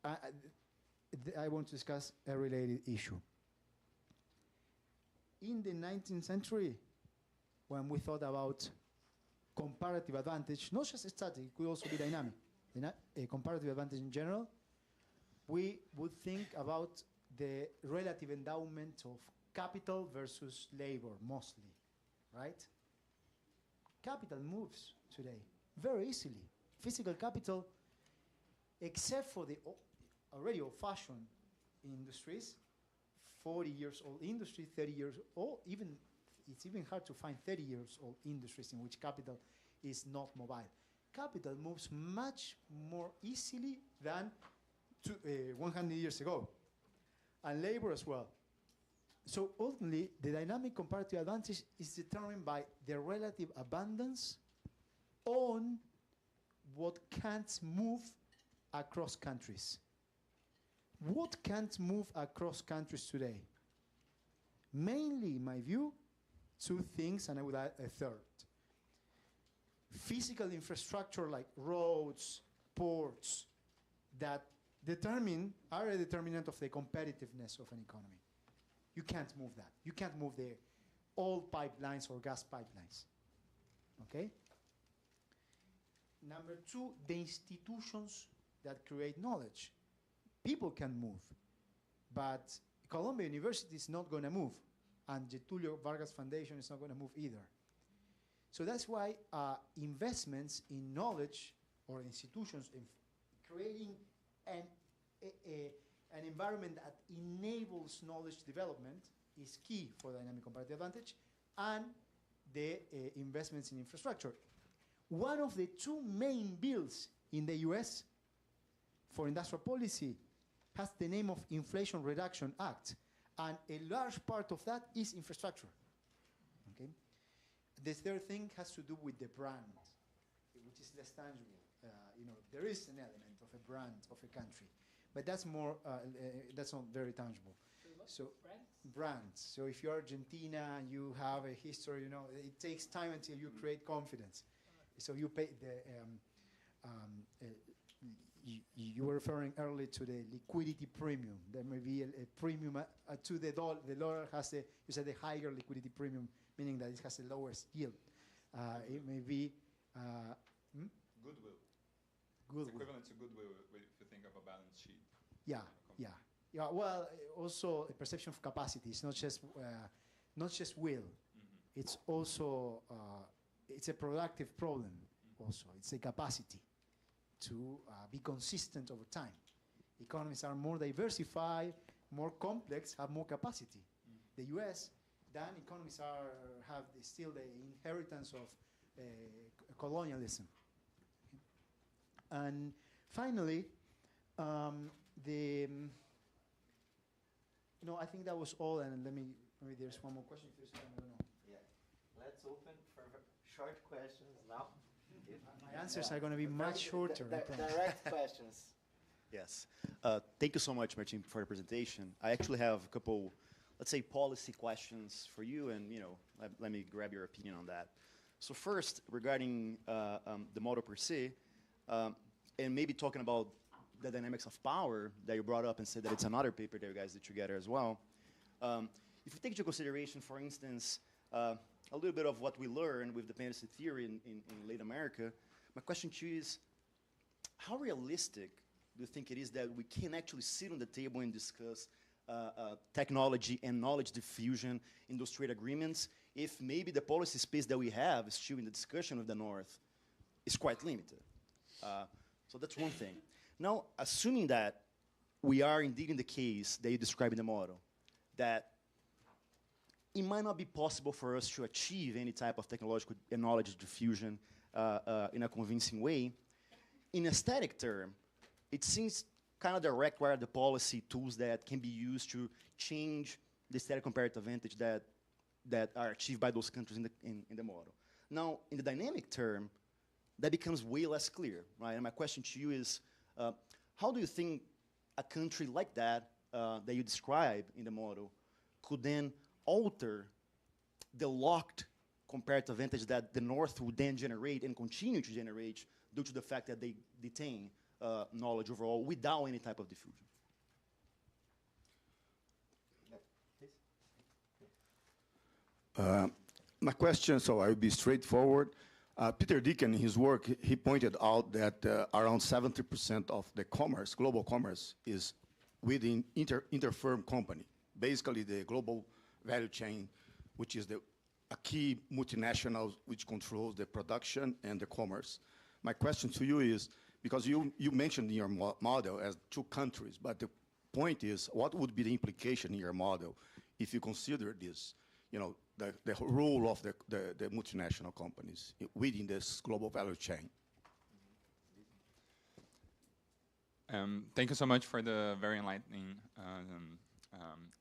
I want to discuss a related issue. In the 19th century, when we thought about comparative advantage, not just static, it could also be dynamic, a comparative advantage in general, we would think about the relative endowment of capital versus labor, mostly, right? Capital moves today very easily. Physical capital, except for the already old-fashioned industries, 40 years old industry, 30 years old, it's even hard to find 30 years old industries in which capital is not mobile. Capital moves much more easily than 100 years ago, and labor as well. So ultimately, the dynamic comparative advantage is determined by the relative abundance on what can't move across countries. What can't move across countries today? Mainly, in my view, two things, and I would add a third. Physical infrastructure like roads, ports, that are a determinant of the competitiveness of an economy. You can't move that. You can't move the oil pipelines or gas pipelines. Okay? Number two, the institutions that create knowledge. People can move, but Columbia University is not going to move, and Getulio Vargas Foundation is not going to move either. So that's why investments in knowledge or institutions in creating an environment that enables knowledge development is key for dynamic comparative advantage, and the investments in infrastructure. One of the two main bills in the US for industrial policy has the name of Inflation Reduction Act, and a large part of that is infrastructure. Okay? The third thing has to do with the brand, which is less tangible. There is an element of a brand of a country, but that's more. That's not very tangible. So brands. So if you're Argentina, you have a history. It takes time until you create confidence. So you pay the. You were referring earlier to the liquidity premium. There may be a premium to the dollar. The dollar has you said a higher liquidity premium, meaning that it has the lowest yield. It may be goodwill. Goodwill. It's equivalent to goodwill if you think of a balance sheet. Yeah. Well, also a perception of capacity. It's not just will. Mm-hmm. It's also it's a productive problem. Mm-hmm. Also, it's a capacity to be consistent over time. Economies are more diversified, more complex, have more capacity. Mm-hmm. The U.S. then economies have still the inheritance of colonialism. And finally, I think that was all. And maybe there's one more question. If there's time, I don't know. Yeah, let's open for short questions now. My answers are going to be much shorter. Direct questions. Yes. Thank you so much, Martin, for the presentation. I actually have a couple, let's say, policy questions for you, and let me grab your opinion on that. So first, regarding the model per se, and maybe talking about the dynamics of power that you brought up and said that it's another paper that you guys did together as well. If you take into consideration, for instance, a little bit of what we learned with dependency theory in Latin America, my question to you is, how realistic do you think it is that we can actually sit on the table and discuss technology and knowledge diffusion in those trade agreements if maybe the policy space that we have still in the discussion with the North is quite limited? So that's one thing. Now, assuming that we are indeed in the case that you describe in the model, that it might not be possible for us to achieve any type of technological and knowledge diffusion in a convincing way, in a static term, it seems kind of direct where the policy tools that can be used to change the static comparative advantage that are achieved by those countries in the model. Now, in the dynamic term, that becomes way less clear, right? And my question to you is, how do you think a country like that that you describe in the model could then alter the locked comparative advantage that the North would then generate and continue to generate due to the fact that they detain knowledge overall without any type of diffusion? My question, so I will be straightforward. Peter Dick, in his work, he pointed out that around 70% of the commerce, global commerce, is within interfirm company, basically the global value chain, which is a key multinational which controls the production and the commerce. My question to you is, because you mentioned in your model as two countries, but the point is, what would be the implication in your model if you consider this, the role of the multinational companies within this global value chain? Thank you so much for the very enlightening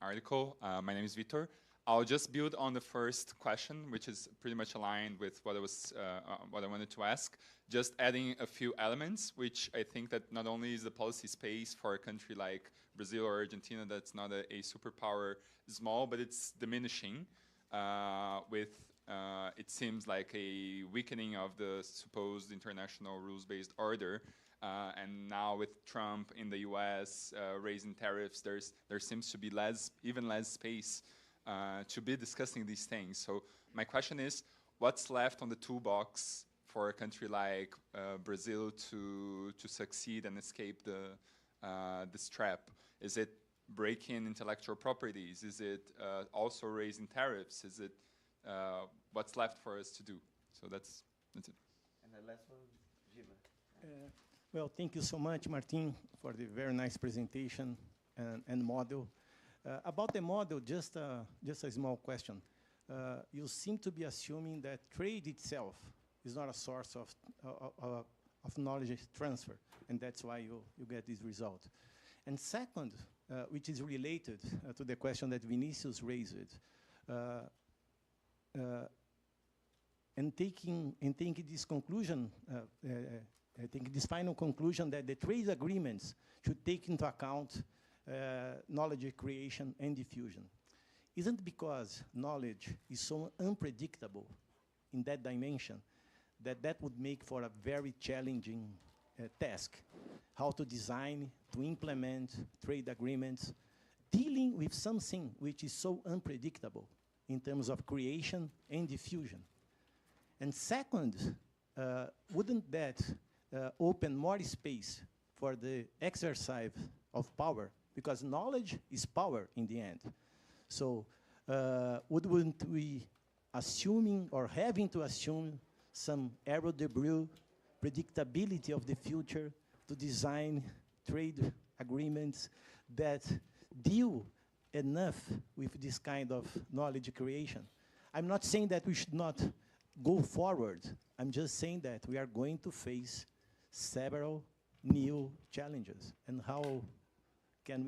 article. My name is Vitor. I'll just build on the first question, which is pretty much aligned with what I wanted to ask, just adding a few elements, which I think that not only is the policy space for a country like Brazil or Argentina that's not a superpower small, but it's diminishing with, it seems like a weakening of the supposed international rules-based order. And now with Trump in the US raising tariffs, there seems to be even less space to be discussing these things. So my question is, what's left on the toolbox for a country like Brazil to succeed and escape this trap? Is it breaking intellectual properties? Is it also raising tariffs? Is it what's left for us to do? So that's it. And the last one, Giva. Well, thank you so much, Martin, for the very nice presentation and model. About the model, just a small question. You seem to be assuming that trade itself is not a source of knowledge transfer, and that's why you get this result. And second, which is related to the question that Vinicius raised, and taking this conclusion, I think this final conclusion that the trade agreements should take into account knowledge creation and diffusion. Isn't because knowledge is so unpredictable in that dimension that would make for a very challenging task, how to design, to implement trade agreements, dealing with something which is so unpredictable in terms of creation and diffusion. And second, wouldn't that open more space for the exercise of power? Because knowledge is power in the end. So wouldn't we assuming or having to assume some error debris, predictability of the future to design trade agreements that deal enough with this kind of knowledge creation? I'm not saying that we should not go forward. I'm just saying that we are going to face several new challenges. And how can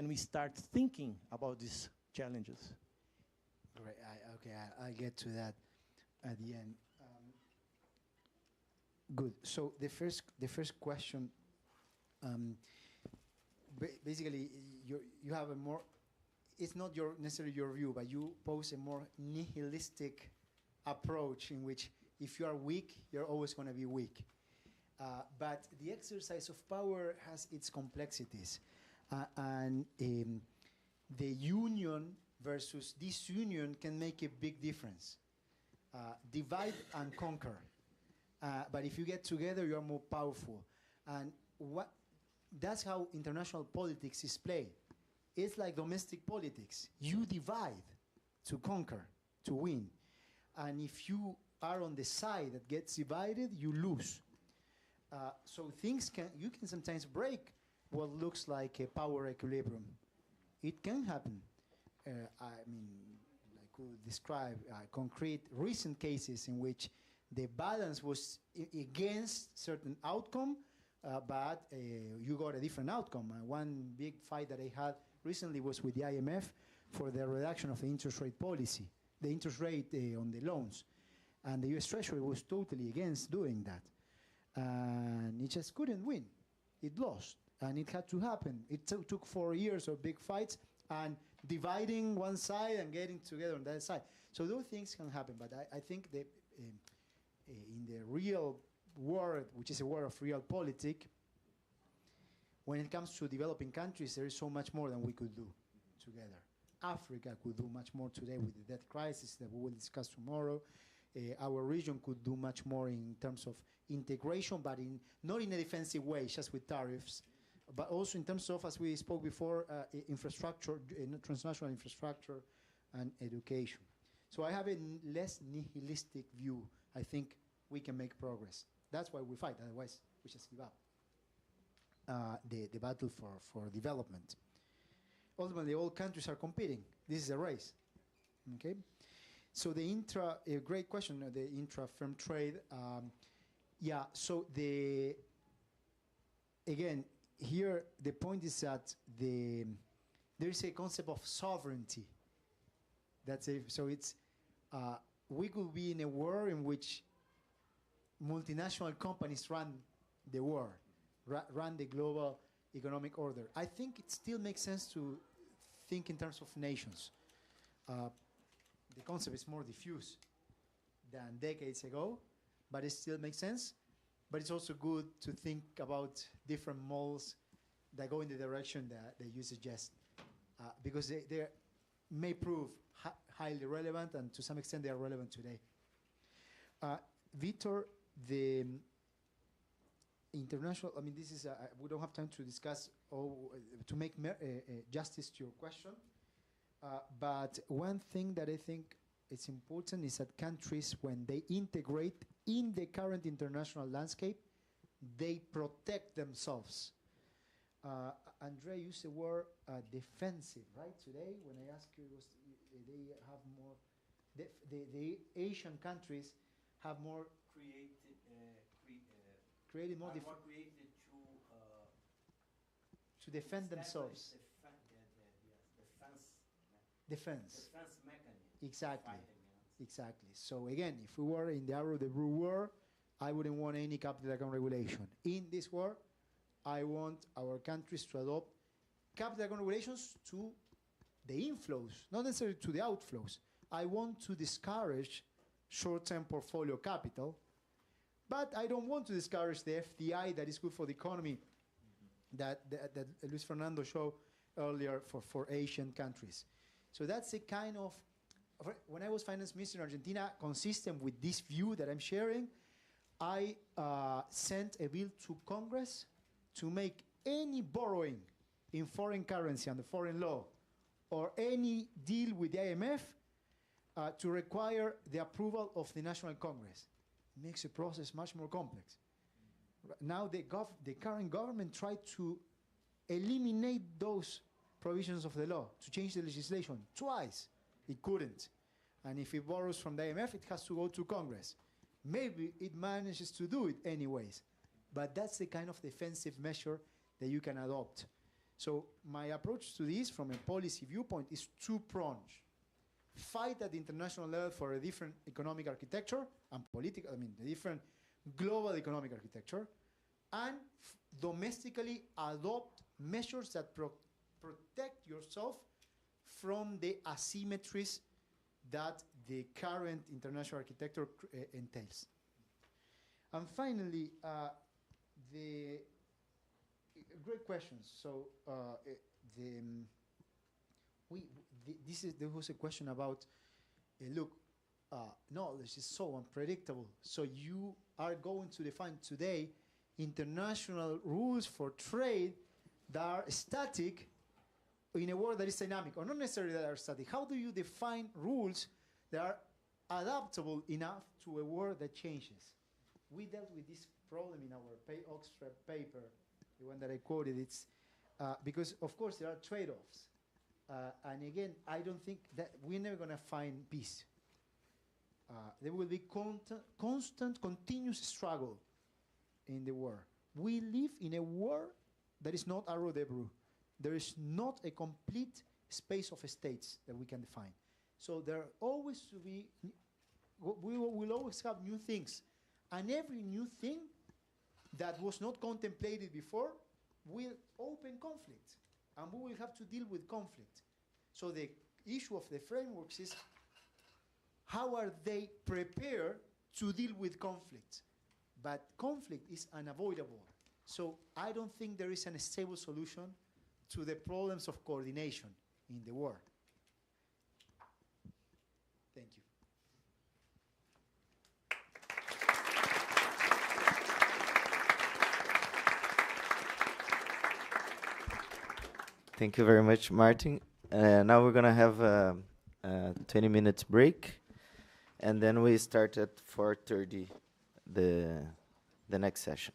we start thinking about these challenges? Great. I'll get to that at the end. Good. So the first question, basically, you have a more. It's not necessarily your view, but you pose a more nihilistic approach in which if you are weak, you're always going to be weak. But the exercise of power has its complexities. And the union versus disunion can make a big difference. Divide and conquer. But if you get together, you are more powerful. And that's how international politics is played. It's like domestic politics. You divide to conquer, to win. And if you are on the side that gets divided, you lose. So you can sometimes break what looks like a power equilibrium. It can happen. I could describe concrete recent cases in which the balance was against certain outcome, but you got a different outcome. One big fight that I had recently was with the IMF for the reduction of the interest rate policy, the interest rate on the loans. And the US Treasury was totally against doing that. And it just couldn't win. It lost. And it had to happen. It took 4 years of big fights and dividing one side and getting together on that side. So those things can happen. But I think that in the real world, which is a world of real politics, when it comes to developing countries, there is so much more than we could do together. Africa could do much more today with the debt crisis that we will discuss tomorrow. Our region could do much more in terms of integration, but not in a defensive way, just with tariffs, but also in terms of, as we spoke before, infrastructure, transnational infrastructure and education. So I have a less nihilistic view. I think we can make progress. That's why we fight, otherwise we just give up. The battle for development. Ultimately, all countries are competing. This is a race. Okay? So a great question, the intra-firm trade. So again, here the point is that there is a concept of sovereignty. We could be in a world in which multinational companies run the world, run the global economic order. I think it still makes sense to think in terms of nations. The concept is more diffuse than decades ago, but it still makes sense. But it's also good to think about different models that go in the direction that you suggest, because they may prove highly relevant, and to some extent they are relevant today. Vitor, the international, this is, we don't have time to discuss, to make justice to your question, but one thing that I think it's important is that countries, when they integrate in the current international landscape, they protect themselves. Andrea used the word defensive, right? Today, when I asked you, they have more, the Asian countries have more created more to defend themselves. Defense mechanism. Exactly. Exactly. So again, if we were in the arrow the blue war, I wouldn't want any capital account regulation. In this war, I want our countries to adopt capital account regulations to the inflows, not necessarily to the outflows. I want to discourage short-term portfolio capital, but I don't want to discourage the FDI that is good for the economy that Luis Fernando showed earlier for Asian countries. So that's a kind of, when I was finance minister in Argentina, consistent with this view that I'm sharing, I sent a bill to Congress to make any borrowing in foreign currency under foreign law or any deal with the IMF to require the approval of the National Congress. It makes the process much more complex. Now the current government tried to eliminate those provisions of the law, to change the legislation twice. It couldn't. And if it borrows from the IMF, it has to go to Congress. Maybe it manages to do it anyways. But that's the kind of defensive measure that you can adopt. So my approach to this from a policy viewpoint is two-pronged. Fight at the international level for a different economic architecture and political, the different global economic architecture, and domestically adopt measures that protect yourself from the asymmetries that the current international architecture entails. And finally, great questions. So there was a question about, look, knowledge is so unpredictable. So you are going to define today international rules for trade that are static in a world that is dynamic, or not necessarily that are static. How do you define rules that are adaptable enough to a world that changes? We dealt with this problem in our Oxford paper, the one that I quoted. It's because, of course, there are trade-offs. And again, I don't think that we're never going to find peace. There will be constant, continuous struggle in the war. We live in a war that is not arrow de Brou. There is not a complete space of states that we can define. So there always to be, we will always have new things. And every new thing that was not contemplated before will open conflict. And we will have to deal with conflict. So the issue of the frameworks is how are they prepared to deal with conflict? But conflict is unavoidable. So I don't think there is a stable solution to the problems of coordination in the war. Thank you. Thank you very much, Martin. Now we're going to have a 20 minutes break, and then we start at 4:30 the next session.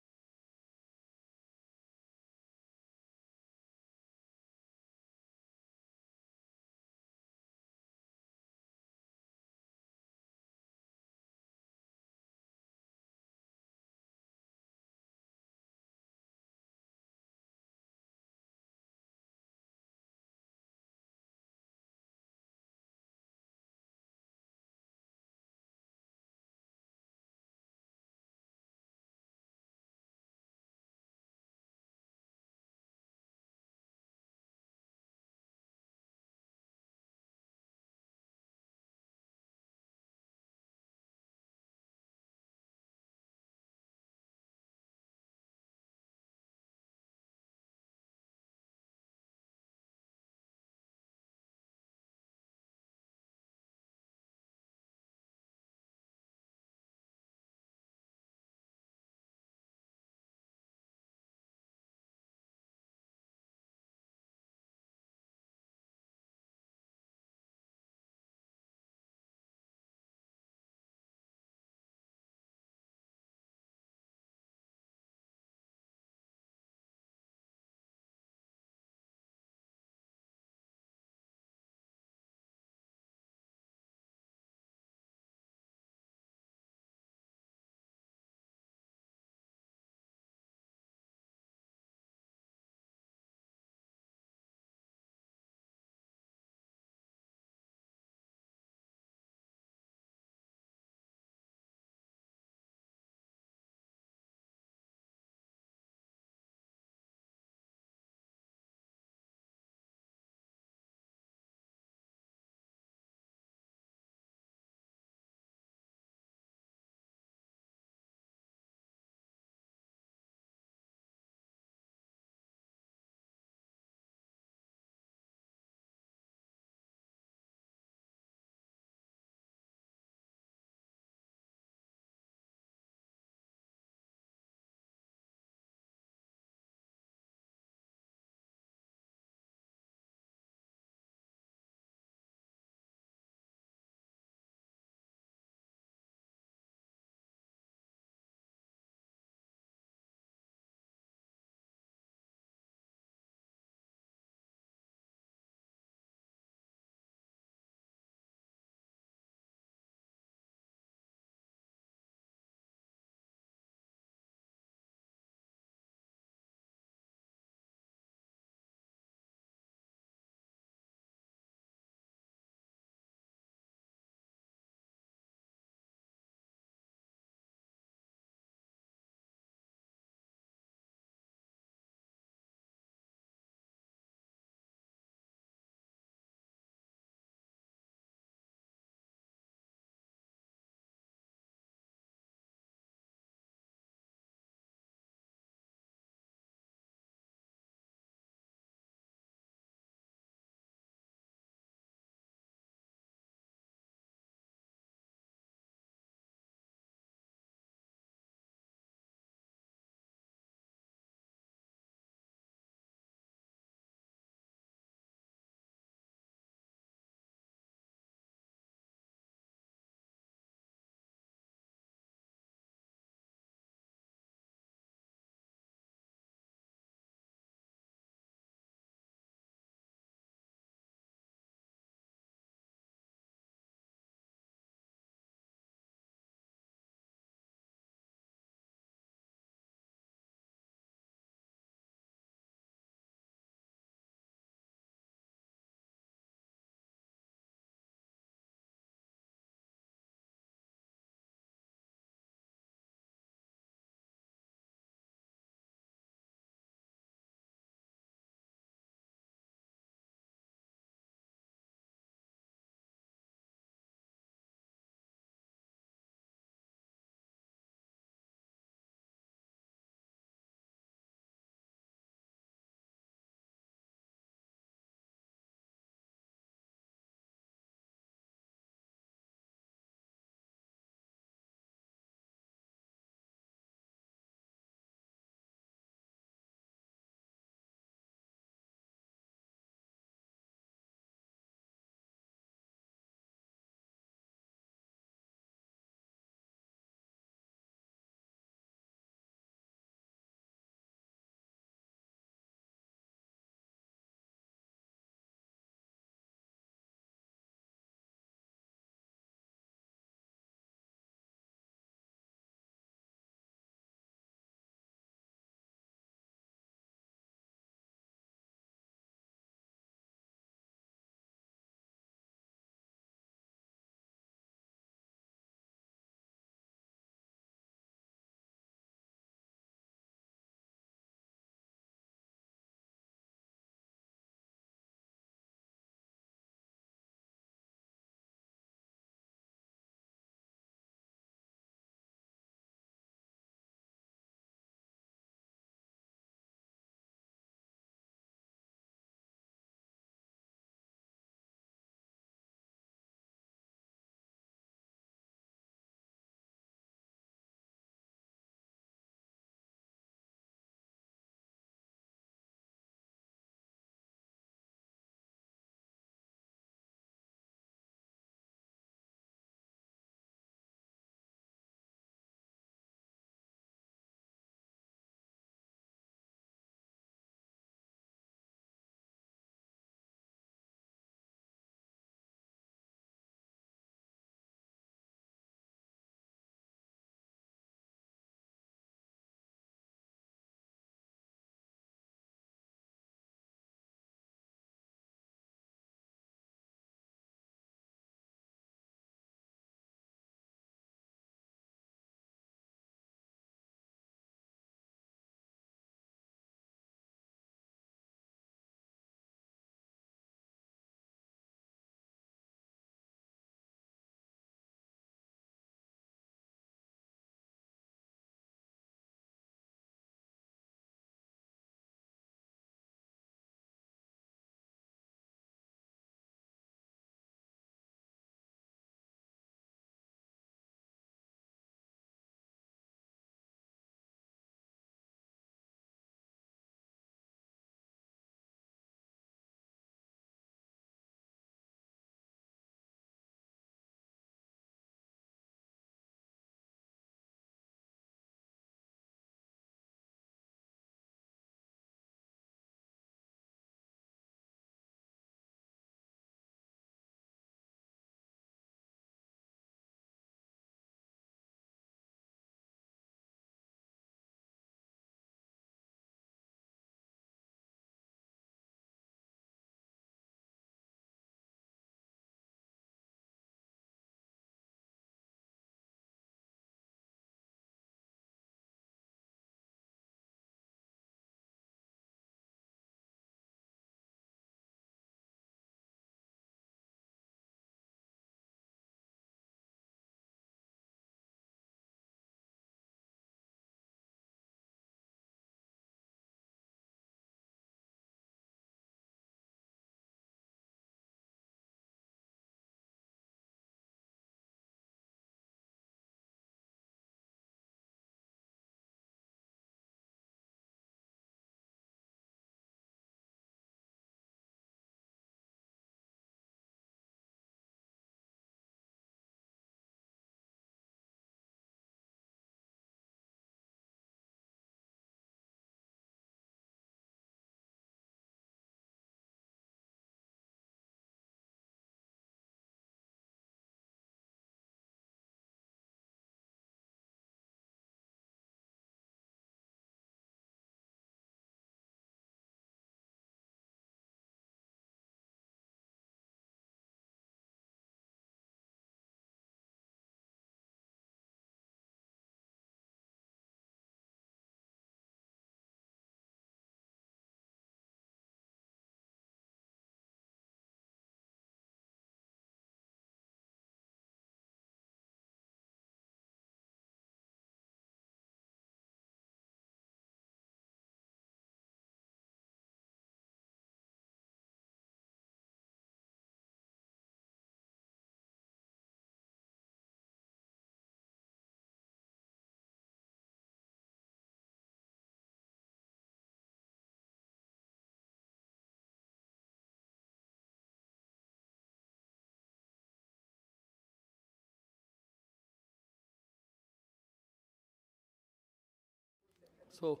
So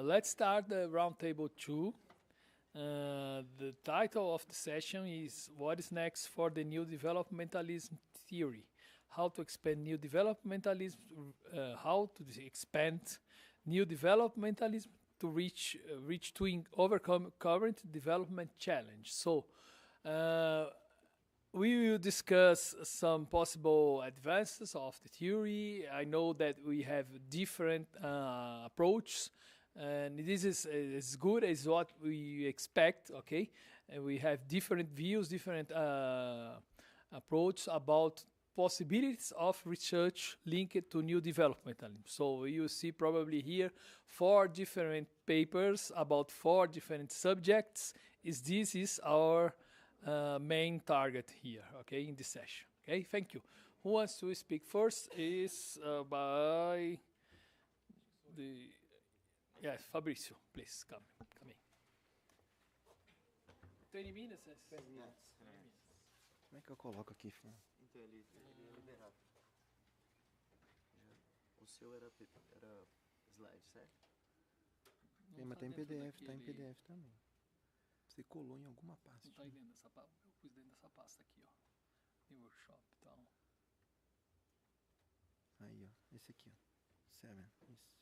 let's start the roundtable 2. The title of the session is What is Next for the New Developmentalism Theory? How to expand new developmentalism, how to expand new developmentalism to reach to overcome current development challenge. So we will discuss some possible advances of the theory. I know that we have different approaches, and this is as good as what we expect, okay? And we have different views, different approaches about possibilities of research linked to new developmentalism. So you see probably here 4 different papers about 4 different subjects. This is our main target here, okay, in this session. Okay, thank you. Who wants to speak first is by the... Yes, Fabrício, please, come in. 20 minutes? 20 minutes. Como é que eu coloco aqui? Então, ele ia liberar. O seu era slide, certo? Mas tá em PDF, tá em PDF também. Você colou em alguma pasta. Não tá aí dentro dessa pasta. Eu pus dentro dessa pasta aqui, ó. Em workshop e tal. Aí, ó. Esse aqui, ó. 7. Isso.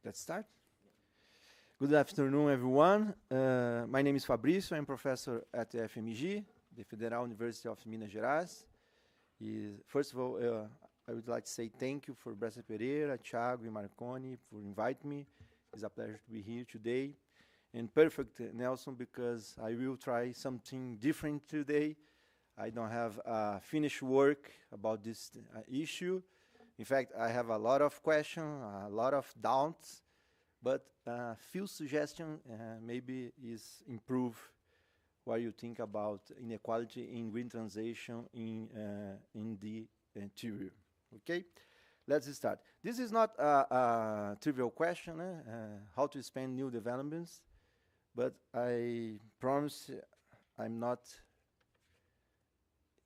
Let's start. Good afternoon, everyone. My name is Fabrício. I'm professor at the FMG, the Federal University of Minas Gerais. First of all, I would like to say thank you for Bressa Pereira, Thiago, and Marconi for inviting me. It's a pleasure to be here today. And perfect, Nelson, because I will try something different today. I don't have finished work about this issue. In fact, I have a lot of questions, a lot of doubts, but a few suggestions maybe is improve what you think about inequality in green transition in the theory. Okay, let's start. This is not a trivial question, how to expand new developments, but I promise I'm not,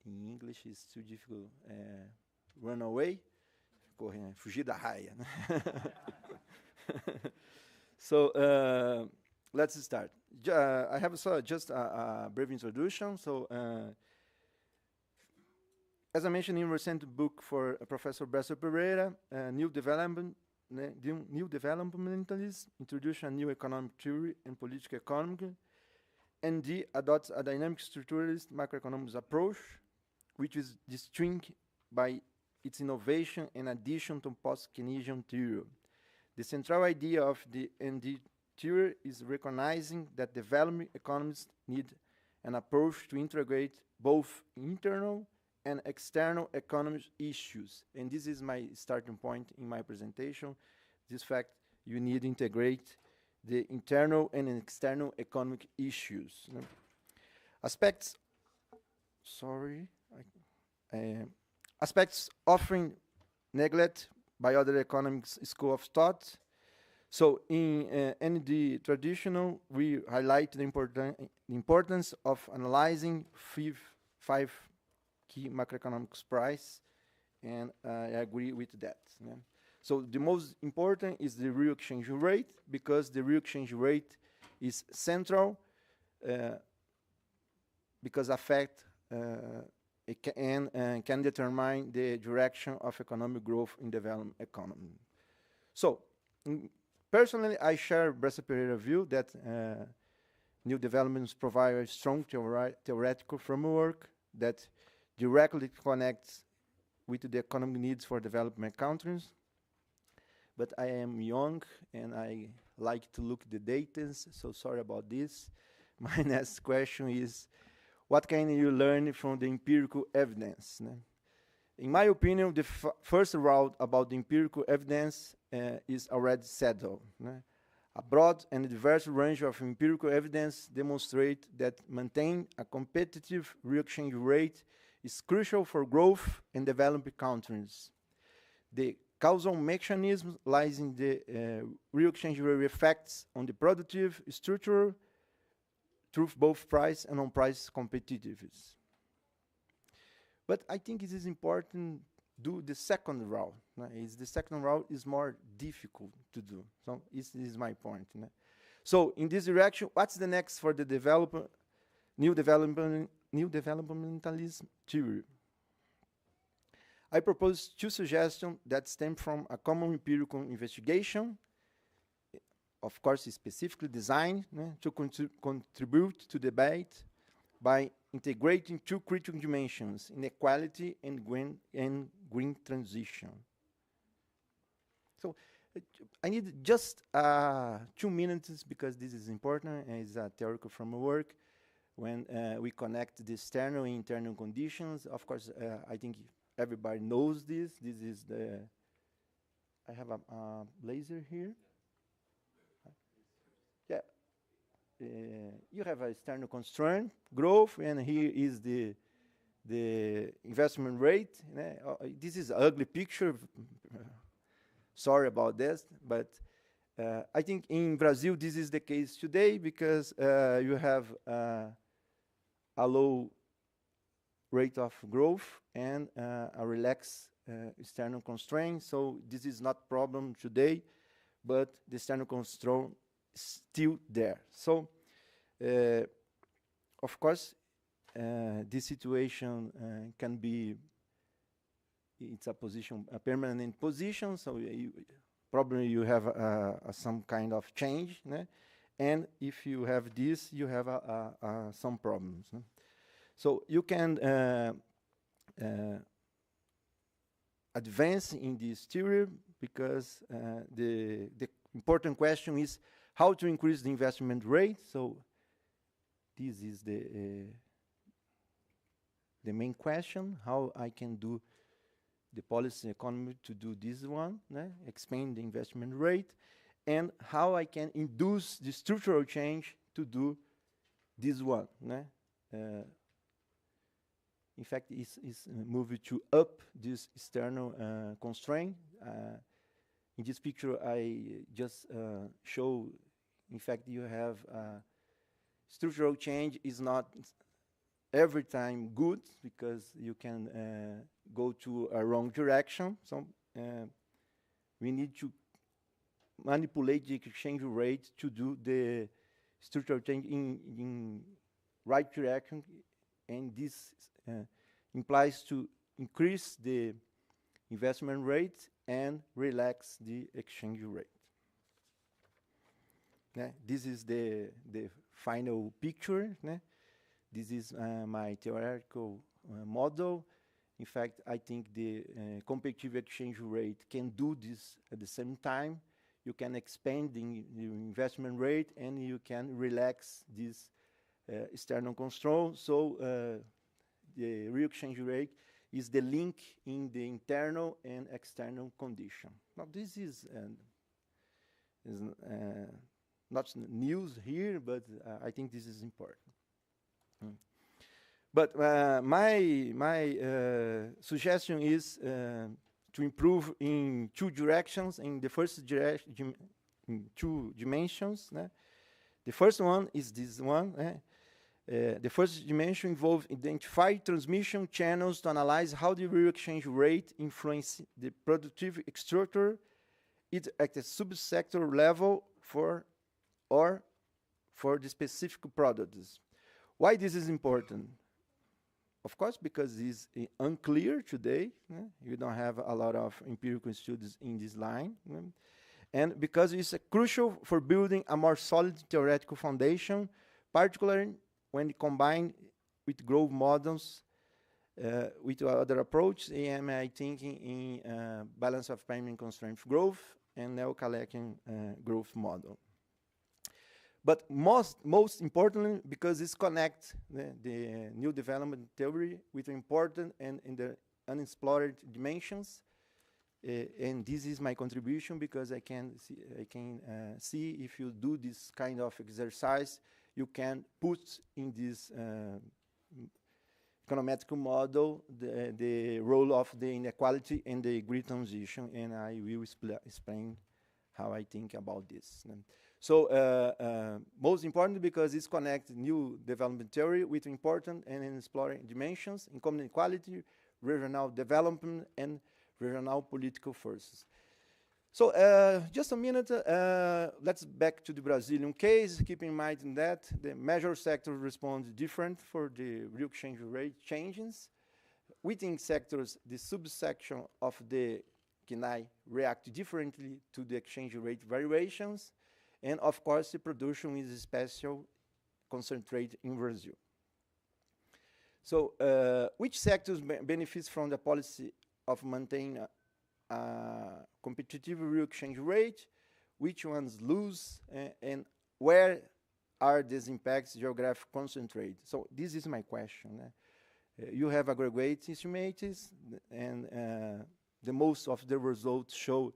in English it's too difficult, run away. Fugir da raia. So let's start. I have just a brief introduction. So as I mentioned in recent book for Professor Bressa Pereira, New Developmentalism, Introduction to New Economic Theory and Political Economy, ND adopts a dynamic structuralist macroeconomics approach, which is distinct by its innovation and addition to post-Keynesian theory. The central idea of the ND theory is recognizing that developing economies need an approach to integrate both internal and external economic issues. And this is my starting point in my presentation. This fact, you need to integrate the internal and external economic issues. Aspects often neglected by other economic school of thought. So in the traditional, we highlight the importance of analyzing 5 key macroeconomics price, and I agree with that. Yeah. So the most important is the real exchange rate, because the real exchange rate is central, because affect it can determine the direction of economic growth in development economy. So, personally, I share Bressa Pereira's view that new developments provide a strong theoretical framework that directly connects with the economic needs for development countries. But I am young and I like to look at the data, so sorry about this. My next question is, what can you learn from the empirical evidence? In my opinion, the first route about the empirical evidence is already settled. A broad and diverse range of empirical evidence demonstrate that maintaining a competitive real exchange rate is crucial for growth in developing countries. The causal mechanism lies in the real exchange rate effects on the productive structure through both price and on-price competitiveness. But I think it is important do the second route. The second route is more difficult to do. So this is my point. So in this direction, what's the next for the new developmentalism theory? I propose two suggestions that stem from a common empirical investigation, of course specifically designed to contribute to debate by integrating two critical dimensions, inequality and green transition. So I need just 2 minutes because this is important. It's a theoretical framework. When we connect the external and internal conditions, of course, I think everybody knows this. This is the, I have a laser here. Yeah. You have an external constraint, growth, and here is the investment rate. This is an ugly picture. Sorry about this, but I think in Brazil this is the case today because you have a low rate of growth and a relaxed external constraint. So this is not problem today, but the external constraint is still there. So of course, this situation can be, it's a position, a permanent position, so probably you have some kind of change, and if you have this, you have some problems. So you can advance in this theory because the important question is how to increase the investment rate. So this is the main question, how I can do the policy economy to do this one, expand the investment rate, and how I can induce the structural change to do this one. In fact, it's moved to up this external constraint. In this picture, I just show, in fact, you have structural change is not every time good because you can go to a wrong direction. So we need to manipulate the exchange rate to do the structural change in right direction, and this implies to increase the investment rate and relax the exchange rate. This is the final picture. This is my theoretical model. In fact, I think the competitive exchange rate can do this at the same time. You can expand the investment rate and you can relax this external control. So the real exchange rate is the link in the internal and external condition. Now this is not news here, but I think this is important. But my suggestion is to improve in two directions. In the first direction, in two dimensions. The first one is this one. The first dimension involves identify transmission channels to analyze how the real exchange rate influences the productive structure, either at the subsector level or for the specific products. Why this is important? Of course, because it's unclear today. You don't have a lot of empirical studies in this line. And because it's crucial for building a more solid theoretical foundation, particularly when combined with growth models, with other approaches, I thinking in balance of payment constraint growth and neo-Kalekian growth model. But most importantly, because it connects the new development theory with important and in the unexplored dimensions, and this is my contribution because I can see if you do this kind of exercise, you can put in this econometric model the role of the inequality and the green transition, and I will explain how I think about this. So most important because it's connects new development theory with important and exploring dimensions, income inequality, regional development, and regional political forces. So just a minute, let's back to the Brazilian case. Keep in mind that the major sectors respond different for the real exchange rate changes. Within sectors, the subsection of the KNI react differently to the exchange rate variations. And of course, the production is special concentrated in Brazil. So which sectors benefit from the policy of maintaining competitive real exchange rate, which ones lose, and where are these impacts geographic concentrated? So this is my question. You have aggregate estimates, and the most of the results show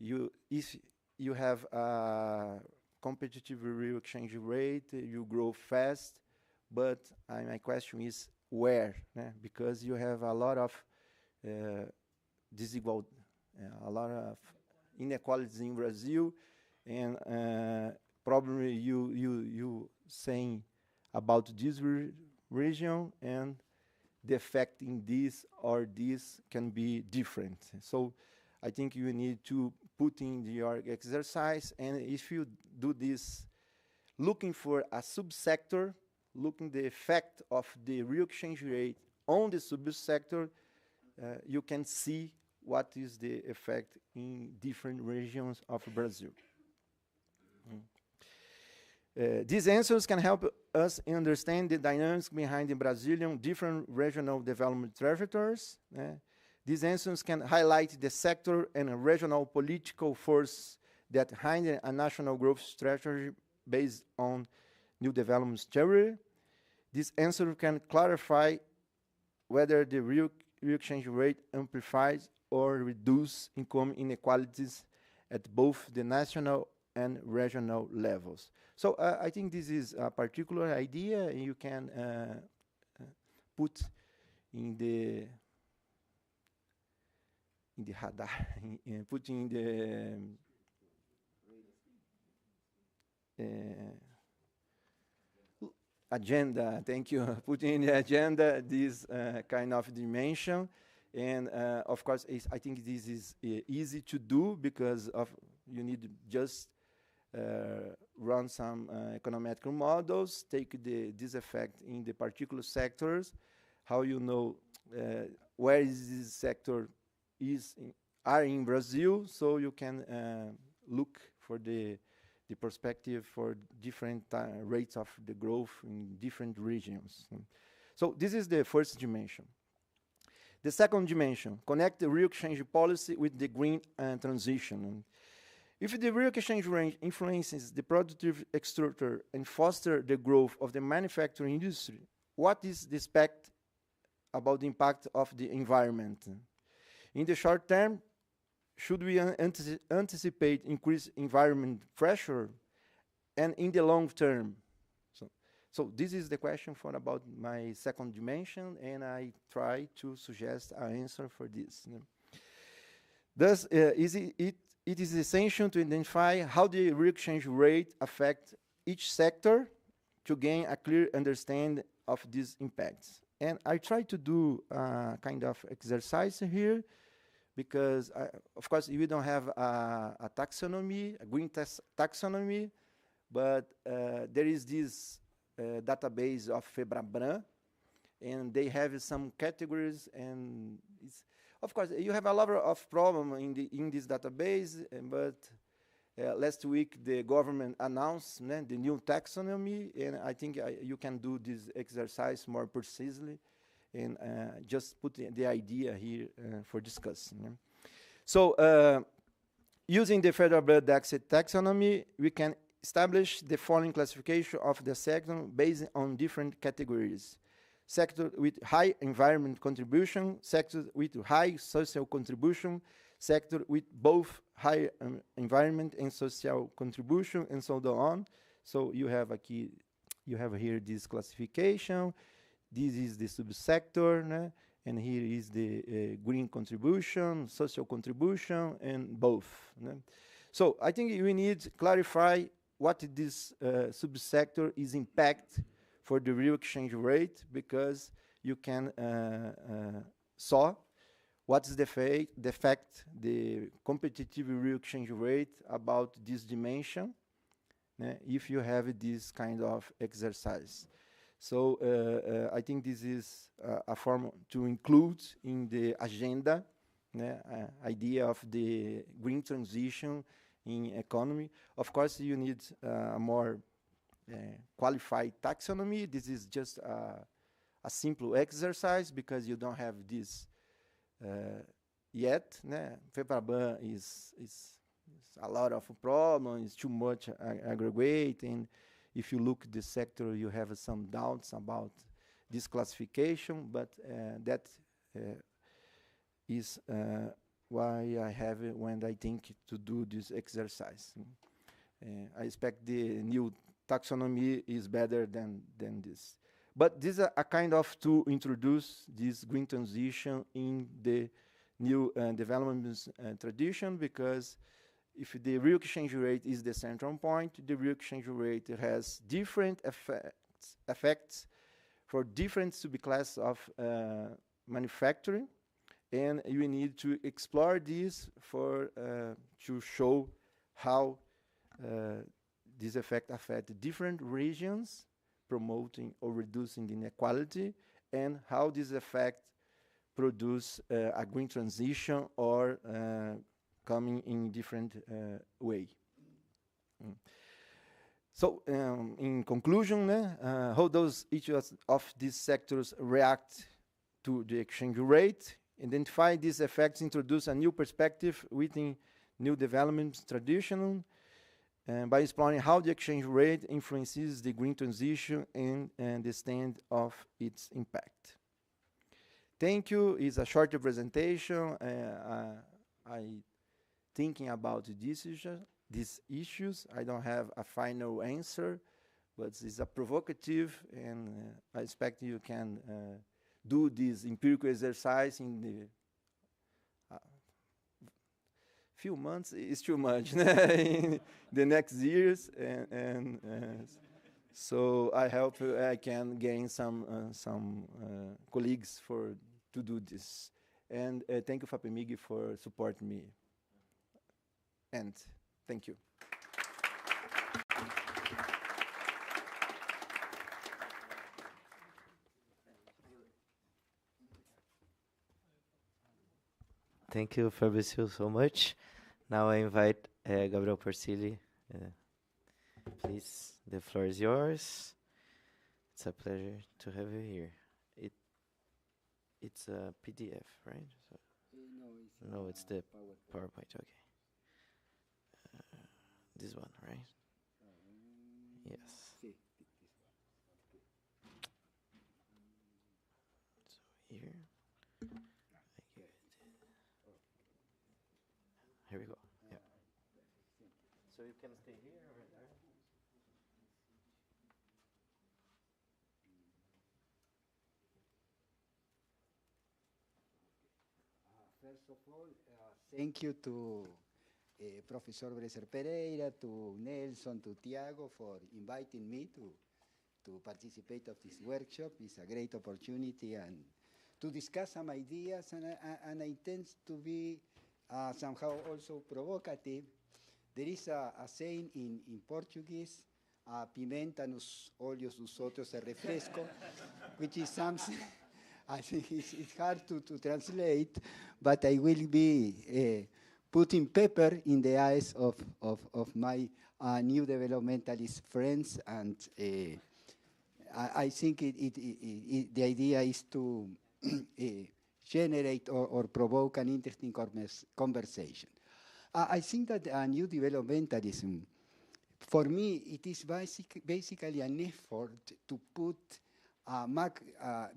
if you have a competitive real exchange rate, you grow fast, but my question is where? Because you have a lot of a lot of inequalities in Brazil, and probably you saying about this region, and the effect in this or this can be different. So I think you need to put in your exercise, and if you do this looking for a subsector, looking the effect of the real exchange rate on the subsector, you can see what is the effect in different regions of Brazil. These answers can help us understand the dynamics behind the Brazilian different regional development trajectories. These answers can highlight the sector and regional political force that hinder a national growth strategy based on new development theory. This answer can clarify whether the real exchange rate amplifies or reduces income inequalities at both the national and regional levels. So I think this is a particular idea, and you can put in the radar, put in the agenda. Thank you. Put in the agenda this kind of dimension, and of course, I think this is easy to do because of you need just run some econometric models, take this effect in the particular sectors, how you know where is this sector are in Brazil, so you can look for the perspective for different rates of the growth in different regions. So this is the first dimension. The second dimension, connect the real exchange policy with the green transition. If the real exchange rate influences the productive structure and foster the growth of the manufacturing industry, what is the expect about the impact of the environment? In the short term, should we anticipate increased environment pressure? And in the long term? So this is the question for about my second dimension, and I try to suggest an answer for this. Thus, it is essential to identify how the real exchange rate affects each sector to gain a clear understanding of these impacts. And I try to do a kind of exercise here, because, of course, we don't have a taxonomy, a green taxonomy, but there is this database of FEBRABRAN, and they have some categories, and of course, you have a lot of problems in this database, but last week the government announced the new taxonomy, and I think you can do this exercise more precisely, and just put the idea here for discussing. So using the FEBRABRAN taxonomy, we can establish the following classification of the sector based on different categories. Sector with high environment contribution, sector with high social contribution, sector with both high environment and social contribution, and so on. So you have here this classification. this is the subsector, né? And here is the green contribution, social contribution, and both. Né? So I think we need to clarify what this subsector is impact for the real exchange rate, because you can saw what's the fact, the competitive real exchange rate about this dimension, if you have this kind of exercise. So I think this is a form to include in the agenda, idea of the green transition in economy. Of course, you need a more qualified taxonomy. This is just a simple exercise because you don't have this yet. FEPABAN is a lot of problems, too much aggregate, and if you look at the sector, you have some doubts about this classification, but that is why I have it when I think to do this exercise. I expect the new taxonomy is better than this. But this is a kind of to introduce this green transition in the new development tradition, because if the real exchange rate is the central point, the real exchange rate has different effects for different subclasses of manufacturing, and you need to explore this for to show how this effect affects different regions, promoting or reducing the inequality, and how this effect produce a green transition or coming in different way. So in conclusion, how does each of these sectors react to the exchange rate? Identify these effects, introduce a new perspective within new development tradition, by exploring how the exchange rate influences the green transition and the extent of its impact. Thank you. It's a shorter presentation. I thinking about these issues. I don't have a final answer, but it's a provocative, and I expect you can do this empirical exercise in the few months. Is too much in the next years, and so I hope I can gain some colleagues to do this. And thank you, FAPEMIG, for supporting me. And thank you. Thank you, Fabricio, so much. Now I invite Gabriel Persili. Please, the floor is yours. It's a pleasure to have you here. It's a PDF, right? So no, it's the PowerPoint. Okay. This one, right? Yes. So here. Here we go. Yeah. So you can stay here or there? First of all, thank you to Professor Breser Pereira, to Nelson, to Tiago for inviting me to participate of this workshop. It's a great opportunity and to discuss some ideas, and I intend to be somehow also provocative. There is a saying in Portuguese, pimenta nos olhos dos outros é refresco, which is something I think it's hard to translate, but I will be putting pepper in the eyes of my new developmentalist friends, and I think the idea is to generate or provoke an interesting conversation. I think that new developmentalism, for me, it is basically an effort to put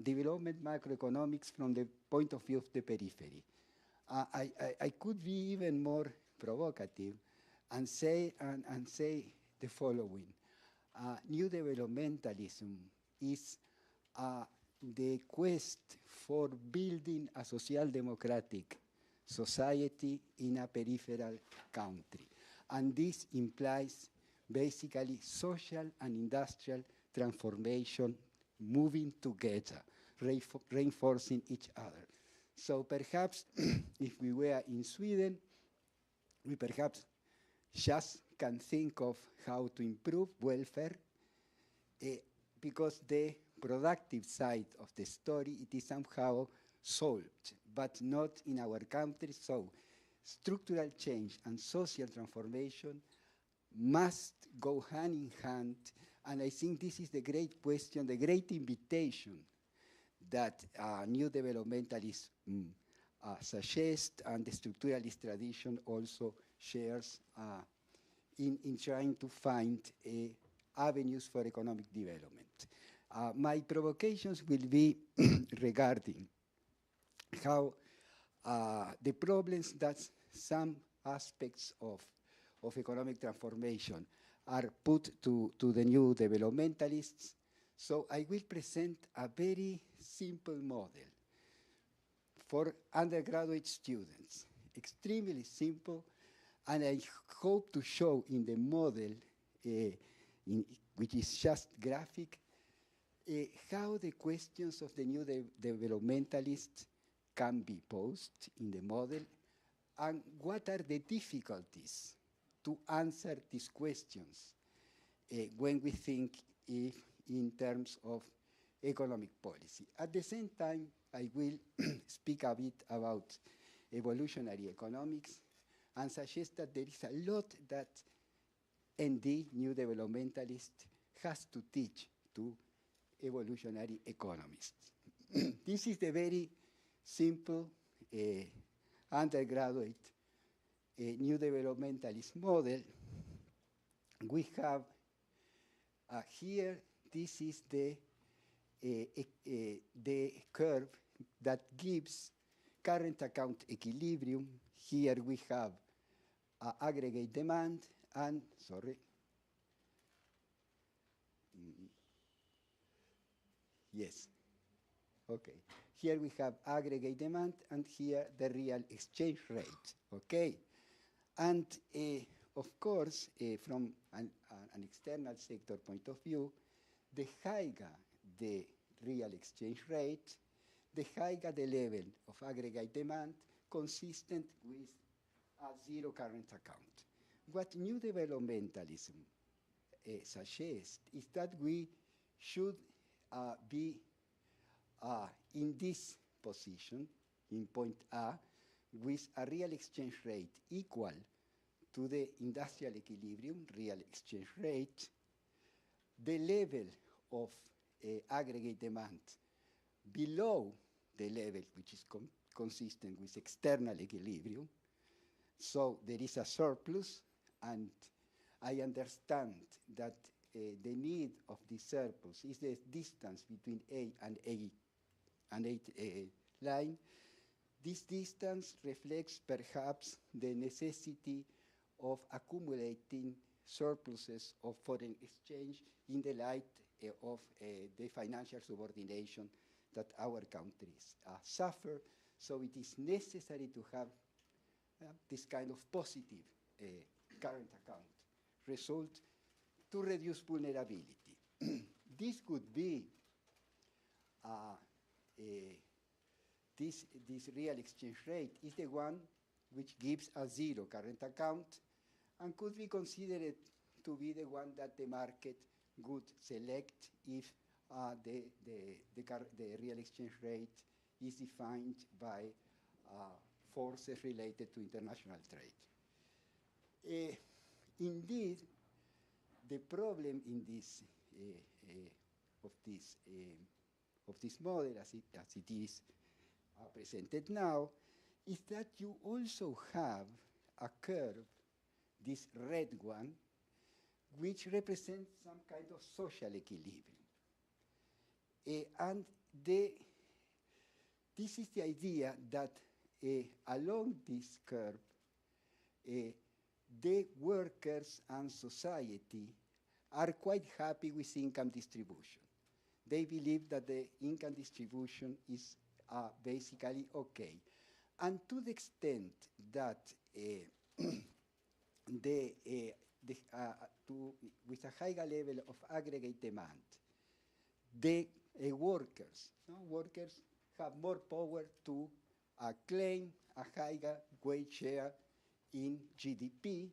development macroeconomics from the point of view of the periphery. I could be even more provocative and say the following. New developmentalism is the quest for building a social democratic society in a peripheral country. And this implies basically social and industrial transformation moving together, reinforcing each other. So perhaps if we were in Sweden, we perhaps just can think of how to improve welfare because the productive side of the story, it is somehow solved, but not in our country. So structural change and social transformation must go hand in hand, and I think this is the great question, the great invitation that new developmentalists suggest, and the structuralist tradition also shares in trying to find avenues for economic development. My provocations will be regarding how the problems that some aspects of economic transformation are put to the new developmentalists. So I will present a very simple model for undergraduate students, extremely simple, and I hope to show in the model, which is just graphic, how the questions of the new developmentalists can be posed in the model, and what are the difficulties to answer these questions when we think in terms of economic policy. At the same time, I will speak a bit about evolutionary economics and suggest that there is a lot that ND, new developmentalist, has to teach to evolutionary economists. This is the very simple undergraduate new developmentalist model. We have here, this is the curve that gives current account equilibrium. Here we have aggregate demand and, sorry, yes, okay. Here we have aggregate demand, and here the real exchange rate, okay? And of course, from an external sector point of view, the higher the real exchange rate, the higher the level of aggregate demand consistent with a zero current account. What new developmentalism suggests is that we should be in this position, in point A, with a real exchange rate equal to the industrial equilibrium, real exchange rate, the level of aggregate demand below the level which is consistent with external equilibrium. So there is a surplus, and I understand that the need of this surplus is the distance between A and A line. This distance reflects perhaps the necessity of accumulating surpluses of foreign exchange in the light of the financial subordination that our countries suffer. So it is necessary to have this kind of positive current account result to reduce vulnerability. This could be this real exchange rate is the one which gives a zero current account and could be considered to be the one that the market would select if the real exchange rate is defined by forces related to international trade. Indeed, the problem in this of this model, as it is presented now, is that you also have a curve, this red one, which represents some kind of social equilibrium. And this is the idea that along this curve, the workers and society are quite happy with income distribution. they believe that the income distribution is basically okay. And to the extent that with a higher level of aggregate demand, the workers have more power to claim a higher wage share in GDP.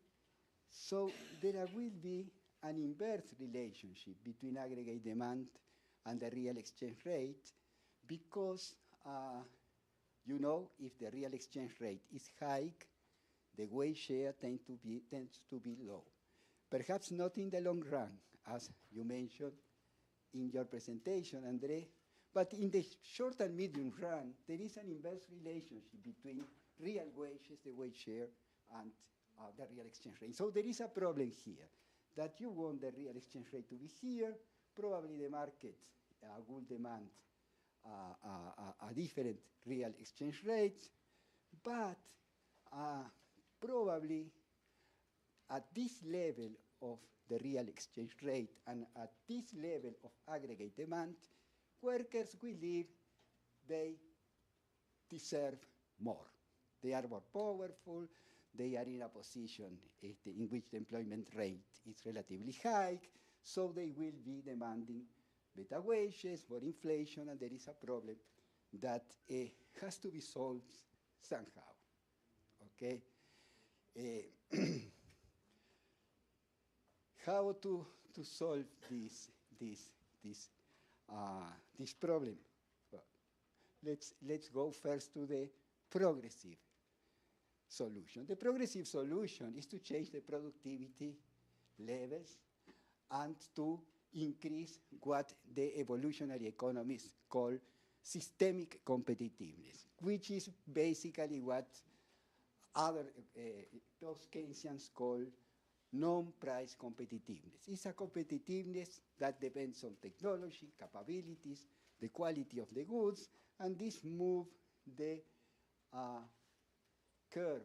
So there will be an inverse relationship between aggregate demand and the real exchange rate, because if the real exchange rate is high, the wage share tends to be low. Perhaps not in the long run, as you mentioned in your presentation, Andre, but in the short and medium run, there is an inverse relationship between real wages, the wage share, and the real exchange rate. So there is a problem here, that you want the real exchange rate to be here. Probably the market will demand a different real exchange rate, but probably at this level of the real exchange rate and at this level of aggregate demand, workers will believe they deserve more. They are more powerful, they are in a position in which the employment rate is relatively high, so they will be demanding better wages, more inflation, and there is a problem that has to be solved somehow. Okay? How to solve this problem? Well, let's go first to the progressive solution. The progressive solution is to change the productivity levels and to increase what the evolutionary economists call systemic competitiveness, which is basically what those Keynesians call non-price competitiveness. It's a competitiveness that depends on technology, capabilities, the quality of the goods, and this moves the curve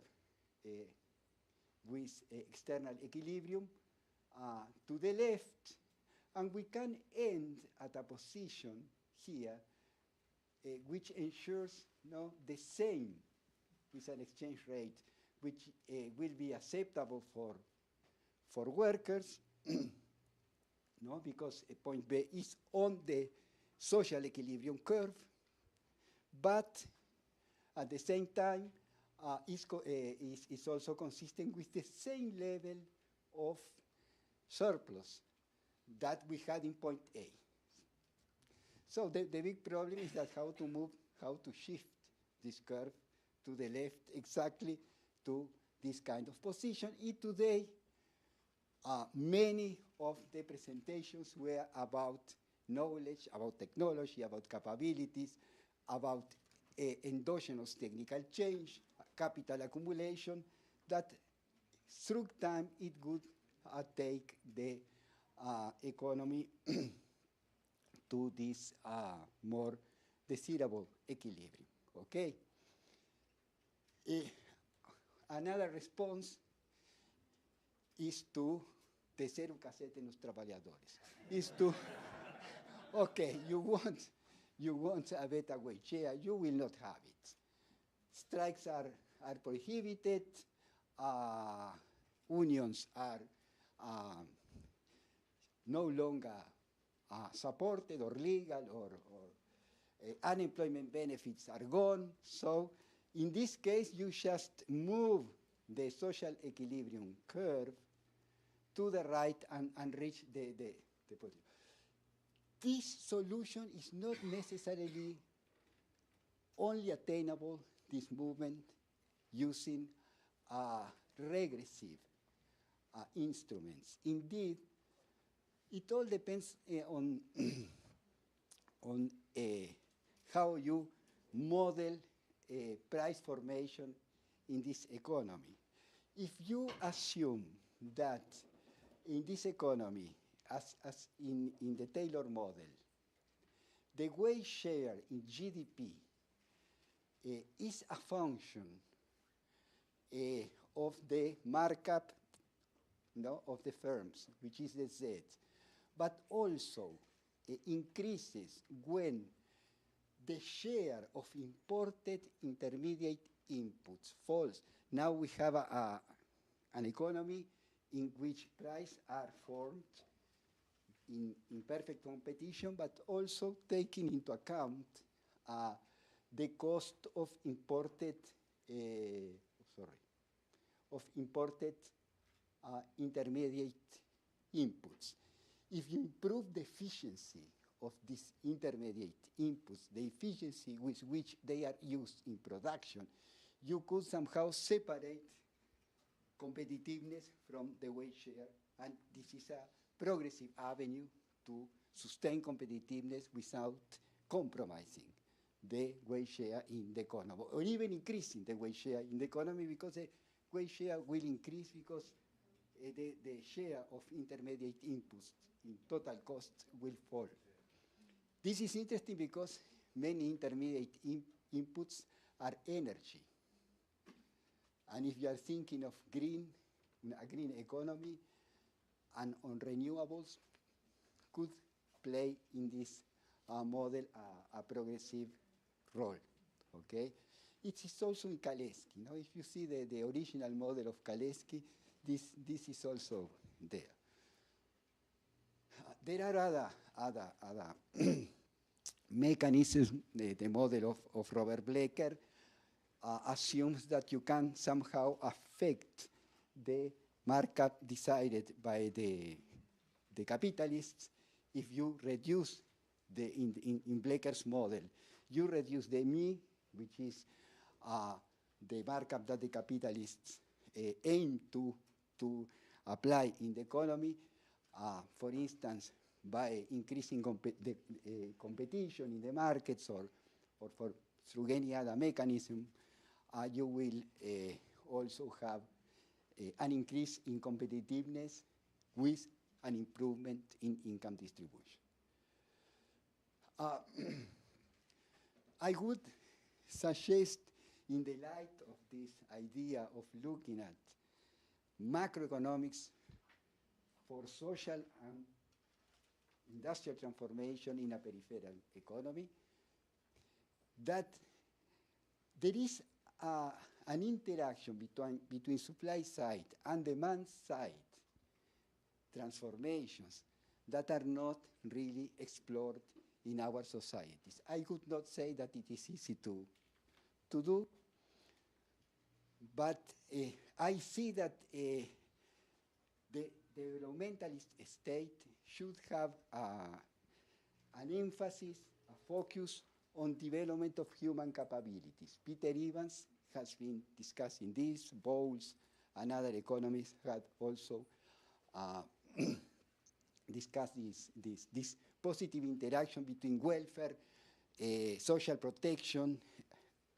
with external equilibrium to the left, and we can end at a position here which ensures the same with an exchange rate which will be acceptable for workers, because point B is on the social equilibrium curve, but at the same time is also consistent with the same level of surplus that we had in point A. So the big problem is that how to shift this curve to the left exactly to this kind of position. And today, many of the presentations were about knowledge, about technology, about capabilities, about endogenous technical change, capital accumulation, that through time it would take the economy to this more desirable equilibrium. Okay? Another response is to tecer un casete en los trabajadores. Is to, okay, you want a better wage share, you will not have it. Strikes are prohibited, unions are no longer supported or legal, or unemployment benefits are gone. So in this case, you just move the social equilibrium curve to the right and reach the position. This solution is not necessarily only attainable, this movement, using regressive instruments. Indeed, it all depends on how you model price formation in this economy. If you assume that in this economy, as in the Taylor model, the wage share in GDP is a function of the markup of the firms, which is the Z, but also increases when the share of imported intermediate inputs falls. Now we have an economy in which prices are formed in perfect competition, but also taking into account the cost of imported, intermediate inputs. If you improve the efficiency of these intermediate inputs, the efficiency with which they are used in production, you could somehow separate competitiveness from the wage share, and this is a progressive avenue to sustain competitiveness without compromising the wage share in the economy, or even increasing the wage share in the economy, because the wage share will increase because the share of intermediate inputs in total costs will fall. This is interesting because many intermediate inputs are energy. And if you are thinking of a green economy, and on renewables, could play in this model a progressive role, okay? It is also in Kaleski. You know, if you see the original model of Kaleski, this is also there. There are other mechanisms. The model of Robert Blecker assumes that you can somehow affect the markup decided by the capitalists if you reduce in Blecker's model, you reduce the MI, which is the markup that the capitalists aim to apply in the economy, for instance, by increasing competition in the markets or through any other mechanism, you will also have an increase in competitiveness with an improvement in income distribution. I would suggest, in the light of this idea of looking at macroeconomics for social and industrial transformation in a peripheral economy, that there is an interaction between supply side and demand side transformations that are not really explored in our societies. I would not say that it is easy to do, but I see that the developmentalist state should have an emphasis, a focus on development of human capabilities. Peter Evans has been discussing this, Bowles and other economists have also discussed this positive interaction between welfare, social protection,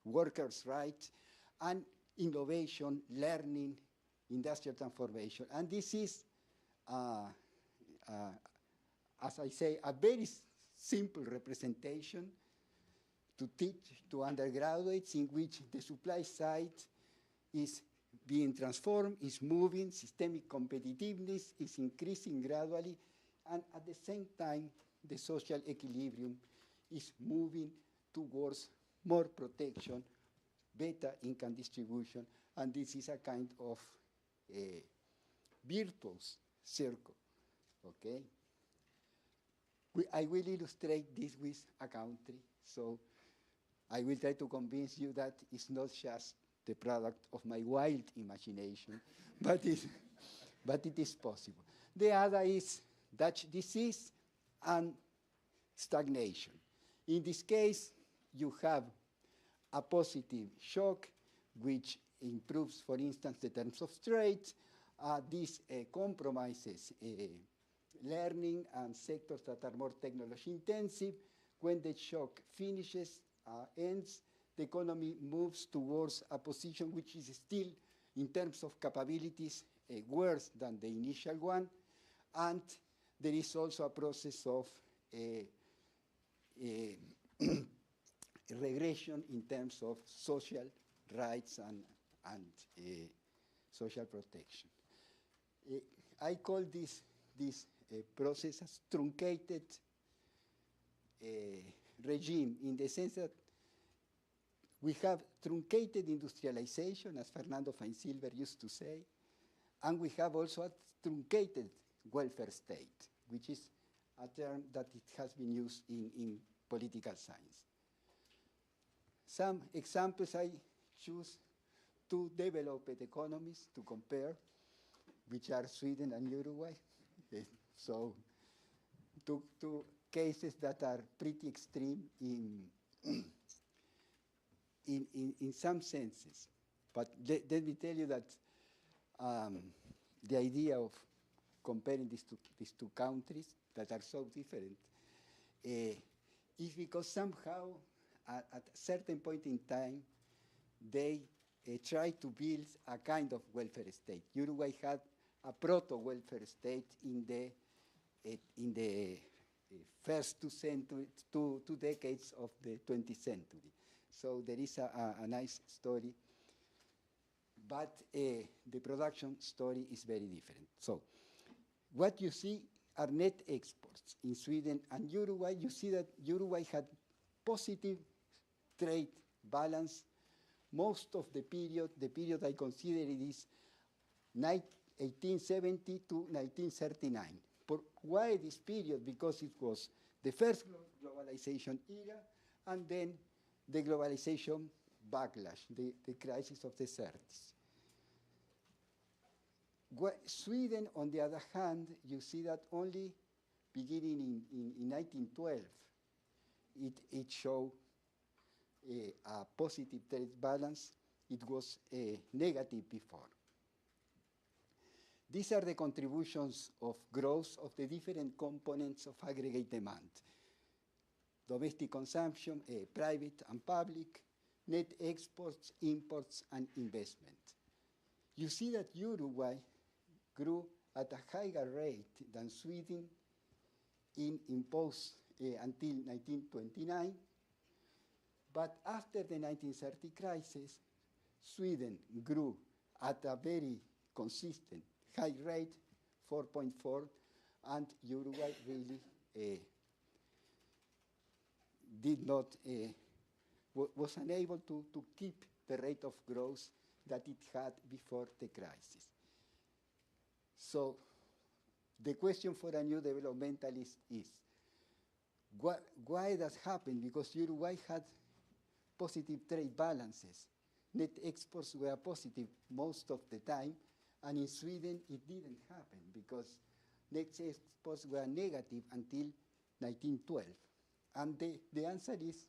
workers' rights, and innovation, learning, industrial transformation. And this is, as I say, a very simple representation to teach to undergraduates, in which the supply side is being transformed, is moving, systemic competitiveness is increasing gradually, and at the same time, the social equilibrium is moving towards more protection, better income distribution, and this is a kind of virtuous circle, okay? I will illustrate this with a country, so I will try to convince you that it's not just the product of my wild imagination, but it is possible. The other is Dutch disease and stagnation. In this case, you have a positive shock, which improves, for instance, the terms of trade. This compromises learning and sectors that are more technology intensive. When the shock finishes, ends, the economy moves towards a position which is still, in terms of capabilities, worse than the initial one. And there is also a process of regression in terms of social rights and social protection. I call this process as truncated regime in the sense that we have truncated industrialization, as Fernando Feinsilver used to say, and we have also a truncated welfare state, which is a term that it has been used in political science. Some examples I choose: two developed economies to compare, which are Sweden and Uruguay. So two cases that are pretty extreme in some senses. But let me tell you that the idea of comparing these two countries that are so different is because somehow at a certain point in time they try to build a kind of welfare state. Uruguay had a proto-welfare state in the first two decades of the 20th century. So there is a nice story, but the production story is very different. So what you see are net exports in Sweden and Uruguay. You see that Uruguay had positive trade balance most of the period I consider it is 1870 to 1939. Why this period? Because it was the first globalization era, and then the globalization backlash, the crisis of the 30s. Sweden, on the other hand, you see that only beginning in 1912, it showed a positive trade balance. It was negative before. These are the contributions of growth of the different components of aggregate demand: domestic consumption, private and public, net exports, imports, and investment. You see that Uruguay grew at a higher rate than Sweden in post until 1929. But after the 1930 crisis, Sweden grew at a very consistent high rate, 4.4, and Uruguay really was unable to keep the rate of growth that it had before the crisis. So the question for a new developmentalist is, why that happened? Because Uruguay had positive trade balances. Net exports were positive most of the time, and in Sweden it didn't happen because net exports were negative until 1912. And the answer is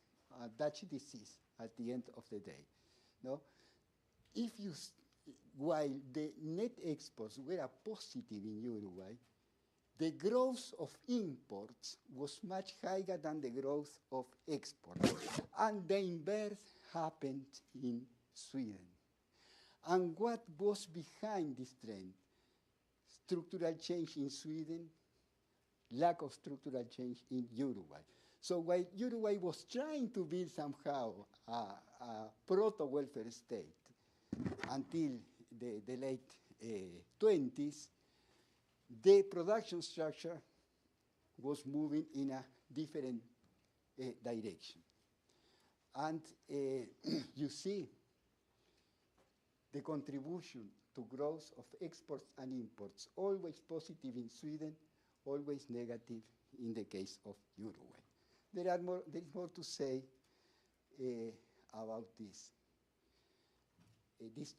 Dutch disease at the end of the day. No? While the net exports were positive in Uruguay, the growth of imports was much higher than the growth of exports. And the inverse happened in Sweden. And what was behind this trend? Structural change in Sweden, lack of structural change in Uruguay. So while Uruguay was trying to build somehow a proto-welfare state until the late 20s, the production structure was moving in a different direction. And you see the contribution to growth of exports and imports, always positive in Sweden, always negative in the case of Uruguay. There is more to say about these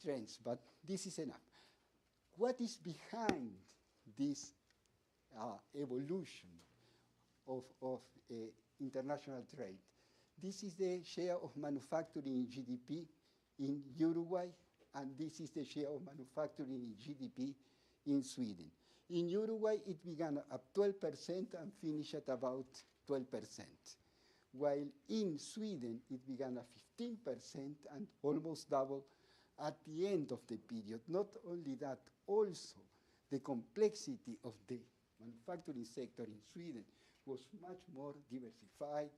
trends, but this is enough. What is behind this evolution of international trade? This is the share of manufacturing in GDP in Uruguay, and this is the share of manufacturing in GDP in Sweden. In Uruguay, it began at 12% and finished at about 12%, while in Sweden, it began at 15% and almost double at the end of the period. Not only that, also the complexity of the manufacturing sector in Sweden was much more diversified,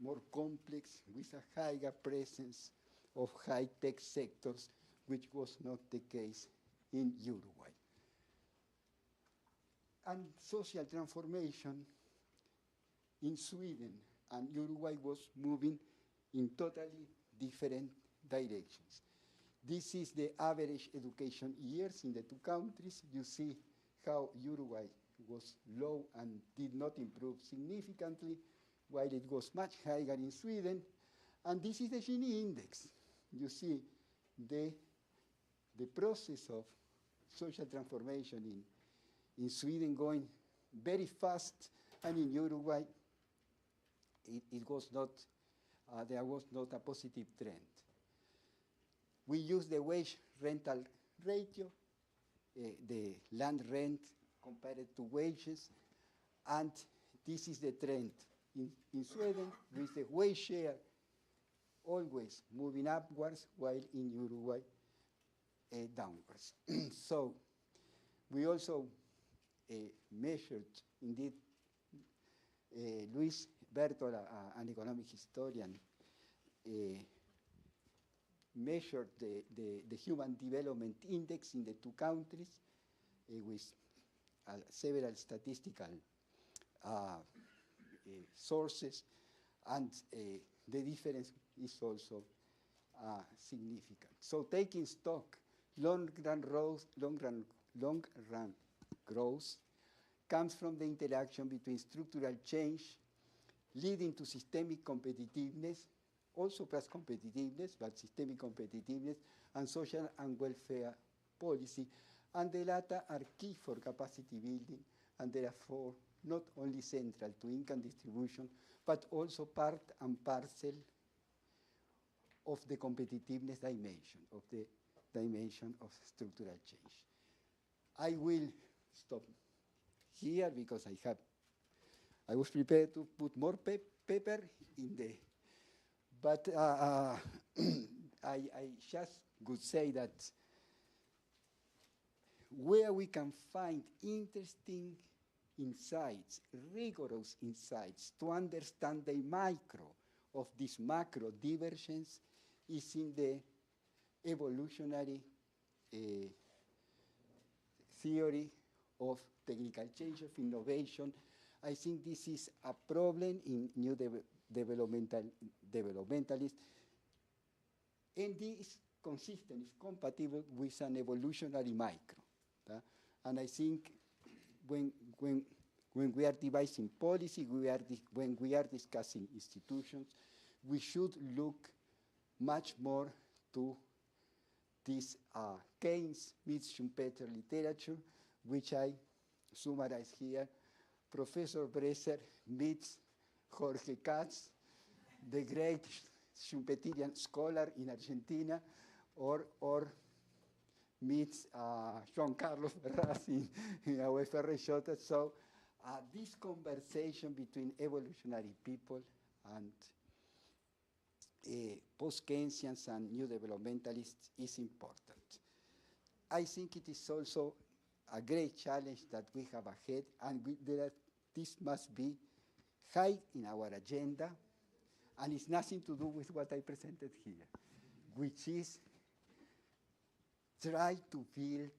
more complex, with a higher presence of high-tech sectors, which was not the case in Uruguay. And social transformation in Sweden and Uruguay was moving in totally different directions. This is the average education years in the two countries. You see how Uruguay was low and did not improve significantly, while it was much higher in Sweden. And this is the Gini index. You see the process of social transformation in Sweden going very fast, and in Uruguay, it was not, there was not a positive trend. We use the wage rental ratio, the land rent compared to wages, and this is the trend in Sweden, with the wage share always moving upwards, while in Uruguay, downwards. So we also measured, indeed, Luis Bertola, an economic historian, measured the Human Development Index in the two countries with several statistical sources, and the difference is also significant. So taking stock, long-run growth comes from the interaction between structural change leading to systemic competitiveness, also price competitiveness, but systemic competitiveness, and social and welfare policy. And the latter are key for capacity building, and therefore not only central to income distribution, but also part and parcel of the competitiveness dimension, of the dimension of structural change. I will stop here because I was prepared to put more paper in the, but I just could say that where we can find interesting insights, rigorous insights to understand the micro of this macro divergence is in the evolutionary theory of technical change, of innovation. I think this is a problem in new developmentalists, and this is consistent, is compatible with an evolutionary micro. And I think when we are devising policy, when we are discussing institutions, we should look much more to this Keynes meets Schumpeter literature, which I summarize here. Professor Bresser meets Jorge Katz, the great Schumpeterian scholar in Argentina, or meets Juan Carlos Ferraz in UFRJ. So this conversation between evolutionary people and post-Keynesians and new developmentalists is important. I think it is also a great challenge that we have ahead, and this must be high in our agenda, and it's nothing to do with what I presented here, which is try to build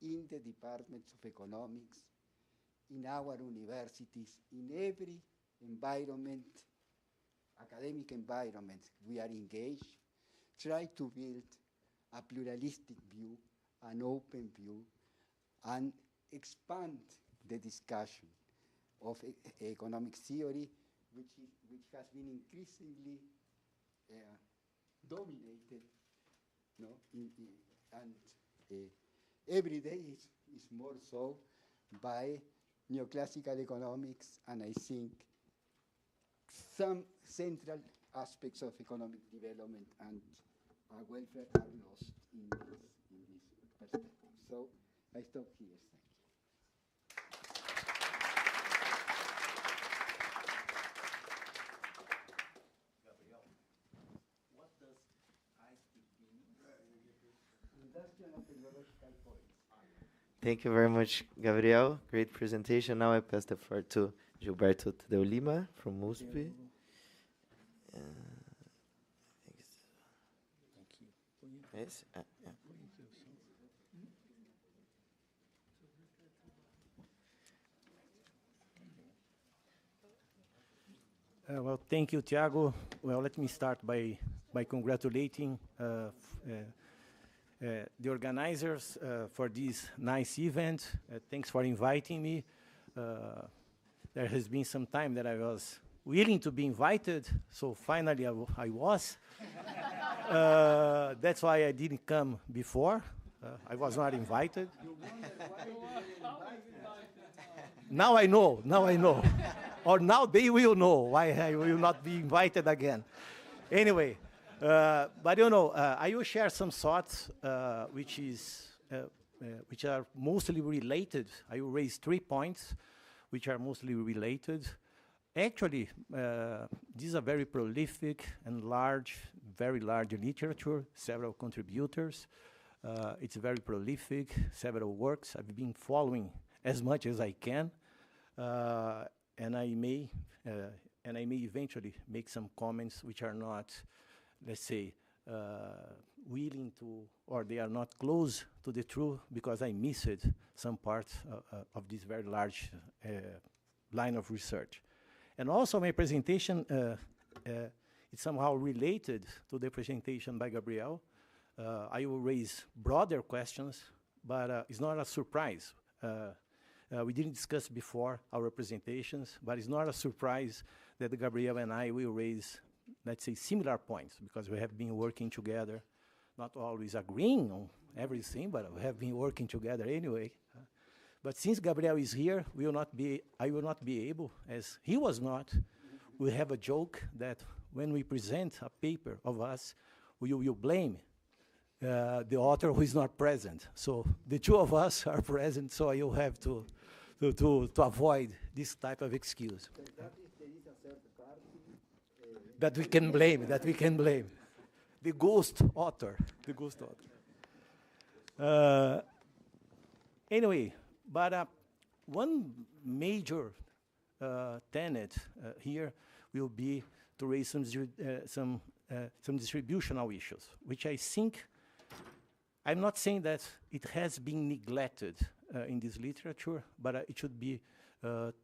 in the departments of economics, in our universities, in every environment, academic environment we are engaged, try to build a pluralistic view, an open view, and expand the discussion of economic theory, which has been increasingly dominated, and every day is more so by neoclassical economics, and I think some central aspects of economic development and welfare are lost in this perspective. So I stop here. Thank you. Gabriel, what does ICT mean? Industrial and technological points. Thank you very much, Gabriel. Great presentation. Now I pass the floor to Gilberto Tadeu Lima from USP. Yes? Yeah. Well, thank you, Tiago. Well, let me start by congratulating the organizers for this nice event. Thanks for inviting me. There has been some time that I was willing to be invited, so finally I was. That's why I didn't come before. I was not invited. Now I know. Or now they will know why I will not be invited again. Anyway, but you know, I will share some thoughts which are mostly related. I will raise 3 points which are mostly related. Actually, this is a very prolific and very large literature, several contributors. It's very prolific, several works. I've been following as much as I can. And I may eventually make some comments which are not, let's say, willing to, or they are not close to the truth, because I missed some parts of this very large line of research. And also my presentation is somehow related to the presentation by Gabriel. I will raise broader questions, but it's not a surprise. We didn't discuss before our presentations, but it's not a surprise that Gabriel and I will raise, let's say, similar points, because we have been working together, not always agreeing on everything, but we have been working together anyway. But since Gabriel is here, I will not be able, as he was not. We have a joke that when we present a paper of us, we will blame the author who is not present. So the two of us are present, so I will have to avoid this type of excuse. That we can blame. The ghost author. Anyway, but one major tenet here will be to raise some distributional issues, which I think, I'm not saying that it has been neglected in this literature, but it should be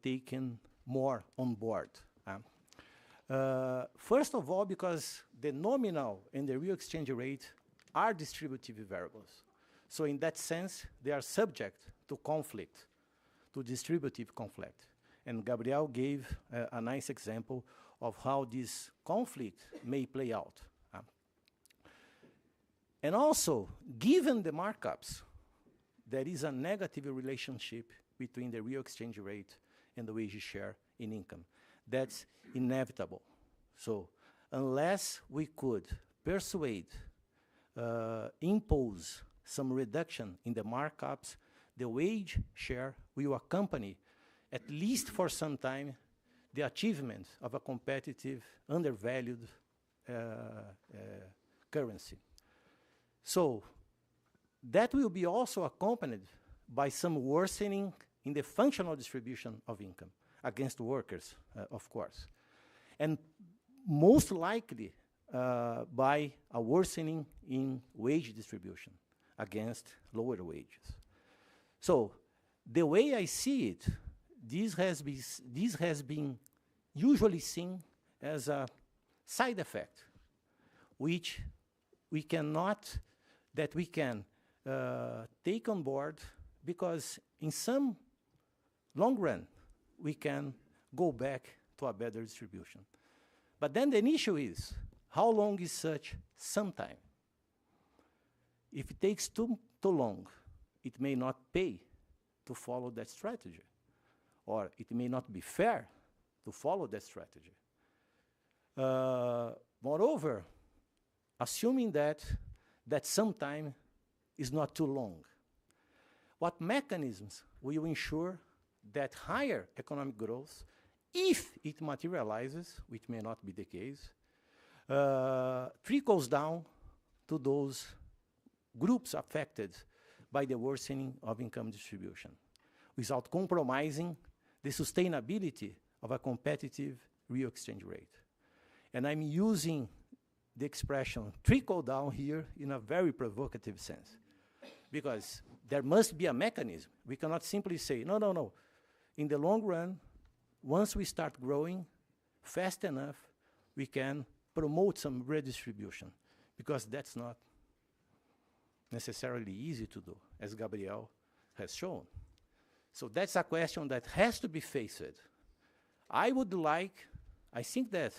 taken more on board. First of all, because the nominal and the real exchange rate are distributive variables. So in that sense, they are subject to conflict, to distributive conflict. And Gabriel gave a nice example of how this conflict may play out. And also, given the markups, there is a negative relationship between the real exchange rate and the wage share in income. That's inevitable. So unless we could persuade, impose some reduction in the markups, the wage share will accompany, at least for some time, the achievement of a competitive, undervalued currency. So that will be also accompanied by some worsening in the functional distribution of income against workers, of course. And most likely by a worsening in wage distribution against lower wages. So the way I see it, this has been usually seen as a side effect, which we can take on board, because in some long run, we can go back to a better distribution. But then the issue is, how long is such some time? If it takes too long, it may not pay to follow that strategy, or it may not be fair to follow that strategy. Moreover, assuming that some time is not too long, what mechanisms will ensure that higher economic growth, if it materializes, which may not be the case, trickles down to those groups affected by the worsening of income distribution, without compromising the sustainability of a competitive real exchange rate? And I'm using the expression trickle down here in a very provocative sense, because there must be a mechanism. We cannot simply say, no. In the long run, once we start growing, fast enough, we can promote some redistribution, because that's not necessarily easy to do, as Gabriel has shown. So that's a question that has to be faced. I think that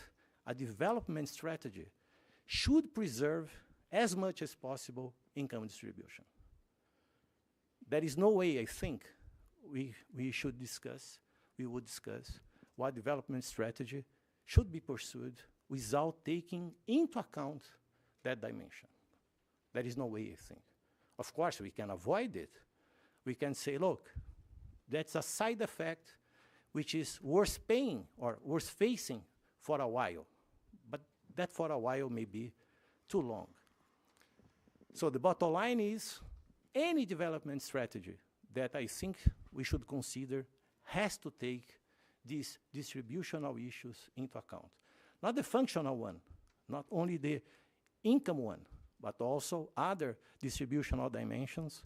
a development strategy should preserve as much as possible income distribution. There is no way, I think, we would discuss what development strategy should be pursued without taking into account that dimension. There is no way, I think. Of course, we can avoid it. We can say, look, that's a side effect which is worth paying or worth facing for a while. But that for a while may be too long. So the bottom line is, any development strategy that I think we should consider has to take these distributional issues into account. Not the functional one, not only the income one, but also other distributional dimensions,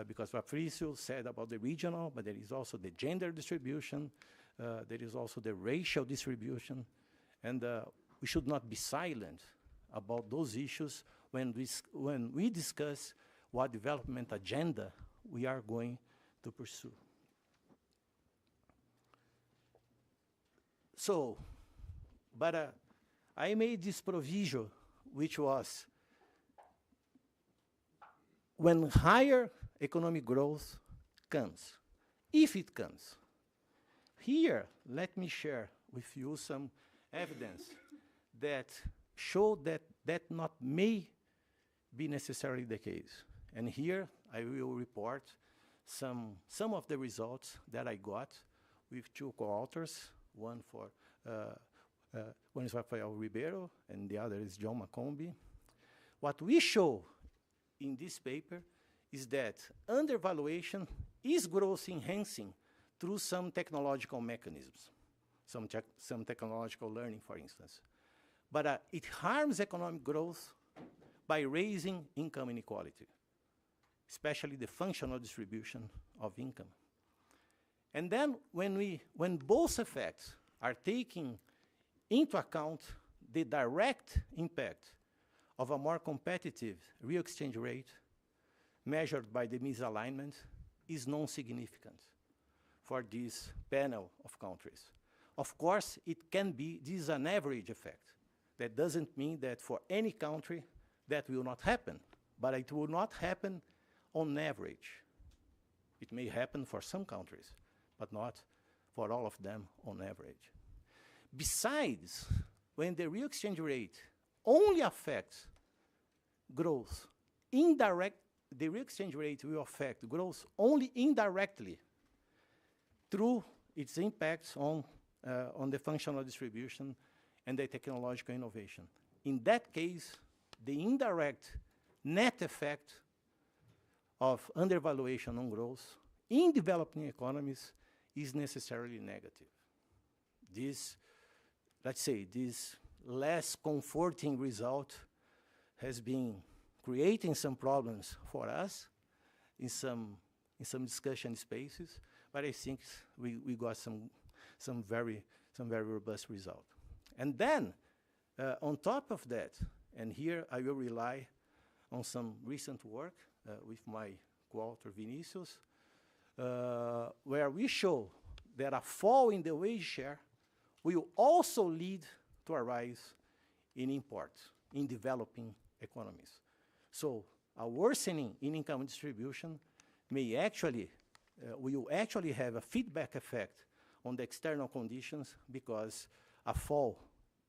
because Patricio said about the regional, but there is also the gender distribution, there is also the racial distribution, and we should not be silent about those issues when we discuss what development agenda we are going to pursue. So, but I made this provision, which was when higher economic growth comes, if it comes. Here, let me share with you some evidence that show that that not may be necessarily the case. And here I will report some of the results that I got with two co-authors, one is Rafael Ribeiro and the other is John Macombi. What we show in this paper is that undervaluation is growth enhancing through some technological mechanisms, some technological learning, for instance. But it harms economic growth by raising income inequality, especially the functional distribution of income. And then when both effects are taking into account the direct impact of a more competitive real exchange rate measured by the misalignment is non-significant for this panel of countries. Of course, this is an average effect. That doesn't mean that for any country that will not happen, but it will not happen on average. It may happen for some countries, but not for all of them on average. Besides, when the real exchange rate only affects growth, the real exchange rate will affect growth only indirectly through its impacts on the functional distribution and the technological innovation. In that case, the indirect net effect of undervaluation on growth in developing economies is necessarily negative. This, let's say, this less comforting result has been creating some problems for us in some discussion spaces, but I think we got some very robust result. And then, on top of that, and here I will rely on some recent work with my co-author Vinicius, where we show that a fall in the wage share will also lead to a rise in imports in developing economies. So a worsening in income distribution may actually, will actually have a feedback effect on the external conditions, because a fall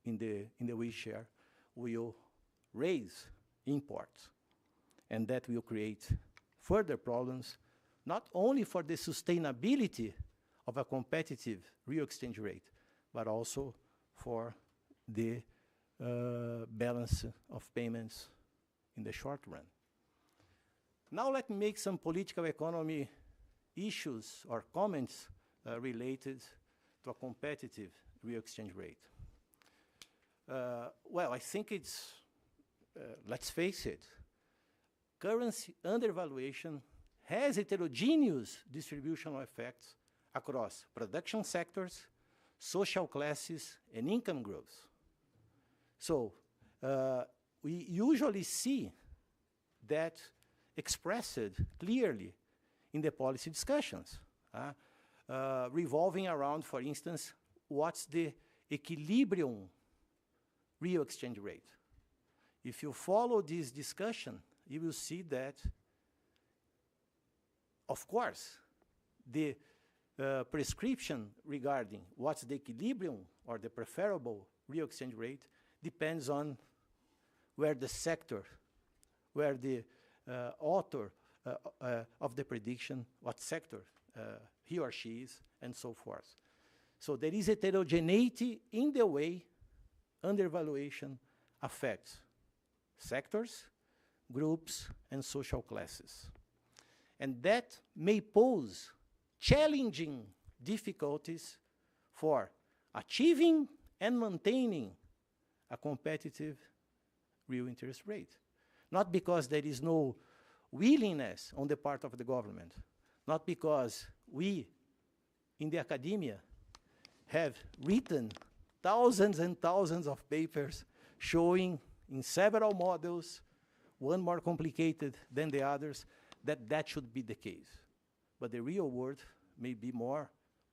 in the wage share will raise imports. And that will create further problems, not only for the sustainability of a competitive real exchange rate, but also for the balance of payments in the short run. Now let me make some political economy issues or comments related to a competitive real exchange rate. Well, I think it's, let's face it, currency undervaluation has heterogeneous distributional effects across production sectors, social classes, and income groups. So we usually see that expressed clearly in the policy discussions, revolving around, for instance, what's the equilibrium real exchange rate. If you follow this discussion, you will see that, of course, the prescription regarding what's the equilibrium or the preferable real exchange rate depends on where the sector, where the author of the prediction, what sector he or she is, and so forth. So there is heterogeneity in the way undervaluation affects sectors, groups, and social classes. And that may pose challenging difficulties for achieving and maintaining a competitive real interest rate. Not because there is no willingness on the part of the government, not because we in the academia have written thousands and thousands of papers showing in several models, one more complicated than the others, that should be the case. But the real world may be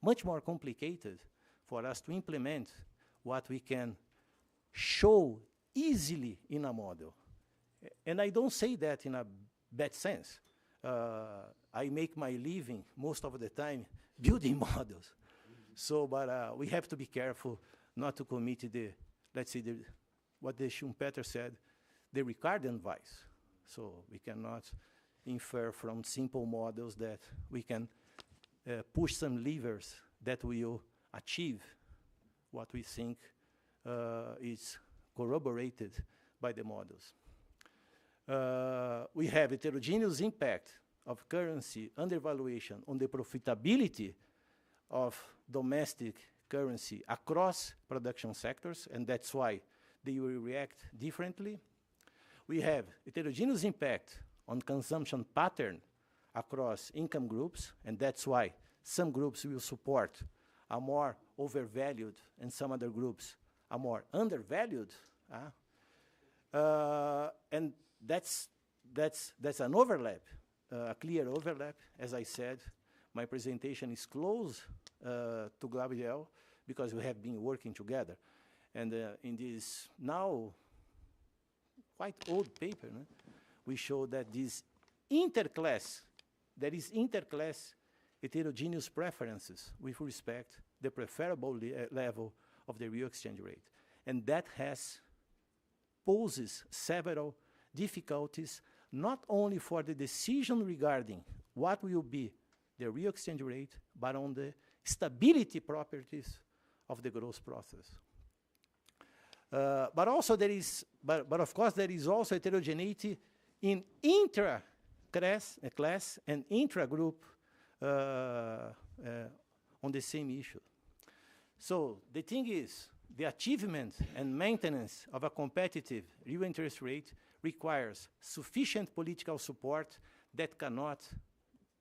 much more complicated for us to implement what we can show easily in a model. And I don't say that in a bad sense. I make my living most of the time building models. So, but we have to be careful not to commit the, let's say, what the Schumpeter said, the Ricardian vice. So we cannot infer from simple models that we can push some levers that will achieve what we think is corroborated by the models. We have heterogeneous impact of currency undervaluation on the profitability of domestic currency across production sectors, and that's why they will react differently. We have heterogeneous impact on consumption pattern across income groups, and that's why some groups will support a more overvalued and some other groups are more undervalued. And that's an overlap, a clear overlap. As I said, my presentation is close to Gabriel because we have been working together. And in this now quite old paper, we show that this interclass, there is interclass heterogeneous preferences with respect to the preferable level of the real exchange rate. And that poses several difficulties, not only for the decision regarding what will be the real exchange rate, but on the stability properties of the growth process. But also there is, but of course there is also heterogeneity in intra-class and intra-group on the same issue. So the thing is, the achievement and maintenance of a competitive real interest rate requires sufficient political support that cannot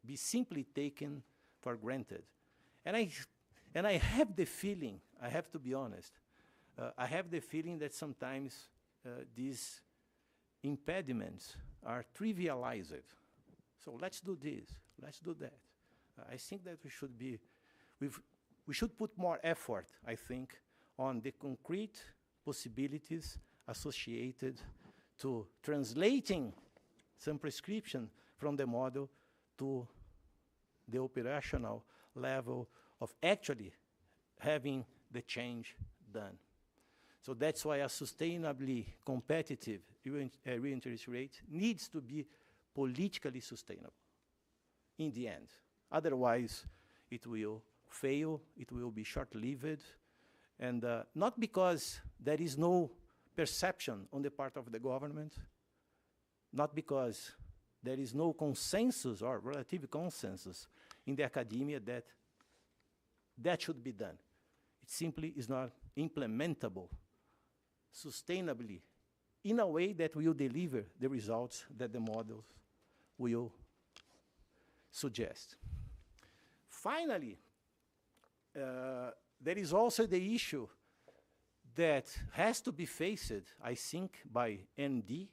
be simply taken for granted. And I have the feeling, I have to be honest, I have the feeling that sometimes these impediments are trivialized. So let's do this, let's do that. I think that we should put more effort, I think, on the concrete possibilities associated to translating some prescription from the model to the operational level of actually having the change done. So that's why a sustainably competitive real interest rate needs to be politically sustainable in the end. Otherwise, it will fail, it will be short-lived, and not because there is no perception on the part of the government, not because there is no consensus or relative consensus in the academia that that should be done. It simply is not implementable sustainably in a way that will deliver the results that the models will suggest. Finally, there is also the issue that has to be faced, I think, by ND.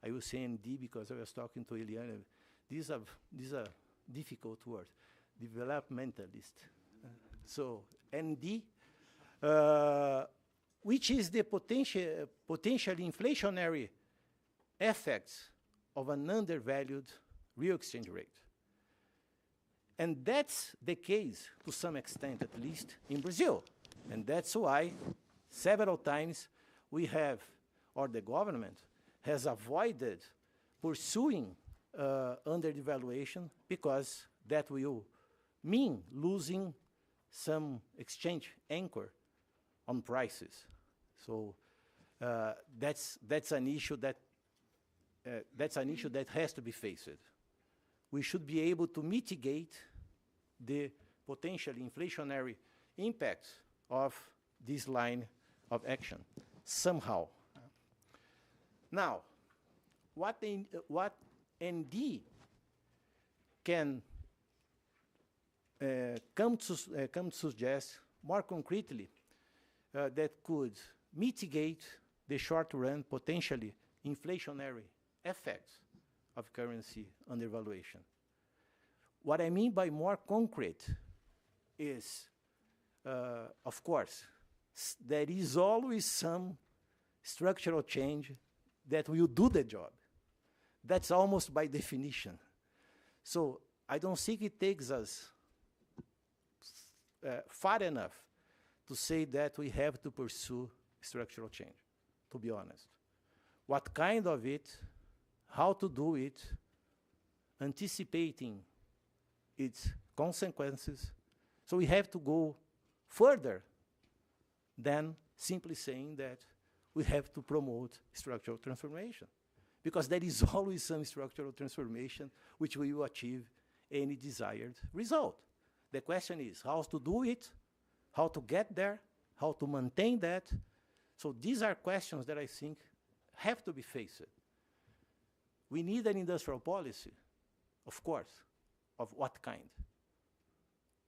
I will say ND because I was talking to Eliana. These are difficult words. Developmentalist. So ND, which is the potentially inflationary effects of an undervalued real exchange rate. And that's the case, to some extent at least, in Brazil. And that's why several times we have, or the government has avoided pursuing underdevaluation because that will mean losing some exchange anchor on prices. So that's an issue that has to be faced. We should be able to mitigate the potential inflationary impact of this line of action somehow. Now, what ND can come to suggest more concretely that could mitigate the short-run potentially inflationary effects of currency undervaluation. What I mean by more concrete is, of course, there is always some structural change that will do the job. That's almost by definition. So I don't think it takes us far enough to say that we have to pursue structural change, to be honest. What kind of it, how to do it, anticipating its consequences. So we have to go further than simply saying that we have to promote structural transformation, because there is always some structural transformation which will achieve any desired result. The question is how to do it, how to get there, how to maintain that. So these are questions that I think have to be faced. We need an industrial policy, of course. Of what kind?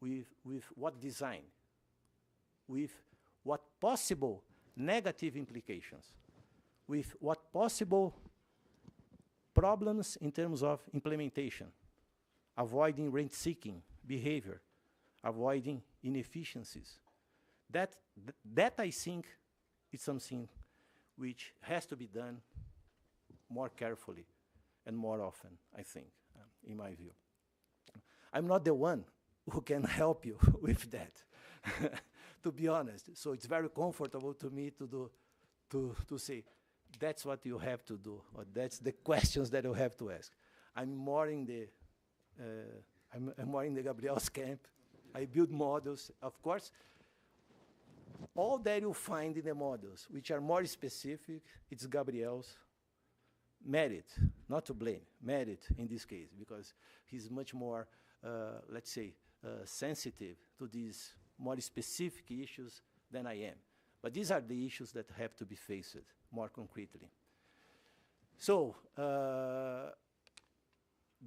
With what design? With what possible negative implications? With what possible problems in terms of implementation? Avoiding rent-seeking behavior, avoiding inefficiencies. That I think is something which has to be done more carefully and more often, I think, in my view. I'm not the one who can help you with that, to be honest. So it's very comfortable to me to say, that's what you have to do, or that's the questions that you have to ask. I'm more in the Gabriel's camp. I build models, of course. All that you find in the models, which are more specific, it's Gabriel's merit, not to blame, merit in this case, because he's much more, let's say, sensitive to these more specific issues than I am. But these are the issues that have to be faced more concretely. So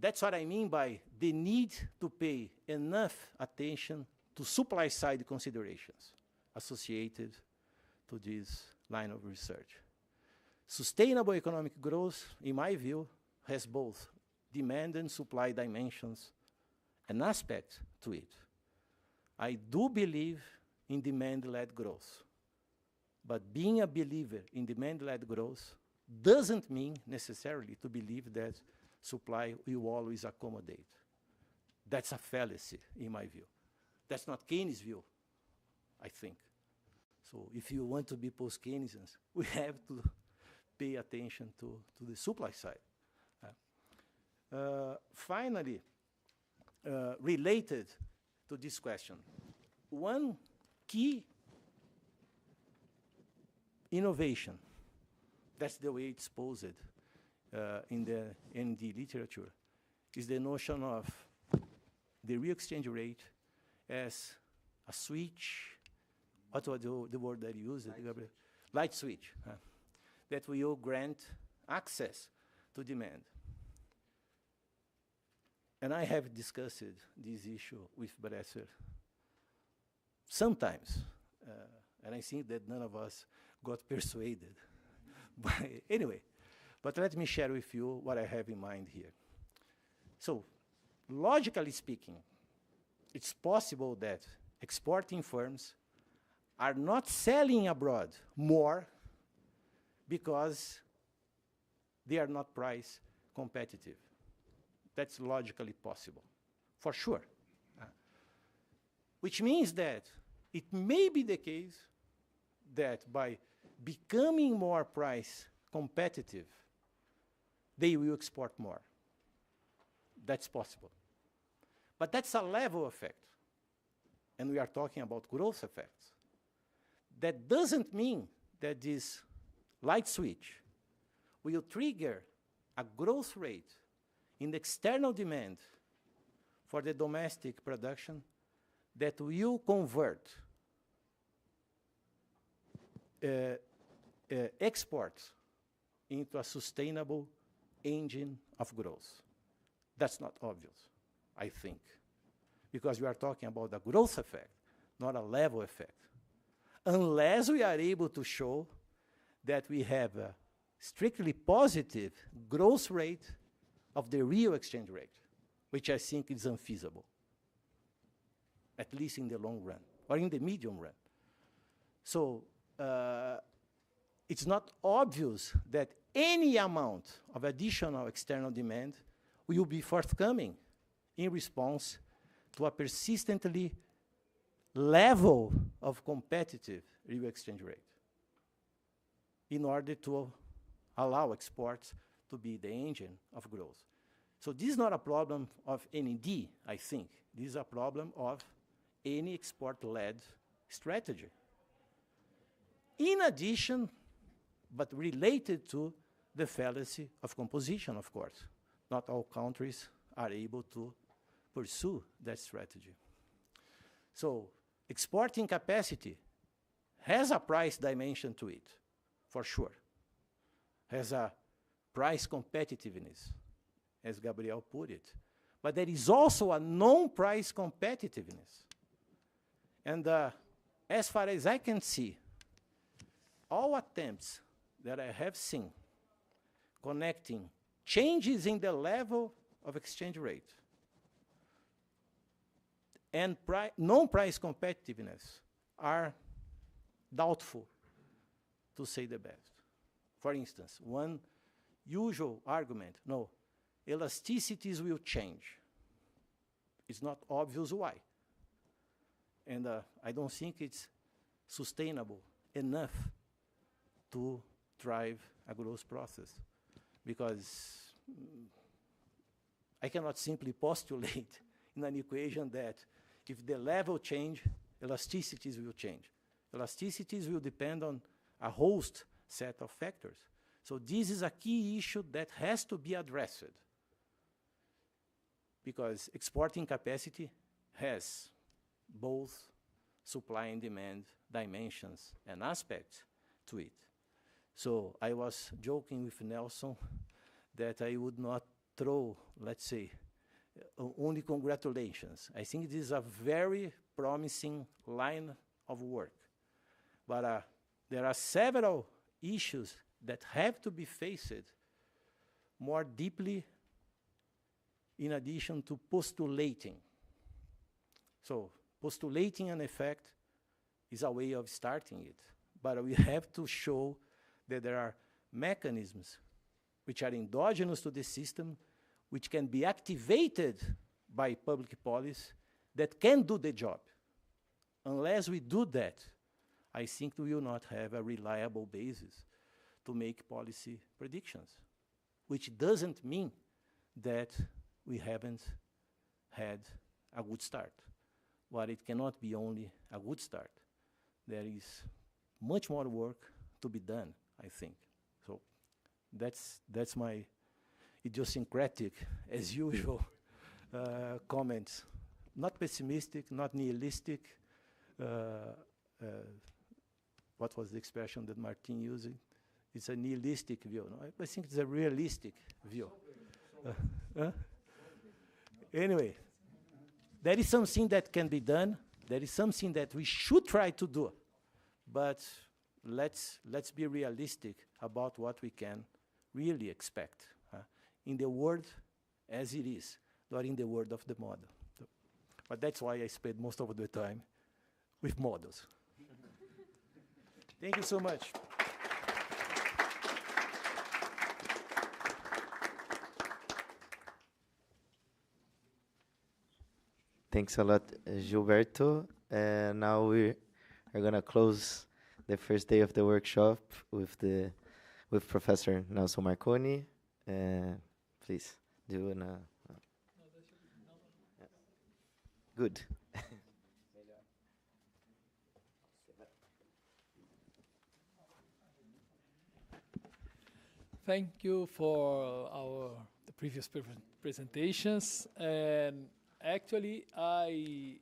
that's what I mean by the need to pay enough attention to supply-side considerations associated to this line of research. Sustainable economic growth, in my view, has both demand and supply dimensions and aspects to it. I do believe in demand-led growth, but being a believer in demand-led growth doesn't mean necessarily to believe that supply will always accommodate. That's a fallacy, in my view. That's not Keynes' view, I think. So if you want to be post-Keynesians, we have to pay attention to the supply side. Finally, related to this question, one key innovation, that's the way it's posed in the ND literature, is the notion of the real exchange rate as a switch. What was the word that you used? Light switch. That will grant access to demand. And I have discussed this issue with Bresser sometimes, and I think that none of us got persuaded. But anyway, but let me share with you what I have in mind here. So, logically speaking, it's possible that exporting firms are not selling abroad more because they are not price competitive. That's logically possible, for sure. Which means that it may be the case that by becoming more price competitive, they will export more. That's possible. But that's a level effect. And we are talking about growth effects. That doesn't mean that this light switch will trigger a growth rate in the external demand for the domestic production that will convert exports into a sustainable engine of growth. That's not obvious, I think, because we are talking about a growth effect, not a level effect. Unless we are able to show that we have a strictly positive growth rate of the real exchange rate, which I think is unfeasible, at least in the long run, or in the medium run. So it's not obvious that any amount of additional external demand will be forthcoming in response to a persistently level of competitive real exchange rate in order to allow exports to be the engine of growth. So this is not a problem of NED, I think. This is a problem of any export-led strategy. In addition, but related to the fallacy of composition, of course. Not all countries are able to pursue that strategy. So exporting capacity has a price dimension to it, for sure. Has a price competitiveness, as Gabriel put it. But there is also a non-price competitiveness. And as far as I can see, all attempts that I have seen connecting changes in the level of exchange rate and non-price competitiveness are doubtful, to say the best. For instance, one usual argument, no, elasticities will change. It's not obvious why. And I don't think it's sustainable enough to drive a growth process, because I cannot simply postulate in an equation that if the level change, elasticities will change. Elasticities will depend on a host set of factors. So this is a key issue that has to be addressed, because exporting capacity has both supply and demand dimensions and aspects to it. So I was joking with Nelson that I would not throw, let's say, only congratulations. I think this is a very promising line of work. But there are several issues that have to be faced more deeply in addition to postulating. So postulating an effect is a way of starting it. But we have to show that there are mechanisms which are endogenous to the system, which can be activated by public policy that can do the job. Unless we do that, I think we will not have a reliable basis to make policy predictions, which doesn't mean that we haven't had a good start. But it cannot be only a good start. There is much more work to be done, I think. So that's my idiosyncratic, as usual, comments. Not pessimistic, not nihilistic. What was the expression that Martin used? It's a nihilistic view. No? I think it's a realistic view. Anyway, there is something that can be done. There is something that we should try to do, but let's be realistic about what we can really expect in the world as it is, not in the world of the model. But that's why I spend most of the time with models. Thank you so much. Thanks a lot, Gilberto. Now we are going to close the first day of the workshop with Professor Nelson Marconi. Please, do you want to... Good. Thank you for the previous presentations. And actually, I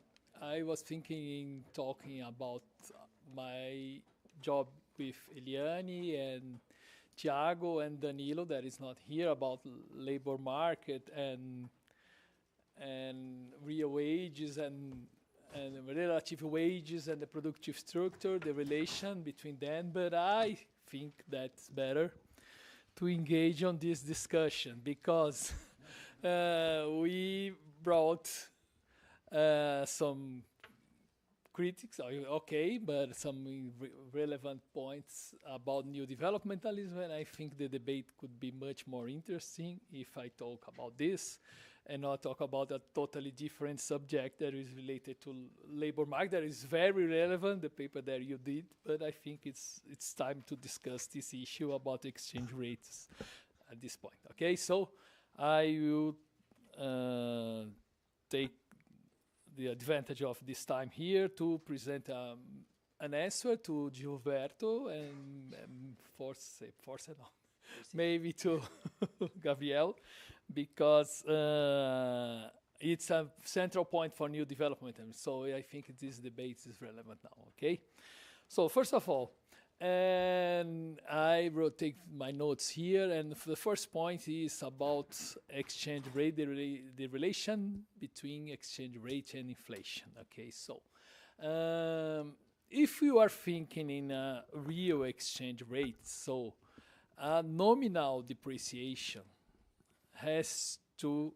was thinking in talking about my job with Eliane and Tiago and Danilo, that is not here, about labor market and real wages and relative wages and the productive structure, the relation between them. But I think that's better to engage on this discussion because we brought some critics, okay, but some relevant points about new developmentalism, and I think the debate could be much more interesting if I talk about this and not talk about a totally different subject that is related to labor market. That is very relevant, the paper that you did, but I think it's time to discuss this issue about exchange rates at this point. Okay, so I will take the advantage of this time here to present an answer to Gilberto and maybe to Gabriel, because it's a central point for new development. And so I think this debate is relevant now, okay? So first of all, and I wrote take my notes here, and the first point is about exchange rate, the relation between exchange rate and inflation. Okay, so if you are thinking in a real exchange rate, so a nominal depreciation has to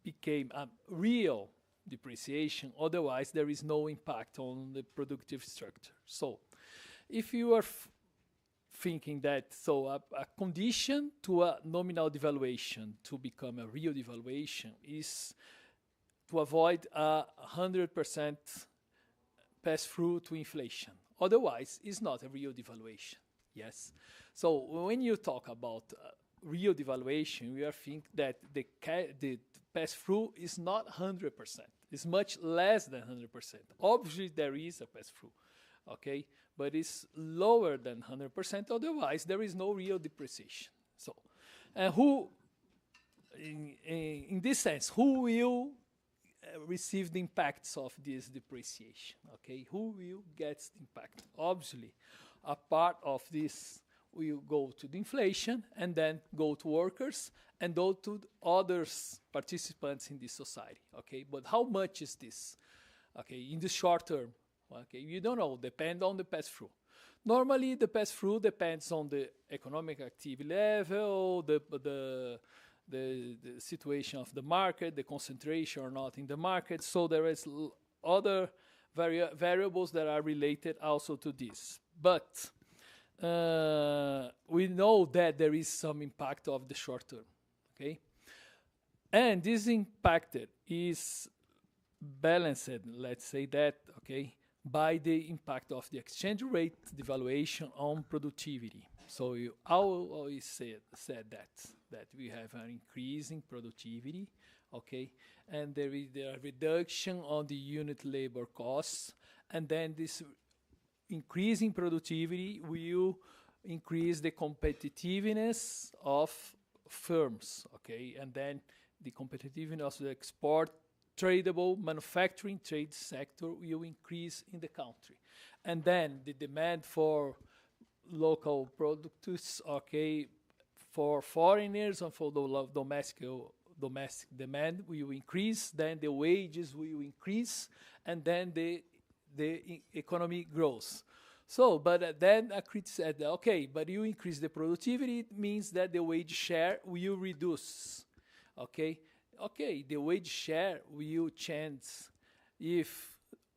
become a real depreciation, otherwise there is no impact on the productive structure. So if you are thinking that, so a condition to a nominal devaluation to become a real devaluation is to avoid a 100% pass-through to inflation. Otherwise, it's not a real devaluation, yes? So when you talk about real devaluation, we are thinking that the pass-through is not 100%. It's much less than 100%. Obviously, there is a pass-through, okay? But it's lower than 100%. Otherwise, there is no real depreciation. So, who, in this sense, who will receive the impacts of this depreciation? Okay, who will get the impact? Obviously, a part of this will go to the inflation, and then go to workers, and go to other participants in this society. Okay, but how much is this? Okay, in the short term. Okay, you don't know, depend on the pass-through. Normally, the pass-through depends on the economic activity level, the situation of the market, the concentration or not in the market. So there is other variables that are related also to this. But we know that there is some impact of the short term, okay? And this impact is balanced, let's say that, okay, by the impact of the exchange rate devaluation on productivity. So you always said that we have an increase in productivity, okay, and there is a reduction on the unit labor costs, and then this increase in productivity will increase the competitiveness of firms, okay, and then the competitiveness of the export tradable manufacturing trade sector will increase in the country. And then the demand for local products, okay, for foreigners and for the domestic demand will increase, then the wages will increase, and then the economy grows. So, but then a critic said, okay, but you increase the productivity, it means that the wage share will reduce. Okay, the wage share will change if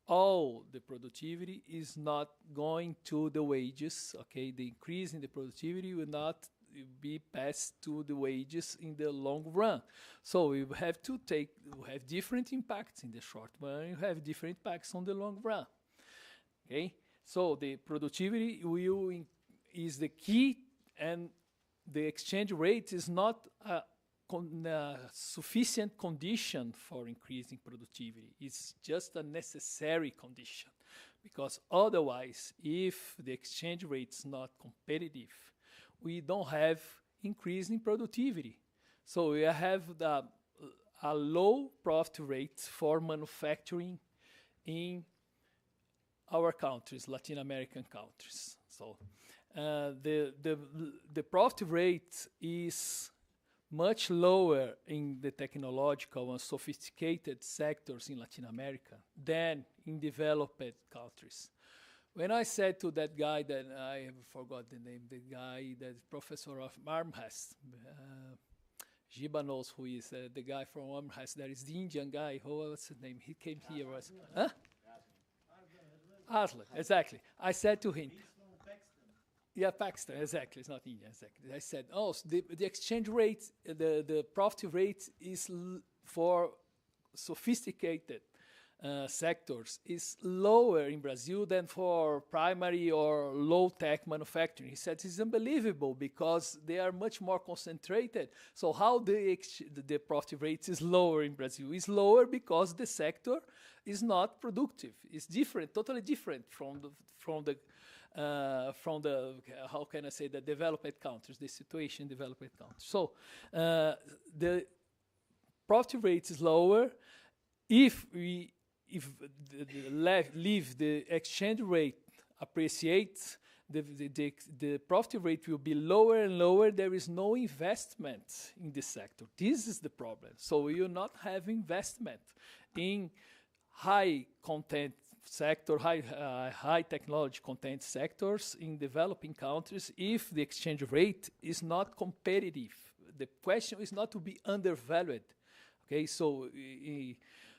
all the productivity is not going to the wages. Okay, the increase in the productivity will not be passed to the wages in the long run. So we have to have different impacts in the short run. You have different impacts on the long run. Okay, so the productivity is the key, and the exchange rate is not a sufficient condition for increasing productivity. It's just a necessary condition, because otherwise, if the exchange rate is not competitive, we don't have increase in productivity. So we have a low profit rate for manufacturing in our countries, Latin American countries. So the profit rate is much lower in the technological and sophisticated sectors in Latin America than in developed countries. When I said to that guy, that I forgot the name, the guy that is professor of Amherst, Giba knows who is the guy from Amherst. There is the Indian guy. What's his name? He came here. Aslan, exactly. I said to him, yeah, Pakistan, exactly. It's not India, exactly. I said, the exchange rate, the profit rate is for sophisticated sectors is lower in Brazil than for primary or low-tech manufacturing. He said it's unbelievable because they are much more concentrated. So how the profit rate is lower in Brazil? It's lower because the sector is not productive. It's different, totally different from the how can I say, the developed countries, the situation in developed countries. So the profit rate is lower. If leave the exchange rate appreciates, the profit rate will be lower and lower. There is no investment in this sector. This is the problem. So we will not have investment in high content sector, high technology content sectors in developing countries if the exchange rate is not competitive. The question is not to be undervalued. Okay, so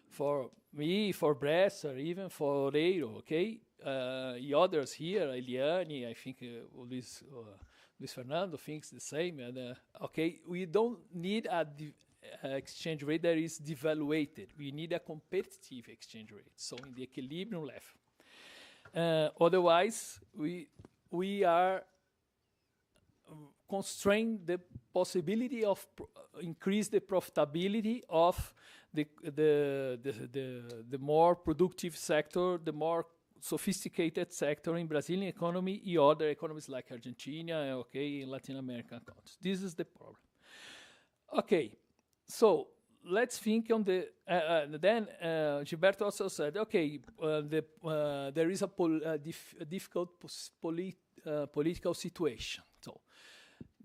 for me, for Bresser, even for Oreiro, okay, others here, Eliane, I think Luis Fernando thinks the same. And okay, we don't need a exchange rate that is devaluated. We need a competitive exchange rate, so in the equilibrium level. Otherwise, we are constrained the possibility of increase the profitability of the more productive sector, the more sophisticated sector in Brazilian economy, and other economies like Argentina, okay, in Latin American countries. This is the problem. Okay, so let's think on the. Then Gilberto also said, okay, there is a difficult political situation. So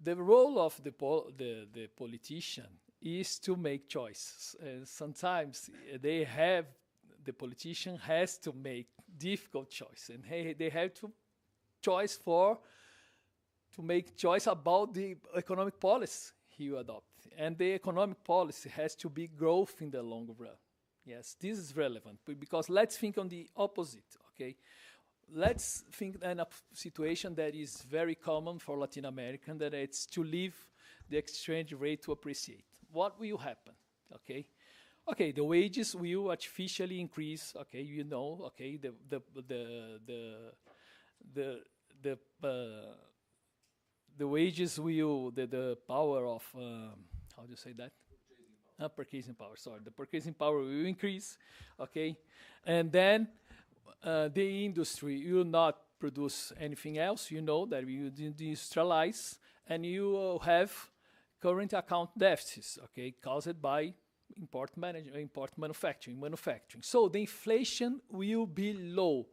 the role of the politician is to make choices. Sometimes the politician has to make difficult choice, and they have to make choice about the economic policy he will adopt. And the economic policy has to be growth in the long run. Yes, this is relevant, because let's think on the opposite, okay? Let's think in a situation that is very common for Latin American, that it's to leave the exchange rate to appreciate. What will happen, okay? Okay, the wages will artificially increase, okay, you know, okay, the wages will, the power of, how do you say that? Purchasing power, sorry. The purchasing power will increase, okay? And then the industry will not produce anything else, you know, that we will industrialize, and you will have current account deficits, okay, caused by import manufacturing. So the inflation will be low.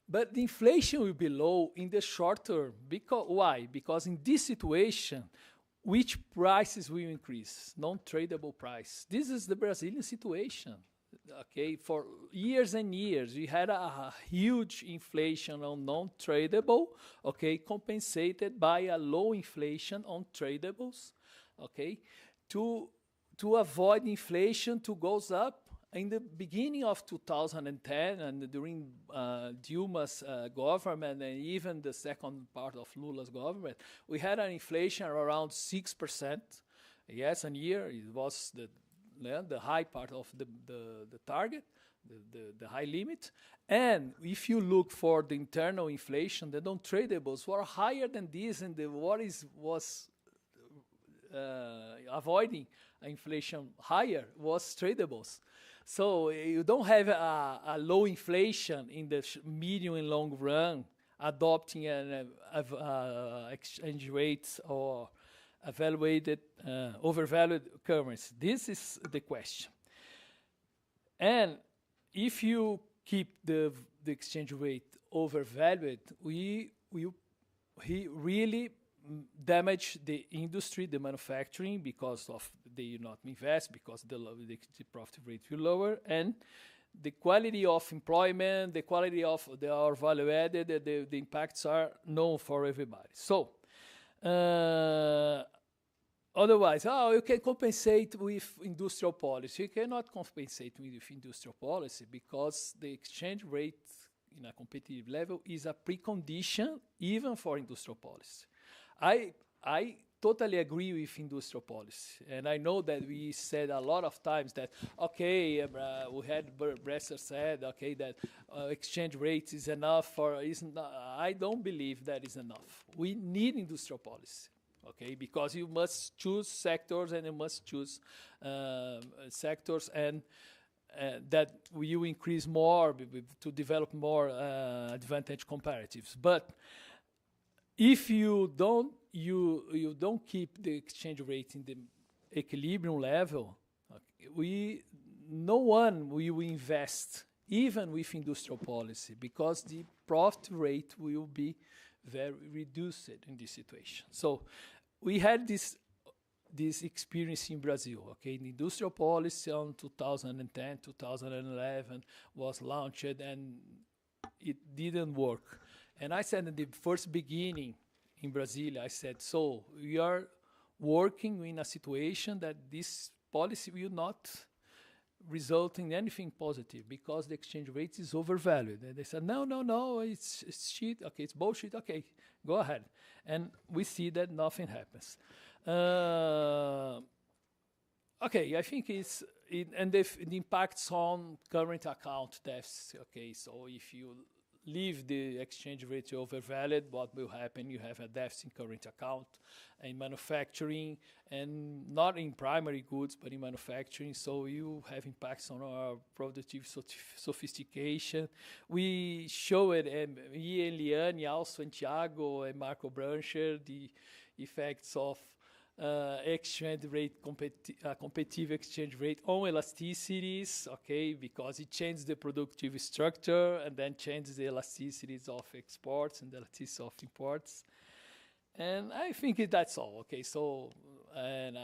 But the inflation will be low in the short term. Why? Because in this situation, which prices will increase? Non-tradable price. This is the Brazilian situation. Okay, for years and years, we had a huge inflation on non-tradable, okay, compensated by a low inflation on tradables, okay, to avoid inflation to goes up. In the beginning of 2010 and during Dilma's government and even the second part of Lula's government, we had an inflation around 6%. Yes, a year it was the high part of the target, the high limit. And if you look for the internal inflation, the non-tradables were higher than this, and what was avoiding inflation higher was tradables. So you don't have a low inflation in the medium and long run, adopting an exchange rates or evaluated, overvalued currency. This is the question. And if you keep the exchange rate overvalued, we really damage the industry, the manufacturing, because of they not invest, because the profit rate will lower, and the quality of employment, the quality of our value added, the impacts are known for everybody. So, otherwise, you can compensate with industrial policy. You cannot compensate with industrial policy because the exchange rate in a competitive level is a precondition even for industrial policy. I totally agree with industrial policy, and I know that we said a lot of times that, okay, we had Bresser said, okay, that exchange rate is enough for, I don't believe that is enough. We need industrial policy, okay, because you must choose sectors and you must choose sectors and that will increase more to develop more advantage comparatives. But if you don't keep the exchange rate in the equilibrium level, no one will invest, even with industrial policy, because the profit rate will be very reduced in this situation. So we had this experience in Brazil. Okay, the industrial policy on 2010, 2011 was launched, and it didn't work. And I said in the first beginning in Brazil, I said, so we are working in a situation that this policy will not result in anything positive because the exchange rate is overvalued. And they said, no, it's shit. Okay, it's bullshit. Okay, go ahead. And we see that nothing happens. Okay, I think and the impacts on current account deficits. Okay, so if you leave the exchange rate overvalued, what will happen? You have a deficit in current account in manufacturing, and not in primary goods, but in manufacturing. So you have impacts on our productive sophistication. We show it, me and Liane, also and Thiago and Marco Brancher, the effects of exchange rate, competitive exchange rate on elasticities, okay, because it changes the productive structure and then changes the elasticities of exports and the elasticity of imports. And I think that's all, okay, so, and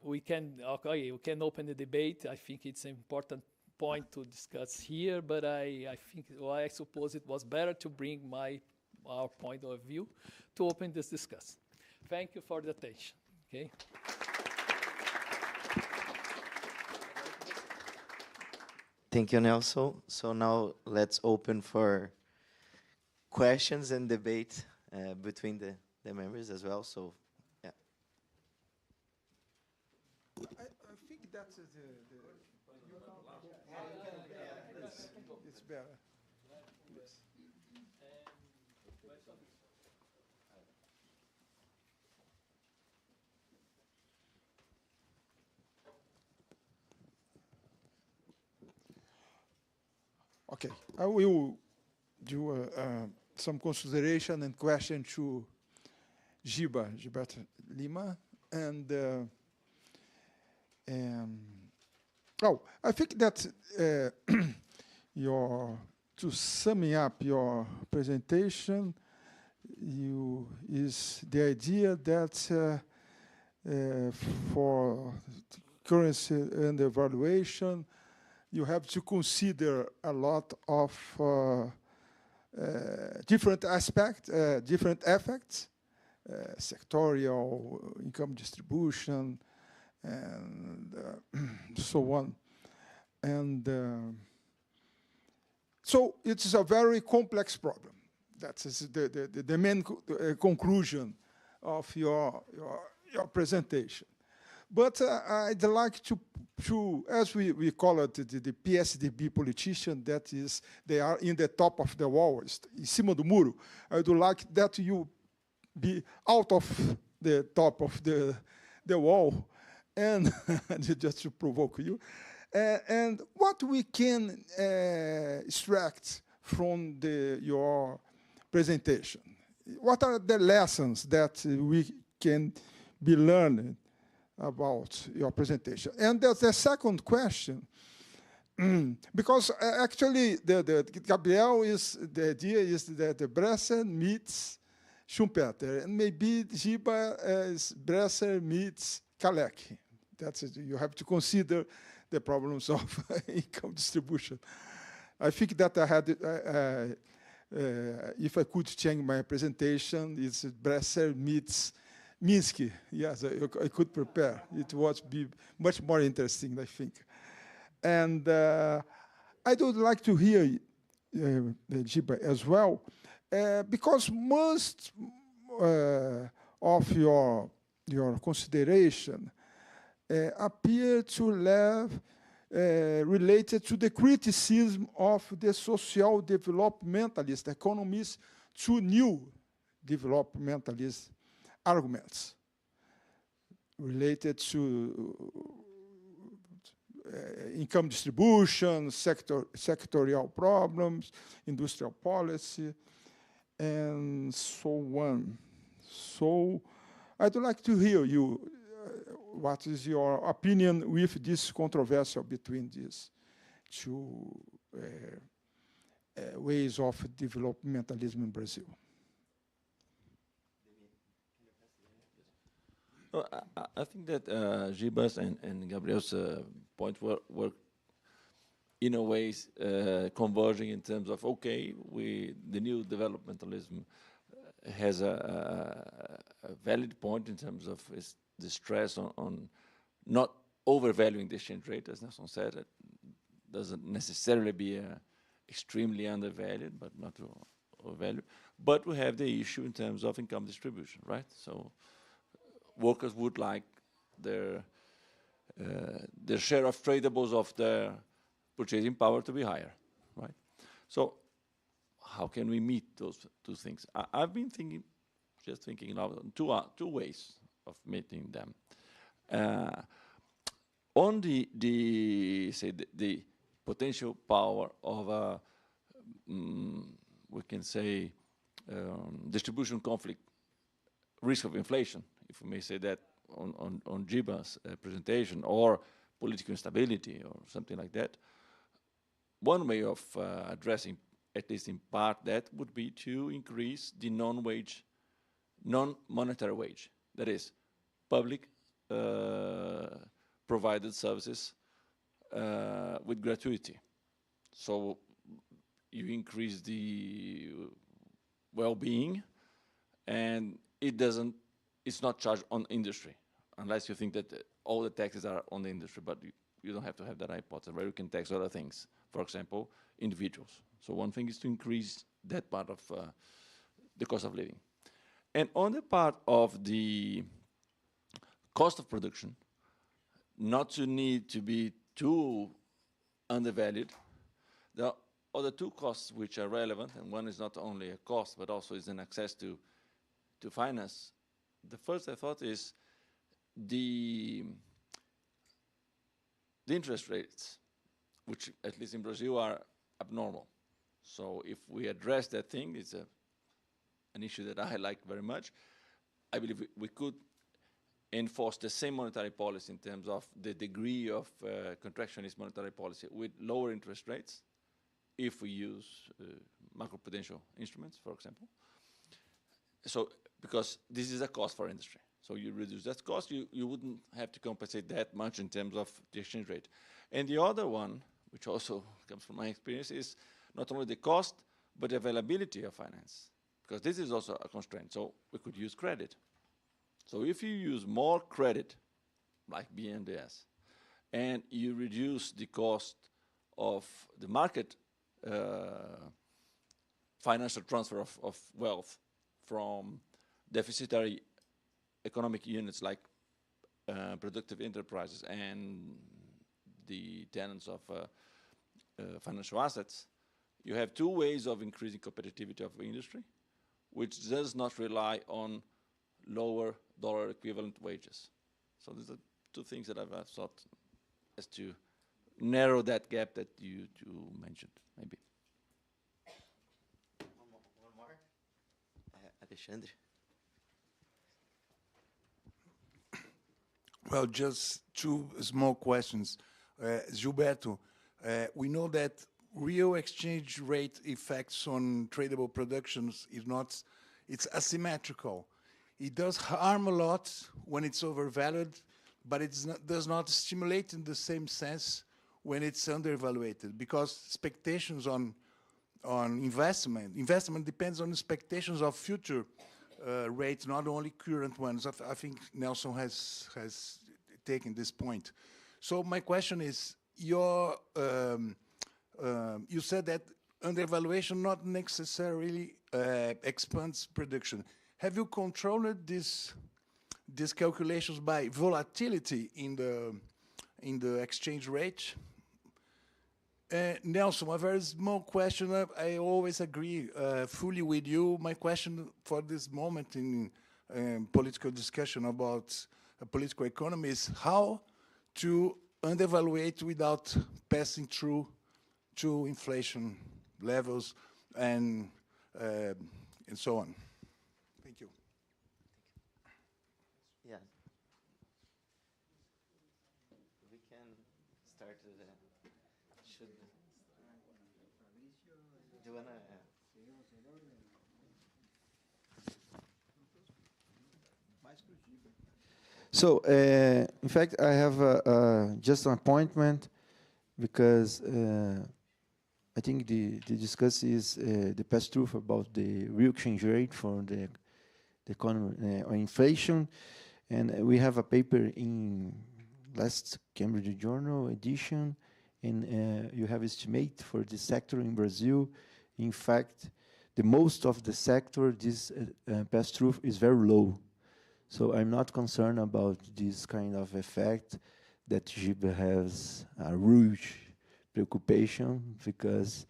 we can open the debate. I think it's an important point to discuss here, but I think, I suppose it was better to bring our point of view to open this discussion. Thank you for the attention. Okay. Thank you, Nelson. So now let's open for questions and debate between the members as well. So, yeah. I think that's it's better. Yes. Okay, I will do some consideration and question to Gilberto Lima, and I think that to summing up your presentation, is the idea that for currency and evaluation. You have to consider a lot of different aspects, different effects, sectorial, income distribution, and so on. And so it's a very complex problem. That is the main conclusion of your presentation. But I'd like to, as we call it, the PSDB politician, that is, they are in the top of the wall, em cima do muro. I would like that you be out of the top of the wall, and just to provoke you. And what we can extract from your presentation? What are the lessons that we can be learning about your presentation? And there's the second question, because actually the Gabriel the idea is that the Bresser meets Schumpeter, and maybe Giba is Bresser meets Kalecki. That's it. You have to consider the problems of income distribution. I think that I had, if I could change my presentation, it's Bresser meets Minsky. Yes, I could prepare. It would be much more interesting, I think. And I would like to hear Giba as well, because most of your consideration appear to have related to the criticism of the social developmentalist economists to new developmentalist arguments related to income distribution, sectorial problems, industrial policy, and so on. So I'd like to hear you. What is your opinion with this controversy between these two ways of developmentalism in Brazil? Well, I think that Giba's and Gabriel's point were in a way converging in terms of, okay, the new developmentalism has a valid point in terms of the stress on not overvaluing the exchange rate, as Nelson said. It doesn't necessarily be extremely undervalued, but not to overvalue. But we have the issue in terms of income distribution, right? So workers would like their share of tradables of their purchasing power to be higher, right? So how can we meet those two things? I've been thinking now two ways of meeting them. On the potential power of we can say distribution conflict, risk of inflation, if we may say that on Giba's presentation, or political instability or something like that. One way of addressing, at least in part, that would be to increase the non-monetary wage. That is, public provided services with gratuity. So you increase the well-being, and it's not charged on industry, unless you think that all the taxes are on the industry, but you don't have to have that hypothesis, where you can tax other things, for example, individuals. So one thing is to increase that part of the cost of living. And on the part of the cost of production, not to need to be too undervalued. There are other two costs which are relevant, and one is not only a cost, but also is an access to finance. The first I thought is the interest rates, which at least in Brazil are abnormal. So if we address that thing, it's an issue that I like very much. I believe we could enforce the same monetary policy in terms of the degree of contractionist monetary policy with lower interest rates if we use macroprudential instruments, for example. So, because this is a cost for industry. So you reduce that cost, you wouldn't have to compensate that much in terms of the exchange rate. And the other one, which also comes from my experience, is not only the cost, but the availability of finance. Because this is also a constraint. So we could use credit. So if you use more credit, like BNDES, and you reduce the cost of the market financial transfer of wealth from deficitary economic units like productive enterprises and the tenants of financial assets, you have two ways of increasing competitivity of industry, which does not rely on lower dollar equivalent wages. So these are two things that I've thought as to narrow that gap that you mentioned, maybe. One more. Alexandre. Well, just two small questions. Gilberto, we know that real exchange rate effects on tradable productions is not, it's asymmetrical. It does harm a lot when it's overvalued, but it does not stimulate in the same sense when it's undervaluated, because expectations on investment depends on expectations of future rates, not only current ones. I think Nelson has taken this point. So my question is, you said that undervaluation not necessarily expands production. Have you controlled these calculations by volatility in the exchange rate? Nelson, a very small question. I always agree fully with you. My question for this moment in political discussion about political economy is how to undervaluate without passing through to inflation levels and so on. Thank you. Yeah. We can start with should do you wanna So, in fact, I have just an appointment because I think the discuss is the past truth about the real exchange rate for the economy or inflation, and we have a paper in last Cambridge Journal edition, and you have estimate for the sector in Brazil. In fact, the most of the sector, this past truth is very low. So I'm not concerned about this kind of effect that Giba has a huge preoccupation, because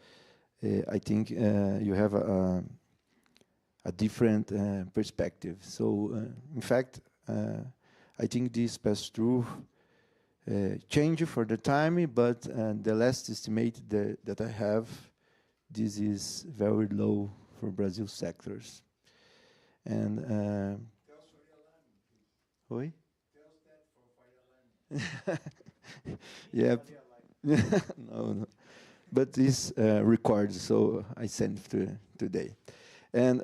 I think you have a different perspective. So in fact, I think this pass-through change for the time, but the last estimate that I have, this is very low for Brazil sectors. And Oi? Yeah. No. But this records, so I sent it today. And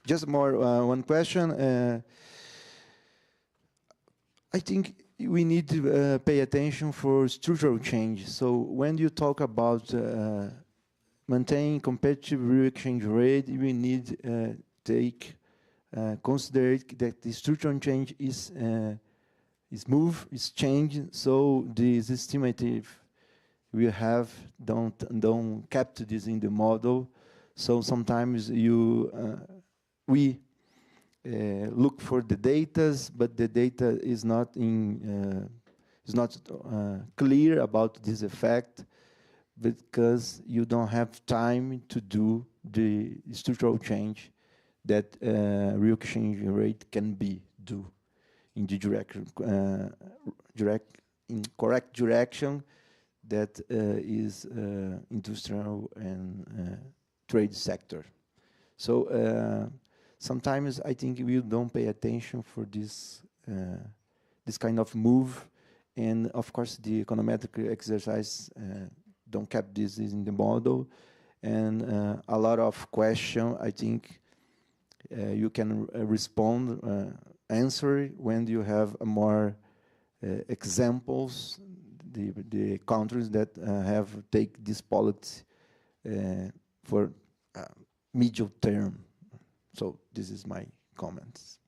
just more one question. I think we need to pay attention for structural change. So when you talk about maintaining competitive real exchange rate, we need consider that the structural change is changing. So this estimative we have don't capture this in the model. So sometimes we look for the data, but the data is not clear about this effect, because you don't have time to do the structural change that real exchange rate can do in the correct direction that is industrial and trade sector. So sometimes I think we don't pay attention for this kind of move, and of course the econometric exercise don't cap this in the model, and a lot of question I think you can respond, answer when you have more examples, the countries that have take this policy for medium term. So this is my comments.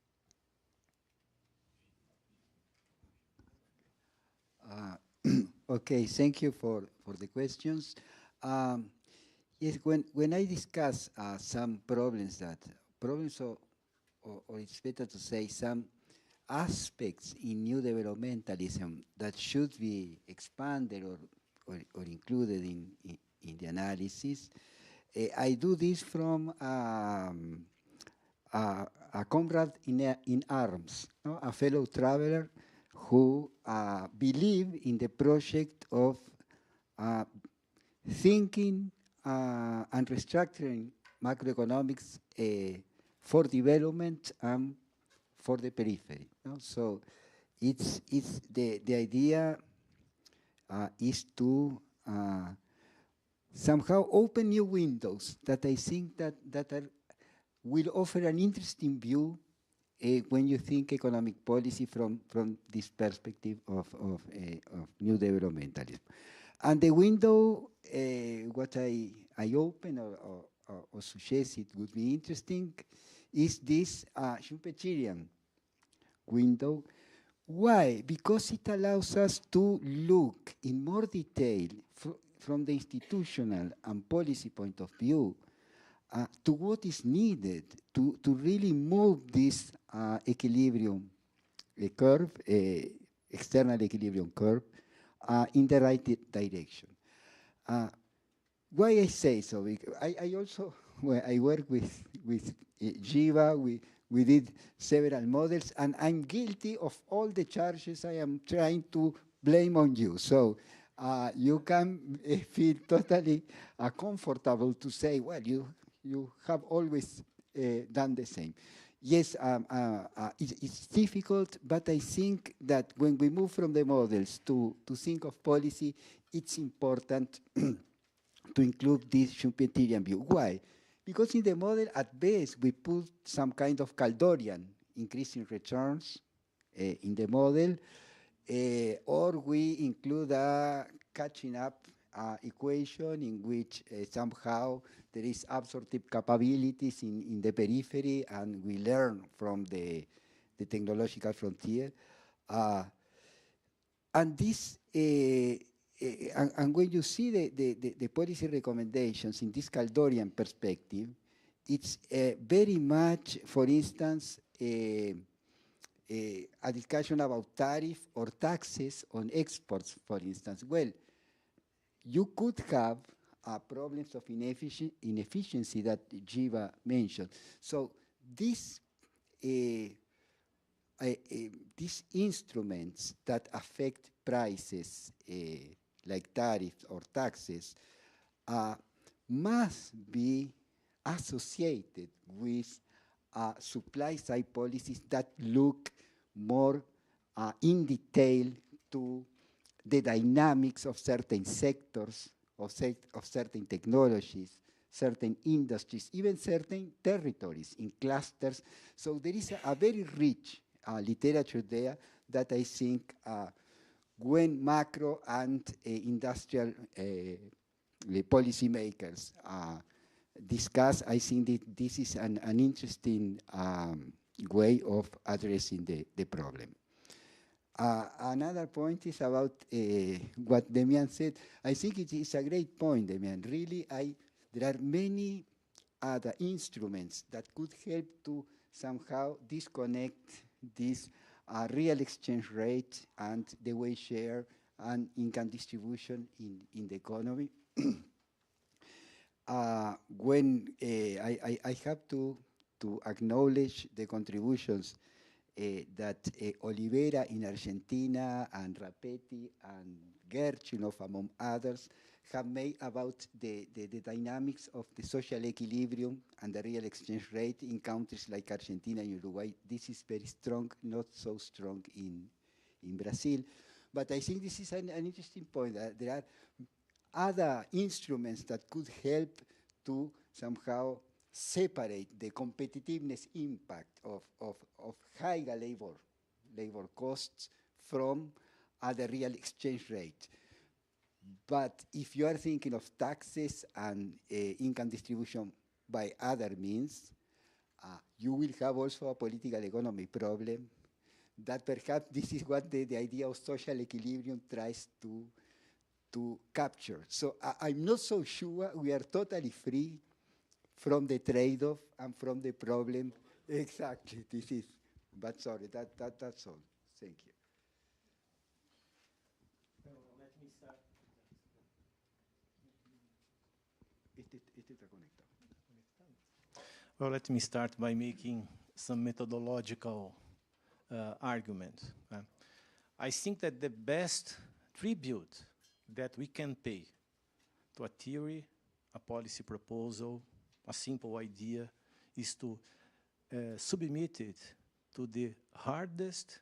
Okay, thank you for the questions. Yes, when I discuss some problems or it's better to say some aspects in new developmentalism that should be expanded or included in the analysis, I do this from a comrade in arms, no? A fellow traveler who believe in the project of thinking and restructuring macroeconomics for development and for the periphery. No? So it's the idea is to somehow open new windows that I think that will offer an interesting view when you think economic policy from this perspective of new developmentalism. And the window, what I open or suggest it would be interesting, is this Schumpeterian window. Why? Because it allows us to look in more detail from the institutional and policy point of view to what is needed to really move this equilibrium curve, external equilibrium curve, in the right direction. Why I say so? Because I also, when I work with Jiva, we did several models, and I'm guilty of all the charges I am trying to blame on you. So you can feel totally comfortable to say, well, you have always done the same. Yes, it's difficult, but I think that when we move from the models to think of policy, it's important to include this Schumpeterian view. Why? Because in the model, at best, we put some kind of Caldorian increasing returns in the model, or we include a catching up equation in which somehow there is absorptive capabilities in the periphery, and we learn from the technological frontier. And this, and when you see the policy recommendations in this Caldorian perspective, it's very much, for instance, a discussion about tariff or taxes on exports, for instance. Well, you could have problems of inefficiency that Jiva mentioned. So these instruments that affect prices, like tariffs or taxes, must be associated with supply side policies that look more in detail to the dynamics of certain sectors, of certain technologies, certain industries, even certain territories in clusters. So there is a very rich literature there that I think when macro and industrial policymakers discuss, I think that this is an interesting way of addressing the problem. Another point is about what Demian said. I think it is a great point, Demian. Really, there are many other instruments that could help to somehow disconnect this real exchange rate and the wage share and income distribution in the economy. When I have to acknowledge the contributions that Olivera in Argentina and Rapetti and Gerchinov, among others, have made about the dynamics of the social equilibrium and the real exchange rate in countries like Argentina and Uruguay. This is very strong, not so strong in Brazil. But I think this is an interesting point. There are other instruments that could help to somehow separate the competitiveness impact of higher labor costs from the real exchange rate. But if you are thinking of taxes and income distribution by other means, you will have also a political economy problem that perhaps this is what the idea of social equilibrium tries to capture. So I'm not so sure we are totally free from the trade-off and from the problem. Exactly, this is, but sorry, that's all. Thank you. Let me start. Well, let me start by making some methodological argument. I think that the best tribute that we can pay to a theory, a policy proposal, a simple idea, is to submit it to the hardest,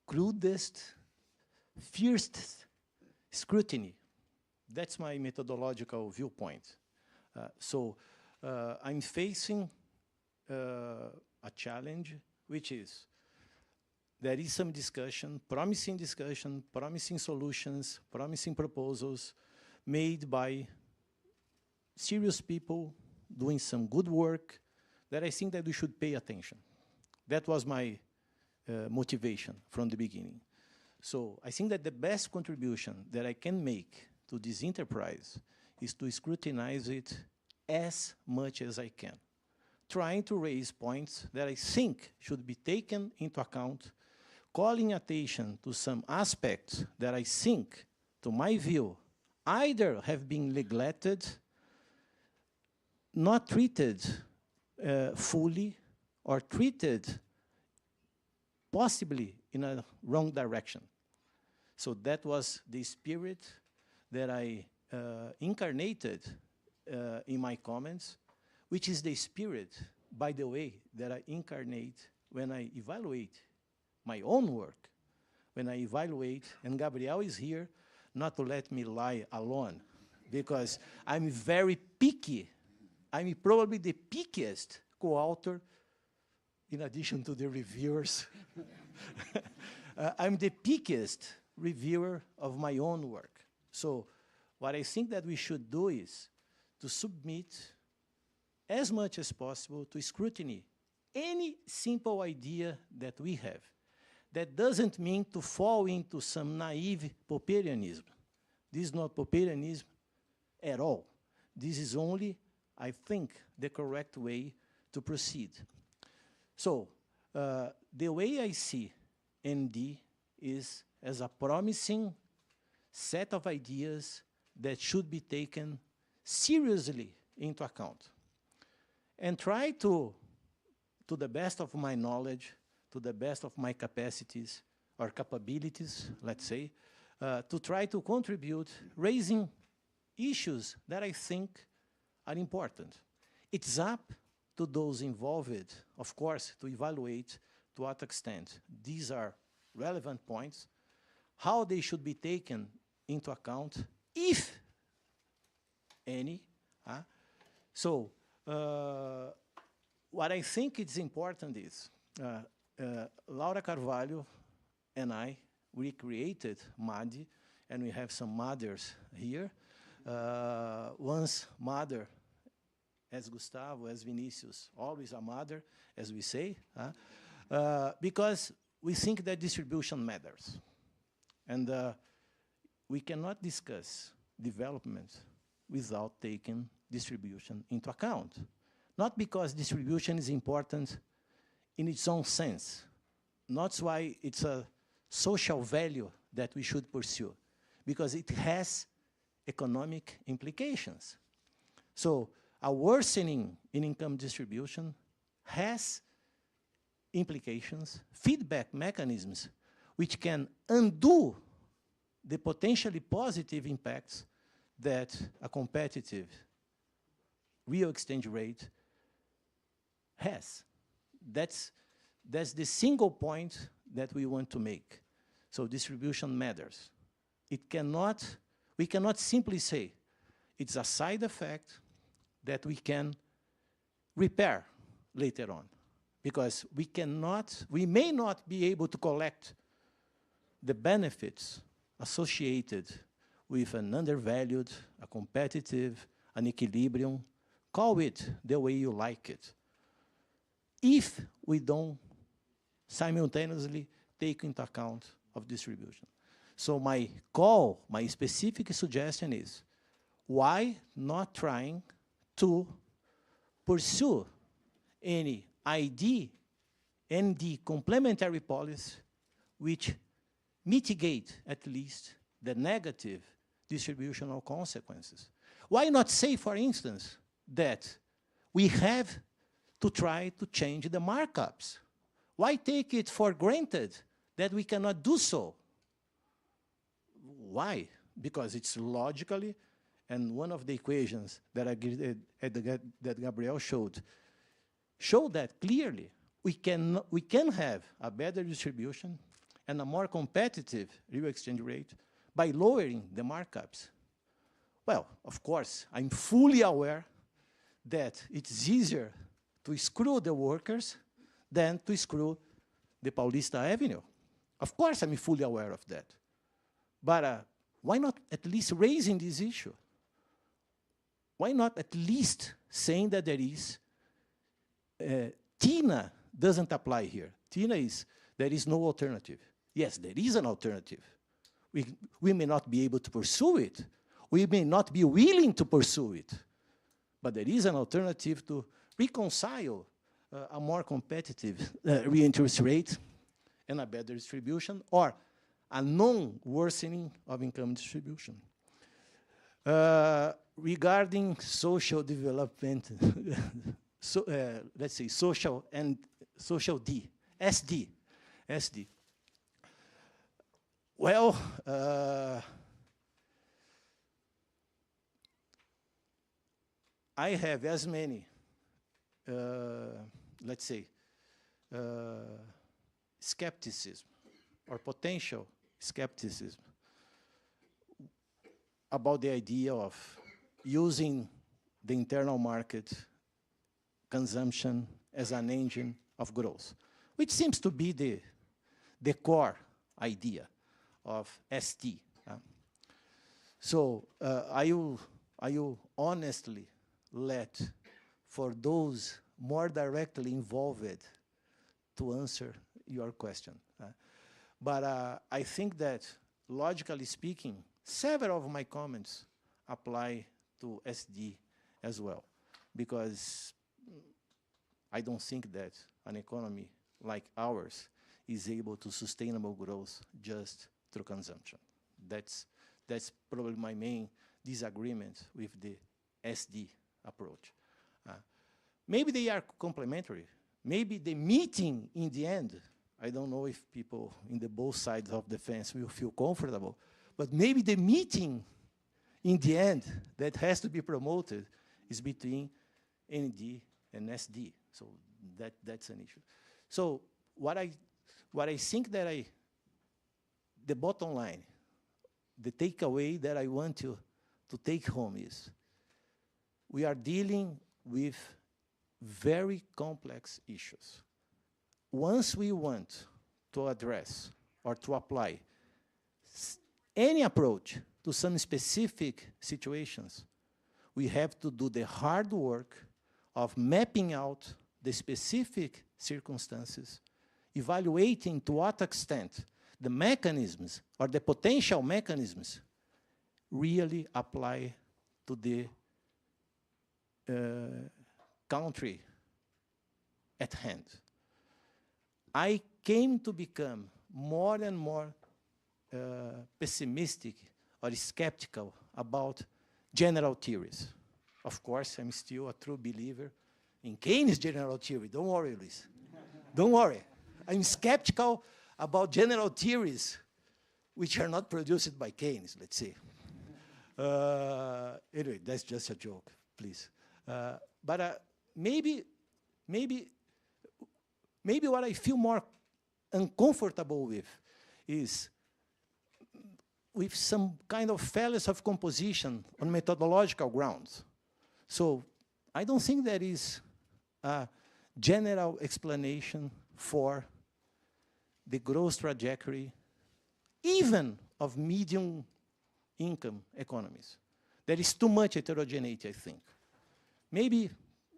crudest, fiercest scrutiny. That's my methodological viewpoint. So I'm facing a challenge, which is there is some discussion, promising solutions, promising proposals made by serious people doing some good work that I think that we should pay attention. That was my motivation from the beginning. So I think that the best contribution that I can make to this enterprise is to scrutinize it as much as I can, trying to raise points that I think should be taken into account, calling attention to some aspects that I think, to my view, either have been neglected, not treated fully, or treated possibly in a wrong direction. So that was the spirit that I incarnated in my comments, which is the spirit, by the way, that I incarnate when I evaluate my own work, when I evaluate, and Gabriel is here not to let me lie alone, because I'm very picky. I'm probably the pickiest co-author, in addition to the reviewers. I'm the pickiest reviewer of my own work. So what I think that we should do is to submit as much as possible to scrutiny any simple idea that we have. That doesn't mean to fall into some naive Popperianism. This is not Popperianism at all. This is only, I think, the correct way to proceed. So the way I see ND is as a promising set of ideas that should be taken seriously into account. And try to the best of my knowledge, to the best of my capacities, or capabilities, let's say, to try to contribute, raising issues that I think are important. It's up to those involved, of course, to evaluate to what extent these are relevant points, how they should be taken into account, if any. So what I think is important is Laura Carvalho and I, we created MADI, and we have some mothers here. Once mother, as Gustavo, as Vinicius, always a mother, as we say, because we think that distribution matters. And we cannot discuss development without taking distribution into account. Not because distribution is important in its own sense, not why it's a social value that we should pursue, because it has economic implications. So a worsening in income distribution has implications, feedback mechanisms, which can undo the potentially positive impacts that a competitive real exchange rate has. That's the single point that we want to make. So distribution matters. We cannot simply say it's a side effect that we can repair later on, because we may not be able to collect the benefits associated with an undervalued, a competitive, an equilibrium, call it the way you like it, if we don't simultaneously take into account of distribution. So my specific suggestion is, why not trying to pursue any ND complementary policy which mitigate at least the negative distributional consequences? Why not say, for instance, that we have to try to change the markups? Why take it for granted that we cannot do so? Why? Because it's logically, and one of the equations that Gabriel showed that clearly. We can have a better distribution and a more competitive real exchange rate by lowering the markups. Well, of course, I'm fully aware that it's easier to screw the workers than to screw the Paulista Avenue. Of course, I'm fully aware of that. But why not at least raising this issue? Why not at least saying that there is, TINA doesn't apply here. TINA is, there is no alternative. Yes, there is an alternative. We may not be able to pursue it. We may not be willing to pursue it. But there is an alternative to reconcile a more competitive real interest rate and a better distribution, or a non-worsening of income distribution. Regarding social development, let's say social and social D, SD. Well, I have as many, let's say, skepticism or potential skepticism about the idea of using the internal market consumption as an engine of growth, which seems to be the core idea of ST. So I will honestly let for those more directly involved to answer your question. But I think that, logically speaking, several of my comments apply to SD as well, because I don't think that an economy like ours is able to sustainable growth just through consumption. That's probably my main disagreement with the SD approach. Maybe they are complementary. Maybe the meeting in the end, I don't know if people in the both sides of the fence will feel comfortable, but maybe the meeting in the end that has to be promoted is between ND and SD. So that's an issue. So what I think that the bottom line, the takeaway that I want to take home is, we are dealing with very complex issues. Once we want to address or to apply any approach to some specific situations, we have to do the hard work of mapping out the specific circumstances, evaluating to what extent the mechanisms or the potential mechanisms really apply to the country at hand. I came to become more and more pessimistic or skeptical about general theories. Of course, I'm still a true believer in Keynes' general theory. Don't worry, Luis. Don't worry. I'm skeptical about general theories which are not produced by Keynes, let's say. Anyway, that's just a joke, please. But maybe what I feel more uncomfortable with is with some kind of fallacy of composition on methodological grounds. So I don't think there is a general explanation for the growth trajectory, even of medium income economies. There is too much heterogeneity, I think. Maybe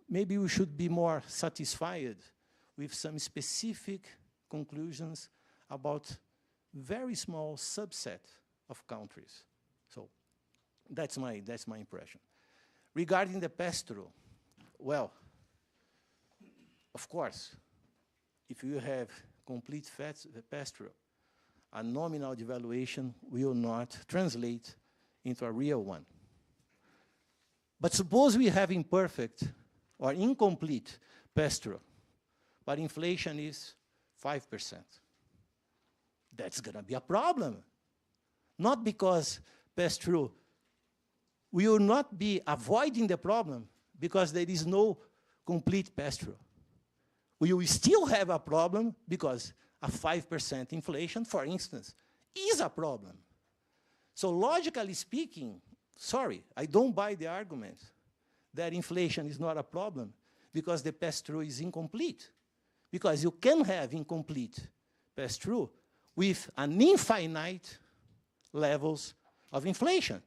we should be more satisfied with some specific conclusions about very small subset of countries. So that's my impression. Regarding the pass-through, well, of course, if you have complete pass-through, a nominal devaluation will not translate into a real one. But suppose we have imperfect or incomplete pass-through, but inflation is 5%. That's going to be a problem. Not because pass-through will not be avoiding the problem because there is no complete pass-through. We will still have a problem because a 5% inflation, for instance, is a problem. So logically speaking, sorry, I don't buy the argument that inflation is not a problem because the pass-through is incomplete. Because you can have incomplete pass-through with an infinite levels of inflation.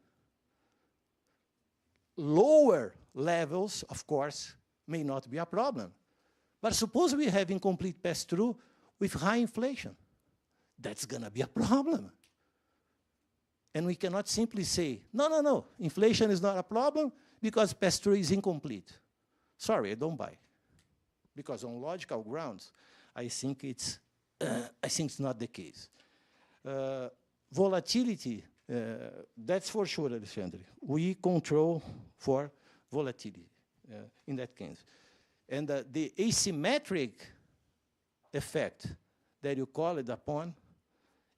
Lower levels, of course, may not be a problem. But suppose we have incomplete pass-through with high inflation. That's going to be a problem. And we cannot simply say, no, inflation is not a problem because pass-through is incomplete. Sorry, I don't buy. Because on logical grounds, I think it's not the case. Volatility, that's for sure, Alexandre. We control for volatility in that case. And the asymmetric effect that you call it upon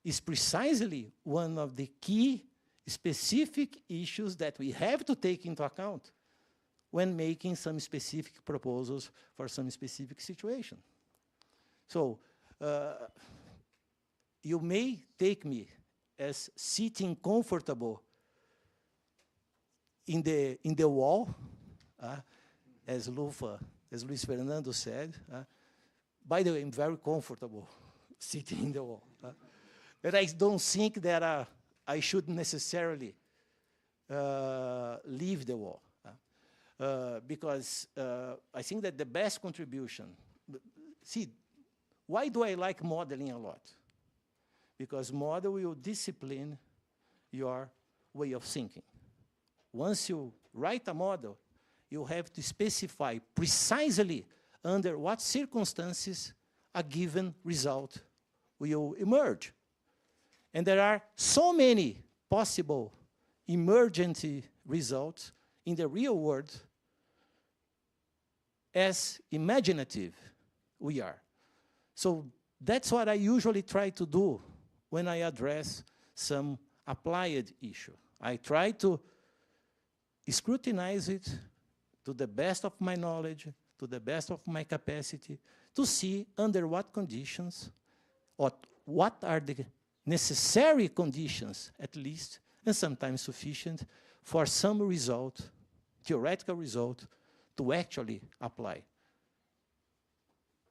is precisely one of the key specific issues that we have to take into account when making some specific proposals for some specific situation. So you may take me as sitting comfortable in the wall, as Luis Fernando said. By the way, I'm very comfortable sitting in the wall. But I don't think that I should necessarily leave the wall. Because I think that the best contribution, see, why do I like modeling a lot? Because model will discipline your way of thinking. Once you write a model, you have to specify precisely under what circumstances a given result will emerge. And there are so many possible emergent results in the real world as imaginative we are. So that's what I usually try to do when I address some applied issue. I try to scrutinize it to the best of my knowledge, to the best of my capacity, to see under what conditions, or what are the necessary conditions, at least, and sometimes sufficient, for some result, theoretical result, to actually apply.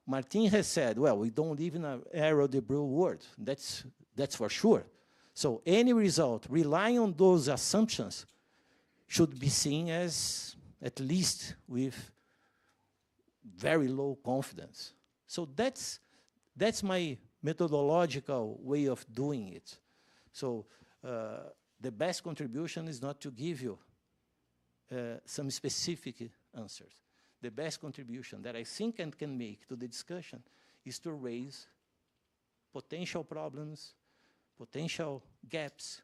Martin has said, well, we don't live in an Arrow de Breu world. That's for sure. So any result relying on those assumptions should be seen as at least with very low confidence. So that's my methodological way of doing it. So the best contribution is not to give you some specific answers. The best contribution that I think and can make to the discussion is to raise potential problems, potential gaps,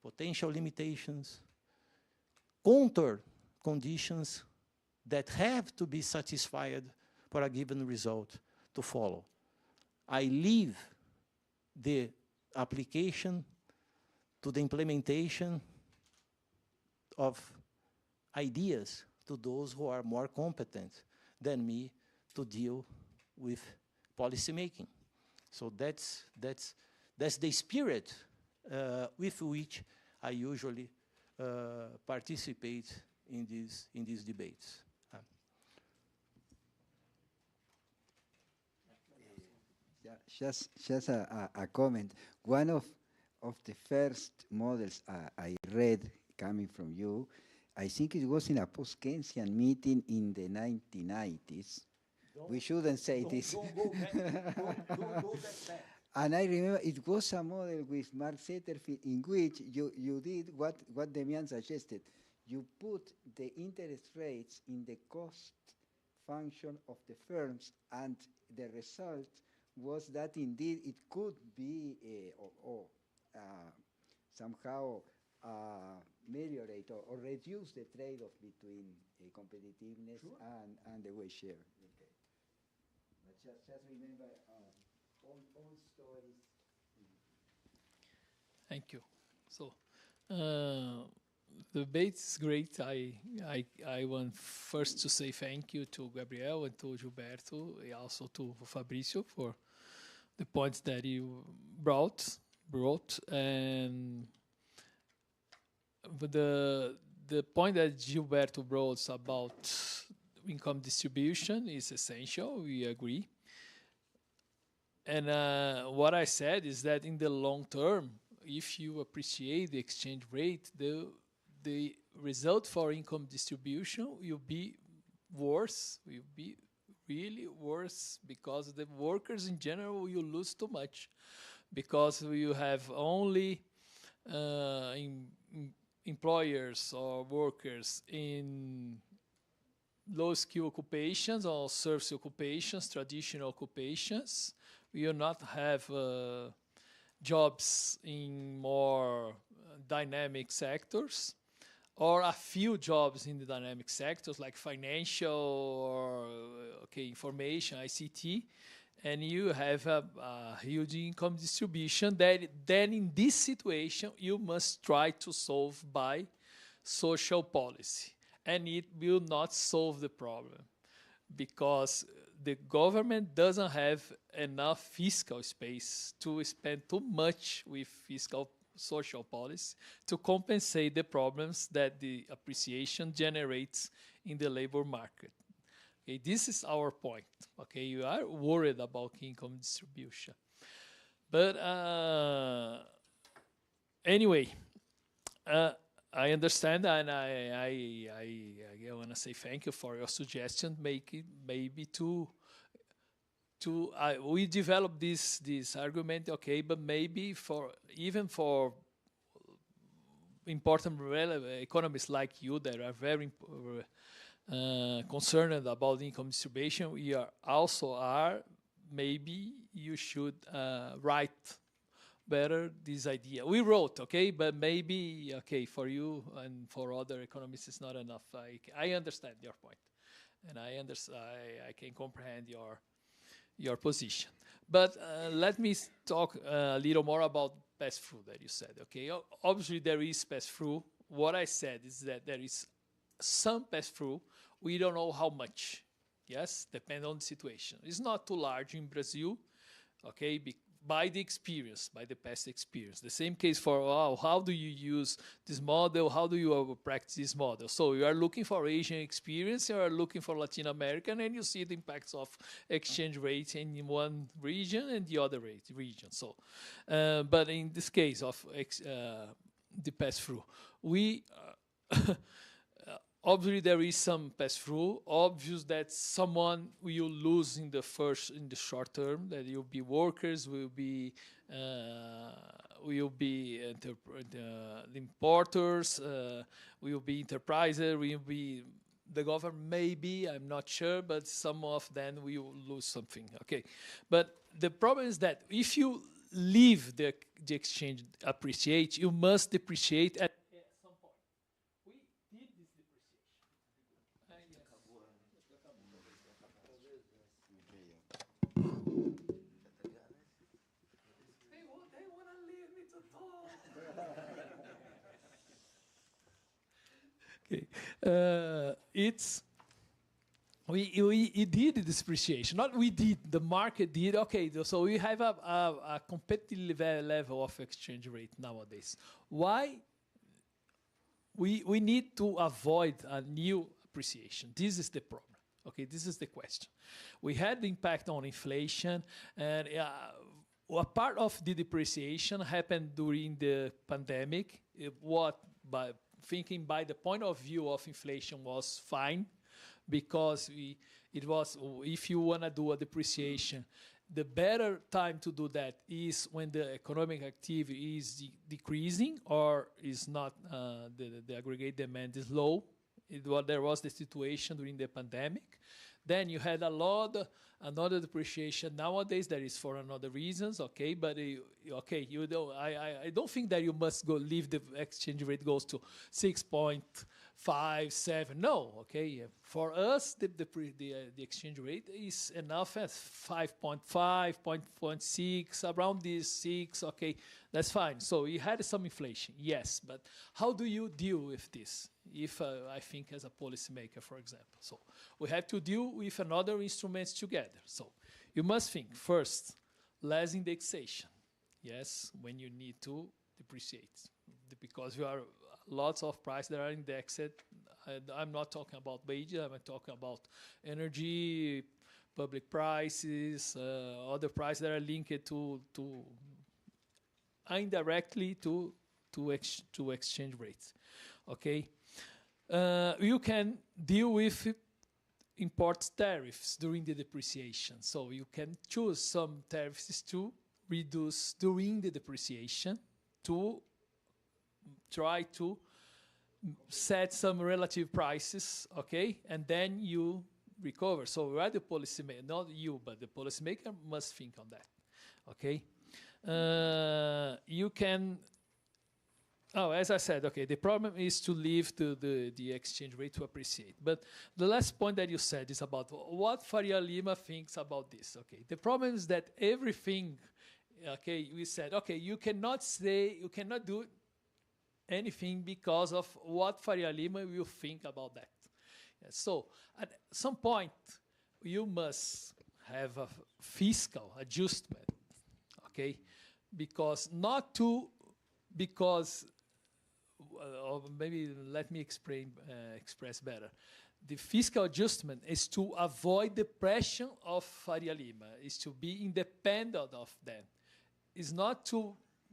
potential limitations, counter conditions that have to be satisfied for a given result to follow. I leave the application to the implementation of ideas to those who are more competent than me to deal with policy making. So that's the spirit with which I usually participate in these debates. Yeah, just a comment. One of the first models I read coming from you, I think it was in a post-Keynesian meeting in the 1990s. We shouldn't say this. Don't go back. Don't go that back. And I remember it was a model with Mark Setterfield in which you did what Demian suggested. You put the interest rates in the cost function of the firms, and the result was that indeed it could be somehow ameliorate or reduce the trade-off between competitiveness and the wage share. Okay. But just remember old stories. Thank you. So, the debate is great. I want first to say thank you to Gabriel and to Gilberto, and also to Fabrício for the points that you brought, and but the point that Gilberto brought about income distribution is essential. We agree. And what I said is that in the long term, if you appreciate the exchange rate, the result for income distribution will be worse, will be really worse, because the workers in general will lose too much, because you have only employers or workers in low-skill occupations or service occupations, traditional occupations. We will not have jobs in more dynamic sectors, or a few jobs in the dynamic sectors like financial or information, ICT, and you have a huge income distribution that then in this situation you must try to solve by social policy. And it will not solve the problem, because the government doesn't have enough fiscal space to spend too much with fiscal social policy to compensate the problems that the appreciation generates in the labor market. Okay, this is our point. Okay, you are worried about income distribution. But anyway, I understand, and I want to say thank you for your suggestion. Make it maybe we develop this argument, okay, but maybe even for important economists like you that are very concerned about income distribution, we are maybe you should write better this idea. We wrote, okay, but maybe, okay, for you and for other economists it's not enough. I understand your point, and I can comprehend your position. But let me talk a little more about pass-through that you said, okay? Obviously there is pass-through. What I said is that there is some pass-through. We don't know how much. Yes, depend on the situation. It's not too large in Brazil, okay, by the experience, by the past experience. The same case for how do you use this model, how do you practice this model? So you are looking for Asian experience, you are looking for Latin American, and you see the impacts of exchange rates in one region and the other region. So, but in this case of the pass-through, we obviously there is some pass-through. Obvious that someone will lose in the short term. That will be workers, will be the importers, will be enterprises, will be the government. Maybe, I'm not sure, but some of them will lose something. Okay, but the problem is that if you leave the exchange appreciate, you must depreciate at some point. We did this They want to leave me to talk. Okay, we did this depreciation. Not we did, the market did. Okay, so we have a competitive level of exchange rate nowadays. Why? We need to avoid a new appreciation. This is the problem. Okay, this is the question. We had the impact on inflation, and a part of the depreciation happened during the pandemic. By thinking by the point of view of inflation was fine, because it was, if you want to do a depreciation, the better time to do that is when the economic activity is decreasing or is not, the aggregate demand is low. There was the situation during the pandemic. Then you had another depreciation. Nowadays, that is for another reasons, okay? But okay, I don't think that you must leave the exchange rate goes to 6.57. No, okay. For us, the exchange rate is enough at 5.5, 5.6, around this 6. Okay, that's fine. So you had some inflation, yes. But how do you deal with this? If I think as a policymaker, for example, so we have to deal with another instruments together. So you must think first, less indexation. Yes, when you need to depreciate, because you are lots of prices that are indexed. I'm not talking about wages. I'm talking about energy, public prices, other prices that are linked to indirectly to exchange rates. Okay. You can deal with import tariffs during the depreciation. So you can choose some tariffs to reduce during the depreciation to try to set some relative prices, okay? And then you recover. So you are the policymaker, not you, but the policymaker must think on that, okay? You can... Oh, as I said, okay, the problem is to leave the exchange rate to appreciate. But the last point that you said is about what Faria Lima thinks about this. Okay, the problem is that everything, okay, we said, okay, you cannot do anything because of what Faria Lima will think about that. Yeah, so at some point, you must have a fiscal adjustment, okay, because or maybe let me express better. The fiscal adjustment is to avoid the pressure of Faria Lima, is to be independent of them. It's not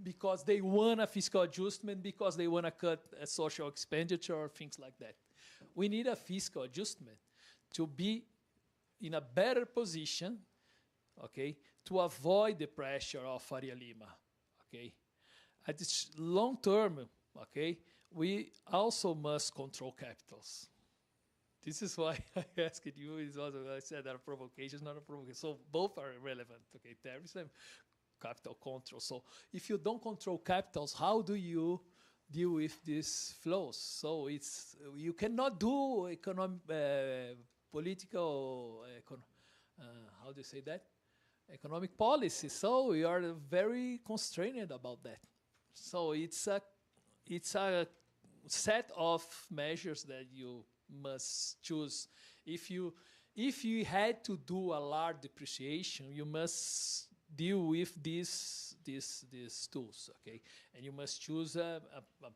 because they want a fiscal adjustment, because they want to cut a social expenditure or things like that. We need a fiscal adjustment to be in a better position, okay, to avoid the pressure of Faria Lima, okay. At this long term, okay, we also must control capitals. This is why I asked you, I said that a provocation is not a provocation. So both are relevant, okay, tariffs and capital control. So if you don't control capitals, how do you deal with these flows? So you cannot do political, how do you say that? Economic policy. So we are very constrained about that. So it's a set of measures that you must choose. If you had to do a large depreciation, you must deal with these tools, okay? And you must choose a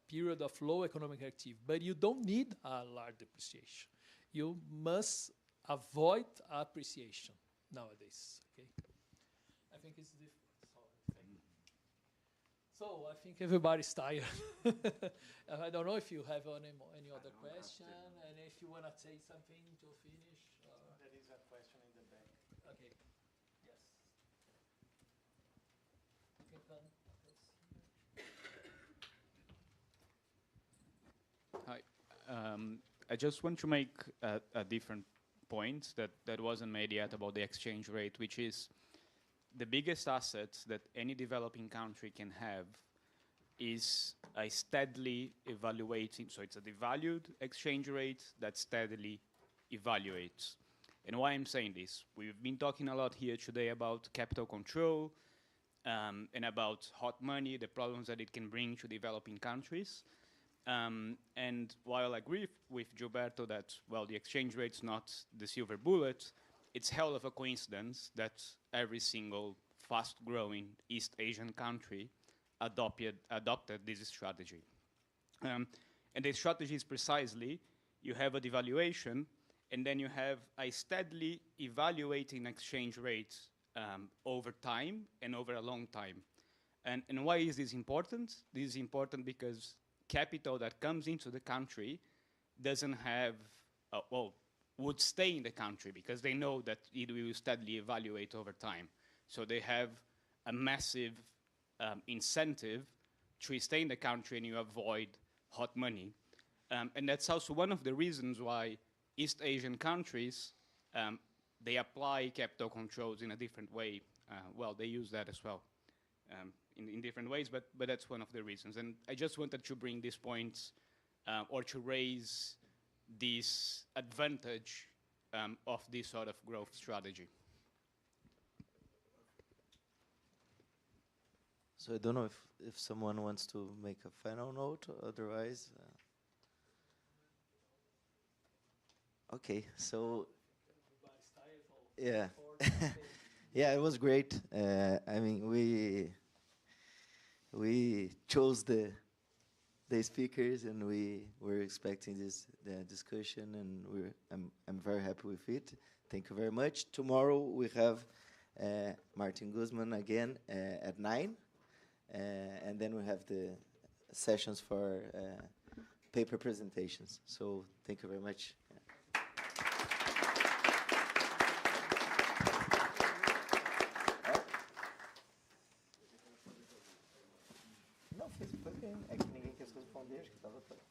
period of low economic activity. But you don't need a large depreciation. You must avoid appreciation nowadays, okay? I think it's different. So I think everybody's tired. I don't know if you have any other question, and if you want to say something to finish. There is a question in the back. Okay. Yes. Okay, Hi. I just want to make a different point that wasn't made yet about the exchange rate, which is the biggest asset that any developing country can have is a steadily evaluating, so it's a devalued exchange rate that steadily evaluates. And why I'm saying this, we've been talking a lot here today about capital control and about hot money, the problems that it can bring to developing countries. And while I agree with Gilberto that, well, the exchange rate's not the silver bullet, it's hell of a coincidence that every single fast-growing East Asian country adopted this strategy. And the strategy is precisely, you have a devaluation, and then you have a steadily evaluating exchange rates over time and over a long time. And why is this important? This is important because capital that comes into the country doesn't have, would stay in the country because they know that it will steadily evaluate over time. So they have a massive incentive to stay in the country and you avoid hot money. And that's also one of the reasons why East Asian countries, they apply capital controls in a different way. Well, they use that as well in different ways, but that's one of the reasons. And I just wanted to bring these points or to raise this advantage of this sort of growth strategy. So I don't know if someone wants to make a final note, otherwise. Okay, so yeah, yeah, it was great. I mean, we chose the speakers, and we were expecting this discussion, and I'm very happy with it. Thank you very much. Tomorrow we have Martin Guzman again at 9, and then we have the sessions for paper presentations. So thank you very much. Não, foi bem. É que ninguém quis responder, acho que estava certo.